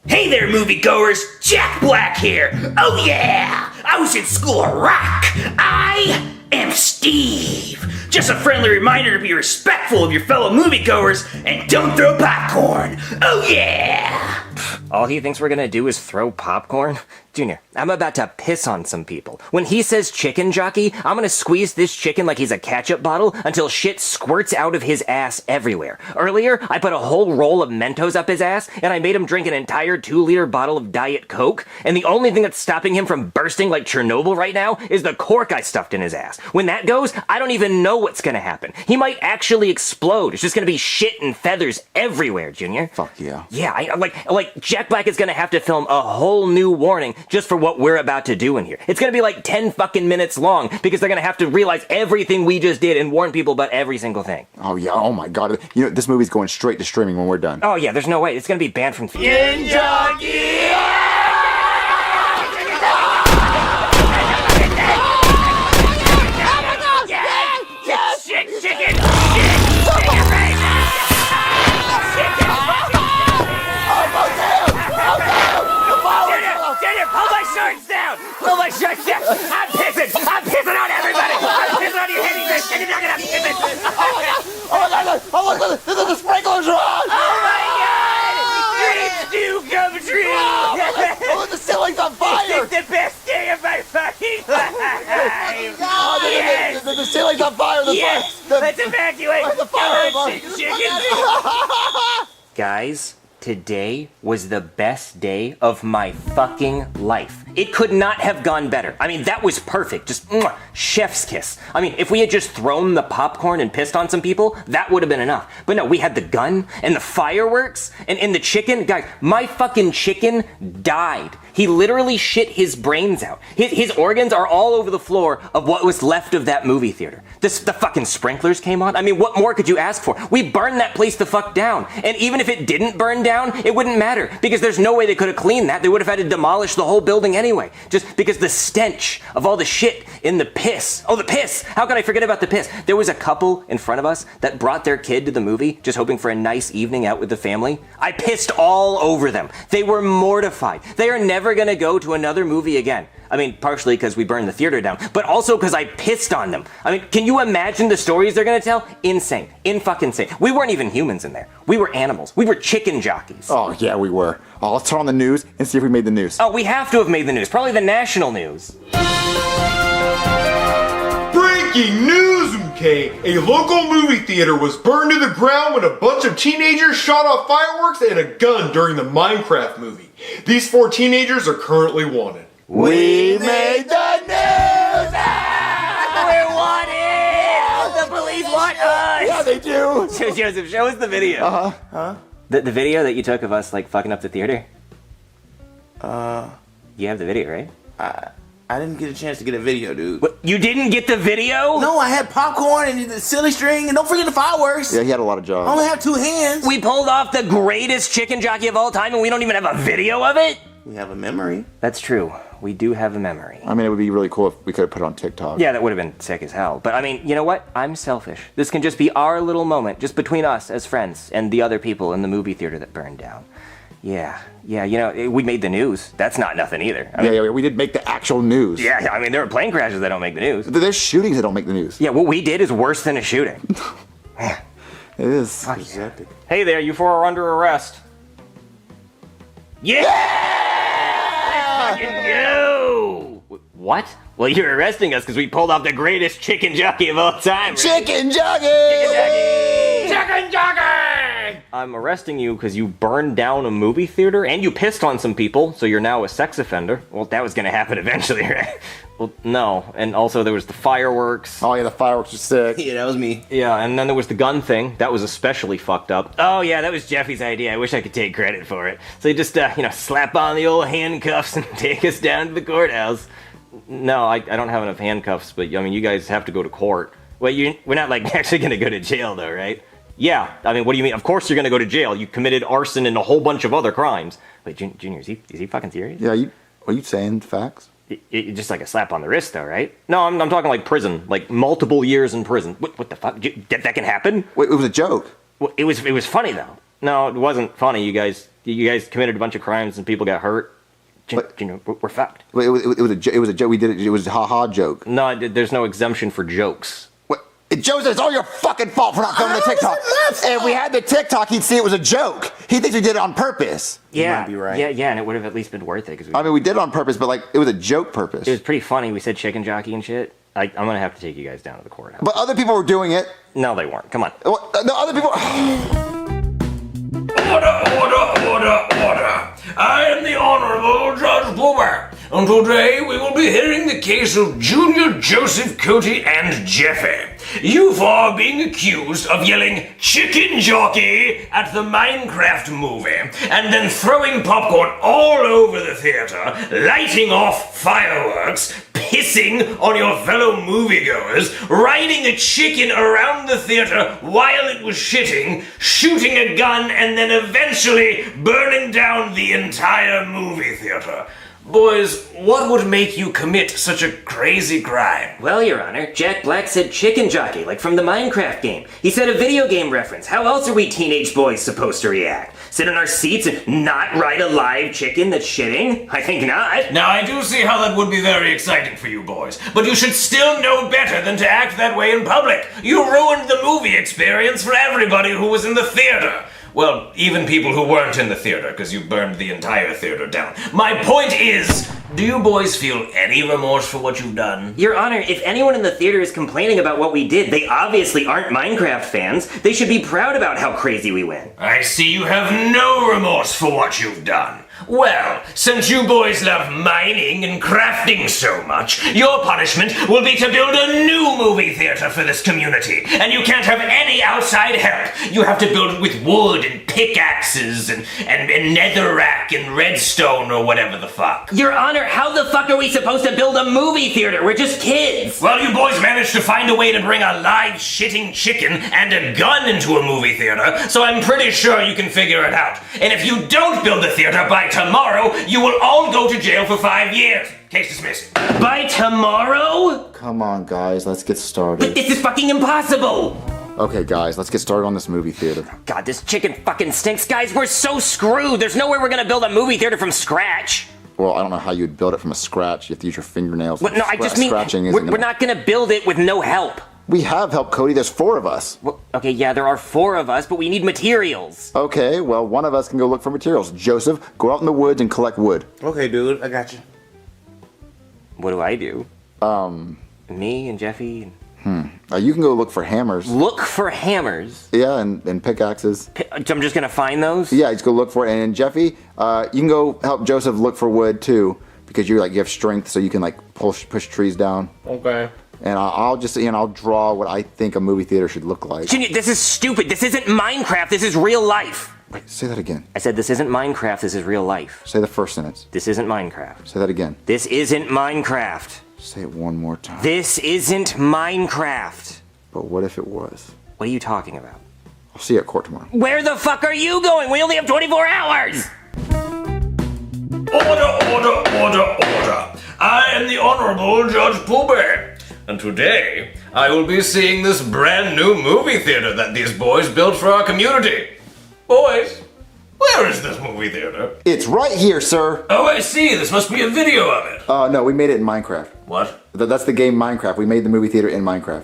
Hey there, moviegoers! Jack Black here! Oh yeah! I was in school of rock! I am Steve! Just a friendly reminder to be respectful of your fellow moviegoers and don't throw popcorn! Oh yeah! All he thinks we're gonna do is throw popcorn? Junior, I'm about to piss on some people. When he says chicken jockey, I'm gonna squeeze this chicken like he's a ketchup bottle until shit squirts out of his ass everywhere. Earlier, I put a whole roll of Mentos up his ass, and I made him drink an entire 2-liter bottle of Diet Coke, and the only thing that's stopping him from bursting like Chernobyl right now is the cork I stuffed in his ass. When that goes, I don't even know what's gonna happen. He might actually explode. It's just gonna be shit and feathers everywhere, Junior. Fuck yeah. Yeah, like Jack Black is gonna have to film a whole new warning just for what we're about to do in here. It's gonna be like 10 fucking minutes long because they're gonna have to realize everything we just did and warn people about every single thing. Oh yeah, oh my god. You know, this movie's going straight to streaming when we're done. Oh yeah, there's no way. It's gonna be banned from theaters. Pull my shorts down! I'm pissing! I'm pissing on everybody! I'm pissing on you, hitting this! And you're not gonna piss it! Oh my god! Oh my god! Oh look! The sprinklers are on! Oh my god! Dreams do come true! Oh, the ceiling's on fire! This is the best day of my fucking life! Oh, Yes! the ceiling's on fire! Yes! Let's evacuate! The fire! Come on, chicken! Guys, today was the best day of my fucking life. It could not have gone better. I mean, that was perfect. Just chef's kiss. I mean, if we had just thrown the popcorn and pissed on some people, that would have been enough. But no, we had the gun and the fireworks and the chicken. Guys, my fucking chicken died. He literally shit his brains out. His organs are all over the floor of what was left of that movie theater. The fucking sprinklers came on. I mean, what more could you ask for? We burned that place the fuck down. And even if it didn't burn down, it wouldn't matter because there's no way they could have cleaned that. They would have had to demolish the whole building anyway. Just because the stench of all the shit in the piss. Oh, the piss! How could I forget about the piss? There was a couple in front of us that brought their kid to the movie just hoping for a nice evening out with the family. I pissed all over them. They were mortified. They are never gonna go to another movie again. I mean, partially because we burned the theater down, but also because I pissed on them. I mean, can you imagine the stories they're gonna tell? Insane. In-fucking insane. We weren't even humans in there. We were animals. We were chicken jockeys. Oh, yeah, we were. Oh, let's turn on the news and see if we made the news. Oh, we have to have made the news. Probably the national news. Breaking news, okay? A local movie theater was burned to the ground when a bunch of teenagers shot off fireworks and a gun during the Minecraft movie. These 4 teenagers are currently wanted. We made the news! We're wanted! The police want us! Yeah, they do! Joseph, show us the video. Uh-huh. Huh? The video that you took of us, like, fucking up the theater? You have the video, right? I didn't get a chance to get a video, dude. What, you didn't get the video? No, I had popcorn and the silly string, and don't forget the fireworks. Yeah, he had a lot of jobs. I only have 2 hands. We pulled off the greatest chicken jockey of all time, and we don't even have a video of it? We have a memory. That's true. We do have a memory. I mean, it would be really cool if we could have put it on TikTok. Yeah, that would have been sick as hell. But I mean, you know what? I'm selfish. This can just be our little moment, just between us as friends and the other people in the movie theater that burned down. Yeah, you know, we made the news. That's not nothing either. I mean, yeah, we did make the actual news. Yeah, I mean, there are plane crashes that don't make the news. There's shootings that don't make the news. Yeah, what we did is worse than a shooting. Man. It is. Yeah. Hey there, you 4 are under arrest. Yeah! Chicken Joe! What? Well, you're arresting us because we pulled off the greatest chicken jockey of all time. Right? Chicken jockey! Chicken jockey! Chicken jockey! I'm arresting you because you burned down a movie theater and you pissed on some people, so you're now a sex offender. Well, that was gonna happen eventually, right? Well, no. And also there was the fireworks. Oh yeah, the fireworks were sick. Yeah, that was me. Yeah, and then there was the gun thing. That was especially fucked up. Oh yeah, that was Jeffy's idea. I wish I could take credit for it. So you just, slap on the old handcuffs and take us down to the courthouse. No, I don't have enough handcuffs, but I mean, you guys have to go to court. Well, we're not like actually gonna go to jail though, right? Yeah, I mean, what do you mean? Of course you're gonna go to jail. You committed arson and a whole bunch of other crimes. Wait, Junior, is he fucking serious? Yeah, are you saying facts? Just like a slap on the wrist though, right? No, I'm talking like prison, like multiple years in prison. What the fuck? That can happen? Wait, it was a joke. Well, it was funny though. No, it wasn't funny. You guys committed a bunch of crimes and people got hurt. Junior, we're fucked. Wait, it was a joke. We did it. It was a ha-ha joke. No, there's no exemption for jokes. Joseph, it's all your fucking fault for not filming the TikTok. If we had the TikTok, he'd see it was a joke. He thinks we did it on purpose. Yeah, might be right. Yeah, and it would have at least been worth it. I mean, we did it on purpose, but like, it was a joke purpose. It was pretty funny. We said chicken jockey and shit. I'm gonna have to take you guys down to the courthouse. But other people were doing it. No, they weren't. Come on. No, other people. Order! I am the Honorable Judge Bloomer, and today we will be hearing the case of Junior, Joseph, Cody, and Jeffy. You four are being accused of yelling chicken jockey at the Minecraft movie, and then throwing popcorn all over the theater, lighting off fireworks, pissing on your fellow moviegoers, riding a chicken around the theater while it was shitting, shooting a gun, and then eventually burning down the entire movie theater. Boys, what would make you commit such a crazy crime? Well, Your Honor, Jack Black said chicken jockey, like from the Minecraft game. He said a video game reference. How else are we teenage boys supposed to react? Sit in our seats and not ride a live chicken that's shitting? I think not. Now, I do see how that would be very exciting for you boys, but you should still know better than to act that way in public. You ruined the movie experience for everybody who was in the theater. Well, even people who weren't in the theater, because you burned the entire theater down. My point is, do you boys feel any remorse for what you've done? Your Honor, if anyone in the theater is complaining about what we did, they obviously aren't Minecraft fans. They should be proud about how crazy we went. I see you have no remorse for what you've done. Well, since you boys love mining and crafting so much, your punishment will be to build a new movie theater for this community. And you can't have any outside help. You have to build it with wood and pickaxes and netherrack and redstone or whatever the fuck. Your Honor, how the fuck are we supposed to build a movie theater? We're just kids. Well, you boys managed to find a way to bring a live shitting chicken and a gun into a movie theater, so I'm pretty sure you can figure it out. And if you don't build the theater by tomorrow, you will all go to jail for 5 years. Case dismissed. By tomorrow? Come on, guys, let's get started. But this is fucking impossible. Okay, guys, let's get started on this movie theater. God, this chicken fucking stinks. Guys, we're so screwed. There's no way we're gonna build a movie theater from scratch. Well, I don't know how you'd build it from a scratch. You have to use your fingernails. Well, no, I just mean, we're not gonna build it with no help. We have help, Cody. There's 4 of us. Well, okay, yeah, there are 4 of us, but we need materials. Okay, well, one of us can go look for materials. Joseph, go out in the woods and collect wood. Okay, dude, I got you. What do I do? Me and Jeffy? You can go look for hammers. Look for hammers? Yeah, and pickaxes. I'm just gonna find those? Yeah, just go look for it. And Jeffy, you can go help Joseph look for wood too, because you have strength, so you can push trees down. Okay. And I'll just, I'll draw what I think a movie theater should look like. Junior, this is stupid. This isn't Minecraft. This is real life. Wait, say that again. I said this isn't Minecraft. This is real life. Say the first sentence. This isn't Minecraft. Say that again. This isn't Minecraft. Say it one more time. This isn't Minecraft. But what if it was? What are you talking about? I'll see you at court tomorrow. Where the fuck are you going? We only have 24 hours! Order! I am the Honorable Judge Poober. And today, I will be seeing this brand new movie theater that these boys built for our community. Boys, where is this movie theater? It's right here, sir. Oh, I see. This must be a video of it. No, we made it in Minecraft. What? That's the game Minecraft. We made the movie theater in Minecraft.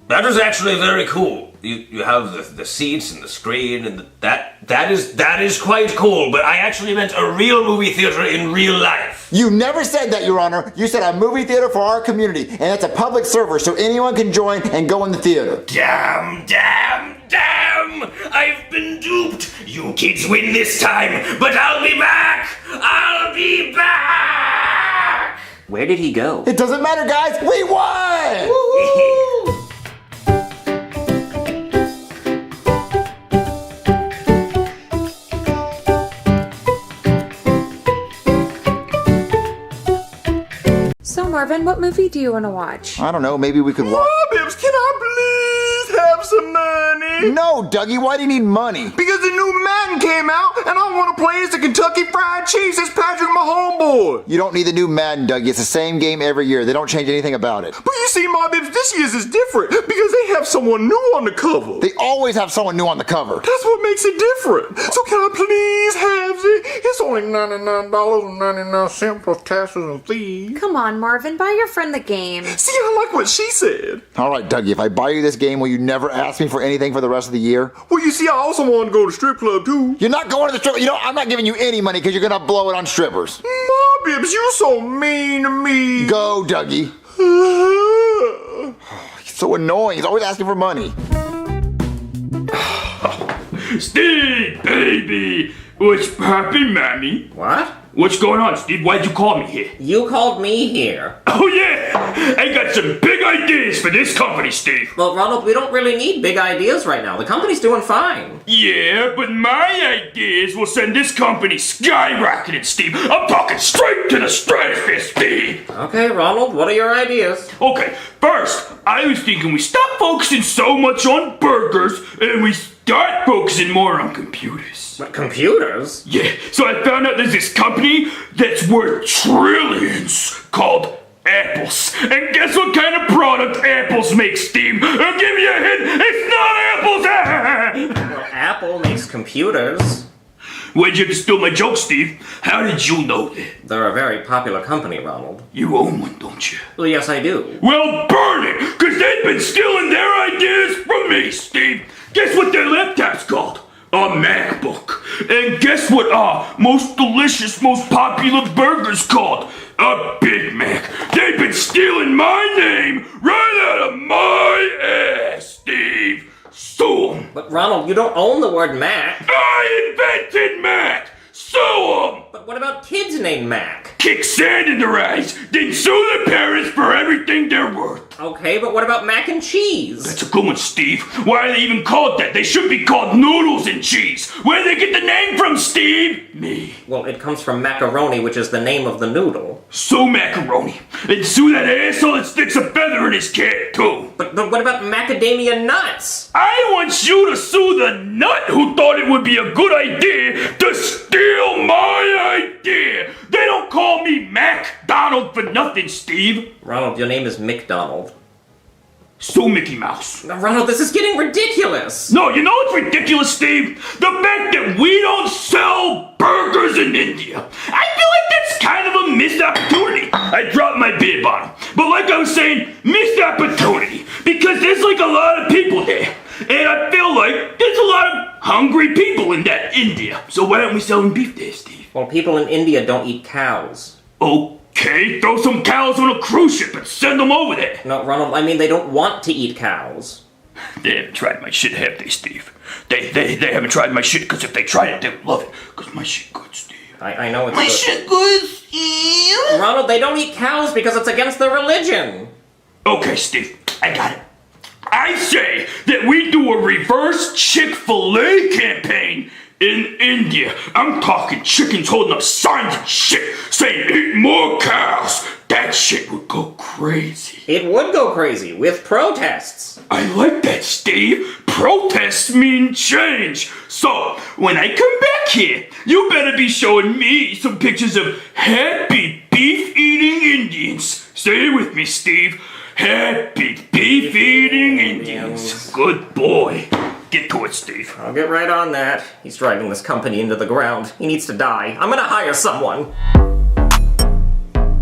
That is actually very cool. You have the seats and the screen and that is quite cool, but I actually meant a real movie theater in real life. You never said that, Your Honor. You said a movie theater for our community, and it's a public server, so anyone can join and go in the theater. Damn! I've been duped! You kids win this time, but I'll be back! I'll be back! Where did he go? It doesn't matter, guys. We won! Woohoo! So, Marvin, what movie do you want to watch? I don't know. Maybe we could watch. Bibbs, can I please have some money? No, Dougie. Why do you need money? Because the new Madden came out, and I want to play as the Kentucky Fried Cheese as Patrick Mahomes boy. You don't need the new Madden, Dougie. It's the same game every year. They don't change anything about it. But you see, my Bibbs, this year's is different because they have someone new on the cover. They always have someone new on the cover. That's what makes it different. So can I please have it? It's only $99.99 plus taxes and fees. Come on, Marvin, buy your friend the game. See, I like what she said. All right, Dougie, if I buy you this game, will you never ask me for anything for the rest of the year? Well, you see, I also want to go to strip club too. You're not going to the strip. You know, I'm not giving you any money because you're gonna blow it on strippers. Ma Bibbs, you so mean to me. Go, Dougie. He's so annoying. He's always asking for money. Steve, baby! What's happening, Mammy? What? What's going on, Steve? Why'd you call me here? You called me here. Oh yeah! I got some big ideas for this company, Steve. Well, Ronald, we don't really need big ideas right now. The company's doing fine. Yeah, but my ideas will send this company skyrocketing, Steve. I'm talking straight to the stratosphere, Steve. Okay, Ronald, what are your ideas? Okay, first, I was thinking we stop focusing so much on burgers and we start focusing more on computers. What, computers? Yeah, so I found out there's this company that's worth trillions called Apples. And guess what kind of product Apples makes, Steve? I'll give you a hint, it's not Apples! Well, Apple makes computers. Why'd you have to steal my joke, Steve? How did you know that? They're a very popular company, Ronald. You own one, don't you? Well, yes, I do. Well, burn it! Cause they've been stealing their ideas from me, Steve! Guess what their laptop's called? A MacBook. And guess what our most delicious, most popular burger's called? A Big Mac. They've been stealing my name right out of my ass, Steve. Sue 'em. But Ronald, you don't own the word Mac. I invented Mac. Sue 'em. But what about kids named Mac? Kick sand in their eyes, then sue their parents for everything they're worth. Okay, but what about mac and cheese? That's a good one, Steve. Why are they even called that? They should be called noodles and cheese. Where did they get the name from, Steve? Me. Well, it comes from macaroni, which is the name of the noodle. Sue Macaroni. And sue that asshole that sticks a feather in his cat, too. But what about macadamia nuts? I want you to sue the nut who thought it would be a good idea to steal my idea. They don't call me MacDonald for nothing, Steve. Ronald, your name is McDonald. So Mickey Mouse. Now, Ronald, this is getting ridiculous. No, you know what's ridiculous, Steve? The fact that we don't sell burgers in India. I feel like that's kind of a missed opportunity. I dropped my beer bottle. But like I was saying, missed opportunity. Because there's like a lot of people there. And I feel like there's a lot of hungry people in that India. So why aren't we selling beef there, Steve? Well, people in India don't eat cows. Okay, throw some cows on a cruise ship and send them over there. No, Ronald, I mean they don't want to eat cows. They haven't tried my shit, have they, Steve? They haven't tried my shit, because if they tried it, they would love it. Because my shit good, Steve. I know it's my good. Shit good, Steve. Ronald, they don't eat cows because it's against their religion. Okay, Steve, I got it. I say that we do a reverse Chick-fil-A campaign in India. I'm talking chickens holding up signs and shit saying eat more cows. That shit would go crazy. It would go crazy with protests. I like that, Steve. Protests mean change. So, when I come back here, you better be showing me some pictures of happy beef-eating Indians. Say it with me, Steve. Happy beef-eating Indians. Good boy. Get to it, Steve. I'll get right on that. He's driving this company into the ground. He needs to die. I'm gonna hire someone.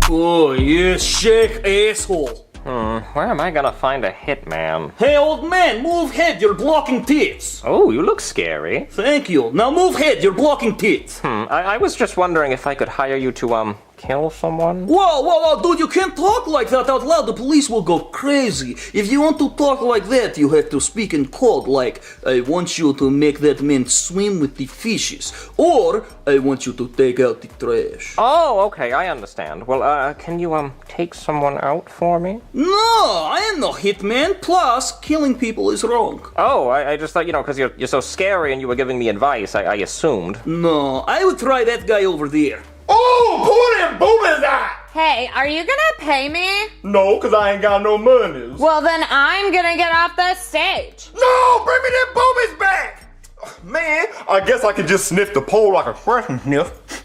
Oh, you shake asshole. Where am I gonna find a hitman? Hey, old man, move head, you're blocking tits. Oh, you look scary. Thank you. Now move head, you're blocking tits. I was just wondering if I could hire you to, kill someone? Whoa, dude, you can't talk like that out loud. The police will go crazy. If you want to talk like that, you have to speak in code, like, I want you to make that man swim with the fishes, or I want you to take out the trash. Oh, okay, I understand. Well, can you, take someone out for me? No, I am no hitman. Plus, killing people is wrong. Oh, I just thought, because you're so scary and you were giving me advice, I assumed. No, I would try that guy over there. Oh, pull them boobies out! Hey, are you gonna pay me? No, cause I ain't got no money. Well, then I'm gonna get off the stage. No, bring me them boobies back! Man, I guess I could just sniff the pole like a Frenchman sniff.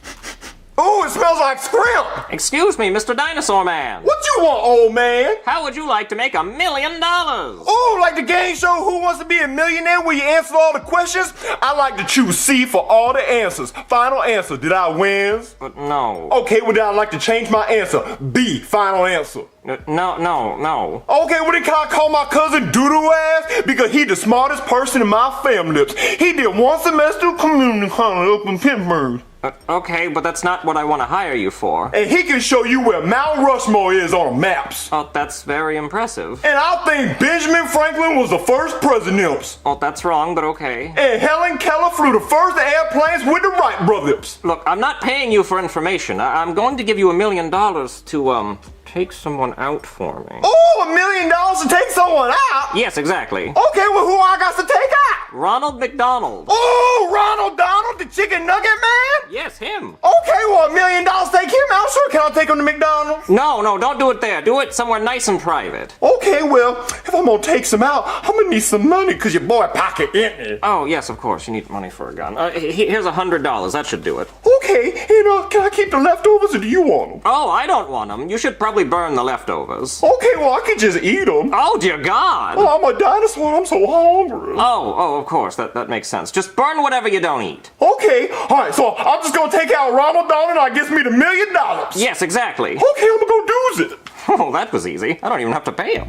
Ooh, it smells like shrimp! Excuse me, Mr. Dinosaur Man. What you want, old man? How would you like to make $1 million? Ooh, like the game show Who Wants to Be a Millionaire where you answer all the questions? I like to choose C for all the answers. Final answer, did I win? No. Okay, well then I'd like to change my answer. B, final answer. No. Okay, well then can I call my cousin Doodoo ass? Because he the smartest person in my family. He did 1 semester of community college up in Pittsburgh. Okay, but that's not what I want to hire you for. And he can show you where Mount Rushmore is on maps. Oh, that's very impressive. And I think Benjamin Franklin was the first president. Oh, that's wrong, but okay. And Helen Keller flew the first airplanes with the Wright brothers. Look, I'm not paying you for information. I'm going to give you $1 million to, take someone out for me. Oh, $1 million to take someone out? Yes, exactly. Okay, well who I got to take out? Ronald McDonald. Oh, Ronald Donald, the chicken nugget man? Yes, him. Okay, well $1 million take him out. Sure, can I take him to McDonald's? No, don't do it there. Do it somewhere nice and private. Okay, well, if I'm gonna take some out, I'm gonna need some money because your boy pocket empty. Oh, yes, of course. You need money for a gun. Here's $100. That should do it. Okay, and can I keep the leftovers or do you want them? Oh, I don't want them. You should probably burn the leftovers. Okay, well, I could just eat them. Oh, dear God. Oh, I'm a dinosaur. I'm so hungry. Oh, of course. That makes sense. Just burn whatever you don't eat. Okay, all right, so I'm just gonna take out Ronald Donald and I gets me the $1 million. Yes, exactly. Okay, I'm gonna go do it. Oh, that was easy. I don't even have to pay him.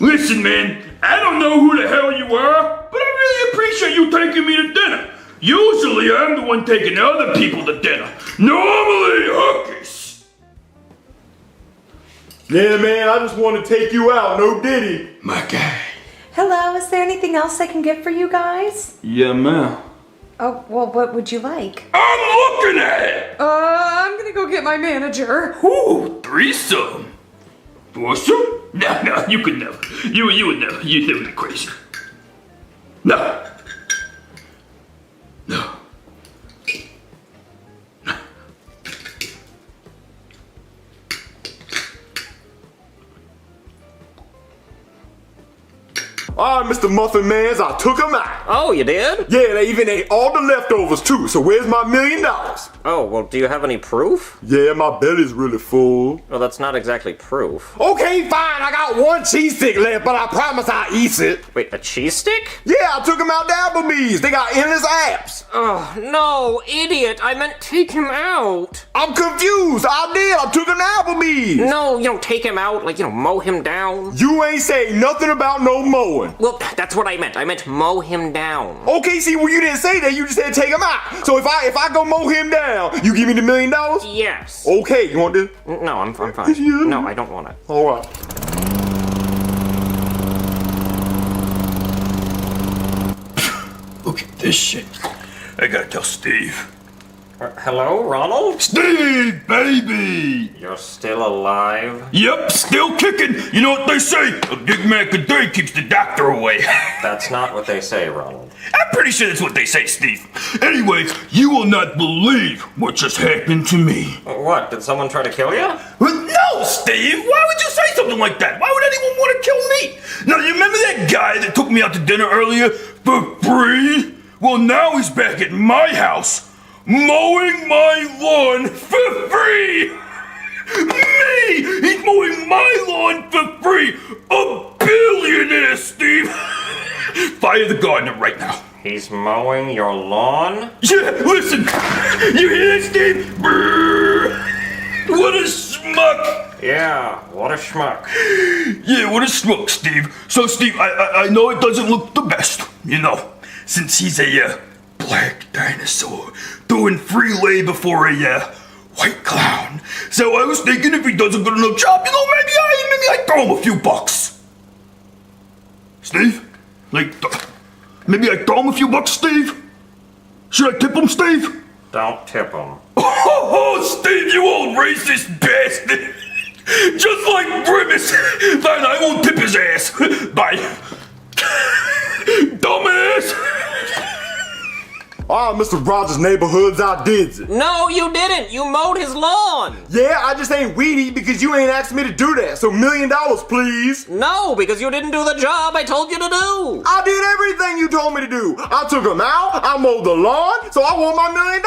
Listen, man, I don't know who the hell you are, but I really appreciate you taking me to dinner. Usually I'm the one taking other people to dinner. Normally, hookies. Yeah, man, I just want to take you out, no diddy. My guy. Hello, is there anything else I can get for you guys? Yeah, ma'am. Oh, well, what would you like? I'm looking at it! I'm gonna go get my manager. Ooh, threesome. Foursome? No, you could never. You would never. You'd never be crazy. No. All right, Mr. Muffin Mans, I took him out. Oh, you did? Yeah, they even ate all the leftovers too, so where's my $1 million? Oh, well, do you have any proof? Yeah, my belly's really full. Well, that's not exactly proof. Okay, fine, I got 1 cheese stick left, but I promise I'll eat it. Wait, a cheese stick? Yeah, I took him out to Applebee's. They got endless apps. Oh, no, idiot. I meant take him out. I'm confused. I did. I took him to Applebee's. No, you don't take him out, like, mow him down. You ain't saying nothing about no mowing. Well, that's what I meant. I meant mow him down. Okay, see, well, you didn't say that. You just said take him out. So if I go mow him down, you give me the $1 million? Yes. Okay, you want this? No, I'm fine. No, I don't want it. All right. Look at this shit. I gotta tell Steve. Hello, Ronald? Steve, baby! You're still alive? Yep, still kicking. You know what they say? A big Mac a day keeps the doctor away. That's not what they say, Ronald. I'm pretty sure that's what they say, Steve. Anyways, you will not believe what just happened to me. What? Did someone try to kill you? No, Steve! Why would you say something like that? Why would anyone want to kill me? Now, you remember that guy that took me out to dinner earlier for free? Well, now he's back at my house, mowing my lawn for free! Me! He's mowing my lawn for free! A billionaire, Steve! Fire the gardener right now. He's mowing your lawn? Yeah, listen! You hear that, Steve? Brrr. What a schmuck! Yeah, what a schmuck. Yeah, what a schmuck, Steve. So, Steve, I know it doesn't look the best, since he's a black dinosaur doing free labor for a white clown. So I was thinking if he does a good enough job, maybe I throw him a few bucks. Steve? Maybe I throw him a few bucks, Steve? Should I tip him, Steve? Don't tip him. Oh, Steve, you old racist bastard! Just like Grimace! Fine, I won't tip his ass. Bye. Dumbass! Ah, Mr. Rogers' Neighborhoods, I did it. No, you didn't. You mowed his lawn. Yeah, I just ain't weedy because you ain't asked me to do that. So $1 million, please. No, because you didn't do the job I told you to do. I did everything you told me to do. I took him out, I mowed the lawn, so I want my $1 million.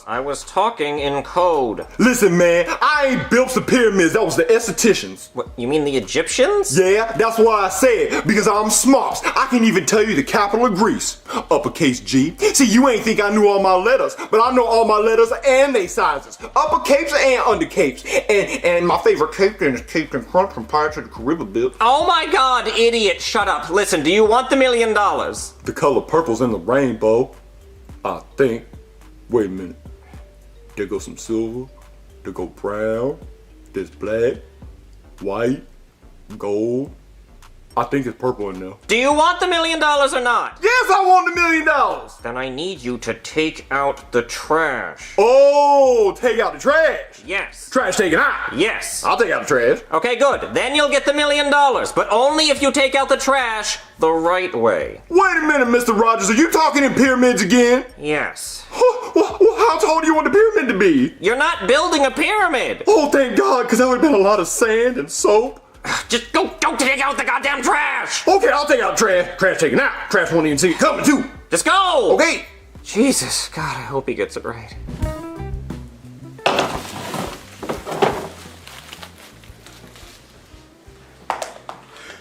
I was talking in code. Listen, man, I ain't built the pyramids. That was the estheticians. What, you mean the Egyptians? Yeah, that's why I said, because I'm smart. I can even tell you the capital of Greece. Uppercase G. See, you ain't think I knew all my letters, but I know all my letters and they sizes. Uppercapes and undercapes. And my favorite captain is Captain Crunch from Pirates of the Caribbean. Oh my god, idiot, shut up. Listen, do you want the $1 million? The color purple's in the rainbow, I think. Wait a minute. There goes some silver, there go brown, there's black, white, gold. I think it's purple in there. Do you want the $1 million or not? Yes, I want the $1 million! Then I need you to take out the trash. Oh, take out the trash? Yes. Trash taken out? Yes. I'll take out the trash. Okay, good. Then you'll get the $1 million, but only if you take out the trash the right way. Wait a minute, Mr. Rogers, are you talking in pyramids again? Yes. How tall do you want the pyramid to be? You're not building a pyramid. Oh, thank God, because that would have been a lot of sand and soap. Just go take out the goddamn trash! Okay, I'll take out trash. Trash taken out. Trash won't even see it coming, too. Just go! Okay. Jesus, God, I hope he gets it right.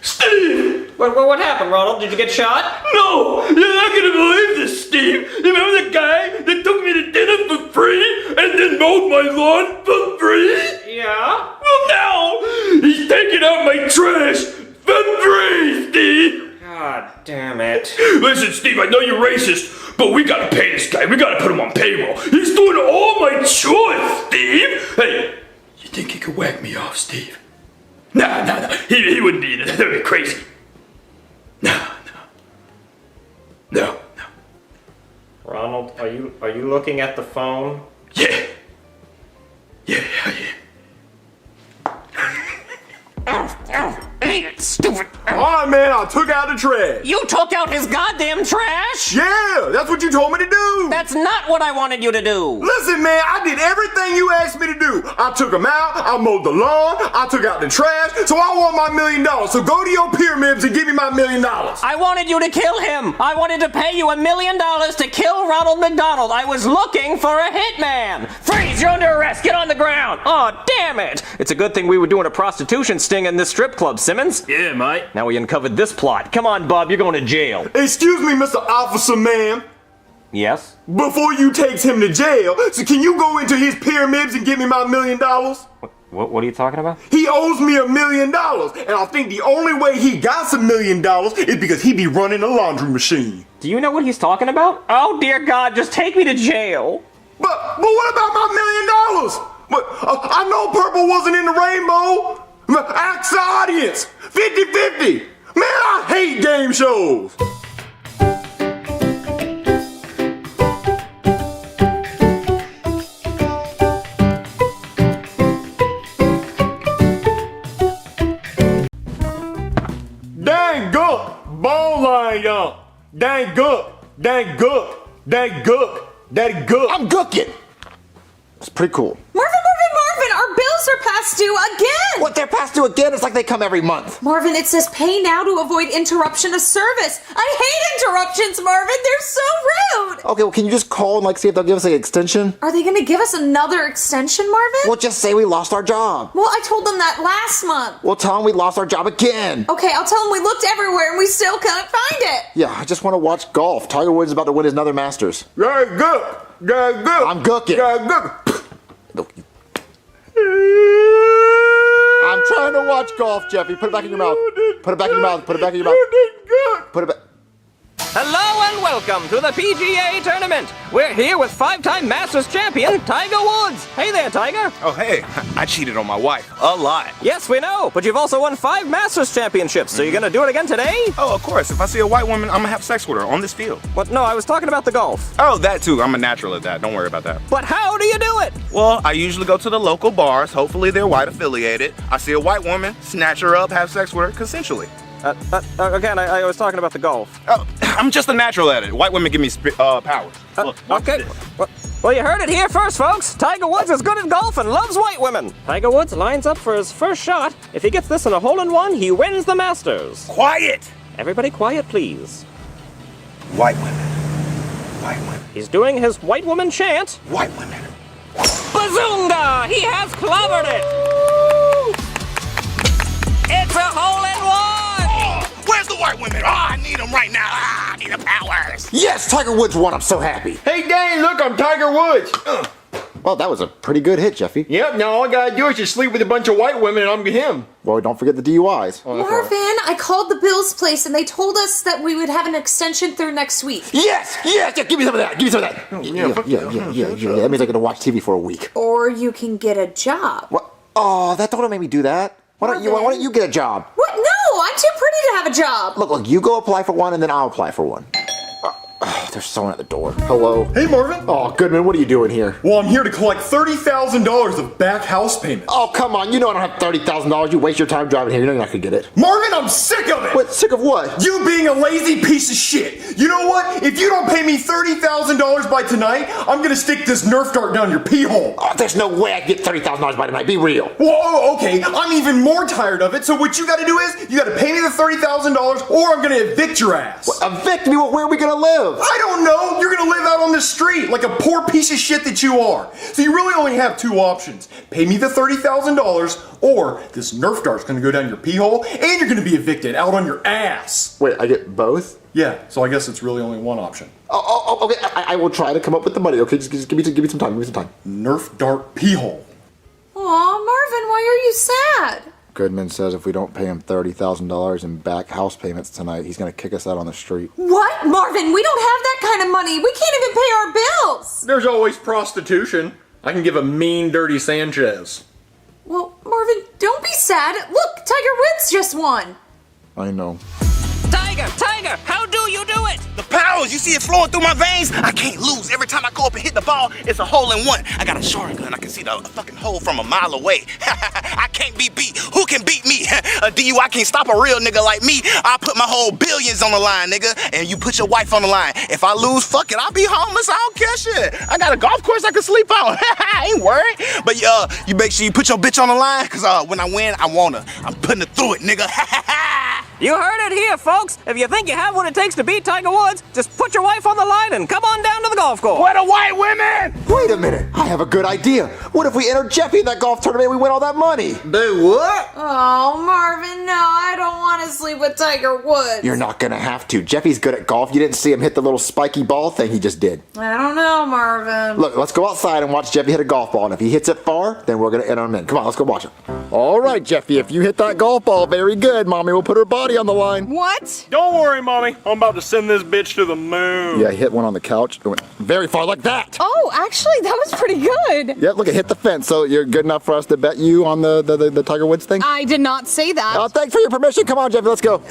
Steve! What happened, Ronald? Did you get shot? No! You're not gonna believe this, Steve! You remember the guy that took me to dinner for free and then mowed my lawn for free? Yeah? Well, now he's taking out my trash for free, Steve! God damn it. Listen, Steve, I know you're racist, but we gotta pay this guy. We gotta put him on payroll. He's doing all my chores, Steve! Hey, you think he could whack me off, Steve? No. He wouldn't be. That'd be crazy. No. Ronald, are you looking at the phone? Yeah, I am. Idiot, stupid. Alright, man, I took out the trash. You took out his goddamn trash? Yeah, that's what you told me to do. That's not what I wanted you to do. Listen, man, I did everything you asked me to do. I took him out, I mowed the lawn, I took out the trash, so I want my $1 million. So go to your pyramids and give me my $1 million. I wanted you to kill him. I wanted to pay you $1 million to kill Ronald McDonald. I was looking for a hitman. Freeze, you're under arrest. Get on the ground. Oh, damn it. It's a good thing we were doing a prostitution sting in this strip club, Simmons. Yeah, mate. Now we uncovered this plot. Come on, Bob, you're going to jail. Excuse me, Mr. Officer, ma'am. Yes? Before you takes him to jail, so can you go into his pyramids and give me my $1 million? What are you talking about? He owes me $1 million, and I think the only way he got $1 million is because he be running a laundry machine. Do you know what he's talking about? Oh, dear God, just take me to jail. But what about my $1 million? But I know purple wasn't in the rainbow. Ask the audience. 50-50. Man, I hate game shows. Dang good. Ball line up. Dang good. Dang good. Dang good. Dang good. I'm gooking. It's pretty cool. Marvin, our bills are past due again! What, they're past due again? It's like they come every month. Marvin, it says pay now to avoid interruption of service. I hate interruptions, Marvin. They're so rude. Okay, well, can you just call and see if they'll give us an extension? Are they gonna give us another extension, Marvin? Well, just say we lost our job. Well, I told them that last month. Well, tell them we lost our job again. Okay, I'll tell them we looked everywhere and we still can't find it. Yeah, I just want to watch golf. Tiger Woods is about to win his another Masters. Dang good. Dang good. I'm gooking. Dang good. I'm trying to watch golf, Jeffy. Put it back in your mouth. Put it back in your mouth. Put it back in your mouth. Put it back. Hello and welcome to the PGA tournament. We're here with 5-time Masters champion Tiger Woods. Hey there, Tiger. Oh, hey, I cheated on my wife a lot. Yes, we know, but you've also won 5 Masters championships, so you're gonna do it again today? Oh, of course. If I see a white woman, I'm gonna have sex with her on this field. What? No, I was talking about the golf. Oh, that too. I'm a natural at that. Don't worry about that. But how do you do it? Well, I usually go to the local bars. Hopefully they're white affiliated. I see a white woman, snatch her up, have sex with her consensually. Again, I was talking about the golf. Oh, I'm just a natural at it. White women give me powers. Look, okay. Well, you heard it here first, folks. Tiger Woods is good at golf and loves white women. Tiger Woods lines up for his first shot. If he gets this in a hole-in-one, he wins the Masters. Quiet! Everybody quiet, please. White women. White women. He's doing his white woman chant. White women. Bazoonga! He has clobbered it! It's a hole-in-one! Where's the white women? Oh, I need them right now. I need the powers. Yes, Tiger Woods won. I'm so happy. Hey, Dane, look, I'm Tiger Woods. Well, that was a pretty good hit, Jeffy. Yep, now all I gotta do is just sleep with a bunch of white women and I'm him. Well, don't forget the DUIs. Marvin, I called the Bills place and they told us that we would have an extension through next week. Yes, give me some of that. Give me some of that. Yeah. That means I get to watch TV for a week. Or you can get a job. What? Oh, that don't make me do that. Why don't you get a job? What? No, I'm too pretty to have a job. Look, you go apply for one and then I'll apply for one. There's someone at the door. Hello. Hey, Marvin. Oh, Goodman, what are you doing here? Well, I'm here to collect $30,000 of back house payments. Oh, come on. You know I don't have $30,000. You waste your time driving here. You know you're not going to get it. Marvin, I'm sick of it. What? Sick of what? You being a lazy piece of shit. You know what? If you don't pay me $30,000 by tonight, I'm going to stick this Nerf dart down your pee hole. Oh, there's no way I can get $30,000 by tonight. Be real. Whoa, okay. I'm even more tired of it. So what you got to do is, you got to pay me the $30,000 or I'm going to evict your ass. What, evict me? Where are we going to live? I don't know. You're gonna live out on the street like a poor piece of shit that you are. So you really only have 2 options. Pay me the $30,000 or this Nerf dart's gonna go down your pee hole and you're gonna be evicted out on your ass. Wait, I get both? Yeah, so I guess it's really only one option. Okay, I will try to come up with the money. Okay, just give me some time. Give me some time. Nerf dart pee hole. Aw, Marvin, why are you sad? Goodman says if we don't pay him $30,000 in back house payments tonight, he's going to kick us out on the street. What? Marvin, we don't have that kind of money. We can't even pay our bills. There's always prostitution. I can give a mean, dirty Sanchez. Well, Marvin, don't be sad. Look, Tiger Woods just won. I know. Tiger, how do you do it? The powers, you see it flowing through my veins? I can't lose. Every time I go up and hit the ball, it's a hole-in-one. I got a shotgun. I can see the fucking hole from a mile away. I can't be beat. Who can beat me? A DUI can't stop a real nigga like me. I'll put my whole billions on the line, nigga, and you put your wife on the line. If I lose, fuck it. I'll be homeless. I don't care shit. I got a golf course I can sleep on. I ain't worried. But you make sure you put your bitch on the line, because when I win, I want her. I'm putting her through it, nigga. You heard it here, folks. If you think you have what it takes to beat Tiger Woods, just put your wife on the line and come on down to the golf course. Where the white women? Wait a minute. I have a good idea. What if we enter Jeffy in that golf tournament and we win all that money? Do what? Oh, Marvin, no, I don't want to sleep with Tiger Woods. You're not going to have to. Jeffy's good at golf. You didn't see him hit the little spiky ball thing he just did. I don't know, Marvin. Look, let's go outside and watch Jeffy hit a golf ball. And if he hits it far, then we're going to enter him in. Come on, let's go watch it. All right, Jeffy, if you hit that golf ball very good, Mommy will put her body on the line. What? Don't worry, Mommy. I'm about to send this bitch to the moon. Yeah, I hit one on the couch. It went very far like that. Oh, actually, that was pretty good. Yeah, look, it hit the fence. So you're good enough for us to bet you on the Tiger Woods thing? I did not say that. Oh, thanks for your permission. Come on, Jeffy, let's go.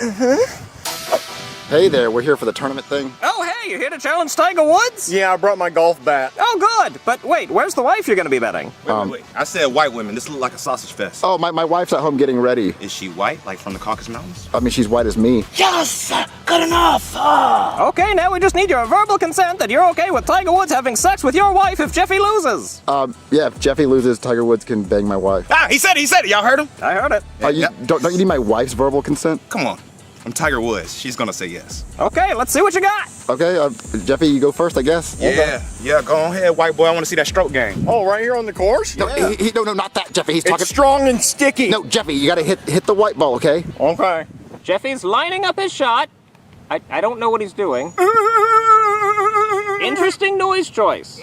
Hey there, we're here for the tournament thing. Oh, hey, you here to challenge Tiger Woods? Yeah, I brought my golf bat. Oh, good. But wait, where's the wife you're going to be betting? Wait. I said white women. This look like a sausage fest. Oh, my wife's at home getting ready. Is she white, like from the Caucasus Mountains? I mean, she's white as me. Yes! Good enough! Okay, now we just need your verbal consent that you're okay with Tiger Woods having sex with your wife if Jeffy loses. Yeah, if Jeffy loses, Tiger Woods can bang my wife. Ah, he said it. Y'all heard him? I heard it. Don't you need my wife's verbal consent? Come on. I'm Tiger Woods. She's gonna say yes. Okay, let's see what you got. Okay, Jeffy, you go first, I guess. Yeah, go ahead, white boy. I want to see that stroke game. Oh, right here on the course? No, no, not that, Jeffy. He's talking. It's strong and sticky. No, Jeffy, you gotta hit the white ball, okay? Okay. Jeffy's lining up his shot. I don't know what he's doing. Interesting noise choice.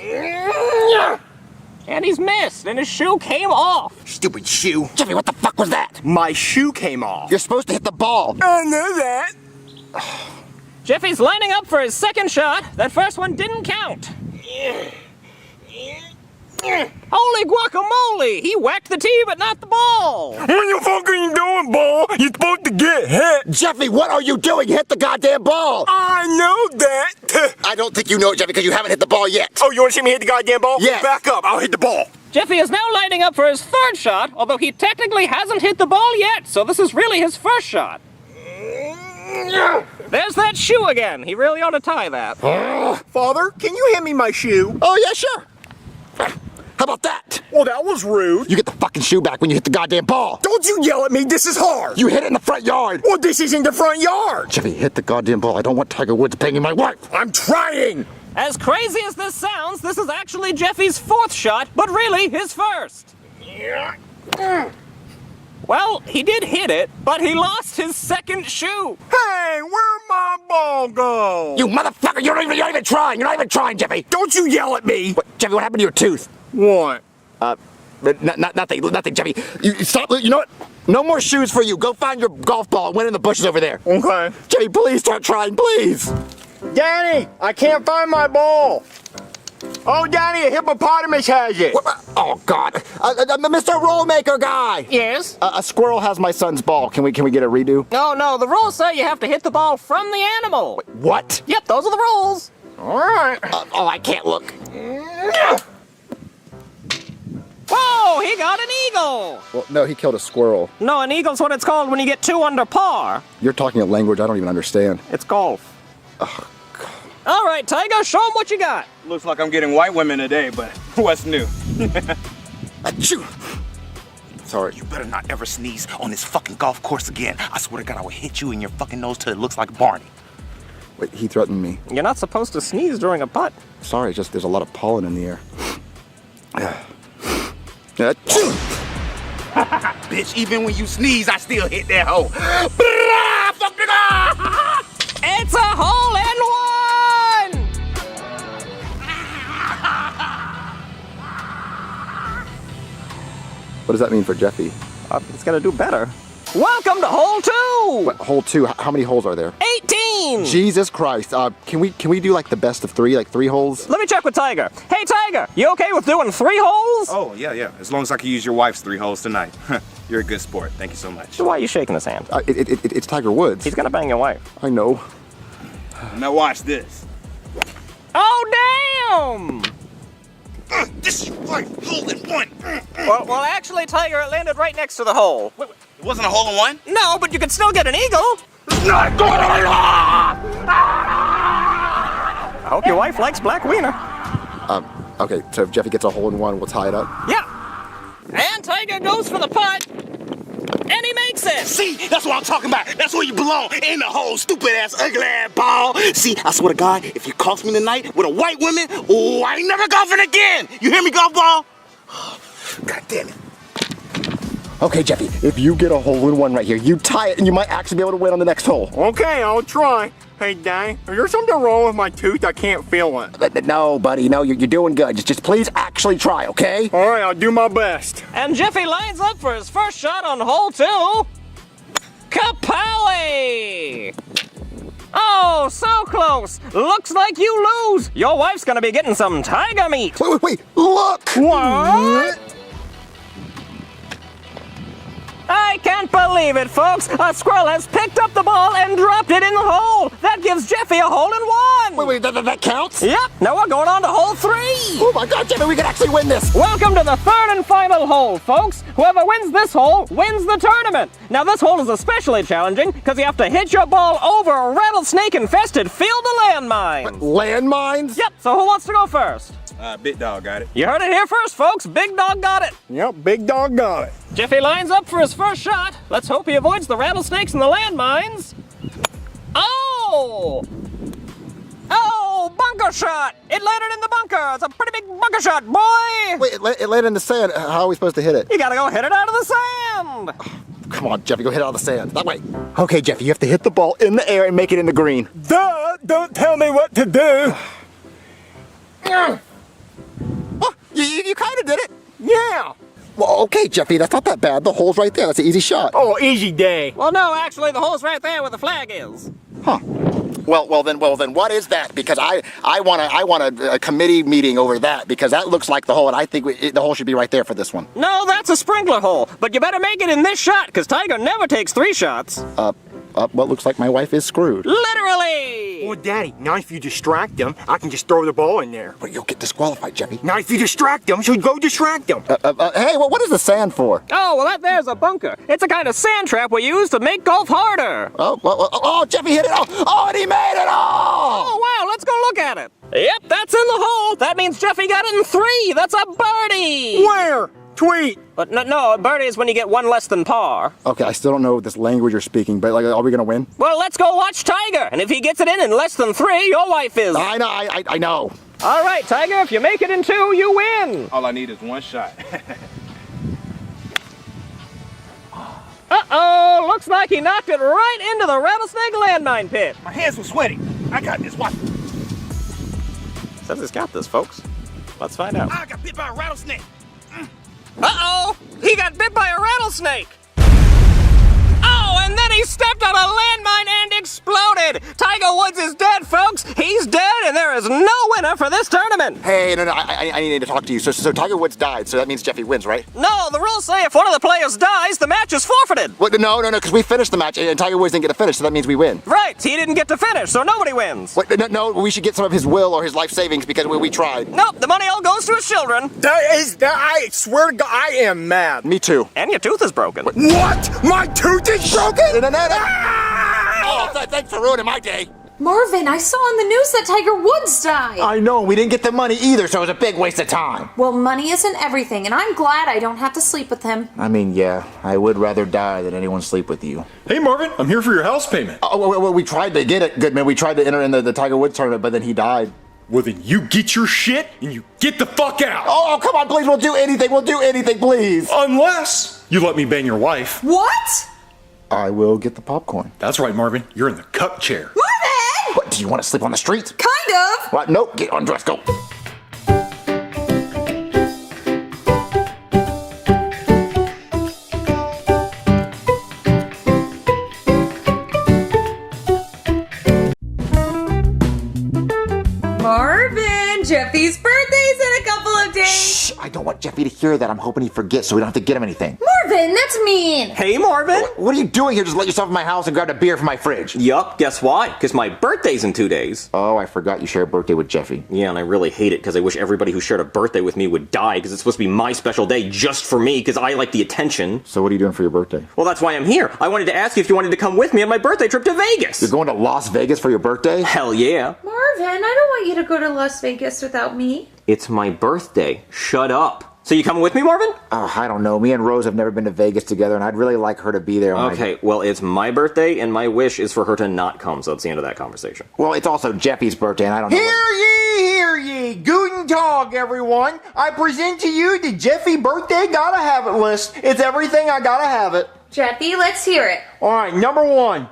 And he's missed, and his shoe came off. Stupid shoe. Jeffy, what the fuck was that? My shoe came off. You're supposed to hit the ball. I know that. Jeffy's lining up for his second shot. That first one didn't count. Holy guacamole! He whacked the tee, but not the ball. What the fuck are you doing, ball? You're supposed to get hit. Jeffy, what are you doing? Hit the goddamn ball. I know that. I don't think you know it, Jeffy, because you haven't hit the ball yet. Oh, you want to see me hit the goddamn ball? Yes. Back up. I'll hit the ball. Jeffy is now lining up for his third shot, although he technically hasn't hit the ball yet, so this is really his first shot. There's that shoe again. He really ought to tie that. Father, can you hand me my shoe? Oh, yeah, sure. How about that? Well, that was rude. You get the fucking shoe back when you hit the goddamn ball. Don't you yell at me. This is hard. You hit it in the front yard. Well, this isn't the front yard. Jeffy, hit the goddamn ball. I don't want Tiger Woods banging my wife. I'm trying. As crazy as this sounds, this is actually Jeffy's fourth shot, but really his first. Well, he did hit it, but he lost his second shoe. Hey, where'd my ball go? You motherfucker, you're not even trying. You're not even trying, Jeffy. Don't you yell at me. What, Jeffy, what happened to your tooth? What? Nothing, Jeffy. You stop. You know what? No more shoes for you. Go find your golf ball and win in the bushes over there. Okay. Jeffy, please start trying, please. Danny, I can't find my ball. Oh, Danny, a hippopotamus has it. Oh, God. Mr. Rollmaker guy. Yes? A squirrel has my son's ball. Can we get a redo? No, the rules say you have to hit the ball from the animal. What? Yep, those are the rules. All right. Oh, I can't look. Whoa, he got an eagle. Well, no, he killed a squirrel. No, an eagle's what it's called when you get 2 under par. You're talking a language I don't even understand. It's golf. All right, Tiger, show him what you got. Looks like I'm getting white women today, but what's new? Achoo! Sorry. You better not ever sneeze on this fucking golf course again. I swear to God, I will hit you in your fucking nose till it looks like Barney. Wait, he threatened me. You're not supposed to sneeze during a putt. Sorry, just there's a lot of pollen in the air. Bitch, even when you sneeze, I still hit that hoe. It's a hole in one! What does that mean for Jeffy? It's gonna do better. Welcome to hole 2! What, hole 2? How many holes are there? 18! Jesus Christ. Can we do like the best of 3, like 3 holes? Let me check with Tiger. Hey, Tiger, you okay with doing 3 holes? Oh, yeah. As long as I can use your wife's 3 holes tonight. You're a good sport. Thank you so much. So why are you shaking his hand? It's Tiger Woods. He's gonna bang your wife. I know. Now watch this. Oh, damn! This is your wife, hole in one. Well, actually, Tiger, it landed right next to the hole. It wasn't a hole in one? No, but you could still get an eagle. Not good enough! I hope your wife likes black wiener. Okay, so if Jeffy gets a hole in one, we'll tie it up. Yeah. And Tiger goes for the putt. And he makes it! See, that's what I'm talking about. That's where you belong, in the hole, stupid ass, ugly ass ball. See, I swear to God, if you cross me tonight with a white woman, oh, I ain't never golfing again. You hear me, golf ball? God damn it. Okay, Jeffy, if you get a hole in one right here, you tie it and you might actually be able to win on the next hole. Okay, I'll try. Hey, Danny, is there something wrong with my tooth? I can't feel it. No, buddy, no, you're doing good. Just please actually try, okay? All right, I'll do my best. And Jeffy lines up for his first shot on hole 2. Kapowie! Oh, so close. Looks like you lose. Your wife's gonna be getting some tiger meat. Wait, look! What? I can't believe it, folks. A squirrel has picked up the ball and dropped it in the hole. That gives Jeffy a hole in one. Wait, that counts? Yep. Now we're going on to hole 3. Oh my God, Jeffy, we can actually win this. Welcome to the 3rd and final hole, folks. Whoever wins this hole wins the tournament. Now this hole is especially challenging because you have to hit your ball over a rattlesnake-infested field of landmines. Landmines? Yep. So who wants to go first? Big Dog got it. You heard it here first, folks. Big Dog got it. Yep, Big Dog got it. Jeffy lines up for his first shot. Let's hope he avoids the rattlesnakes and the landmines. Oh! Oh, bunker shot! It landed in the bunker. It's a pretty big bunker shot, boy! Wait, it landed in the sand. How are we supposed to hit it? You gotta go hit it out of the sand! Come on, Jeffy, go hit it out of the sand. That way. Okay, Jeffy, you have to hit the ball in the air and make it in the green. Duh! Don't tell me what to do! You kind of did it. Yeah. Well, okay, Jeffy, that's not that bad. The hole's right there. That's an easy shot. Oh, easy day. Well, no, actually, the hole's right there where the flag is. Huh. Well then, what is that? Because I want a committee meeting over that, because that looks like the hole, and I think the hole should be right there for this one. No, that's a sprinkler hole. But you better make it in this shot, because Tiger never takes 3 shots. What looks like my wife is screwed. Literally! Well, Daddy, now if you distract them, I can just throw the ball in there. But you'll get disqualified, Jeffy. Now if you distract them, so go distract them. Hey, what is the sand for? Oh, well, that there's a bunker. It's a kind of sand trap we use to make golf harder. Oh, Jeffy hit it all. Oh, and he made it all! Oh, wow, let's go look at it. Yep, that's in the hole. That means Jeffy got it in 3. That's a birdie. Where? Tweet. But no, a birdie is when you get 1 less than par. Okay, I still don't know this language you're speaking, but are we gonna win? Well, let's go watch Tiger, and if he gets it in less than 3, your wife is. I know. All right, Tiger, if you make it in 2, you win. All I need is 1 shot. Uh-oh, looks like he knocked it right into the rattlesnake landmine pit. My hands were sweaty. I got this. Watch. Says he's got this, folks. Let's find out. I got bit by a rattlesnake. Uh-oh, he got bit by a rattlesnake. Oh, and then he stepped on a landmine and exploded. Tiger Woods is dead, folks. He's dead, and there is no winner for this tournament. Hey, no, I need to talk to you. So Tiger Woods died, so that means Jeffy wins, right? No, the rules say if one of the players dies, the match is forfeited. What? No, because we finished the match, and Tiger Woods didn't get to finish, so that means we win. Right, he didn't get to finish, so nobody wins. What? No, we should get some of his will or his life savings because we tried. Nope, the money all goes to his children. I swear to God, I am mad. Me too. And your tooth is broken. What? My tooth is broken? Oh, thanks for ruining my day. Marvin, I saw on the news that Tiger Woods died. I know, we didn't get the money either, so it was a big waste of time. Well, money isn't everything, and I'm glad I don't have to sleep with him. I mean, yeah, I would rather die than anyone sleep with you. Hey, Marvin, I'm here for your house payment. Oh, well, we tried to get it, Goodman. We tried to enter in the Tiger Woods tournament, but then he died. Well, then you get your shit and you get the fuck out. Oh, come on, please, we'll do anything, please. Unless you let me bang your wife. What? I will get the popcorn. That's right, Marvin. You're in the cup chair. Marvin! What, do you want to sleep on the street? Kind of. What? Nope, get undressed, go. Marvin, Jeffy's birthday's in a couple of days. Shh, I don't want Jeffy to hear that. I'm hoping he forgets so we don't have to get him anything. Marvin, that's mean. Hey, Marvin. What are you doing here? Just let yourself in my house and grab a beer from my fridge. Yup, guess why? Because my birthday's in 2 days. Oh, I forgot you share a birthday with Jeffy. Yeah, and I really hate it because I wish everybody who shared a birthday with me would die because it's supposed to be my special day just for me because I like the attention. So what are you doing for your birthday? Well, that's why I'm here. I wanted to ask you if you wanted to come with me on my birthday trip to Vegas. You're going to Las Vegas for your birthday? Hell yeah. Marvin, I don't want you to go to Las Vegas without me. It's my birthday. Shut up. So you coming with me, Marvin? Oh, I don't know. Me and Rose have never been to Vegas together, and I'd really like her to be there. Okay, well, it's my birthday, and my wish is for her to not come, so that's the end of that conversation. Well, it's also Jeffy's birthday, and I don't know. Hear ye! Guten Tag, everyone! I present to you the Jeffy birthday gotta have it list. It's everything I gotta have it. Jeffy, let's hear it. Alright, number 1.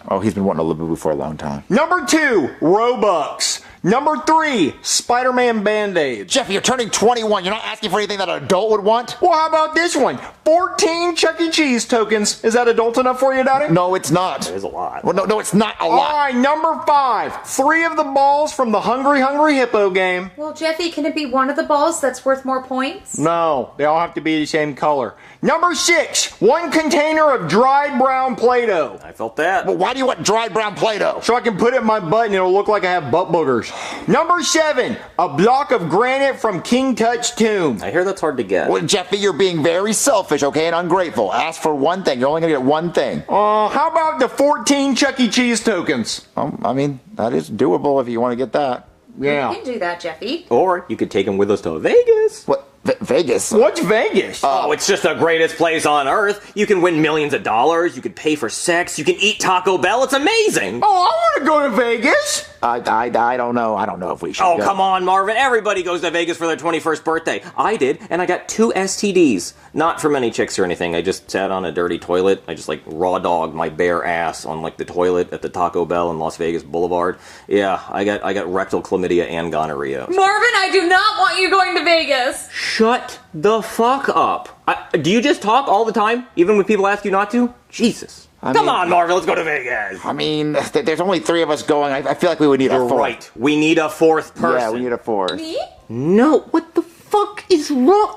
Oh, he's been wanting a Labubu for a long time. Number 2, Robux. Number 3, Spider-Man Band-Aids. Jeffy, you're turning 21. You're not asking for anything that an adult would want? Well, how about this one? 14 Chuck E. Cheese tokens. Is that adult enough for you, Daddy? No, it's not. That is a lot. Well, no, it's not a lot. Alright, number 5, 3 of the balls from the Hungry Hungry Hippo game. Well, Jeffy, can it be one of the balls that's worth more points? No, they all have to be the same color. Number 6, 1 container of dried brown Play-Doh. I felt that. Well, why do you want dried brown Play-Doh? So I can put it in my butt and it'll look like I have butt boogers. Number 7, a block of granite from King Tut's tomb. I hear that's hard to get. Well, Jeffy, you're being very selfish, okay, and ungrateful. Ask for one thing. You're only gonna get one thing. How about the 14 Chuck E. Cheese tokens? I mean, that is doable if you want to get that. Yeah. You can do that, Jeffy. Or you could take him with us to Vegas. What? Vegas? What's Vegas? Oh, it's just the greatest place on earth. You can win millions of dollars. You could pay for sex. You can eat Taco Bell. It's amazing. Oh, I want to go to Vegas. I don't know. I don't know if we should Oh, go. come on, Marvin. Everybody goes to Vegas for their 21st birthday. I did, and I got 2 STDs. Not from any chicks or anything. I just sat on a dirty toilet. I just, like, raw dogged my bare ass on, like, the toilet at the Taco Bell in Las Vegas Boulevard. Yeah, I got rectal chlamydia and gonorrhea. Marvin, I do not want you going to Vegas. Shut the fuck up. Do you just talk all the time, even when people ask you not to? Jesus. Come on, Marvin, let's go to Vegas. I mean, there's only 3 of us going. I feel like we would need a 4th. Right. We need a 4th person. Yeah, we need a 4th. Me? No, what the fuck is wrong?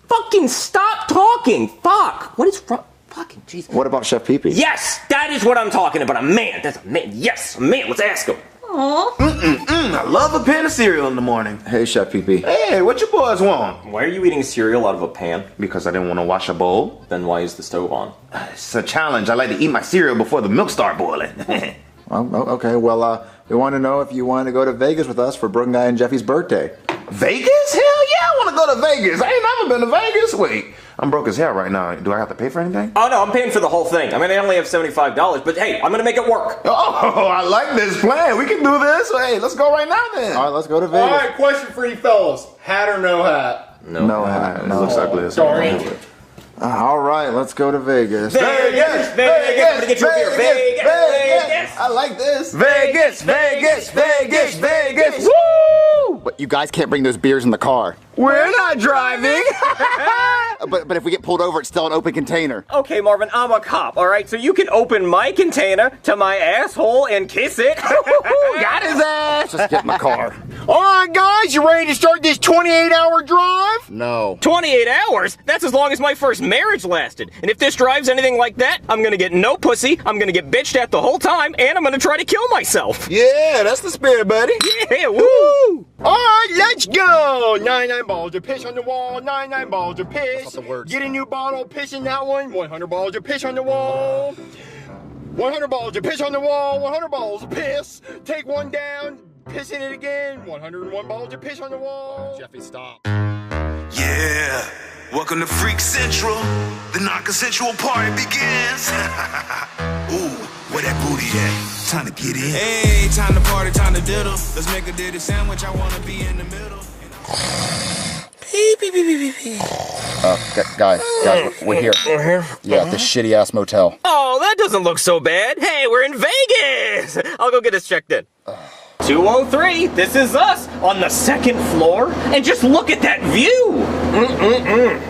Fucking stop talking. Fuck. What is wrong? Fucking Jesus. What about Chef Pee Pee? Yes, that is what I'm talking about. A man. That's a man. Yes, a man. Let's ask him. Aww. I love a pan of cereal in the morning. Hey, Chef Pee Pee. Hey, what you boys want? Why are you eating cereal out of a pan? Because I didn't want to wash a bowl. Then why is the stove on? It's a challenge. I like to eat my cereal before the milk start boiling. Okay, well, we want to know if you want to go to Vegas with us for Brooke and I and Jeffy's birthday. Vegas? Hell yeah, I want to go to Vegas. I ain't never been to Vegas. Wait, I'm broke as hell right now. Do I have to pay for anything? Oh no, I'm paying for the whole thing. I mean, I only have $75, but hey, I'm gonna make it work. Oh, I like this plan. We can do this. Hey, let's go right now then. All right, let's go to Vegas. All right, question for you fellas. Hat or no hat? No hat. No. It looks ugly as Sorry. hell. All right, let's go to Vegas. Vegas, Vegas, get you up here. Vegas, Vegas. I like this. Vegas, Vegas, Vegas, Vegas. Woo! But you guys can't bring those beers in the car. We're not driving. But if we get pulled over, it's still an open container. Okay, Marvin, I'm a cop, all right? So you can open my container to my asshole and kiss it. Got his ass. Just get in the car. All right, guys, you ready to start this 28-hour drive? No. 28 hours? That's as long as my first marriage lasted. And if this drive's anything like that, I'm gonna get no pussy, I'm gonna get bitched at the whole time, and I'm gonna try to kill myself. Yeah, that's the spirit, buddy. Yeah, woo! All right, let's go. 99 balls of piss on the wall. 99 balls of piss. That's not the words. Get a new bottle, piss in that one. 100 balls of piss on the wall. 100 balls of piss on the wall. 100 balls of piss. Take one down. Piss in it again. 101 balls of piss on the wall. Jeffy, stop. Yeah. Welcome to Freak Central. The non-consensual party begins. Ooh, where that booty at? Time to get in. Hey, time to party, time to diddle. Let's make a ditty sandwich. I wanna be in the middle. Guys, we're here. Yeah, at this shitty ass motel. Oh, that doesn't look so bad. Hey, we're in Vegas. I'll go get us checked in. 203, this is us on the 2nd floor. And just look at that view.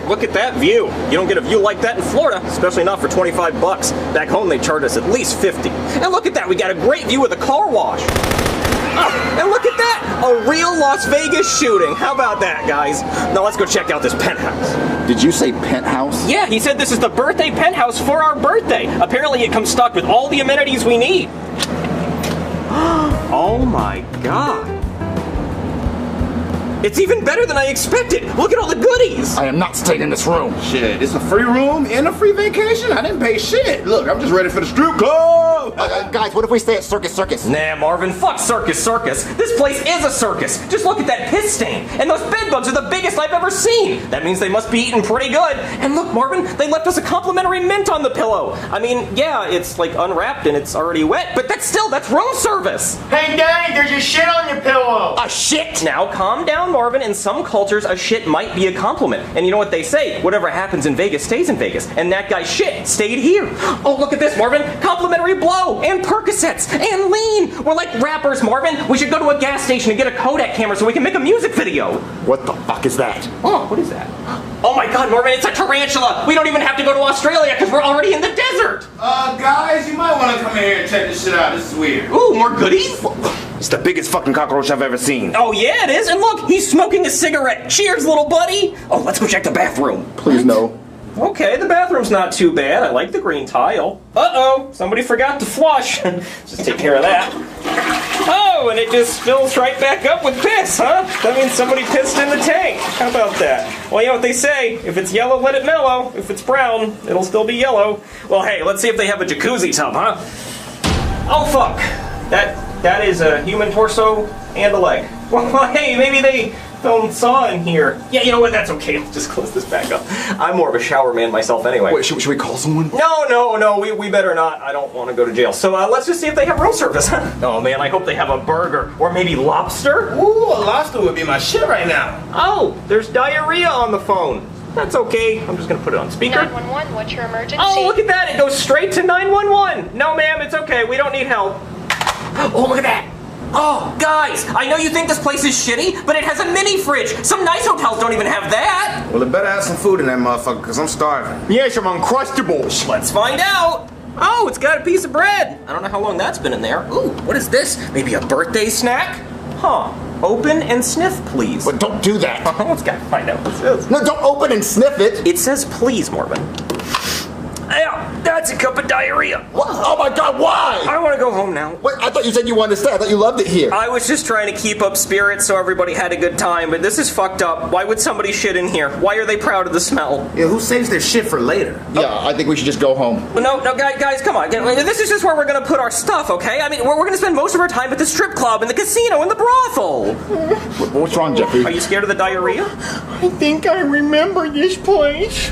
Look at that view. You don't get a view like that in Florida, especially not for 25 bucks. Back home, they charge us at least 50. And look at that, we got a great view of the car wash. Oh, and look at that, a real Las Vegas shooting. How about that, guys? Now let's go check out this penthouse. Did you say penthouse? Yeah, he said this is the birthday penthouse for our birthday. Apparently it comes stocked with all the amenities we need. Oh my god. It's even better than I expected. Look at all the goodies. I am not staying in this room. Shit, it's a free room and a free vacation. I didn't pay shit. Look, I'm just ready for the strip club. Guys, what if we stay at Circus? Nah, Marvin, fuck Circus. This place is a circus. Just look at that piss stain. And those bed bugs are the biggest I've ever seen. That means they must be eating pretty good. And look, Marvin, they left us a complimentary mint on the pillow. I mean, yeah, it's like unwrapped and it's already wet, but that's room service. Hey, Daddy, there's a shit on your pillow. A shit? Now, calm down, Marvin. In some cultures, a shit might be a compliment. And you know what they say? Whatever happens in Vegas stays in Vegas. And that guy's shit stayed here. Oh, look at this, Marvin. Complimentary blow and Percocets and lean. We're like rappers, Marvin. We should go to a gas station and get a Kodak camera so we can make a music video. What the fuck is that? Oh, what is that? Oh my god, Marvin, it's a tarantula. We don't even have to go to Australia because we're already in the desert. Guys, you might want to come in here and check this shit out. This is weird. Ooh, more goodies? It's the biggest fucking cockroach I've ever seen. Oh yeah, it is. And look, he's smoking a cigarette. Cheers, little buddy. Oh, let's go check the bathroom. Please, no. Okay, the bathroom's not too bad. I like the green tile. Uh-oh, somebody forgot to flush. Just take care of that. Oh, and it just fills right back up with piss, huh? That means somebody pissed in the tank. How about that? Well, you know what they say. If it's yellow, let it mellow. If it's brown, it'll still be yellow. Well, hey, let's see if they have a jacuzzi tub, huh? Oh, fuck. That is a human torso and a leg. Well, hey, maybe they phone saw in here. Yeah, you know what? That's okay. I'll just close this back up. I'm more of a shower man myself anyway. Wait, should we call someone? No, we better not. I don't want to go to jail. So let's just see if they have room service. Oh man, I hope they have a burger. Or maybe lobster? Ooh, a lobster would be my shit right now. Oh, there's diarrhea on the phone. That's okay. I'm just gonna put it on speaker. 911, what's your emergency? Oh, look at that. It goes straight to 911. No, ma'am, it's okay. We don't need help. Oh, look at that. Oh, guys, I know you think this place is shitty, but it has a mini fridge. Some nice hotels don't even have that. Well, it better have some food in that motherfucker, because I'm starving. Yeah, some Uncrustables. Let's find out. Oh, it's got a piece of bread. I don't know how long that's been in there. Ooh, what is this? Maybe a birthday snack? Huh. Open and sniff, please. But don't do that. Let's gotta find out what this is. No, don't open and sniff it. It says please, Marvin. Yeah, that's a cup of diarrhea. What? Oh my God, why? I want to go home now. Wait, I thought you said you wanted to stay. I thought you loved it here. I was just trying to keep up spirits so everybody had a good time, but this is fucked up. Why would somebody shit in here? Why are they proud of the smell? Yeah, who saves their shit for later? Yeah, I think we should just go home. No, guys, come on. This is just where we're gonna put our stuff, okay? I mean, we're gonna spend most of our time at the strip club, and the casino, and the brothel. What's wrong, Jeffy? Are you scared of the diarrhea? I think I remember this place.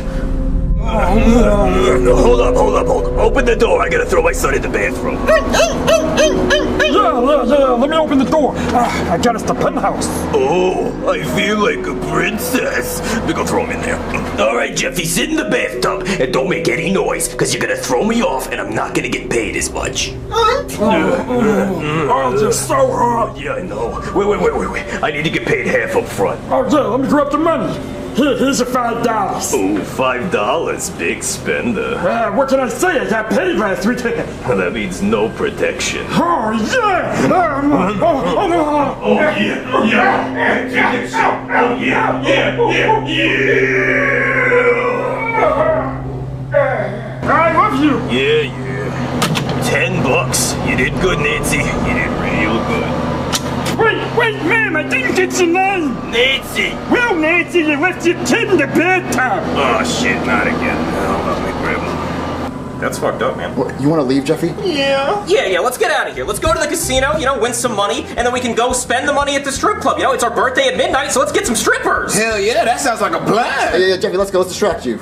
Hold up. Open the door. I gotta throw my son in the bathroom. Yeah, let me open the door. I got us the penthouse. Oh, I feel like a princess. We go throw him in there. All right, Jeffy, sit in the bathtub and don't make any noise, because you're gonna throw me off and I'm not gonna get paid as much. Oh, you're so hot. Yeah, I know. Wait. I need to get paid half up front. Oh, yeah, let me grab the money. Here's your $5. Oh, $5. Big spender. What can I say? I got paid last week. That means no protection. Oh, yeah! Oh, yeah. I love you. Yeah. $10. You did good, Nancy. You did real good. Wait, ma'am, I didn't get your name. Nancy. Well, Nancy, you left your kid in the bathtub. Oh, shit, not again. Hold on, let me grab him. That's fucked up, man. What, you want to leave, Jeffy? Yeah, let's get out of here. Let's go to the casino, win some money, and then we can go spend the money at the strip club. It's our birthday at midnight, so let's get some strippers. Hell yeah, that sounds like a plan. Yeah, Jeffy, let's go. Let's distract you.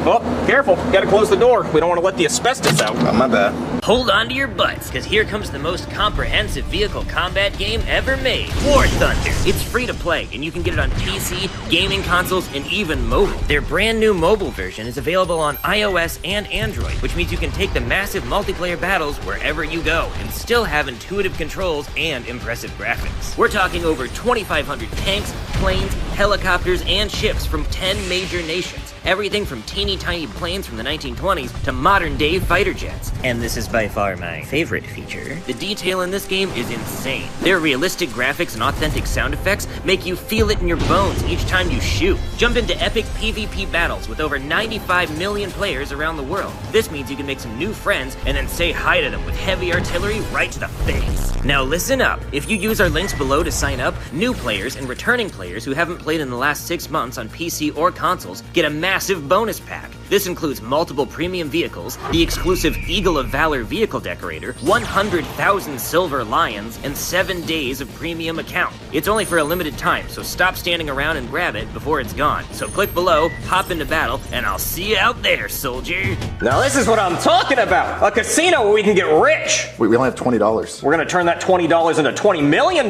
Oh, careful. Gotta close the door. We don't want to let the asbestos out. Oh, my bad. Hold on to your butts, because here comes the most comprehensive vehicle combat game ever made, War Thunder. It's free to play, and you can get it on PC, gaming consoles, and even mobile. Their brand new mobile version is available on iOS and Android, which means you can take the massive multiplayer battles wherever you go, and still have intuitive controls and impressive graphics. We're talking over 2,500 tanks, planes, helicopters, and ships from 10 major nations. Everything from teeny tiny planes from the 1920s to modern day fighter jets. And this is by far my favorite feature. The detail in this game is insane. Their realistic graphics and authentic sound effects make you feel it in your bones each time you shoot. Jump into epic PvP battles with over 95 million players around the world. This means you can make some new friends and then say hi to them with heavy artillery right to the face. Now listen up. If you use our links below to sign up, new players and returning players who haven't played in the last 6 months on PC or consoles get a massive bonus pack. This includes multiple premium vehicles, the exclusive Eagle of Valor vehicle decorator, 100,000 silver lions, and 7 days of premium account. It's only for a limited time, so stop standing around and grab it before it's gone. So click below, hop into battle, and I'll see you out there, soldier. Now this is what I'm talking about. A casino where we can get rich. Wait, we only have $20. We're gonna turn that $20 into $20 million.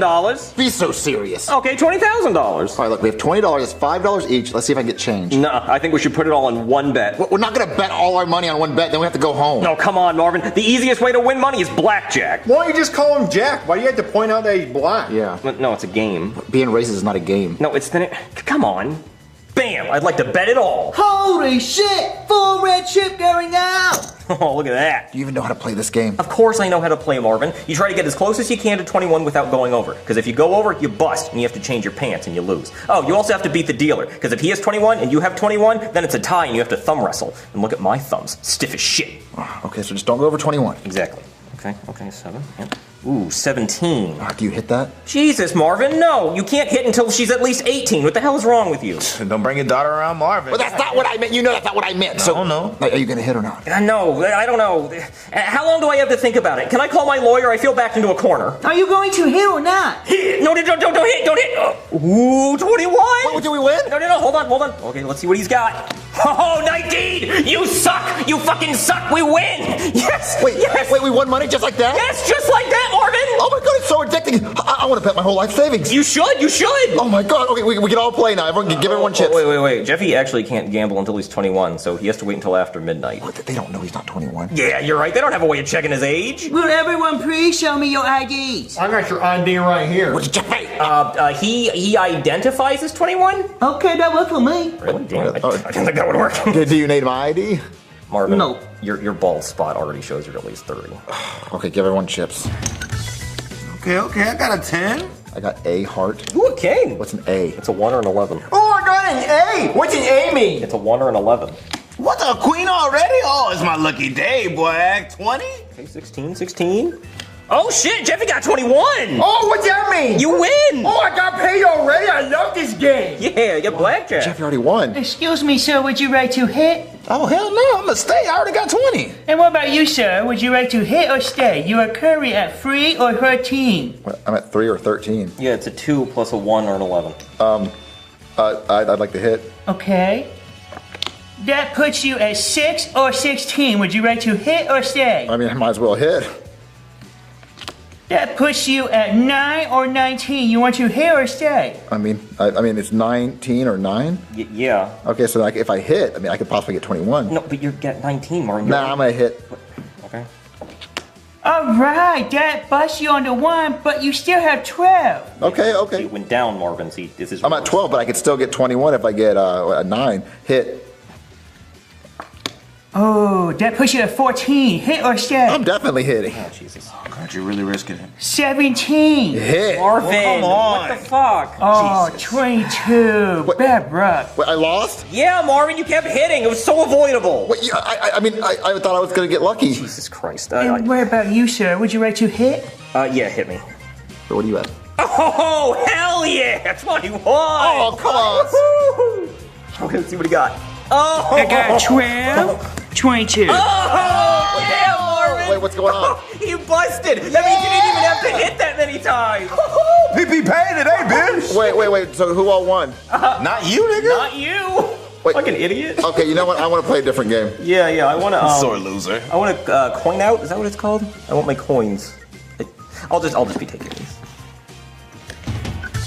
Be so serious. Okay, $20,000. All right, look, we have $20. It's $5 each. Let's see if I can get change. No, I think we should put it all on one bet. We're not gonna bet all our money on one bet, then we have to go home. No, come on, Marvin. The easiest way to win money is blackjack. Why don't you just call him Jack? Why do you have to point out that he's black? Yeah. No, it's a game. Being racist is not a game. No, it's the... Come on. Bam! I'd like to bet it all. Holy shit! Full red chip going out! Oh, look at that. Do you even know how to play this game? Of course I know how to play, Marvin. You try to get as close as you can to 21 without going over. Because if you go over, you bust, and you have to change your pants, and you lose. Oh, you also have to beat the dealer. Because if he has 21 and you have 21, then it's a tie, and you have to thumb wrestle. And look at my thumbs. Stiff as shit. Okay, so just don't go over 21. Exactly. Okay, 7. Yep. Ooh, 17. Do you hit that? Jesus, Marvin, no. You can't hit until she's at least 18. What the hell is wrong with you? Don't bring your daughter around Marvin. But that's not what I meant. You know that's not what I meant. So, no. Are you gonna hit or not? No, I don't know. How long do I have to think about it? Can I call my lawyer? I feel backed into a corner. Are you going to hit or not? Hit! No, don't hit! Ooh, 21! What, did we win? No, hold on. Okay, let's see what he's got. Oh, 19! You suck! You fucking suck! We win! Yes! Wait, yes! we won money just like that? Yes, just like that, Marvin! Oh my god, it's so addicting! I want to bet my whole life savings. You should! Oh my god, okay, we can all play now. Everyone give everyone chips. Wait. Jeffy actually can't gamble until he's 21, so he has to wait until after midnight. What? They don't know he's not 21? Yeah, you're right. They don't have a way of checking his age. Will everyone please show me your IDs? I got your ID right here. What's Jeffy? He identifies as 21? Okay, that worked for me. Really? Damn, I didn't think that would work. Do you need my ID? Marvin, No. Your bald spot already shows you're at least 30. Okay, give everyone chips. Okay, I got a 10. I got A heart. Ooh, a king. What's an A? It's a 1 or an 11. Oh, I got an A! What's an A mean? It's a 1 or an 11. What, a queen already? Oh, it's my lucky day, boy. 20? Okay, 16. Oh shit, Jeffy got 21! Oh, what's that mean? You win! Oh, I got paid already. I love this game. Yeah, you got blackjack. Jeffy already won. Excuse me, sir, would you like to hit? Oh, hell no, I'm gonna stay. I already got 20. And what about you, sir? Would you like to hit or stay? You are currently at 3 or 13. I'm at 3 or 13. Yeah, it's a 2 plus a 1 or an 11. I'd like to hit. Okay. That puts you at 6 or 16. Would you like to hit or stay? I mean, I might as well hit. That puts you at 9 or 19. You want to hit or stay? I mean, it's 19 or 9. Yeah. Okay, so if I hit, I could possibly get 21. No, but you get 19, Marvin. Nah, I'm gonna hit. Okay. All right, that busts you on the 1, but you still have 12. Okay. So it went down, Marvin. See, this is. I'm at 12, but I could still get 21 if I get a 9. Hit. Oh, that puts you at 14. Hit or stay? I'm definitely hitting. Oh, Jesus. Oh, God, you're really risking it. 17. Hit. Marvin, come on. what the fuck? Oh, Jesus. 22. Bad luck. Wait, I lost? Yeah, Marvin, you kept hitting. It was so avoidable. Wait, yeah, I thought I was gonna get lucky. Jesus Christ. And what about you, sir? Would you like to hit? Yeah, hit me. So what are you at? Oh, hell yeah! 21! Oh, come on. Okay, let's see what he got. Oh! I got 12. 22. Oh, damn, Marvin! Wait, what's going on? You busted! That means you didn't even have to hit that many times! PP paid today, bitch. Wait. So who all won? Not you, nigga. Not you! Wait. Fucking idiot. Okay, you know what? I want to play a different game. Yeah, I want to. Sore loser. I want to coin out. Is that what it's called? I want my coins. I'll just be taking these.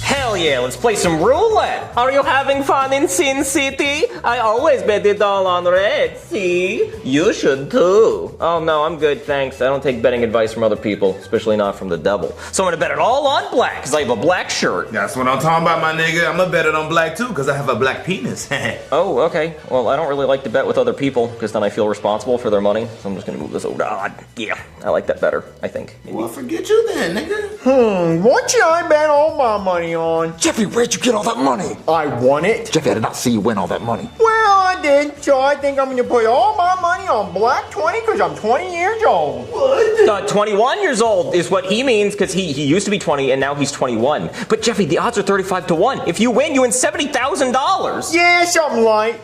Hell yeah, let's play some roulette. Are you having fun in Sin City? I always bet it all on red, see? You should too. Oh no, I'm good, thanks. I don't take betting advice from other people, especially not from the devil. So I'm gonna bet it all on black, because I have a black shirt. That's what I'm talking about, my nigga. I'm gonna bet it on black too, because I have a black penis. Oh, okay. Well, I don't really like to bet with other people, because then I feel responsible for their money. So I'm just gonna move this over to odd. Yeah, I like that better, I think. Maybe. Well, forget you then, nigga. What should I bet all my money on? Jeffy, where'd you get all that money? I won it. Jeffy, I did not see you win all that money. Well, I did, so I think I'm gonna put all my money on Black 20 because I'm 20 years old. What? 21 years old is what he means because he used to be 20 and now he's 21. But Jeffy, the odds are 35 to 1. If you win $70,000. Yeah, something like.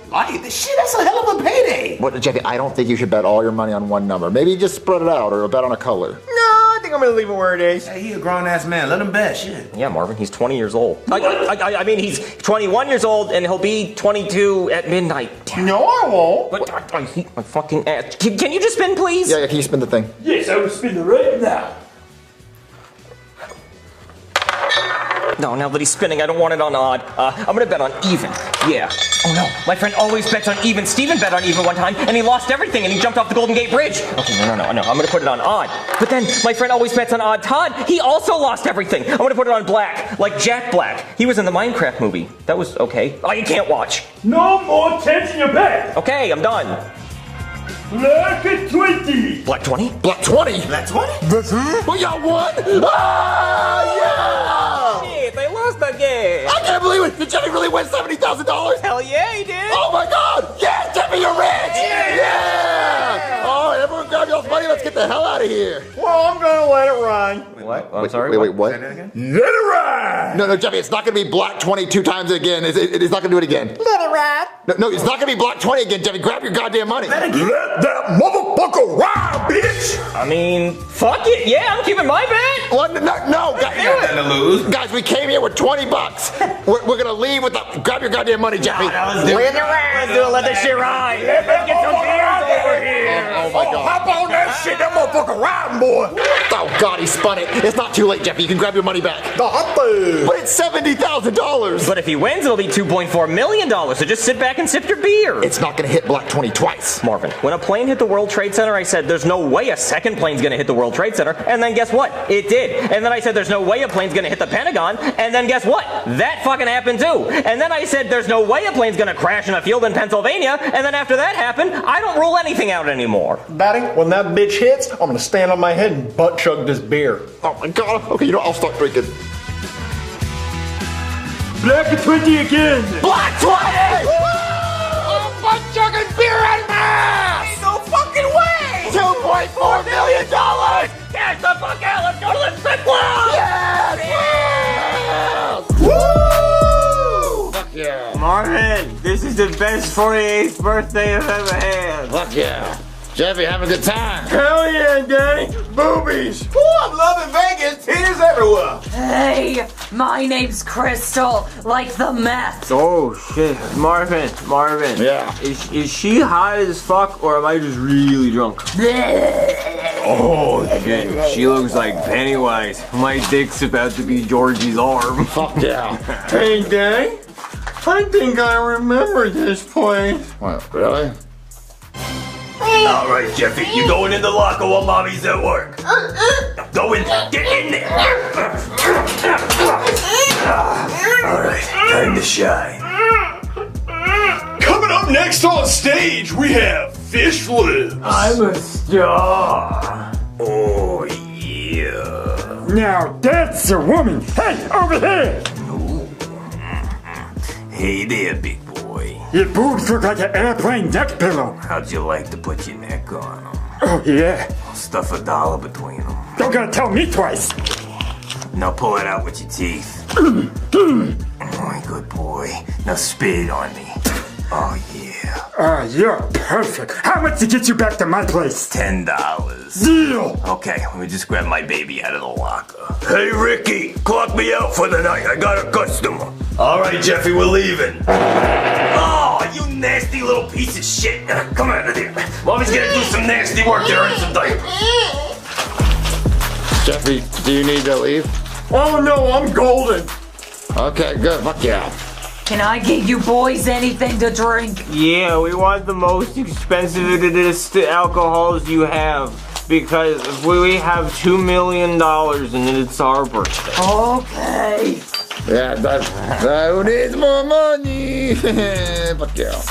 Shit, that's a hell of a payday. What, Jeffy, I don't think you should bet all your money on one number. Maybe just spread it out or bet on a color. No, I think I'm gonna leave it where it is. Hey, he a grown ass man. Let him bet. Shit. Yeah, Marvin, he's 20 years old. I mean, he's 21 years old and he'll be 22 at midnight. No, I won't. But I hate my fucking ass. Can you just spin, please? Yeah, can you spin the thing? Yes, I will spin the right now. No, now that he's spinning, I don't want it on odd. I'm gonna bet on even. Yeah. Oh no, my friend always bets on even. Steven bet on even one time, and he lost everything, and he jumped off the Golden Gate Bridge. Okay, no. I'm gonna put it on odd. But then, my friend always bets on odd Todd. He also lost everything. I'm gonna put it on black, like Jack Black. He was in the Minecraft movie. That was okay. Oh, you can't watch. No more chance in your bet. Okay, I'm done. Black at 20. Black 20? Black 20? Black 20? That's it? We got one? Ah, yeah! Shit, they lost the game. I can't believe it! Did Jeffy really win $70,000? Hell yeah, he did. Oh my god! Yeah, Jeffy, you're rich! Yeah! All right, everyone grab y'all's money. Let's get the hell out of here. Well, I'm gonna let it run. What? I'm sorry. Wait, what? Say that again? Let it ride! No, Jeffy, it's not gonna be black 20 2 times again. It's not gonna do it again. Let it ride! No, it's not gonna be black 20 again, Jeffy. Grab your goddamn money. Let that motherfucker ride, bitch! I mean, fuck it. Yeah, I'm keeping my bet. What? No, guys, we came here with $20. We're gonna leave with the. Grab your goddamn money, Jeffy. Let's do it. Let that shit ride. Let's get some beers over here. Oh my God. Hop on that shit, that motherfucker riding, boy. Oh God, he spun it. It's not too late, Jeffy. You can grab your money back. But it's $70,000. But if he wins, it'll be $2.4 million. So just sit back and sip your beer. It's not gonna hit black 20 twice. Marvin, when a plane hit the World Trade Center, I said, there's no way a second plane's gonna hit the World Trade Center. And then guess what? It did. And then I said, there's no way a plane's gonna hit the Pentagon. And then guess what? That fucking happened too. And then I said, there's no way a plane's gonna crash in a field in Pennsylvania. And then after that happened, I don't rule anything out anymore. Batty, when that bitch hits, I'm gonna stand on my head and butt chug this beer. Oh my God. Okay, I'll start drinking. Black 20 again! Black 20! I'm butt chugging beer out of my ass! No fucking way! $2.4 million! Cash the fuck out! Let's go to the strip club! Yes! Woo! Fuck yeah! Marvin, this is the best 48th birthday I've ever had. Fuck yeah! Jeffy, having a good time. Hell yeah, gang! Boobies! Ooh, I'm loving Vegas! Titties everywhere! Hey, my name's Crystal, like the meth. Oh shit, Marvin. Yeah. Is she hot as fuck or am I just really drunk? Oh shit, she looks like Pennywise. My dick's about to be Georgie's arm. Fuck yeah. Hey, gang! I think I remember this place. What, really? All right, Jeffy, you going in the locker while mommy's at work. Go in, get in there. All right, time to shine. Coming up next on stage, we have Fish Lips. I'm a star. Oh yeah. Now that's a woman. Hey, over here! Hey there, big boy. Your boobs look like an airplane neck pillow. How'd you like to put your neck on them? Oh yeah. I'll stuff $1 between them. Don't gotta tell me twice. Now pull it out with your teeth. Oh, good boy. Now spit on me. Oh, yeah. You're perfect. How much to get you back to my place? $10. Deal! Okay, let me just grab my baby out of the locker. Hey, Ricky, clock me out for the night. I got a customer. All right, Jeffy, we're leaving. Oh, you nasty little piece of shit. Come out of there. Mommy's gonna do some nasty work there in some diapers. Jeffy, do you need to leave? Oh, no, I'm golden. Okay, good. Fuck yeah. Can I get you boys anything to drink? Yeah, we want the most expensive alcohols you have. Because we have $2 million and it's our birthday. Okay. Yeah, who needs more money? Fuck yeah.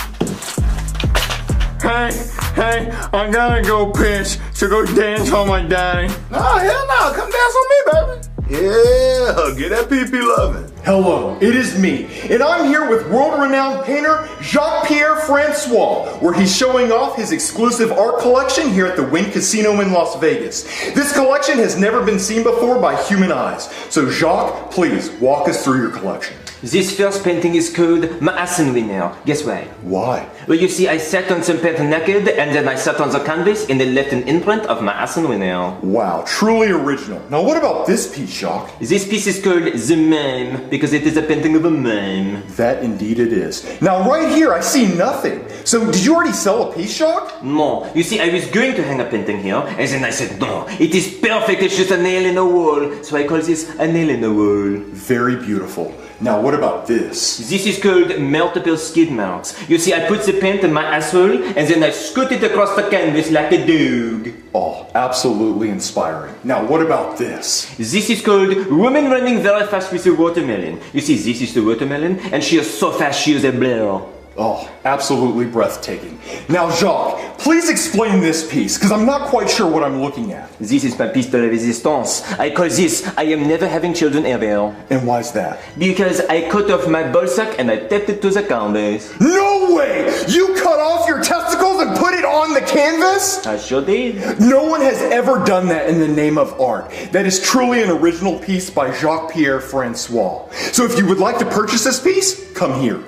Hey, I gotta go piss to go dance on my daddy. No, hell no. Come dance on me, baby. Yeah, get that pee-pee lovin'. Hello, it is me, and I'm here with world-renowned painter Jacques-Pierre Francois, where he's showing off his exclusive art collection here at the Wynn Casino in Las Vegas. This collection has never been seen before by human eyes. So Jacques, please walk us through your collection. This first painting is called My Assen Winner. Guess why? Why? Well, you see, I sat on some paper naked, and then I sat on the canvas, and they left an imprint of my Assen Winner. Wow, truly original. Now what about this piece, Jacques? This piece is called The Mime, because it is a painting of a mime. That indeed it is. Now right here, I see nothing. So did you already sell a piece, Jacques? No. You see, I was going to hang a painting here, and then I said, no, it is perfect, it's just a nail in the wall. So I call this a nail in the wall. Very beautiful. Now what about this? This is called multiple skid marks. You see, I put the paint in my asshole, and then I scoot it across the canvas like a dog. Oh, absolutely inspiring. Now what about this? This is called Woman Running Very Fast with a Watermelon. You see, this is the watermelon, and she is so fast she is a blur. Oh, absolutely breathtaking. Now, Jacques, please explain this piece, because I'm not quite sure what I'm looking at. This is my piece de resistance. I call this, I am never having children ever. And why's that? Because I cut off my ballsack and I taped it to the canvas. No No way! You cut off your testicles and put it on the canvas? I sure did. No one has ever done that in the name of art. That is truly an original piece by Jacques-Pierre Francois. So if you would like to purchase this piece, come here.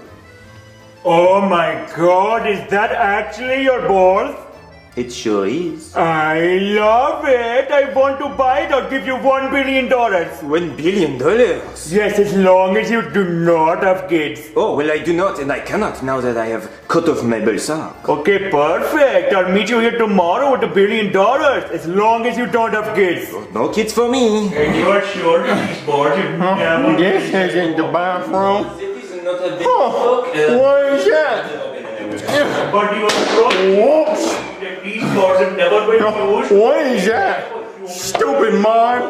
Oh my god, is that actually your balls? It sure is. I love it. I want to buy it. I'll give you $1 billion. $1 billion? Yes, as long as you do not have kids. Oh, well, I do not, and I cannot now that I have cut off my ballsack. Okay, perfect. I'll meet you here tomorrow with $1 billion, as long as you don't have kids. No kids for me. And you are sure these boards have This is in the bathroom. What is that? But you are sure. Whoops. These boards have never been used. What is that? Stupid mime.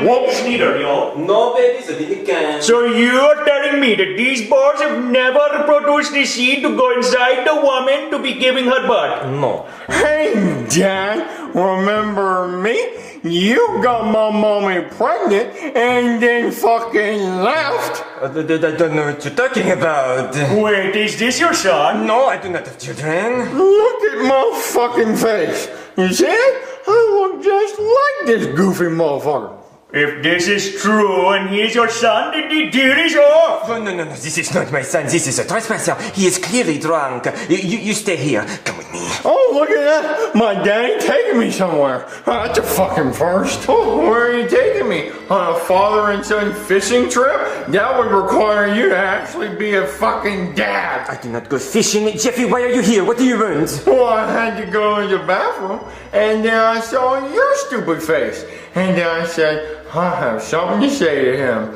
Whoops. Neither, y'all. No, babies, I didn't can. So you're telling me that these boards have never produced the seed to go inside the woman to be giving her birth? No. Hey, Dad, remember me? You got my mommy pregnant and then fucking left. I don't know what you're talking about. Wait, is this your son? No, I do not have children. Look at my fucking face. You see it? I look just like this goofy motherfucker. If this is true and he is your son, then the deal is off. Oh, no, this is not my son. This is a trespasser. He is clearly drunk. You stay here. Come with me. Oh, look at that. My daddy taking me somewhere. That's a fucking first. Oh, where are you taking me? On a father and son fishing trip? That would require you to actually be a fucking dad. I do not go fishing. Jeffy, why are you here? What do you want? Well, I had to go to the bathroom, and then I saw your stupid face. And then I said, I have something to say to him.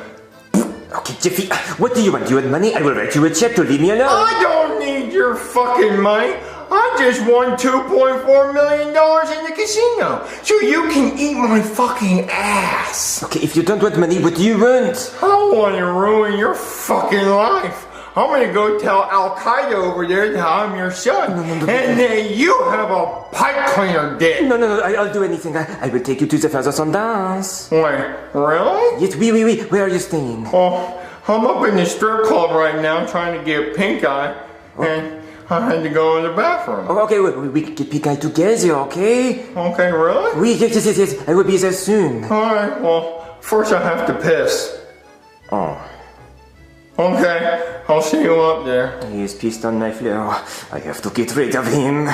Okay, Jeffy, what do you want? You want money? I will write you a check to leave me alone. I don't need your fucking money. I just won $2.4 million in the casino. So you can eat my fucking ass. Okay, if you don't want money, what do you want? I don't want to ruin your fucking life. I'm gonna go tell Al Qaeda over there that I'm your son, and then you have a pipe cleaner dick. No, I'll do anything. I will take you to the Father-Son dance. Wait, really? Yes, oui. Where are you staying? Oh, I'm up in the strip club right now trying to get pink eye, and I had to go in the bathroom. Oh, okay, we can get pink eye together, okay? Okay, really? Oui, yes. I will be there soon. Alright, well, first I have to piss. Oh. Okay, I'll see you up there. He is pissed on my floor. I have to get rid of him.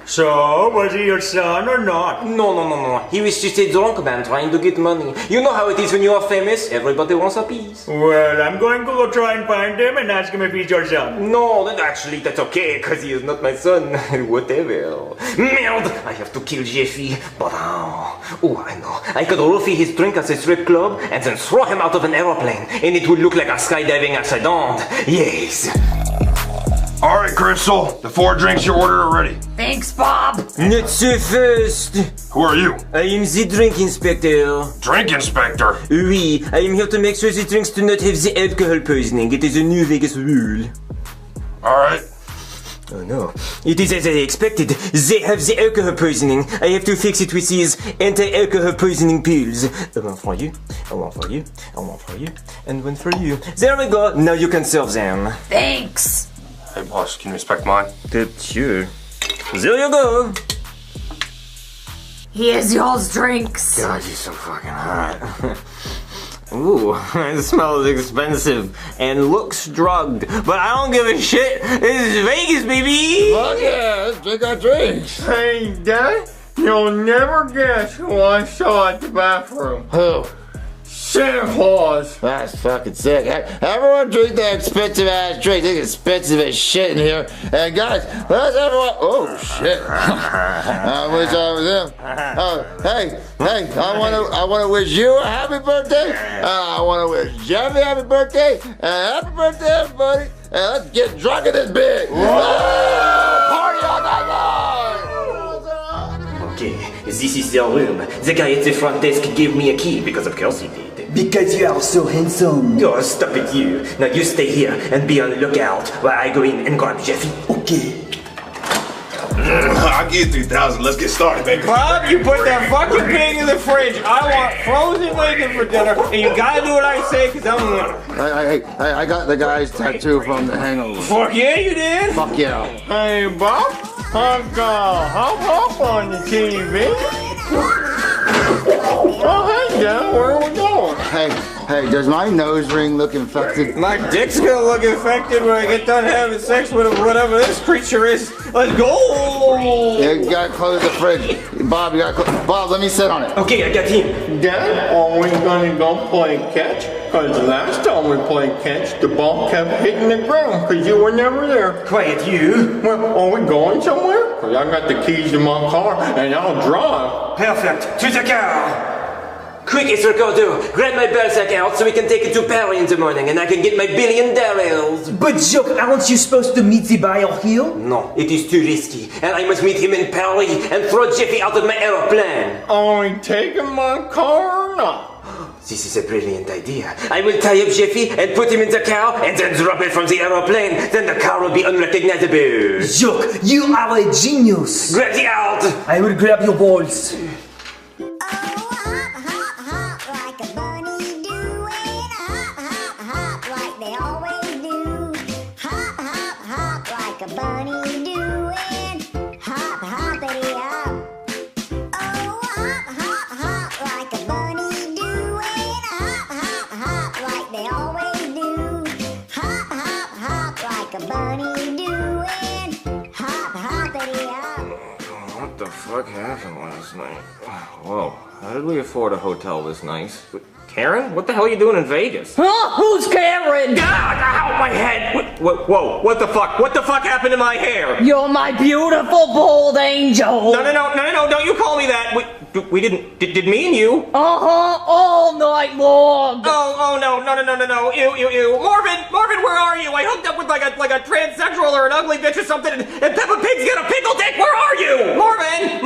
So, was he your son or not? No. He was just a drunk man trying to get money. You know how it is when you are famous. Everybody wants a piece. Well, I'm going to go try and find him and ask him if he's your son. No, actually, that's okay, because he is not my son. Whatever. Merde! I have to kill Jeffy. But I know. I could roofie his drink at the strip club and then throw him out of an aeroplane. And it would look like a skydiving accident. Yes. All right, Crystal. The 4 drinks you ordered are ready. Thanks, Bob. Not so fast. Who are you? I am the drink inspector. Drink inspector? Oui, I am here to make sure the drinks do not have the alcohol poisoning. It is a new Vegas rule. All right. Oh no, it is as I expected. They have the alcohol poisoning. I have to fix it with these anti-alcohol poisoning pills. One for you, one for you, one for you, and one for you. There we go. Now you can serve them. Thanks. Hey, boss, can you inspect mine? Sure. There you go. Here's y'all's drinks. God, you're so fucking hot. Ooh, it smells expensive and looks drugged, but I don't give a shit. This is Vegas, baby. Fuck yeah, let's drink our drinks. Hey, Dad, you'll never guess who I saw at the bathroom. Who? Santa Claus. That's fucking sick. Everyone drink that expensive ass drink. They expensive as shit in here. And guys, let's everyone. Oh shit! I wish I was him. Oh, hey, I want to wish you a happy birthday. I want to wish Jeffy a happy birthday. And happy birthday, everybody. And let's get drunk in this bitch. Party all night long. Okay, this is their room. The guy at the front desk gave me a key because of course he did. Because you are so handsome. Oh, stop it, you. Now you stay here and be on the lookout while I go in and grab Jeffy. Okay. I'll give you 3,000. Let's get started, baby. Bob, you put that fucking pig in the fridge. I want frozen bacon for dinner, and you gotta do what I say, because I'm the winner. I got the guy's tattoo from The Hangover. Fuck yeah, you did? Fuck yeah. Hey, Bob. Hop on the TV. Oh, hey, Dad, where are we going? Hey, does my nose ring look infected? My dick's gonna look infected when I get done having sex with whatever this creature is. Let's go! Yeah, you gotta close the fridge. Bob, Bob, let me sit on it. Okay, I got him. Dad, are we gonna go play catch? Cause last time we played catch, the ball kept hitting the ground cause you were never there. Quiet, you. Well, are we going somewhere? Cause I got the keys to my car and I'll drive. Perfect. To the car. Quick, it's Ricardo. Grab my Balzac out so we can take it to Paris in the morning and I can get my $1 billion. But Joke, aren't you supposed to meet the buyer here? No, it is too risky. And I must meet him in Paris and throw Jeffy out of my aeroplane. Are we taking my car or not? This is a brilliant idea. I will tie up Jeffy and put him in the car and then drop it from the aeroplane. Then the car will be unrecognizable. Joke, you are a genius. Grab the out. I will grab your balls. What the fuck happened last night? Whoa, how did we afford a hotel this nice? Karen? What the hell are you doing in Vegas? Huh? Who's Karen? God, ow, my head! Whoa, what the fuck? What the fuck happened to my hair? You're my beautiful bald angel. No, don't you call me that. We didn't, did me and you? All night long. Oh, no, ew. Marvin, where are you? I hooked up with like a transsexual or an ugly bitch or something and Peppa Pig's got a pickle dick, where are you? Marvin!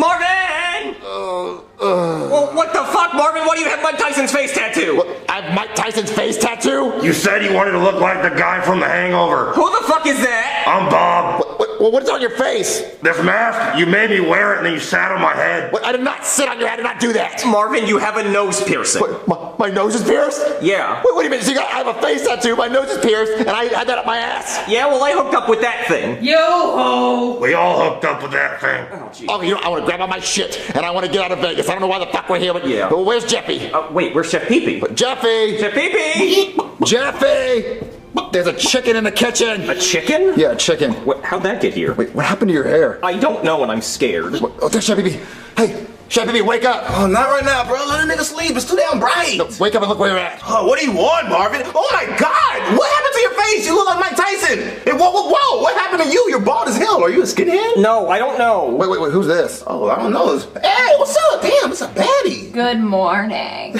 Well, what the fuck, Marvin? Why do you have Mike Tyson's face tattoo? What, I have Mike Tyson's face tattoo? You said you wanted to look like the guy from The Hangover. Who the fuck is that? I'm Bob. What's on your face? This mask, you made me wear it and then you sat on my head. What, I did not sit on your head, I did not do that. Marvin, you have a nose piercing. What, my nose is pierced? Yeah. What do you mean? So I have a face tattoo, my nose is pierced, and I had that up my ass? Yeah, well, I hooked up with that thing. Yo-ho! We all hooked up with that thing. Oh, geez. Okay, I want to grab all my shit, and I want to get out of Vegas. I don't know why the fuck we're here, but yeah. But where's Jeffy? Wait, where's Chef Pee-Pee? Jeffy! Chef Pee-Pee! Jeffy! There's a chicken in the kitchen. A chicken? Yeah, a chicken. How'd that get here? Wait, what happened to your hair? I don't know and I'm scared. Oh, there's Chef Pee-Pee. Hey, Chef Pee-Pee, wake up. Oh, not right now, bro. Let a nigga sleep. It's too damn bright. No, wake up and look where you're at. Oh, what do you want, Marvin? Oh my God! What happened to your face? You look like Mike Tyson. Hey, whoa! What happened to you? You're bald as hell. Are you a skinhead? No, I don't know. Wait, who's this? Oh, I don't know. Hey, what's up? Damn, it's a baddie. Good morning.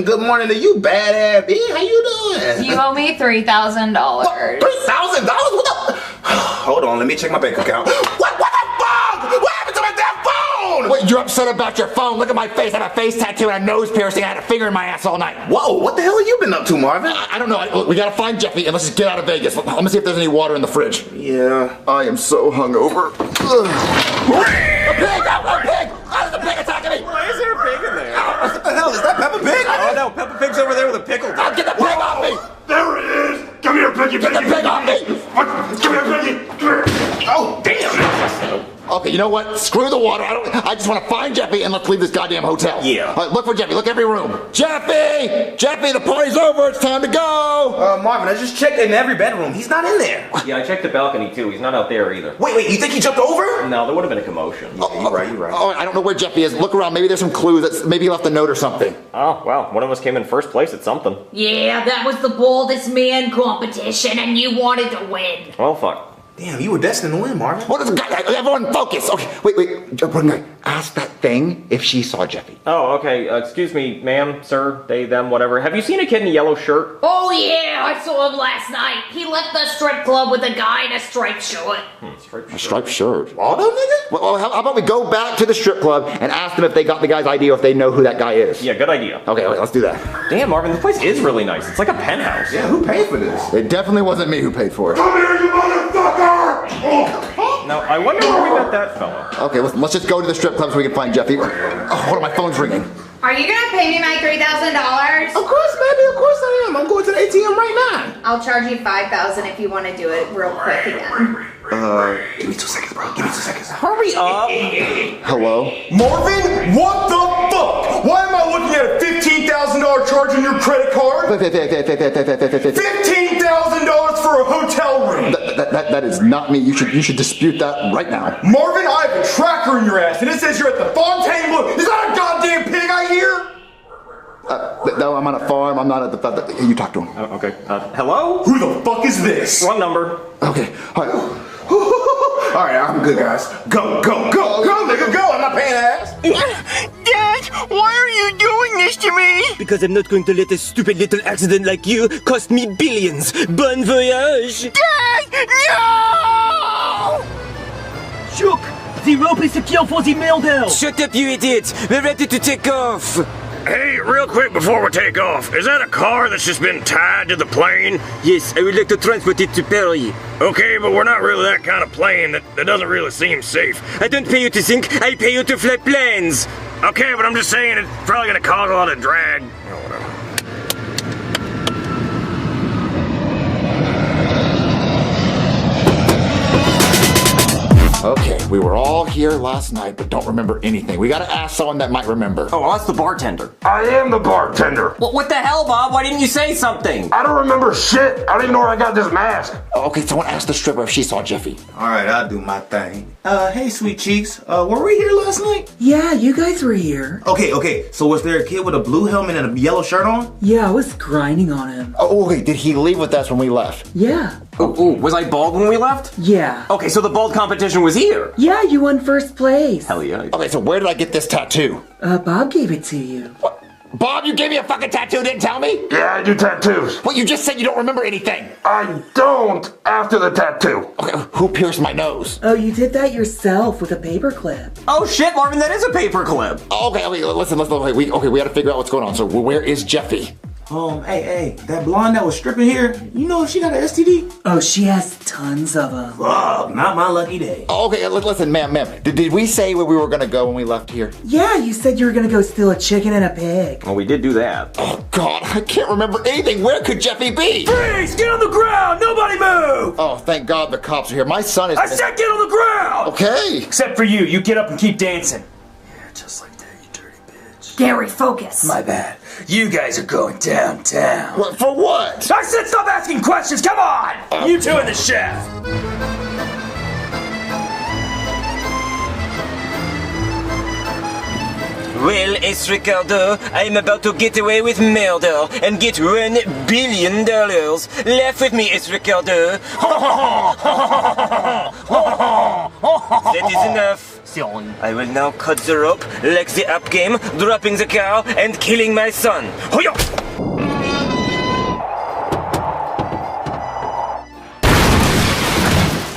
Good morning to you, badass B. How you doing? You owe me $3,000. $3,000? What the? Hold on, let me check my bank account. What the fuck? What happened to my damn phone? Wait, you're upset about your phone? Look at my face. I have a face tattoo and a nose piercing. I had a finger in my ass all night. Whoa, what the hell have you been up to, Marvin? I don't know. Look, we gotta find Jeffy and let's just get out of Vegas. Let me see if there's any water in the fridge. Yeah. I am so hungover. A pig! A pig! There's a pig attacking me! Why is there a pig in there? What the hell? Is that Peppa Pig? Oh no, Peppa Pig's over there with a pickle. Get the pig off me! There it is! Come here, piggy, Get the pig off me! Come here, piggy! Oh, damn! Okay, you know what? Screw the water. I just want to find Jeffy and let's leave this goddamn hotel. Yeah. Look for Jeffy. Look every room. Jeffy! Jeffy, the party's over. It's time to go. Marvin, I just checked in every bedroom. He's not in there. Yeah, I checked the balcony too. He's not out there either. Wait, you think he jumped over? No, there would have been a commotion. You're right. Oh, I don't know where Jeffy is. Look around. Maybe there's some clues. Maybe he left a note or something. Oh, well, one of us came in first place at something. Yeah, that was the baldest man competition and you wanted to win. Well, fuck. Damn, you were destined to win, Marvin. What is everyone focus. Okay, wait. Ask that thing if she saw Jeffy. Oh, okay. Excuse me, ma'am, sir, they, them, whatever. Have you seen a kid in a yellow shirt? Oh yeah, I saw him last night. He left the strip club with a guy in a striped shirt. A striped shirt. Waldo, nigga? Well, how about we go back to the strip club and ask them if they got the guy's ID or if they know who that guy is? Yeah, good idea. Okay, let's do that. Damn, Marvin, this place is really nice. It's like a penthouse. Yeah, who paid for this? It definitely wasn't me who paid for it. Come here, you motherfucker! Oh. Now, I wonder where we met that fella. Okay, let's just go to the strip club so we can find Jeffy. Oh, hold on, my phone's ringing. Are you gonna pay me my $3,000? Of course, baby, of course I am. I'm going to the ATM right now. I'll charge you $5,000 if you want to do it real quick again. Give me 2 seconds, bro. Give me 2 seconds. Hurry up. Hello? Marvin, what the fuck? Why am I looking at a $15,000 charge on your credit card? $15,000 for a hotel room. That is not me. You should dispute that right now. Marvin, I have a tracker in your ass, and it says you're at the Fontainebleau. Is that a goddamn pig I hear? No, I'm on a farm. I'm not at the. You talk to him. Oh, okay. Hello? Who the fuck is this? Wrong number. Okay. All right. All right, I'm good, guys. Go, nigga, go. I'm not paying ass. Dad, why are you doing this to me? Because I'm not going to let a stupid little accident like you cost me billions. Bon voyage! Dad, no! Shook! The rope is secure for the meltdown! Shut up, you idiot! We're ready to take off! Hey, real quick before we take off, is that a car that's just been tied to the plane? Yes, I would like to transport it to Paris. Okay, but we're not really that kind of plane. That doesn't really seem safe. I don't pay you to think, I pay you to fly planes! Okay, but I'm just saying it's probably gonna cause a lot of drag. Or whatever. Okay, we were all here last night, but don't remember anything. We gotta ask someone that might remember. Oh, well, that's the bartender. I am the bartender. What the hell, Bob? Why didn't you say something? I don't remember shit. I don't even know where I got this mask. Okay, someone asked the stripper if she saw Jeffy. All right, I'll do my thing. Hey, sweet cheeks. Were we here last night? Yeah, you guys were here. Okay. So was there a kid with a blue helmet and a yellow shirt on? Yeah, I was grinding on him. Oh, okay. Did he leave with us when we left? Yeah. Oh, was I bald when we left? Yeah. Okay, so the bald competition was here. Yeah, you won first place. Hell yeah. Okay, so where did I get this tattoo? Bob gave it to you. What? Bob, you gave me a fucking tattoo, didn't tell me? Yeah, I do tattoos. Well, you just said you don't remember anything. I don't after the tattoo. Okay, who pierced my nose? Oh, you did that yourself with a paperclip. Oh shit, Marvin, that is a paperclip. Okay, listen, we gotta figure out what's going on. So where is Jeffy? Hey, that blonde that was stripping here, you know if she got an STD? Oh, she has tons of them. Oh, not my lucky day. Okay, listen, ma'am. Did we say where we were gonna go when we left here? Yeah, you said you were gonna go steal a chicken and a pig. Well, we did do that. Oh, God, I can't remember anything. Where could Jeffy be? Freeze! Get on the ground! Nobody move! Oh, thank God the cops are here. My son is... I said get on the ground! Okay. Except for you. You get up and keep dancing. Yeah, just like that, you dirty bitch. Gary, focus. My bad. You guys are going downtown. What, for what? I said stop asking questions! Come on! You two and the chef! Well, S. Ricardo, I'm about to get away with murder and get $1 billion. Laugh with me, S. Ricardo. That is enough. I will now cut the rope, like the up game, dropping the cow and killing my son. Hoya!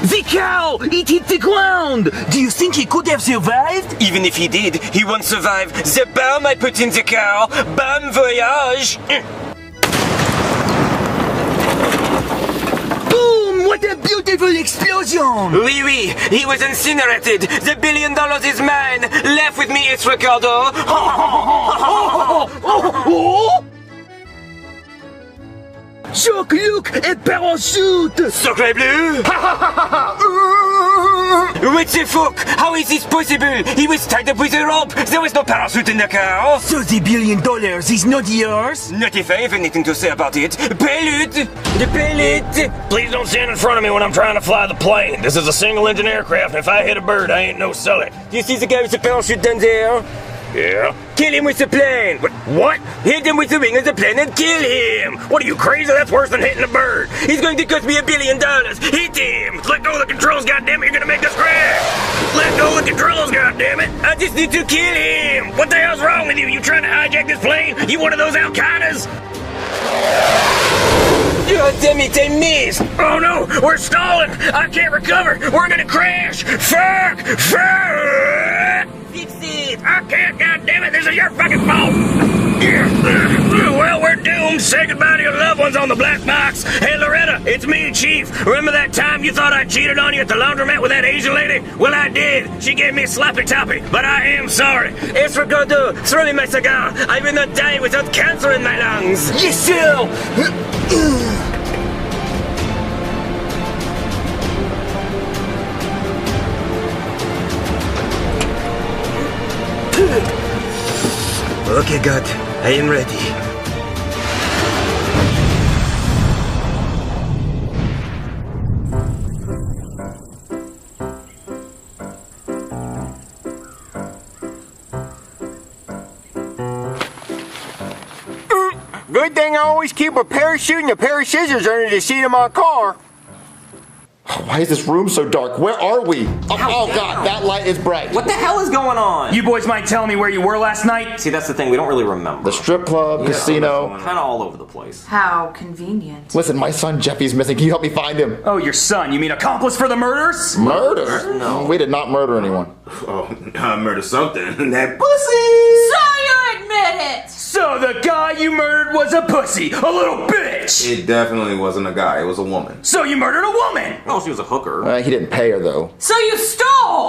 The cow! It hit the ground! Do you think he could have survived? Even if he did, he won't survive the bomb I put in the cow. Bon voyage! Boom! What a beautiful explosion! Oui, he was incinerated. The $1 billion is mine. Laugh with me, it's Ricardo. Shook, look! A parachute! Sacre bleu! What the fuck? How is this possible? He was tied up with a rope. There was no parachute in the car. So the $1 billion is not yours? Not if I have anything to say about it. Pellet! The pellet! Please don't stand in front of me when I'm trying to fly the plane. This is a single-engine aircraft, and if I hit a bird, I ain't no silly. Do you see the guy with the parachute down there? Yeah? Kill him with the plane! What? Hit him with the wing of the plane and kill him! What are you, crazy? That's worse than hitting a bird. He's going to cost me $1 billion! Hit him! Let go of the controls, goddammit! You're gonna make us crash! Let go of the controls, goddammit! I just need to kill him! What the hell's wrong with you? You trying to hijack this plane? You one of those Al-Qaedas? God damn it, I missed! Oh no! We're stalling! I can't recover! We're gonna crash! Fuck! Fix it! I can't, goddammit, this is your fucking fault! Well, we're doomed. Say goodbye to your loved ones on the black box. Hey, Loretta, it's me, Chief. Remember that time you thought I cheated on you at the laundromat with that Asian lady? Well, I did. She gave me a sloppy toppy, but I am sorry. Es recordo, throw me my cigar. I will not die without cancer in my lungs. Yes, sir! Okay, God, I am ready. Good thing I always keep a parachute and a pair of scissors under the seat of my car. Why is this room so dark? Where are we? Oh God, that light is bright. What the hell is going on? You boys mind telling me where you were last night? See, that's the thing. We don't really remember. The strip club, casino. Kind of all over the place. How convenient. Listen, my son Jeffy's missing. Can you help me find him? Oh, your son? You mean accomplice for the murders? Murder? No. We did not murder anyone. Oh, I murdered something. That pussy! So you admit it! So the guy you murdered was a pussy, a little bitch! It definitely wasn't a guy, it was a woman. So you murdered a woman! Oh, she was a hooker. He didn't pay her though. So you stole!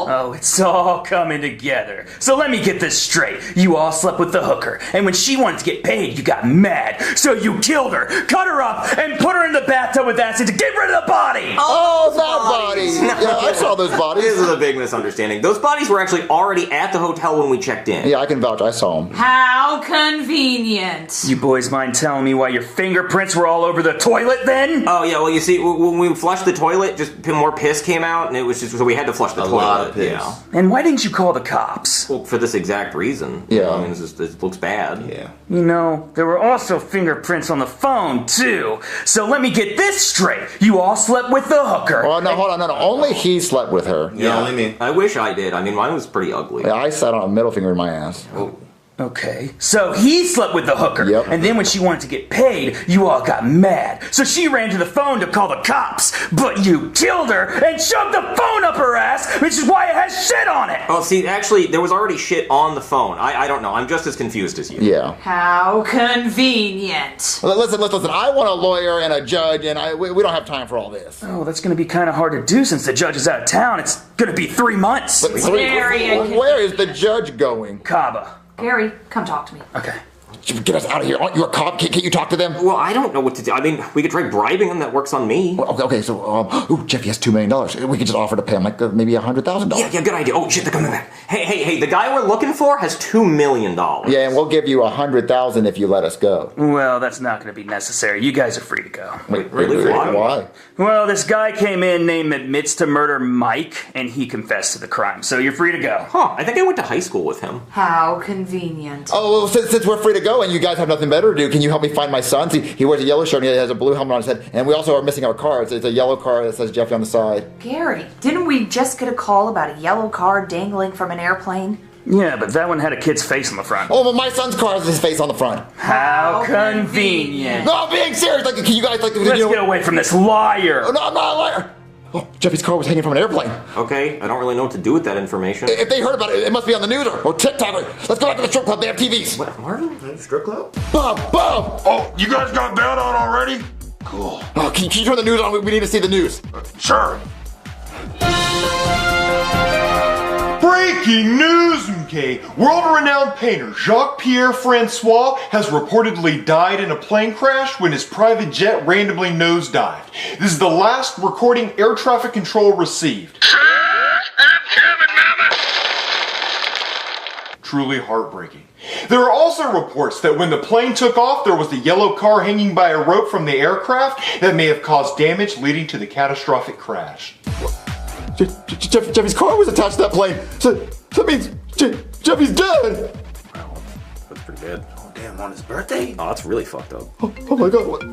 Oh, it's all coming together. So let me get this straight. You all slept with the hooker, and when she wanted to get paid, you got mad. So you killed her, cut her up, and put her in the bathtub with acid to get rid of the body! Oh, that body! Yeah, I saw those bodies. This is a big misunderstanding. Those bodies were actually already at the hotel when we checked in. Yeah, I can vouch. I saw them. How convenient. You boys mind telling me why your fingerprints were all over the toilet then? Oh, yeah, well, you see, when we flushed the toilet, just more piss came out, and it was just, so we had to flush the toilet. A lot of piss. Yeah. And why didn't you call the cops? Well, for this exact reason. Yeah. I mean, it looks bad. Yeah. You know, there were also fingerprints on the phone, too. So let me get this straight. You all slept with the hooker. Well, no, hold on. No. Only he slept with her. Yeah, only me. I wish I did. I mean, mine was pretty ugly. Yeah, I sat on a middle finger in my ass. Oh. Okay, so he slept with the hooker. Yep. And then when she wanted to get paid, you all got mad. So she ran to the phone to call the cops. But you killed her and shoved the phone up her ass, which is why it has shit on it. Oh, see, actually, there was already shit on the phone. I don't know. I'm just as confused as you. Yeah. How convenient. Listen. I want a lawyer and a judge, and we don't have time for all this. Oh, that's going to be kind of hard to do since the judge is out of town. It's going to be 3 months. Where is the judge going? Cabo. Gary, come talk to me. Okay. Get us out of here. Aren't you a cop? Can't you talk to them? Well, I don't know what to do. I mean, we could try bribing them. That works on me. Well, okay, so, Jeffy has $2 million. We could just offer to pay him, like, maybe $100,000. Yeah, good idea. Oh, shit, they're coming back. Hey, the guy we're looking for has $2 million. Yeah, and we'll give you $100,000 if you let us go. Well, that's not going to be necessary. You guys are free to go. Wait, really? Why? Well, this guy came in named admits to murder Mike, and he confessed to the crime, so you're free to go. Huh, I think I went to high school with him. How convenient. Oh, well, since we're free to go and you guys have nothing better to do, can you help me find my son? See, he wears a yellow shirt and he has a blue helmet on his head, and we also are missing our car. It's a yellow car that says Jeffy on the side. Gary, didn't we just get a call about a yellow car dangling from an airplane? Yeah, but that one had a kid's face on the front. Oh, but my son's car has his face on the front. How convenient. No, I'm being serious. Like, can you guys, like... Let's get away from this liar. Oh, no, I'm not a liar. Oh, Jeffy's car was hanging from an airplane. Okay, I don't really know what to do with that information. If they heard about it, it must be on the news or TikTok. Let's go back to the strip club. They have TVs. What, Martin? Strip club? Bob! Oh, you guys got that on already? Cool. Oh, can you turn the news on? We need to see the news. Sure. Breaking news, okay? World-renowned painter Jacques-Pierre Francois has reportedly died in a plane crash when his private jet randomly nosedived. This is the last recording air traffic control received. I'm coming, mama. Truly heartbreaking. There are also reports that when the plane took off, there was a yellow car hanging by a rope from the aircraft that may have caused damage leading to the catastrophic crash. Jeffy's car was attached to that plane. So that means Jeffy's dead. Wow, that's pretty bad. Oh, damn, on his birthday? Oh, that's really fucked up. Oh my God.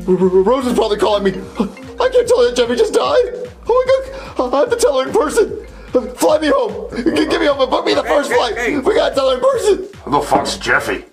Rose is probably calling me. I can't tell her that Jeffy just died. Oh my God. I have to tell her in person. Fly me home. Get me home and book me the first flight. We gotta tell her in person. Who the fuck's Jeffy?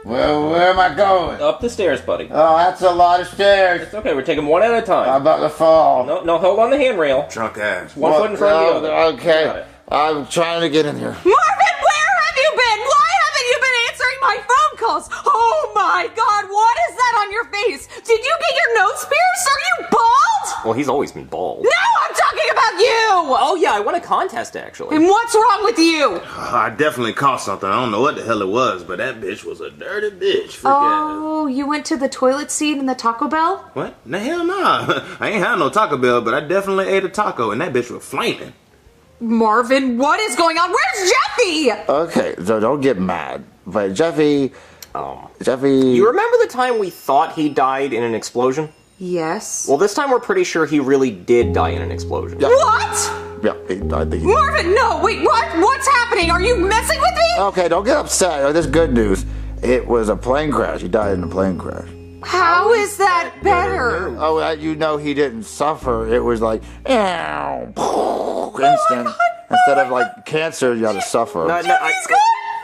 Well, where am I going? Up the stairs, buddy. Oh, that's a lot of stairs. It's okay, we're taking one at a time. I'm about to fall. No, hold on the handrail. Drunk ass. One foot in front of the other. Okay. I'm trying to get in here. Marvin, where have you been? Why haven't you been answering my phone calls? Oh my God, what is that on your face? Did you get your nose pierced? Are you bald? Well, he's always been bald. No, I'm talking about you! Oh yeah, I won a contest actually. And what's wrong with you? I definitely caught something. I don't know what the hell it was, but that bitch was a dirty bitch. Freak ass. Oh, you went to the toilet seat in the Taco Bell? What? The hell nah. I ain't had no Taco Bell, but I definitely ate a taco, and that bitch was flaming. Marvin, what is going on? Where's Jeffy? Okay, so don't get mad. But Jeffy... Jeffy... You remember the time we thought he died in an explosion? Yes. Well, this time we're pretty sure he really did die in an explosion. Yeah. What? Yeah, I think... Marvin, no, wait, what? What's happening? Are you messing with me? Okay, don't get upset. There's good news. It was a plane crash. He died in a plane crash. How is that better? Oh, you know he didn't suffer. It was like, instant. Instead of like cancer, you had to suffer.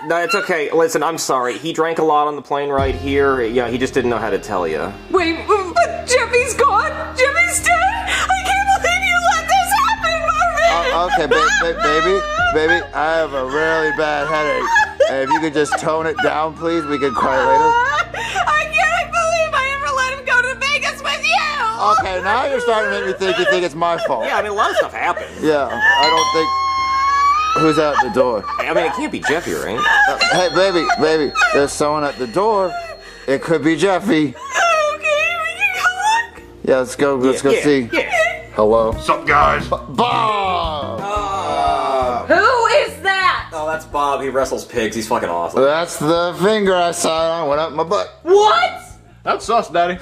No, it's okay. Listen, I'm sorry. He drank a lot on the plane right here. Yeah, he just didn't know how to tell you. Wait, but Jeffy's gone? Jeffy's dead? I can't believe you let this happen, Marvin! Okay, baby, I have a really bad headache. And if you could just tone it down, please, we can cry later. I can't believe I ever let him go to Vegas with you! Okay, now you're starting to make me think you think it's my fault. Yeah, I mean, a lot of stuff happened. Yeah, I don't think... Who's at the door? I mean, it can't be Jeffy, right? Hey, baby, there's someone at the door. It could be Jeffy. Okay, we can go look. Yeah, let's go see. Yeah. Hello? What's up, guys? Bob! Who is that? Oh, that's Bob. He wrestles pigs. He's fucking awesome. That's the finger I saw on went up my butt. What? That's us, Daddy.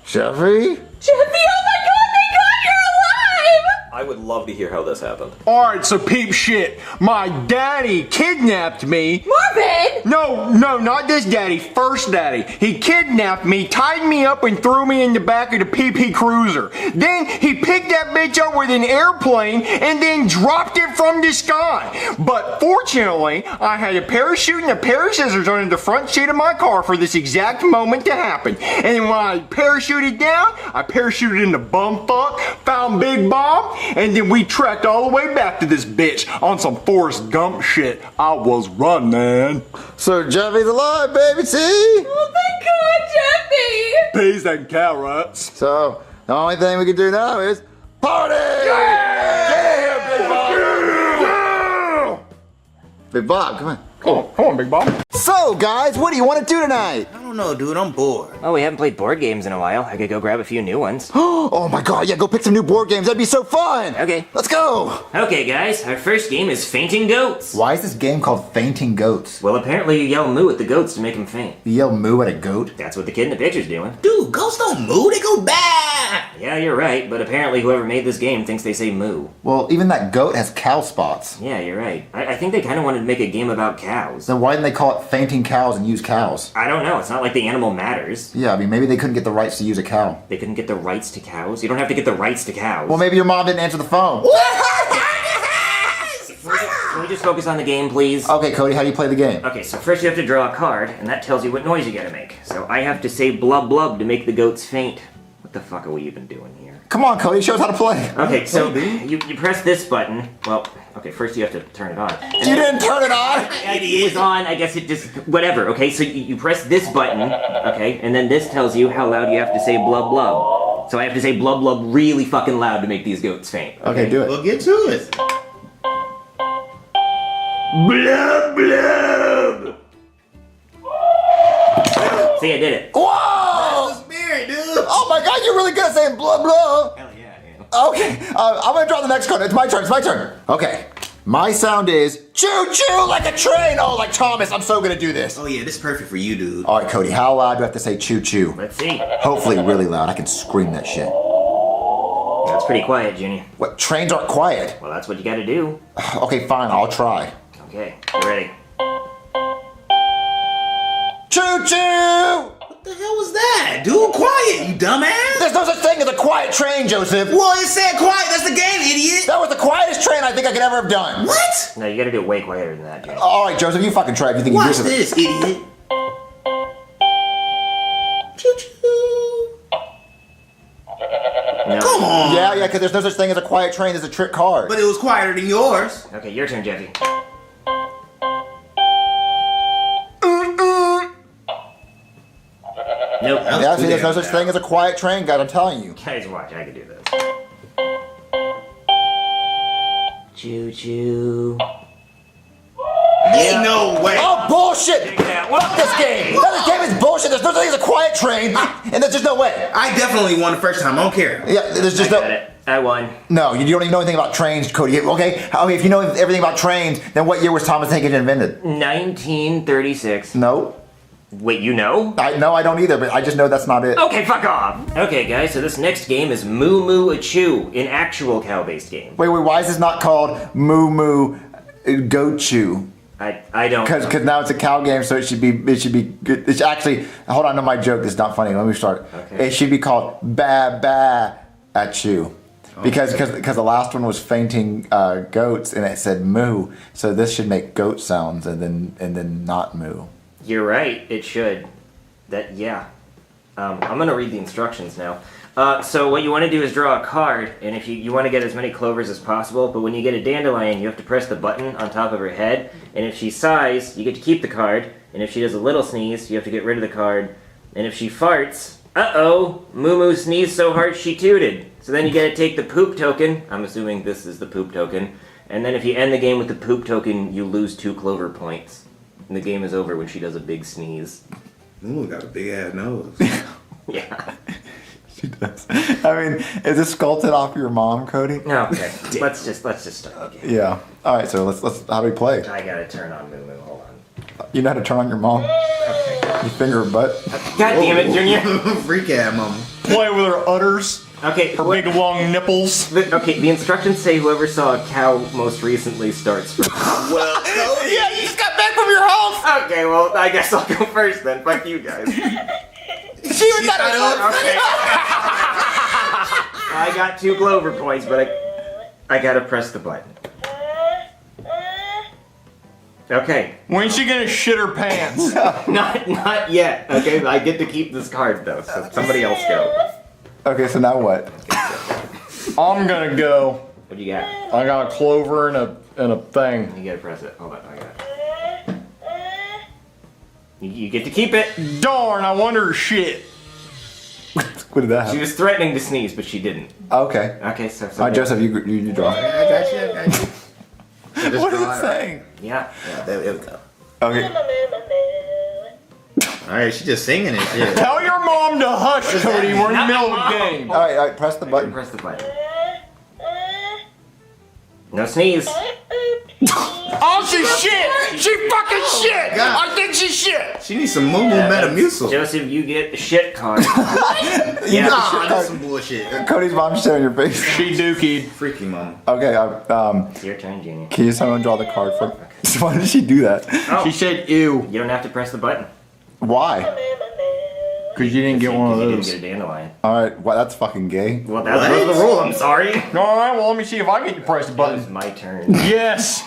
Jeffy? Jeffy, oh my God, thank God you're alive! I would love to hear how this happened. Alright, so peep shit. My daddy kidnapped me. Marvin! No, not this daddy. First daddy. He kidnapped me, tied me up, and threw me in the back of the PP Cruiser. Then he picked that bitch up with an airplane and then dropped it from the sky. But fortunately, I had a parachute and a pair of scissors under the front seat of my car for this exact moment to happen. And then when I parachuted down, I parachuted into bumfuck, found Big Bob, and then we trekked all the way back to this bitch on some Forrest Gump shit. I was running. So Jeffy's alive, baby, see? Oh, thank God, Jeffy! Peas and carrots. So, the only thing we can do now is party! Yeah, Big Bob! Big Bob, come on. Come on, Big Bob. So, guys, what do you want to do tonight? I don't know, dude. I'm bored. Oh, we haven't played board games in a while. I could go grab a few new ones. Oh my God, yeah, go pick some new board games. That'd be so fun. Okay. Let's go. Okay, guys, our first game is Fainting Goats. Why is this game called Fainting Goats? Well, apparently you yell moo at the goats to make them faint. You yell moo at a goat? That's what the kid in the picture's doing. Dude, ghosts don't move. They go bad. Yeah, you're right, but apparently whoever made this game thinks they say moo. Well, even that goat has cow spots. Yeah, you're right. I think they kind of wanted to make a game about cows. Then why didn't they call it Fainting Cows and use cows? I don't know. It's not like the animal matters. Yeah, I mean, maybe they couldn't get the rights to use a cow. They couldn't get the rights to cows? You don't have to get the rights to cows. Well, maybe your mom didn't answer the phone. Can we just focus on the game, please? Okay, Cody, how do you play the game? Okay, so first you have to draw a card, and that tells you what noise you gotta make. So I have to say blub blub to make the goats faint. What the fuck are we even doing here? Come on, Cody, show us how to play. Okay, so you press this button. Well, okay, first you have to turn it on. You didn't turn it on? It was on, I guess it just, whatever, okay? So you press this button, okay? And then this tells you how loud you have to say blub blub. So I have to say blub blub really fucking loud to make these goats faint. Okay, do it. Well, get to it. Blub, blub. See, I did it. Whoa! That's the spirit, dude. Oh my God, you're really good at saying blah blah. Hell yeah, man. Okay, I'm gonna draw the next card. It's my turn. Okay, my sound is choo choo like a train. Oh, like Thomas, I'm so gonna do this. Oh yeah, this is perfect for you, dude. All right, Cody, how loud do I have to say choo choo? Let's see. Hopefully really loud. I can scream that shit. That's pretty quiet, Junior. What, trains aren't quiet? Well, that's what you gotta do. Okay, fine, I'll try. Okay, you ready? Choo choo! What the hell was that? Dude, quiet, you dumbass. There's no such thing as a quiet train, Joseph. Well, it said quiet. That's the game, idiot. That was the quietest train I think I could ever have done. What? No, you gotta do it way quieter than that, Junior. All right, Joseph, you fucking try if you think you Watch do this, idiot. Choo choo. No. Come on. Yeah, because there's no such thing as a quiet train. There's a trick card. But it was quieter than yours. Okay, your turn, Jeffy. Nope. Yeah, see, there's no such thing as a quiet train, guys. I'm telling you. Guys, watch. I can do this. Choo choo. Ain't no way. Oh, bullshit! Fuck this game! This game is bullshit. There's no such thing as a quiet train, and there's just no way. I definitely won the first time. I don't care. Yeah, there's just I got it. I won. No, you don't even know anything about trains, Cody. Okay, if you know everything about trains, then what year was Thomas Edison invented? 1936. No. Wait, you know? No, I don't either, but I just know that's not it. Okay, fuck off. Okay, guys, so this next game is Moo Moo A Chew, an actual cow-based game. Wait, why is this not called Moo Moo Go Chew? I don't know. Because now it's a cow game, so it should be good. It's actually, hold on to my joke. It's not funny. Let me start. Okay. It should be called Ba Ba at You. Because the last one was fainting goats and it said moo, so this should make goat sounds and then not moo. You're right, it should. Yeah. I'm gonna read the instructions now. So what you want to do is draw a card, and if you want to get as many clovers as possible, but when you get a dandelion, you have to press the button on top of her head, and if she sighs, you get to keep the card, and if she does a little sneeze, you have to get rid of the card, and if she farts, uh-oh, Moo Moo sneezed so hard she tooted. So then you gotta take the poop token, I'm assuming this is the poop token, and then if you end the game with the poop token, you lose 2 clover points. And the game is over when she does a big sneeze. Ooh, got a big ass nose. Yeah. She does. I mean, is this sculpted off your mom, Cody? No, okay. let's just start the game. Yeah. All right. So let's. How do we play? I gotta turn on Moo Moo. Hold on. You know how to turn on your mom? Okay. You finger her butt. God damn it, Junior. Freak ass mama. Play with her udders. Okay. Her big long nipples. The instructions say whoever saw a cow most recently starts first. Well, Cody. Yeah, you just got back from your house. Okay, well, I guess I'll go first then. Fuck you guys. She even got it. Okay. I got 2 clover points, but I gotta press the button. Okay. When's she gonna shit her pants? Not yet. Okay, I get to keep this card though, so somebody else go. Okay, so now what? I'm gonna go. What do you got? I got a clover and a thing. You gotta press it. Hold on, I got it. You get to keep it. Darn, I wonder her shit. What did that happen? She was threatening to sneeze, but she didn't. Okay. Okay, so. All right, Joseph, you draw. I got you. What is it saying? Yeah. There we go. Okay. Alright, she's just singing it. Shit. Tell your mom to hush, Cody. We're in the middle of the game. All right, press the button. Press the button. No sneeze. Oh, she's shit! She fucking shit! God. I think she's shit! She needs some Moo Moo Metamucil. Joseph, you get the shit card. Yeah. Nah, that's some bullshit. Cody's mom's shit on your face. She dookied. Freaky mama. Okay, It's your turn, Junior. can you someone draw the card for? Why did she do that? Oh, She said ew. you don't have to press the button. Why? Because you didn't get one of You those. didn't get a dandelion. All right, well that's fucking gay. Well, that was the rule. I'm sorry. Alright, well, let me see if I get to press the It's button. my turn. Yes!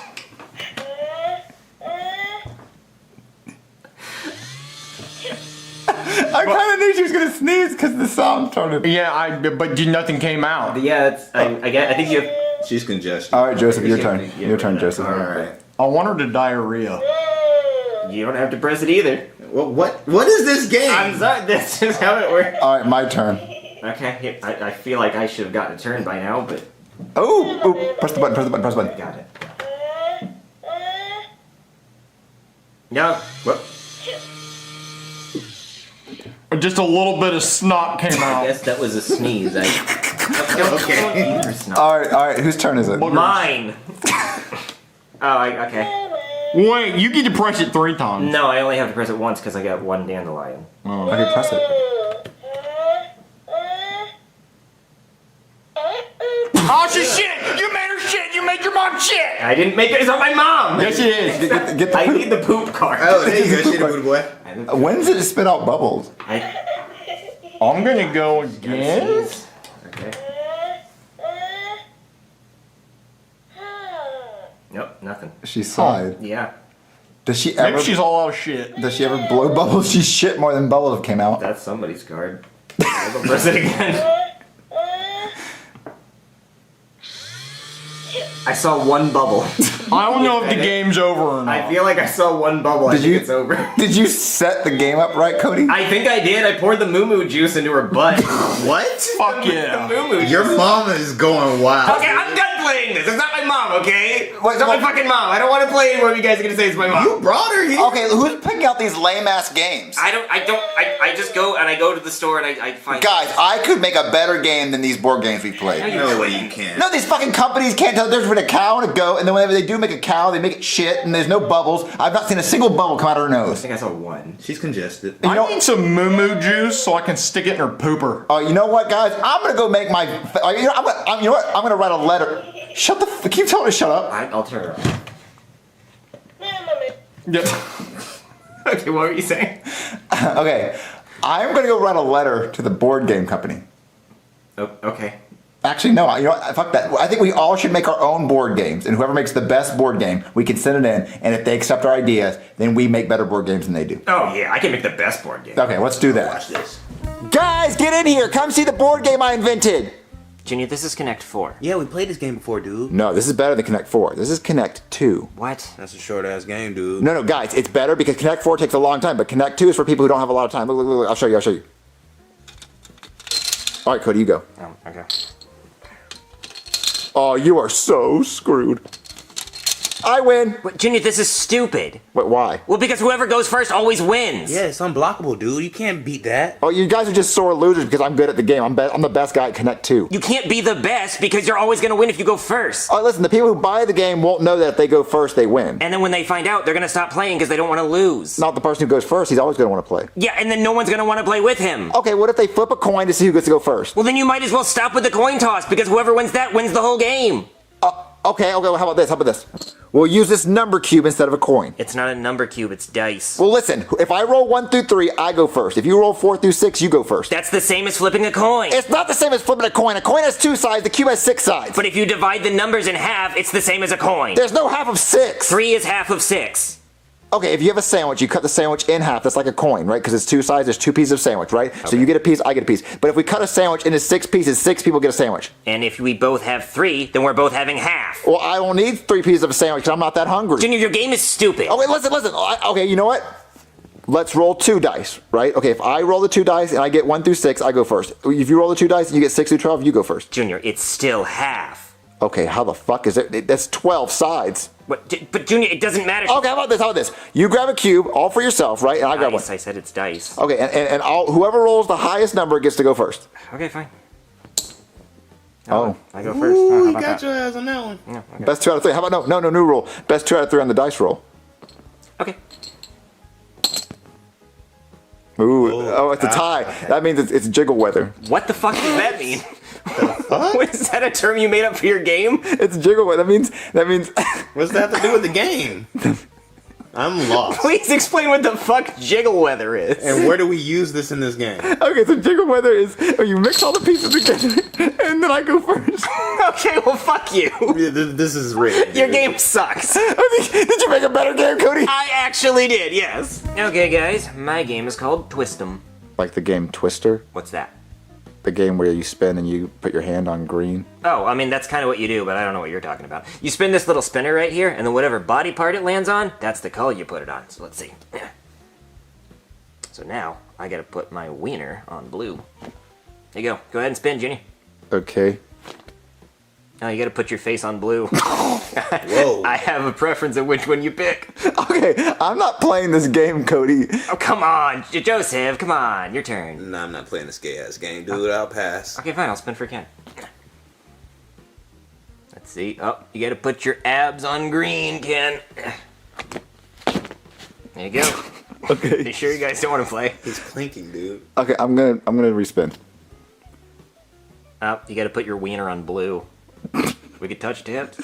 I kind of knew she was gonna sneeze because the sound started. Yeah, but nothing came out. But yeah, it's, I think you have. She's congested. All right, Joseph, your turn. Your turn, Joseph. Alright. I want her to diarrhea. You don't have to press it either. Well, what is this game? I'm sorry. This is how it works. All right, my turn. Okay, I feel like I should have gotten a turn by now, but Oh, press the button. Press the button. Press the button. got it. No. Whoop. Just a little bit of snot came I out. guess that was a sneeze. Okay. All right. Whose turn is it? Mine. Okay. Wait, you get to press it 3 times. No, I only have to press it once because I got 1 dandelion. Oh. Okay, press it. Oh, she's shit! You made her shit! You made your mom shit! I didn't make it. It's not my mom. Yes, it is. Get the I poop. need the poop card. Oh, there you go. Shit, good boy. When does it spit out bubbles? I'm gonna go again. Okay. Nope, nothing. She sighed. Yeah. Does she ever? Maybe she's all out of shit. Does she ever blow bubbles? She shit more than bubbles came out. That's somebody's card. I'll go press it again. I saw one bubble. I don't know if the game's over or not. I feel like I saw one bubble. I think it's over. Did you set the game up right, Cody? I think I did. I poured the moo juice into her butt. What? Fuck yeah. The moo juice. Your mama is going wild. Okay, I'm done playing this. It's not my mom, okay? It's not my fucking mom. I don't want to play anymore. You guys are gonna say it's my mom. You brought her here. Okay, who's picking out these lame ass games? I just go and I go to the store and I find. Guys, I could make a better game than these board games we played. No way you can. No, these fucking companies can't tell the difference between a cow and a goat, and then whenever they do make a cow, they make it shit, and there's no bubbles. I've not seen a single bubble come out of her nose. I think I saw one. She's congested. I need some moo juice so I can stick it in her pooper. Oh, you know what, guys? I'm gonna go make my. You know what? I'm gonna write a letter. Shut the. Keep telling me to shut up. I'll turn her off. Yep. Okay, what were you saying? Okay, I'm gonna go write a letter to the board game company. Oh, okay. Actually, no. You know what? Fuck that. I think we all should make our own board games, and whoever makes the best board game, we can send it in. And if they accept our ideas, then we make better board games than they do. Oh yeah, I can make the best board game. Okay, let's do that. Watch this. Guys, get in here. Come see the board game I invented. Junior, this is Connect 4. Yeah, we played this game before, dude. No, this is better than Connect 4. This is Connect 2. What? That's a short ass game, dude. No, guys, it's better because Connect 4 takes a long time, but Connect 2 is for people who don't have a lot of time. Look. I'll show you. All right, Cody, you go. Oh, okay. Oh, you are so screwed. I win. Wait, Junior, this is stupid. Wait, why? Well, because whoever goes first always wins. Yeah, it's unblockable, dude. You can't beat that. Oh, you guys are just sore losers because I'm good at the game. I'm the best guy at Connect 2. You can't be the best because you're always going to win if you go first. Oh, listen, the people who buy the game won't know that if they go first, they win. And then when they find out, they're going to stop playing because they don't want to lose. Not the person who goes first. He's always going to want to play. Yeah, and then no one's going to want to play with him. Okay, what if they flip a coin to see who gets to go first? Well, then you might as well stop with the coin toss because whoever wins that wins the whole game. Okay, well, how about this? We'll use this number cube instead of a coin. It's not a number cube, it's dice. Well, listen, if I roll 1 through 3, I go first. If you roll 4 through 6, you go first. That's the same as flipping a coin. It's not the same as flipping a coin. A coin has 2 sides, the cube has 6 sides. But if you divide the numbers in half, it's the same as a coin. There's no half of 6. 3 is half of 6. Okay, if you have a sandwich, you cut the sandwich in half. That's like a coin, right? Because it's 2 sides, there's 2 pieces of sandwich, right? Okay. So you get a piece, I get a piece. But if we cut a sandwich into 6 pieces, 6 people get a sandwich. And if we both have 3, then we're both having half. Well, I don't need 3 pieces of a sandwich because I'm not that hungry. Junior, your game is stupid. Okay, listen. Okay, you know what? Let's roll 2 dice, right? Okay, if I roll the 2 dice and I get 1 through 6, I go first. If you roll the 2 dice and you get 6 through 12, you go first. Junior, it's still half. Okay, how the fuck is it? That's 12 sides. But Junior, it doesn't matter. Okay, how about this? You grab a cube, all for yourself, right? And I grab one. I said it's dice. Okay, and whoever rolls the highest number gets to go first. Okay, fine. Oh. I go first. Ooh, you got your ass on that one. No, okay. Best 2 out of 3. How about no new rule. Best 2 out of 3 on the dice roll. Okay. Ooh, it's a tie. That means it's jiggle weather. What the fuck does that mean? Is that a term you made up for your game? It's jiggle weather. That means. What's that have to do with the game? I'm lost. Please explain what the fuck jiggle weather is. And where do we use this in this game? Okay, so jiggle weather is you mix all the pieces together, and then I go first. Okay, well, fuck you. This is rigged. Your game sucks. Did you make a better game, Cody? I actually did, yes. Okay, guys, my game is called Twist 'em. Like the game Twister? What's that? The game where you spin and you put your hand on green. Oh, I mean, that's kind of what you do, but I don't know what you're talking about. You spin this little spinner right here, and then whatever body part it lands on, that's the color you put it on. So let's see. So now, I gotta put my wiener on blue. There you go. Go ahead and spin, Ginny. Okay. Now you gotta put your face on blue. Whoa. I have a preference of which one you pick. Okay, I'm not playing this game, Cody. Oh, come on. Joseph, come on. Your turn. Nah, I'm not playing this gay-ass game, dude. I'll pass. Okay, fine. I'll spin for Ken. Let's see. Oh, you gotta put your abs on green, Ken. There you go. Okay. You sure you guys don't want to play? He's clinking, dude. Okay, I'm gonna respin. Oh, you gotta put your wiener on blue. We could touch tips.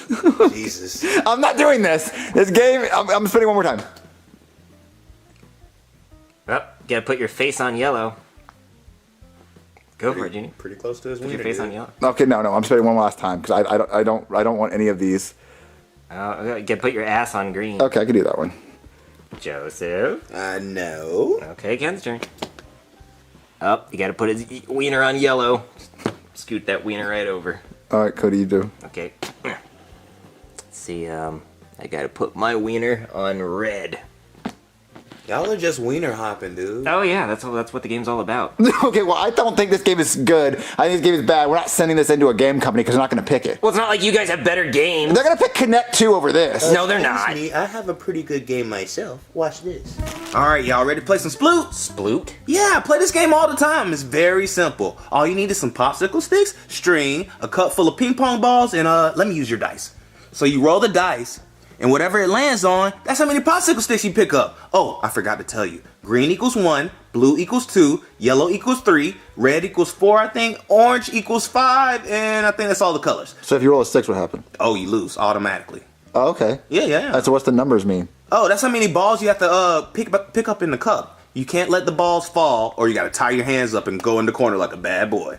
Jesus. I'm not doing this. This game, I'm spinning one more time. Oh, you gotta put your face on yellow. Go for it, Genie. Pretty close to his Put wiener, your face dude. on yellow. Okay, no, I'm spinning one last time because I don't want any of these. Oh, you gotta put your ass on green. Okay, I can do that one. Joseph. No. Okay, Ken's turn. Oh, you gotta put his wiener on yellow. Scoot that wiener right over. All right, Cody, you do. Okay. see, I gotta put my wiener on red. Y'all are just wiener hopping, dude. Oh yeah, that's what the game's all about. Okay, well, I don't think this game is good. I think this game is bad. We're not sending this into a game company because they're not going to pick it. Well, it's not like you guys have better games. They're going to pick Connect 2 over this. No, they're not. Me, I have a pretty good game myself. Watch this. All right, y'all ready to play some Sploot? Sploot? Yeah, I play this game all the time. It's very simple. All you need is some popsicle sticks, string, a cup full of ping pong balls, and let me use your dice. So you roll the dice, and whatever it lands on, that's how many popsicle sticks you pick up. Oh, I forgot to tell you. Green equals 1, blue equals 2, yellow equals 3, red equals 4, I think, orange equals 5, and I think that's all the colors. So if you roll a 6, what happens? Oh, you lose automatically. Oh, okay. Yeah. So what's the numbers mean? Oh, that's how many balls you have to pick up in the cup. You can't let the balls fall, or you gotta tie your hands up and go in the corner like a bad boy.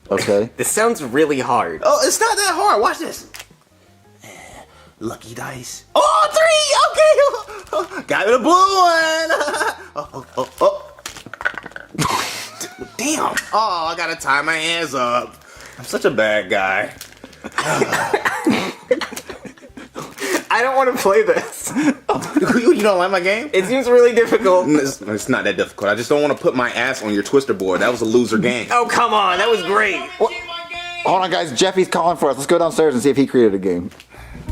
Okay. This sounds really hard. Oh, it's not that hard. Watch this. Lucky dice. Oh, 3! Okay. Got me the blue one. Damn. Oh, I gotta tie my hands up. I'm such a bad guy. I don't want to play this. You don't like my game? It seems really difficult. It's not that difficult. I just don't want to put my ass on your twister board. That was a loser game. Oh, come on. That was great. Hold on, guys. Jeffy's calling for us. Let's go downstairs and see if he created a game.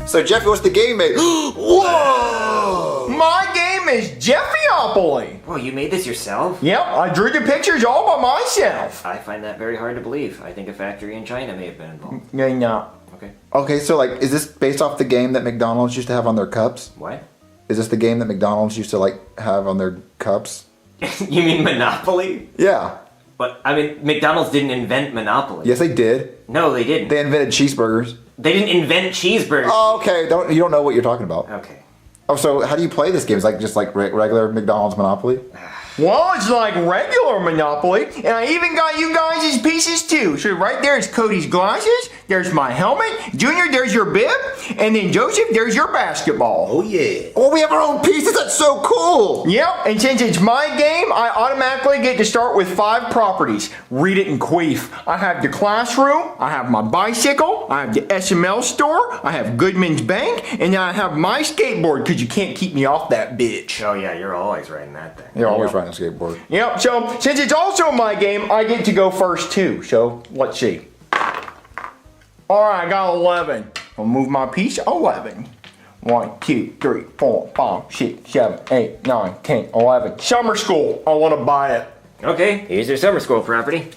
So, Jeffy, what's the game made? Whoa! My game is Jeffyopoly. Whoa, you made this yourself? Yep, I drew the pictures all by myself. I find that very hard to believe. I think a factory in China may have been involved. No. Okay. Okay, so, like, is this based off the game that McDonald's used to have on their cups? What? Is this the game that McDonald's used to, like, have on their cups? You mean Monopoly? Yeah. But, I mean, McDonald's didn't invent Monopoly. Yes, they did. No, they didn't. They invented cheeseburgers. They didn't invent cheeseburgers. Oh, okay. You don't know what you're talking about. Okay. Oh, so how do you play this game? It's like just like regular McDonald's Monopoly? Well, it's like regular Monopoly, and I even got you guys' pieces too. So right there is Cody's glasses, there's my helmet, Junior, there's your bib, and then Joseph, there's your basketball. Oh yeah. Oh, we have our own pieces? That's so cool! Yep, and since it's my game, I automatically get to start with 5 properties. Read it and queef. I have the classroom, I have my bicycle, I have the SML store, I have Goodman's Bank, and then I have my skateboard, because you can't keep me off that bitch. Oh yeah, you're always riding that thing. You're always riding a skateboard. Yep, so since it's also my game, I get to go first too. So let's see. Alright, I got 11. I'll move my piece. 11. 1, 2, 3, 4, 5, 6, 7, 8, 9, 10, 11. Summer school. I want to buy it. Okay, here's your summer school property.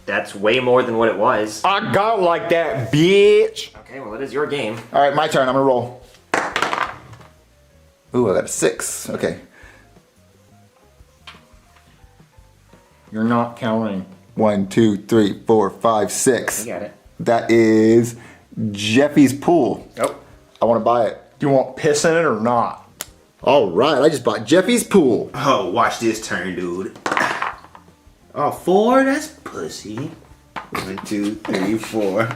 That's way more than what it was. I got it like that, bitch. Okay, well, it is your game. Alright, my turn. I'm gonna roll. Ooh, I got a 6. Okay. You're not counting. 1, 2, 3, 4, 5, 6. I got it. That is Jeffy's pool. Oh. I want to buy it. Do you want piss in it or not? Alright, I just bought Jeffy's pool. Oh, watch this turn, dude. Oh, 4? That's pussy. 1, 2, 3, 4.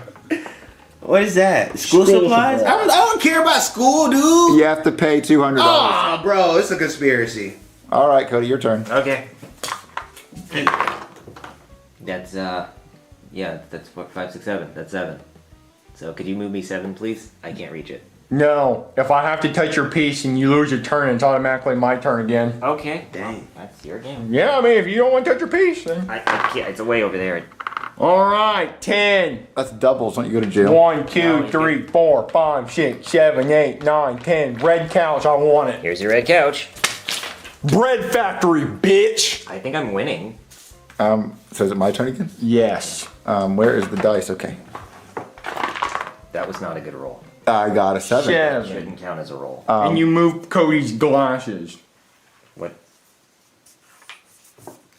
What is that? School supplies? I don't care about school, dude. You have to pay $200. Oh, bro, it's a conspiracy. Alright, Cody, your turn. Okay. That's, yeah, that's what, 5, 6, 7. That's 7. So could you move me 7, please? I can't reach it. No. If I have to touch your piece and you lose your turn, it's automatically my turn again. Okay. Dang. That's your game. Yeah, I mean, if you don't want to touch your piece, then. I can't. It's way over there. Alright, 10. That's doubles, don't you go to jail? 1, 2, 3, 4, 5, 6, 7, 8, 9, 10. Red couch, I want it. Here's your red couch. Bread factory, bitch. I think I'm winning. So is it my turn again? Yes. Where is the dice? Okay. That was not a good roll. I got a 7. That shouldn't count as a roll. And you moved Cody's glasses. What?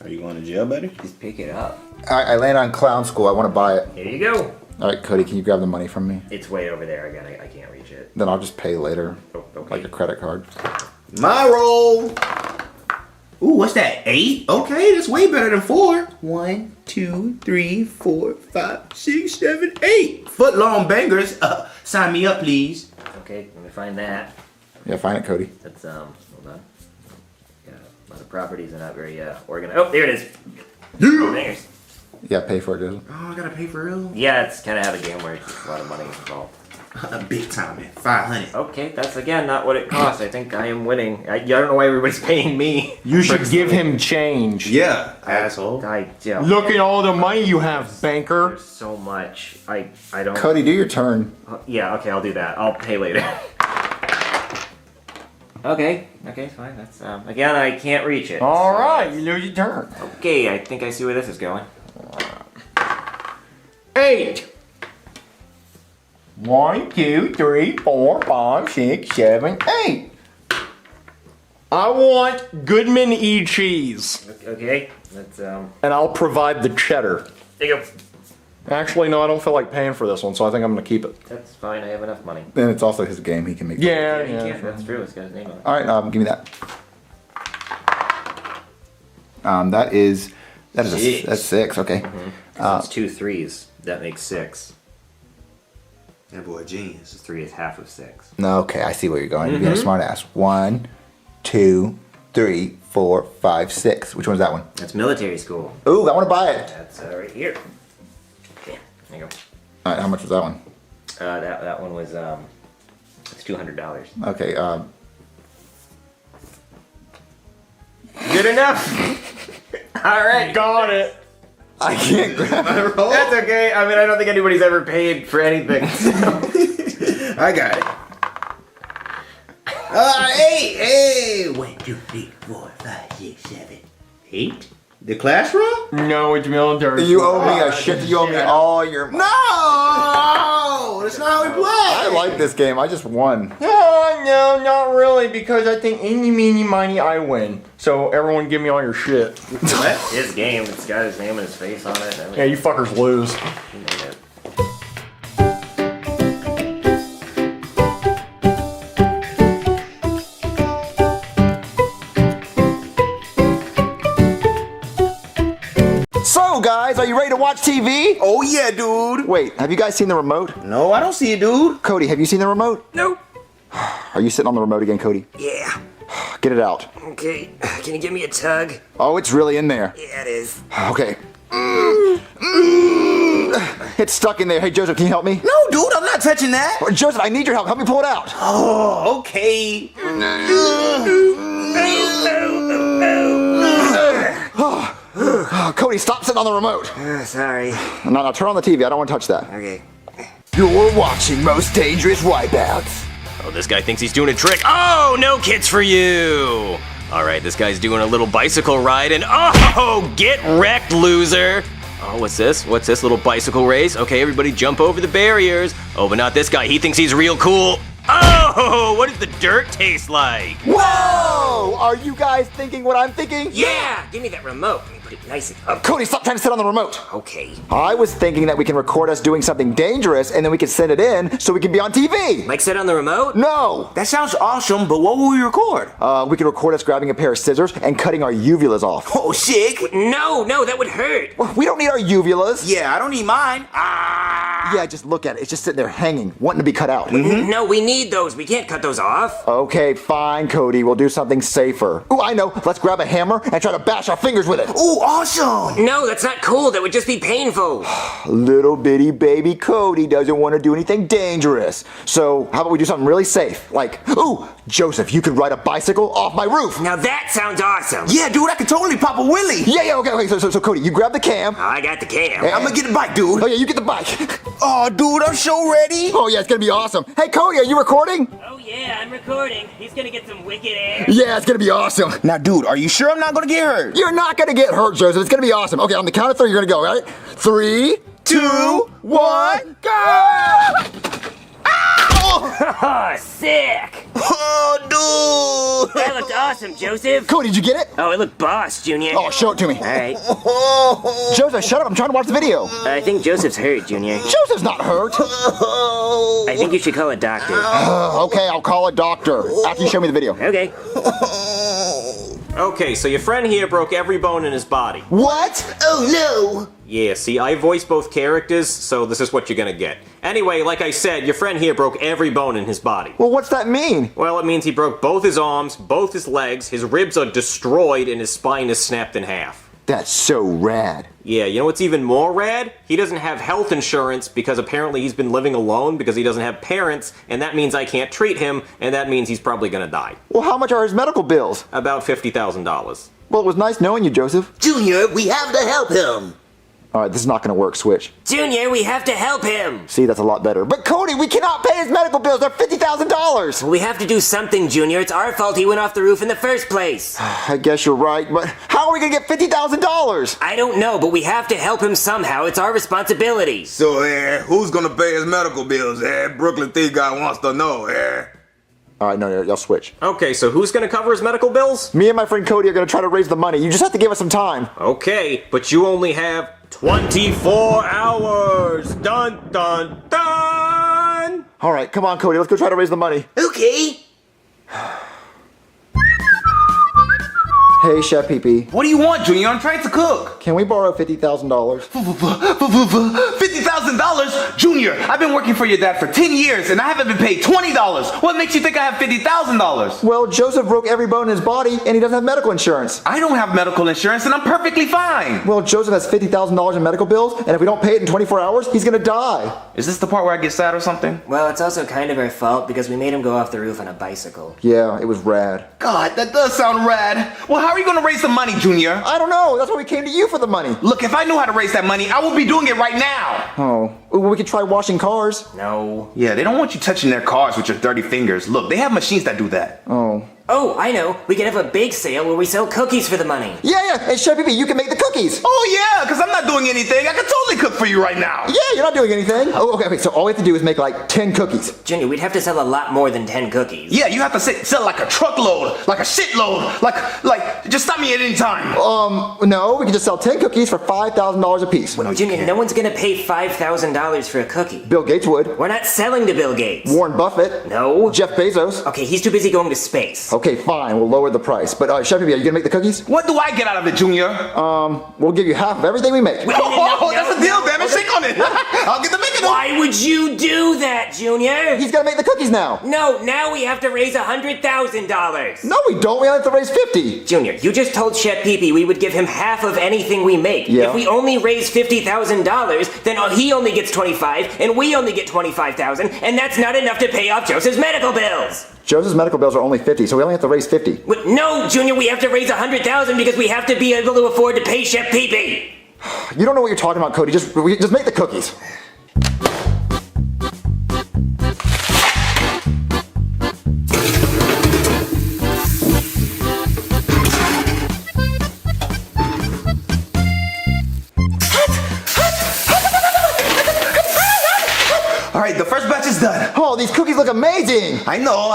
Are you going to jail, buddy? Just pick it up. I land on clown school. I want to buy it. Here you go. Alright, Cody, can you grab the money from me? It's way over there. I can't reach it. Then I'll just pay later. Oh, okay. Like a credit card. My roll. Ooh, what's that? 8? Okay, that's way better than 4. 1, 2, 3, 4, 5, 6, 7, 8. Foot long bangers. Sign me up, please. Okay, let me find that. Yeah, find it, Cody. That's, hold on. Yeah, a lot of properties are not very, organized. Oh, there it is. Yeah. Bangers. Yeah, pay for it, Joseph. Oh, I gotta pay for real? Yeah, it's kind of how the game works. There's a lot of money involved. Big time, man. 500. Okay, that's again not what it costs. I think I am winning. I don't know why everybody's paying me. You should give him change. Yeah, asshole. Look at all the money you have, banker. There's so much. I don't. Cody, do your turn. Yeah, okay, I'll do that. I'll pay later. Okay, fine. That's again, I can't reach it. All right, you lose your turn. Okay, I think I see where this is going. 8. 1, 2, 3, 4, 5, 6, 7, 8. I want Goodman E. cheese. Okay, that's And I'll provide the cheddar. There you go. Actually, no, I don't feel like paying for this one, so I think I'm gonna keep it. That's fine. I have enough money. And it's also his game. He can make. Yeah, He can't. That's true. It's got his name on it. All right, give me that. That's 6. Okay. That's 2 3s. That makes 6. That boy genius. 3 is half of 6. No, okay, I see where you're going. You're being a smart ass. 1, 2, 3, 4, 5, 6. Which one's that one? That's military school. Ooh, I want to buy it. That's right here. Okay, there you go. All right, how much was that one? That one was it's $200. Okay. Good enough. All right, got it. I can't grab it. That's okay. I mean, I don't think anybody's ever paid for anything. So. I got it. 8. 1, 2, 3, 4, 5, 6, 7, 8. The classroom? No, it's military. You owe me a shit. You owe me all your money. No! That's not how we play. I like this game. I just won. No, not really, because I think eeny, meeny, miny, I win. So everyone give me all your shit. That's his game. It's got his name and his face on it. Yeah, you fuckers lose. He made it. So, guys, are you ready to watch TV? Oh, yeah, dude. Wait, have you guys seen the remote? No, I don't see it, dude. Cody, have you seen the remote? Nope. Are you sitting on the remote again, Cody? Yeah. Get it out. Okay. Can you give me a tug? Oh, it's really in there. Yeah, it is. Okay. It's stuck in there. Hey, Joseph, can you help me? No, dude, I'm not touching that. Joseph, I need your help. Help me pull it out. Oh, okay. Cody, stop sitting on the remote. Sorry. No, turn on the TV. I don't want to touch that. Okay. You're watching Most Dangerous Wipeouts. Oh, this guy thinks he's doing a trick. Oh, no kits for you. All right, this guy's doing a little bicycle ride and oh, get wrecked, loser. Oh, what's this? What's this little bicycle race? Okay, everybody jump over the barriers. Oh, but not this guy. He thinks he's real cool. Oh, what does the dirt taste like? Whoa! Are you guys thinking what I'm thinking? Yeah! Give me that remote. Let me put it nice and up. Cody, stop trying to sit on the remote. Okay. I was thinking that we can record us doing something dangerous and then we can send it in so we can be on TV. Like sit on the remote? No! That sounds awesome, but what will we record? We can record us grabbing a pair of scissors and cutting our uvulas off. Oh, sick. No, that would hurt. We don't need our uvulas. Yeah, I don't need mine. Yeah, just look at it. It's just sitting there hanging, wanting to be cut out. No, we need those. We can't cut those off. Okay, fine, Cody. We'll do something safer. Ooh, I know. Let's grab a hammer and try to bash our fingers with it. Ooh, awesome. No, that's not cool. That would just be painful. Little bitty baby Cody doesn't want to do anything dangerous. So how about we do something really safe? Like, ooh, Joseph, you could ride a bicycle off my roof. Now that sounds awesome. Yeah, dude, I could totally pop a wheelie. Yeah, okay. So Cody, you grab the cam. I got the cam. And I'm gonna get the bike, dude. Oh yeah, you get the bike. Oh, dude, I'm so ready. Oh yeah, it's gonna be awesome. Hey, Cody, are you recording? Oh yeah, I'm recording. He's gonna get some wicked air. Yeah, it's gonna be awesome. Now, dude, are you sure I'm not gonna get hurt? You're not gonna get hurt, Joseph. It's gonna be awesome. Okay, on the count of 3, you're gonna go, right? 3, 2, 1, go! Oh, sick! Oh, dude! That looked awesome, Joseph. Cody, did you get it? Oh, it looked boss, Junior. Oh, show it to me. All right. Joseph, shut up. I'm trying to watch the video. I think Joseph's hurt, Junior. Joseph's not hurt. I think you should call a doctor. Okay, I'll call a doctor after you show me the video. Okay. Okay, so your friend here broke every bone in his body. What? Oh, no. Yeah, see, I voiced both characters, so this is what you're gonna get. Anyway, like I said, your friend here broke every bone in his body. Well, what's that mean? Well, it means he broke both his arms, both his legs, his ribs are destroyed, and his spine is snapped in half. That's so rad. Yeah, you know what's even more rad? He doesn't have health insurance because apparently he's been living alone because he doesn't have parents, and that means I can't treat him, and that means he's probably gonna die. Well, how much are his medical bills? About $50,000. Well, it was nice knowing you, Joseph. Junior, we have to help him. All right, this is not going to work, Switch. Junior, we have to help him. See, that's a lot better. But Cody, we cannot pay his medical bills. They're $50,000. We have to do something, Junior. It's our fault he went off the roof in the first place. I guess you're right, but how are we going to get $50,000? I don't know, but we have to help him somehow. It's our responsibility. So, who's gonna pay his medical bills, Brooklyn Thief Guy wants to know, All right, no, y'all switch. Okay, so who's gonna cover his medical bills? Me and my friend Cody are going to try to raise the money. You just have to give us some time. Okay, but you only have 24 hours. Dun, dun, dun. All right, come on, Cody. Let's go try to raise the money. Okay. Hey, Chef Pee-Pee. What do you want, Junior? I'm trying to cook. Can we borrow $50,000? $50,000? Junior, I've been working for your dad for 10 years and I haven't been paid $20. What makes you think I have $50,000? Well, Joseph broke every bone in his body and he doesn't have medical insurance. I don't have medical insurance and I'm perfectly fine. Well, Joseph has $50,000 in medical bills, and if we don't pay it in 24 hours, he's gonna die. Is this the part where I get sad or something? Well, it's also kind of our fault because we made him go off the roof on a bicycle. Yeah, it was rad. God, that does sound rad. Well, how are you gonna raise the money, Junior? I don't know. That's why we came to you for the money. Look, if I knew how to raise that money, I would be doing it right now. Oh, well, we could try washing cars. No. Yeah, they don't want you touching their cars with your dirty fingers. Look, they have machines that do that. Oh. Oh, I know. We can have a bake sale where we sell cookies for the money. Yeah. Hey, Chef Pee-Pee, you can make the cookies. Oh, yeah, because I'm not doing anything. I can totally cook for you right now. Yeah, you're not doing anything. Oh, okay, so all we have to do is make like 10 cookies. Junior, we'd have to sell a lot more than 10 cookies. Yeah, you have to sell like a truckload, like a shitload, like, just stop me at any time. No, we can just sell 10 cookies for $5,000 a piece. Well, Junior, no one's gonna pay $5,000 for a cookie. Bill Gates would. We're not selling to Bill Gates. Warren Buffett. No. Jeff Bezos. Okay, he's too busy going to space. Okay, fine, we'll lower the price. But Chef Pee-Pee, are you gonna make the cookies? What do I get out of it, Junior? We'll give you half of everything we make. Oh, that's a deal, damn it. Shake on it. I'll get the making. Why would you do that, Junior? He's gonna make the cookies now. No, now we have to raise $100,000. No, we don't. We only have to raise 50. Junior, you just told Chef Pee-Pee we would give him half of anything we make. Yeah. If we only raise $50,000, then he only gets $25,000 and we only get $25,000, and that's not enough to pay off Joseph's medical bills. Joseph's medical bills are only 50, so we only have to raise 50. No, Junior, we have to raise $100,000 because we have to be able to afford to pay Chef Pee-Pee. You don't know what you're talking about, Cody. Just make the cookies. All right, the first batch is done. Oh, these cookies look amazing. I know.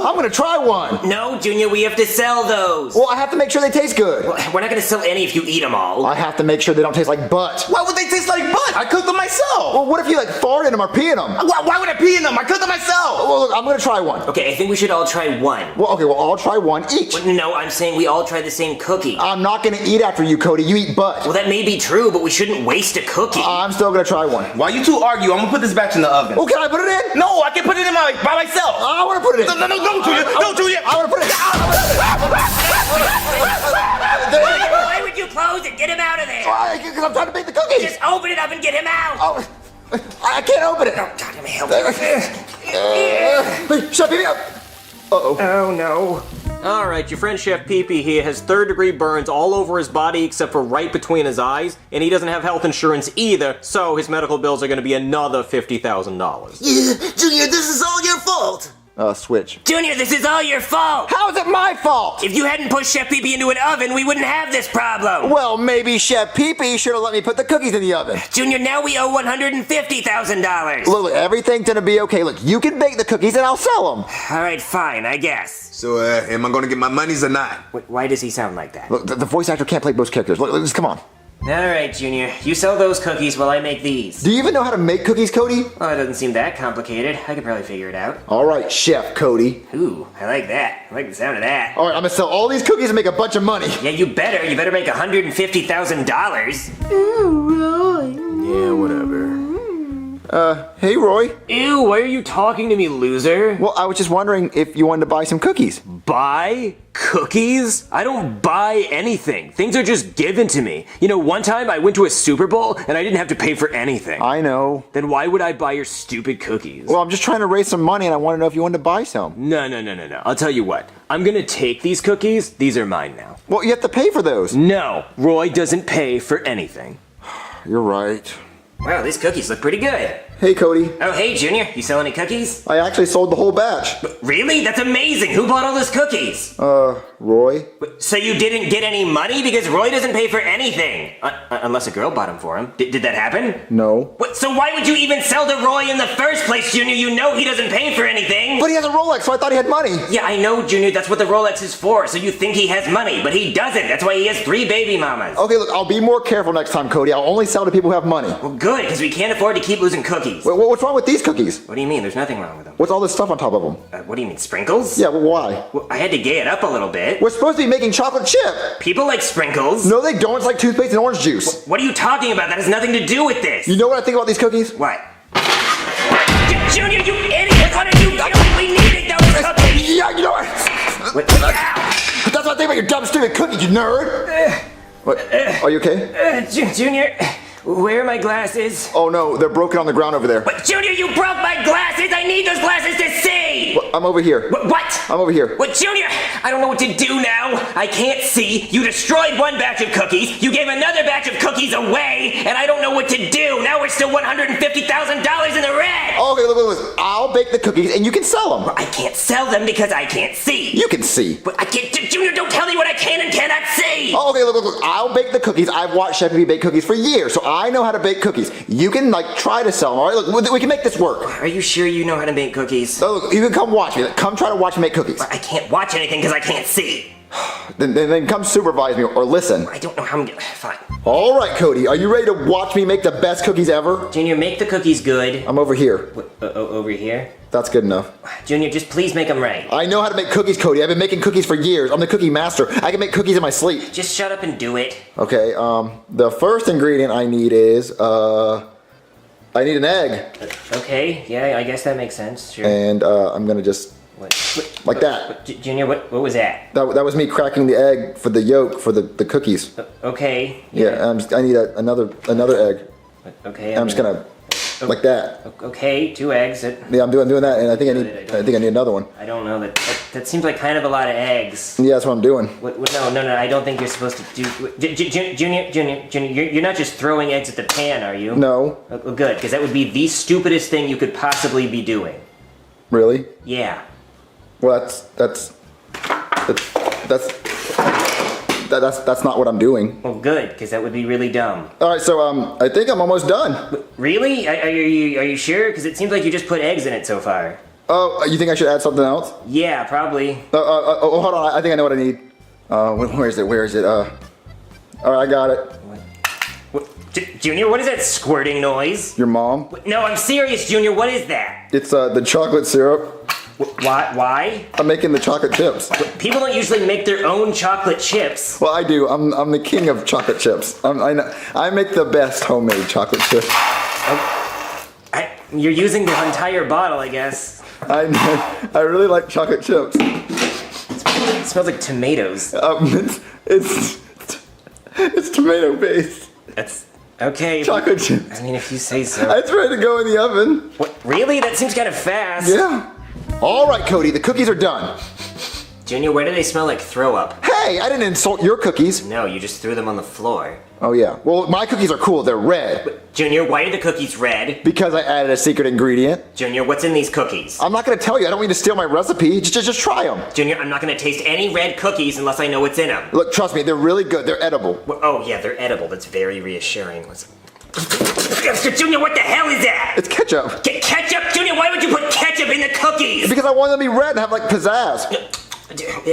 I'm gonna try one. No, Junior, we have to sell those. Well, I have to make sure they taste good. Well, we're not gonna sell any if you eat them all. I have to make sure they don't taste like butt. Why would they taste like butt? I cooked them myself. Well, what if you like fart in them or pee in them? Why would I pee in them? I cooked them myself. Well, look, I'm gonna try one. Okay, I think we should all try one. Well, okay, well, I'll try one each. Well, no, I'm saying we all try the same cookie. I'm not gonna eat after you, Cody. You eat butt. Well, that may be true, but we shouldn't waste a cookie. I'm still gonna try one. While you two argue, I'm gonna put this batch in the oven. Oh, can I put it in? No, I can put it in by myself. I wanna put it in. No, don't, Julia. Don't, Julia. I wanna put it in. Why would you close it? Get him out of there. Because I'm trying to make the cookies. Just open it up and get him out. Oh, I can't open it. Oh, God, let me help you. Shut me up. Uh-oh. Oh, no. All right, your friend Chef Pee-Pee here has third-degree burns all over his body except for right between his eyes, and he doesn't have health insurance either, so his medical bills are going to be another $50,000. Yeah, Junior, this is all your fault. Switch. Junior, this is all your fault. How is it my fault? If you hadn't pushed Chef Pee-Pee into an oven, we wouldn't have this problem. Well, maybe Chef Pee-Pee should have let me put the cookies in the oven. Junior, now we owe $150,000. Look, everything's gonna be okay. Look, you can bake the cookies and I'll sell them. All right, fine, I guess. So, am I gonna get my monies or not? Wait, why does he sound like that? Look, the voice actor can't play both characters. Look, just come on. All right, Junior, you sell those cookies while I make these. Do you even know how to make cookies, Cody? Oh, it doesn't seem that complicated. I could probably figure it out. All right, Chef Cody. Ooh, I like that. I like the sound of that. All right, I'm gonna sell all these cookies and make a bunch of money. Yeah, you better. You better make $150,000. Yeah, whatever. Hey, Roy. Ew, why are you talking to me, loser? Well, I was just wondering if you wanted to buy some cookies. Buy cookies? I don't buy anything. Things are just given to me. You know, one time I went to a Super Bowl and I didn't have to pay for anything. I know. Then why would I buy your stupid cookies? Well, I'm just trying to raise some money and I want to know if you wanted to buy some. No. I'll tell you what. I'm gonna take these cookies. These are mine now. Well, you have to pay for those. No, Roy doesn't pay for anything. You're right. Wow, these cookies look pretty good. Hey, Cody. Oh, hey, Junior. You sell any cookies? I actually sold the whole batch. Really? That's amazing. Who bought all those cookies? Roy. So you didn't get any money? Because Roy doesn't pay for anything. Unless a girl bought them for him. Did that happen? No. So why would you even sell to Roy in the first place, Junior? You know he doesn't pay for anything. But he has a Rolex, so I thought he had money. Yeah, I know, Junior. That's what the Rolex is for. So you think he has money, but he doesn't. That's why he has 3 baby mamas. Okay, look, I'll be more careful next time, Cody. I'll only sell to people who have money. Well, good, because we can't afford to keep losing cookies. Wait, what's wrong with these cookies? What do you mean? There's nothing wrong with them. What's all this stuff on top of them? What do you mean, sprinkles? Yeah, well, why? Well, I had to gay it up a little bit. We're supposed to be making chocolate chip. People like sprinkles. No, they don't. It's like toothpaste and orange juice. What are you talking about? That has nothing to do with this. You know what I think about these cookies? What? Junior, you idiot! What are you doing? We needed those cookies! Yeah, you know what? That's what I think about your dumb, stupid cookies, you nerd. What? Are you okay? Junior, where are my glasses? Oh no, they're broken on the ground over there. But Junior, you broke my glasses! I need those glasses to see! Well, I'm over here. What? I'm over here. What, Junior? I don't know what to do now. I can't see. You destroyed one batch of cookies. You gave another batch of cookies away, and I don't know what to do. Now we're still $150,000 in the red. Okay, look. I'll bake the cookies and you can sell them. Well, I can't sell them because I can't see. You can see. But I can't. Junior, don't tell me what I can and cannot see. Oh, okay, look. I'll bake the cookies. I've watched Jeffy bake cookies for years, so I know how to bake cookies. You can try to sell them. All right, look, we can make this work. Are you sure you know how to make cookies? Oh, look, you can come watch me. Come try to watch me make cookies. I can't watch anything because I can't see. Then come supervise me or listen. I don't know how I'm gonna. Fine. All right, Cody. Are you ready to watch me make the best cookies ever? Junior, make the cookies good. I'm over here. Over here? That's good enough. Junior, just please make them right. I know how to make cookies, Cody. I've been making cookies for years. I'm the cookie master. I can make cookies in my sleep. Just shut up and do it. Okay, the first ingredient I need is, I need an egg. Okay, yeah, I guess that makes sense. Sure. And, I'm gonna just, like that. Junior, what was that? That was me cracking the egg for the yolk for the cookies. Okay. Yeah, I need another egg. Okay. I'm just gonna, like that. Okay, 2 eggs. Yeah, I'm doing that, and I think I need another one. I don't know, that seems like kind of a lot of eggs. Yeah, that's what I'm doing. No, I don't think you're supposed to do... Junior, you're not just throwing eggs at the pan, are you? No. Well, good, because that would be the stupidest thing you could possibly be doing. Really? Yeah. Well, that's not what I'm doing. Well, good, because that would be really dumb. All right, so I think I'm almost done. Really? Are you sure? Because it seems like you just put eggs in it so far. Oh, you think I should add something else? Yeah, probably. Hold on. I think I know what I need. Where is it? All right, I got it. Junior, what is that squirting noise? Your mom? No, I'm serious, Junior. What is that? It's the chocolate syrup. Why? I'm making the chocolate chips. People don't usually make their own chocolate chips. Well, I do. I'm the king of chocolate chips. I make the best homemade chocolate chips. You're using the entire bottle, I guess. I really like chocolate chips. It smells like tomatoes. It's tomato based. That's okay. Chocolate chips. I mean, if you say so. It's ready to go in the oven. What? Really? That seems kind of fast. Yeah. All right, Cody. The cookies are done. Junior, why do they smell like throw up? Hey, I didn't insult your cookies. No, you just threw them on the floor. Oh yeah. Well, my cookies are cool. They're red. Junior, why are the cookies red? Because I added a secret ingredient. Junior, what's in these cookies? I'm not going to tell you. I don't mean to steal my recipe. Just try them. Junior, I'm not going to taste any red cookies unless I know what's in them. Look, trust me. They're really good. They're edible. Oh yeah, they're edible. That's very reassuring. Junior, what the hell is that? It's ketchup. Ketchup? Junior, why would you put ketchup in the cookies? Because I want them to be red and have like pizzazz.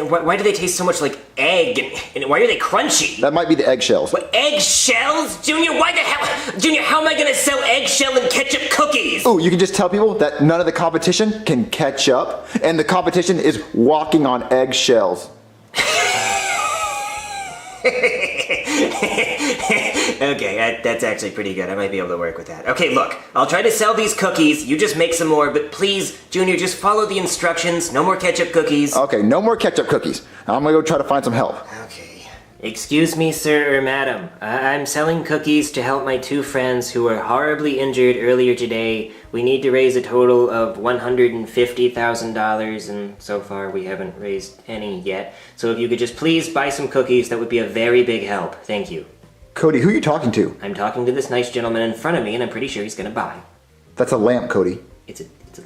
Why do they taste so much like egg? And why are they crunchy? That might be the eggshells. What, eggshells? Junior, why the hell? Junior, how am I gonna sell eggshell and ketchup cookies? Oh, you can just tell people that none of the competition can catch up, and the competition is walking on eggshells. Okay, that's actually pretty good. I might be able to work with that. Okay, look, I'll try to sell these cookies. You just make some more, but please, Junior, just follow the instructions. No more ketchup cookies. Okay, no more ketchup cookies. I'm gonna go try to find some help. Okay. Excuse me, sir or madam. I'm selling cookies to help my two friends who were horribly injured earlier today. We need to raise a total of $150,000, and so far we haven't raised any yet. So if you could just please buy some cookies, that would be a very big help. Thank you. Cody, who are you talking to? I'm talking to this nice gentleman in front of me, and I'm pretty sure he's gonna buy. That's a lamp, Cody. It's a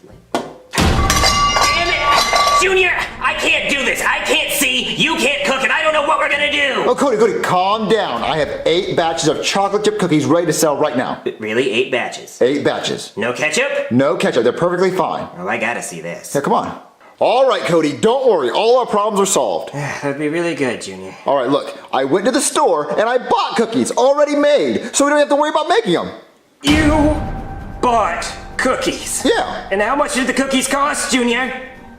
lamp. Damn it! Junior, I can't do this. I can't see, you can't cook, and I don't know what we're gonna do. Oh, Cody, calm down. I have 8 batches of chocolate chip cookies ready to sell right now. Really? 8 batches? 8 batches. No ketchup? No ketchup. They're perfectly fine. Well, I gotta see this. Yeah, come on. All right, Cody, don't worry. All our problems are solved. That'd be really good, Junior. All right, look. I went to the store and I bought cookies already made, so we don't have to worry about making them. You bought cookies? Yeah. And how much did the cookies cost, Junior?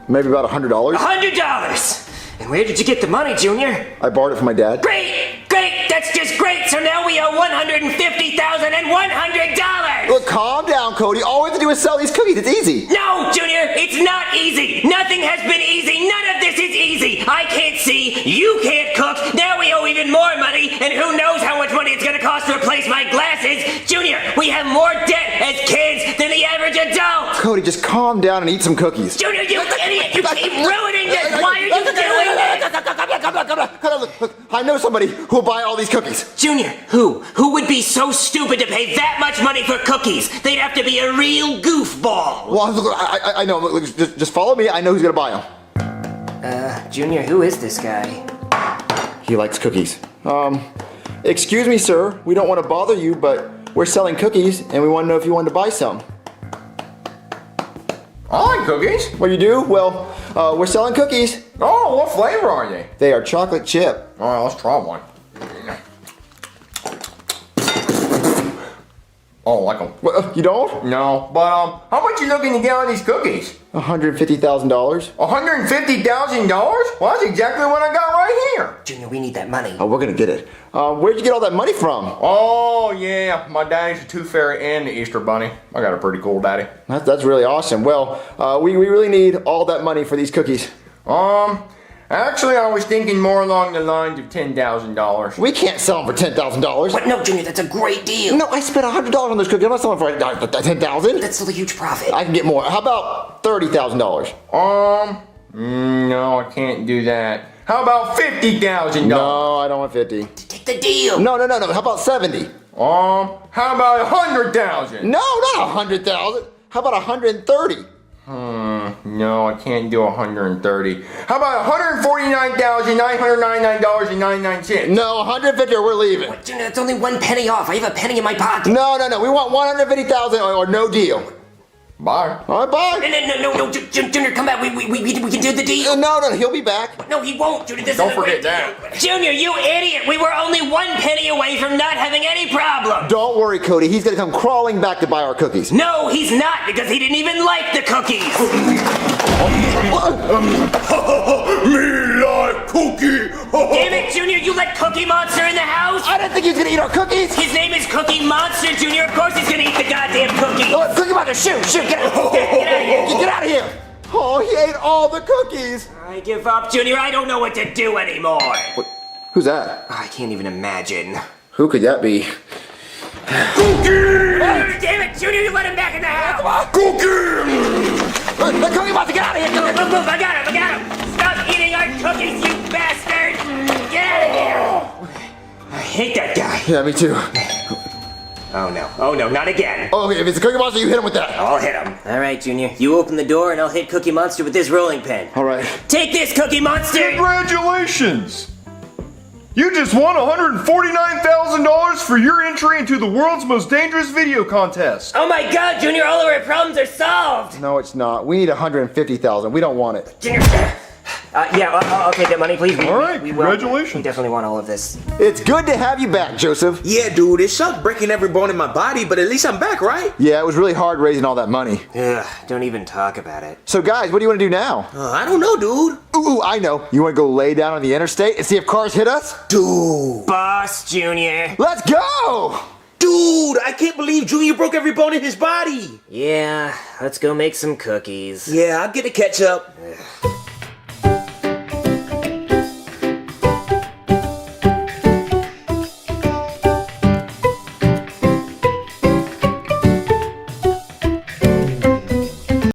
Maybe about $100. $100! And where did you get the money, Junior? I borrowed it from my dad. Great! That's just great! So now we owe $150,100! Look, calm down, Cody. All we have to do is sell these cookies. It's easy. No, Junior! It's not easy! Nothing has been easy! None of this is easy! I can't see, you can't cook, now we owe even more money, and who knows how much money it's gonna cost to replace my glasses! Junior, we have more debt as kids than the average adult! Cody, just calm down and eat some cookies. Junior, you idiot! You keep ruining this! Why are you doing this? Look, I know somebody who will buy all these cookies. Junior, who? Who would be so stupid to pay that much money for cookies? They'd have to be a real goofball. Well, look, I know. Look, just follow me. I know who's gonna buy them. Junior, who is this guy? He likes cookies. Excuse me, sir. We don't want to bother you, but we're selling cookies, and we want to know if you wanted to buy some. I like cookies. Well, you do? Well, we're selling cookies. Oh, what flavor are they? They are chocolate chip. All right, let's try one. Oh, I like them. Well, you don't? No, but how much you looking to get on these cookies? $150,000. $150,000? Well, that's exactly what I got right here. Junior, we need that money. Oh, we're gonna get it. Where'd you get all that money from? Oh, yeah, my daddy's a Tooth Fairy and the Easter Bunny. I got a pretty cool daddy. That's really awesome. Well, we really need all that money for these cookies. Actually, I was thinking more along the lines of $10,000. We can't sell them for $10,000. What? No, Junior, that's a great deal. No, I spent $100 on those cookies. I'm not selling for $10,000. That's still a huge profit. I can get more. How about $30,000? No, I can't do that. How about $50,000? No, I don't want 50. Take the deal. No. How about 70? How about 100,000? No, not 100,000. How about 130? No, I can't do 130. How about $149,999.99? No, 150 or we're leaving. What, Junior, that's only 1 penny off. I have a penny in my pocket. No. We want 150,000 or no deal. Bye. All right, bye. No, Junior, come back. We can do the deal. No, he'll be back. No, he won't, Junior. Don't forget that. Junior, you idiot. We were only 1 penny away from not having any problem. Don't worry, Cody. He's gonna come crawling back to buy our cookies. No, he's not, because he didn't even like the cookies. Me like cookie. Damn it, Junior, you let Cookie Monster in the house? I didn't think he was gonna eat our cookies. His name is Cookie Monster, Junior. Of course he's gonna eat the goddamn cookie. Oh, Cookie Monster, shoot, get out of here. Get out of here. Oh, he ate all the cookies. I give up, Junior. I don't know what to do anymore. What? Who's that? I can't even imagine. Who could that be? Cookie! Oh, damn it, Junior, you let him back in the house. Come on. Cookie! Cookie Monster, get out of here. Move, I got him. Stop eating our cookies, you bastard. Get out of here. I hate that guy. Yeah, me too. Oh no, not again. Oh, okay, if it's a Cookie Monster, you hit him with that. I'll hit him. All right, Junior, you open the door and I'll hit Cookie Monster with this rolling pin. All right. Take this, Cookie Monster. Congratulations! You just won $149,000 for your entry into the world's most dangerous video contest. Oh my God, Junior, all of our problems are solved. No, it's not. We need $150,000. We don't want it. Junior, Okay, get money, please. All right, we congratulations. We definitely want all of this. It's good to have you back, Joseph. Yeah, dude, it sucked breaking every bone in my body, but at least I'm back, right? Yeah, it was really hard raising all that money. Ugh, don't even talk about it. So guys, what do you want to do now? I don't know, dude. Ooh, I know. You want to go lay down on the interstate and see if cars hit us? Dude. Boss Junior. Let's go! Dude, I can't believe Junior broke every bone in his body. Yeah, let's go make some cookies. Yeah, I'll get a ketchup. Ugh.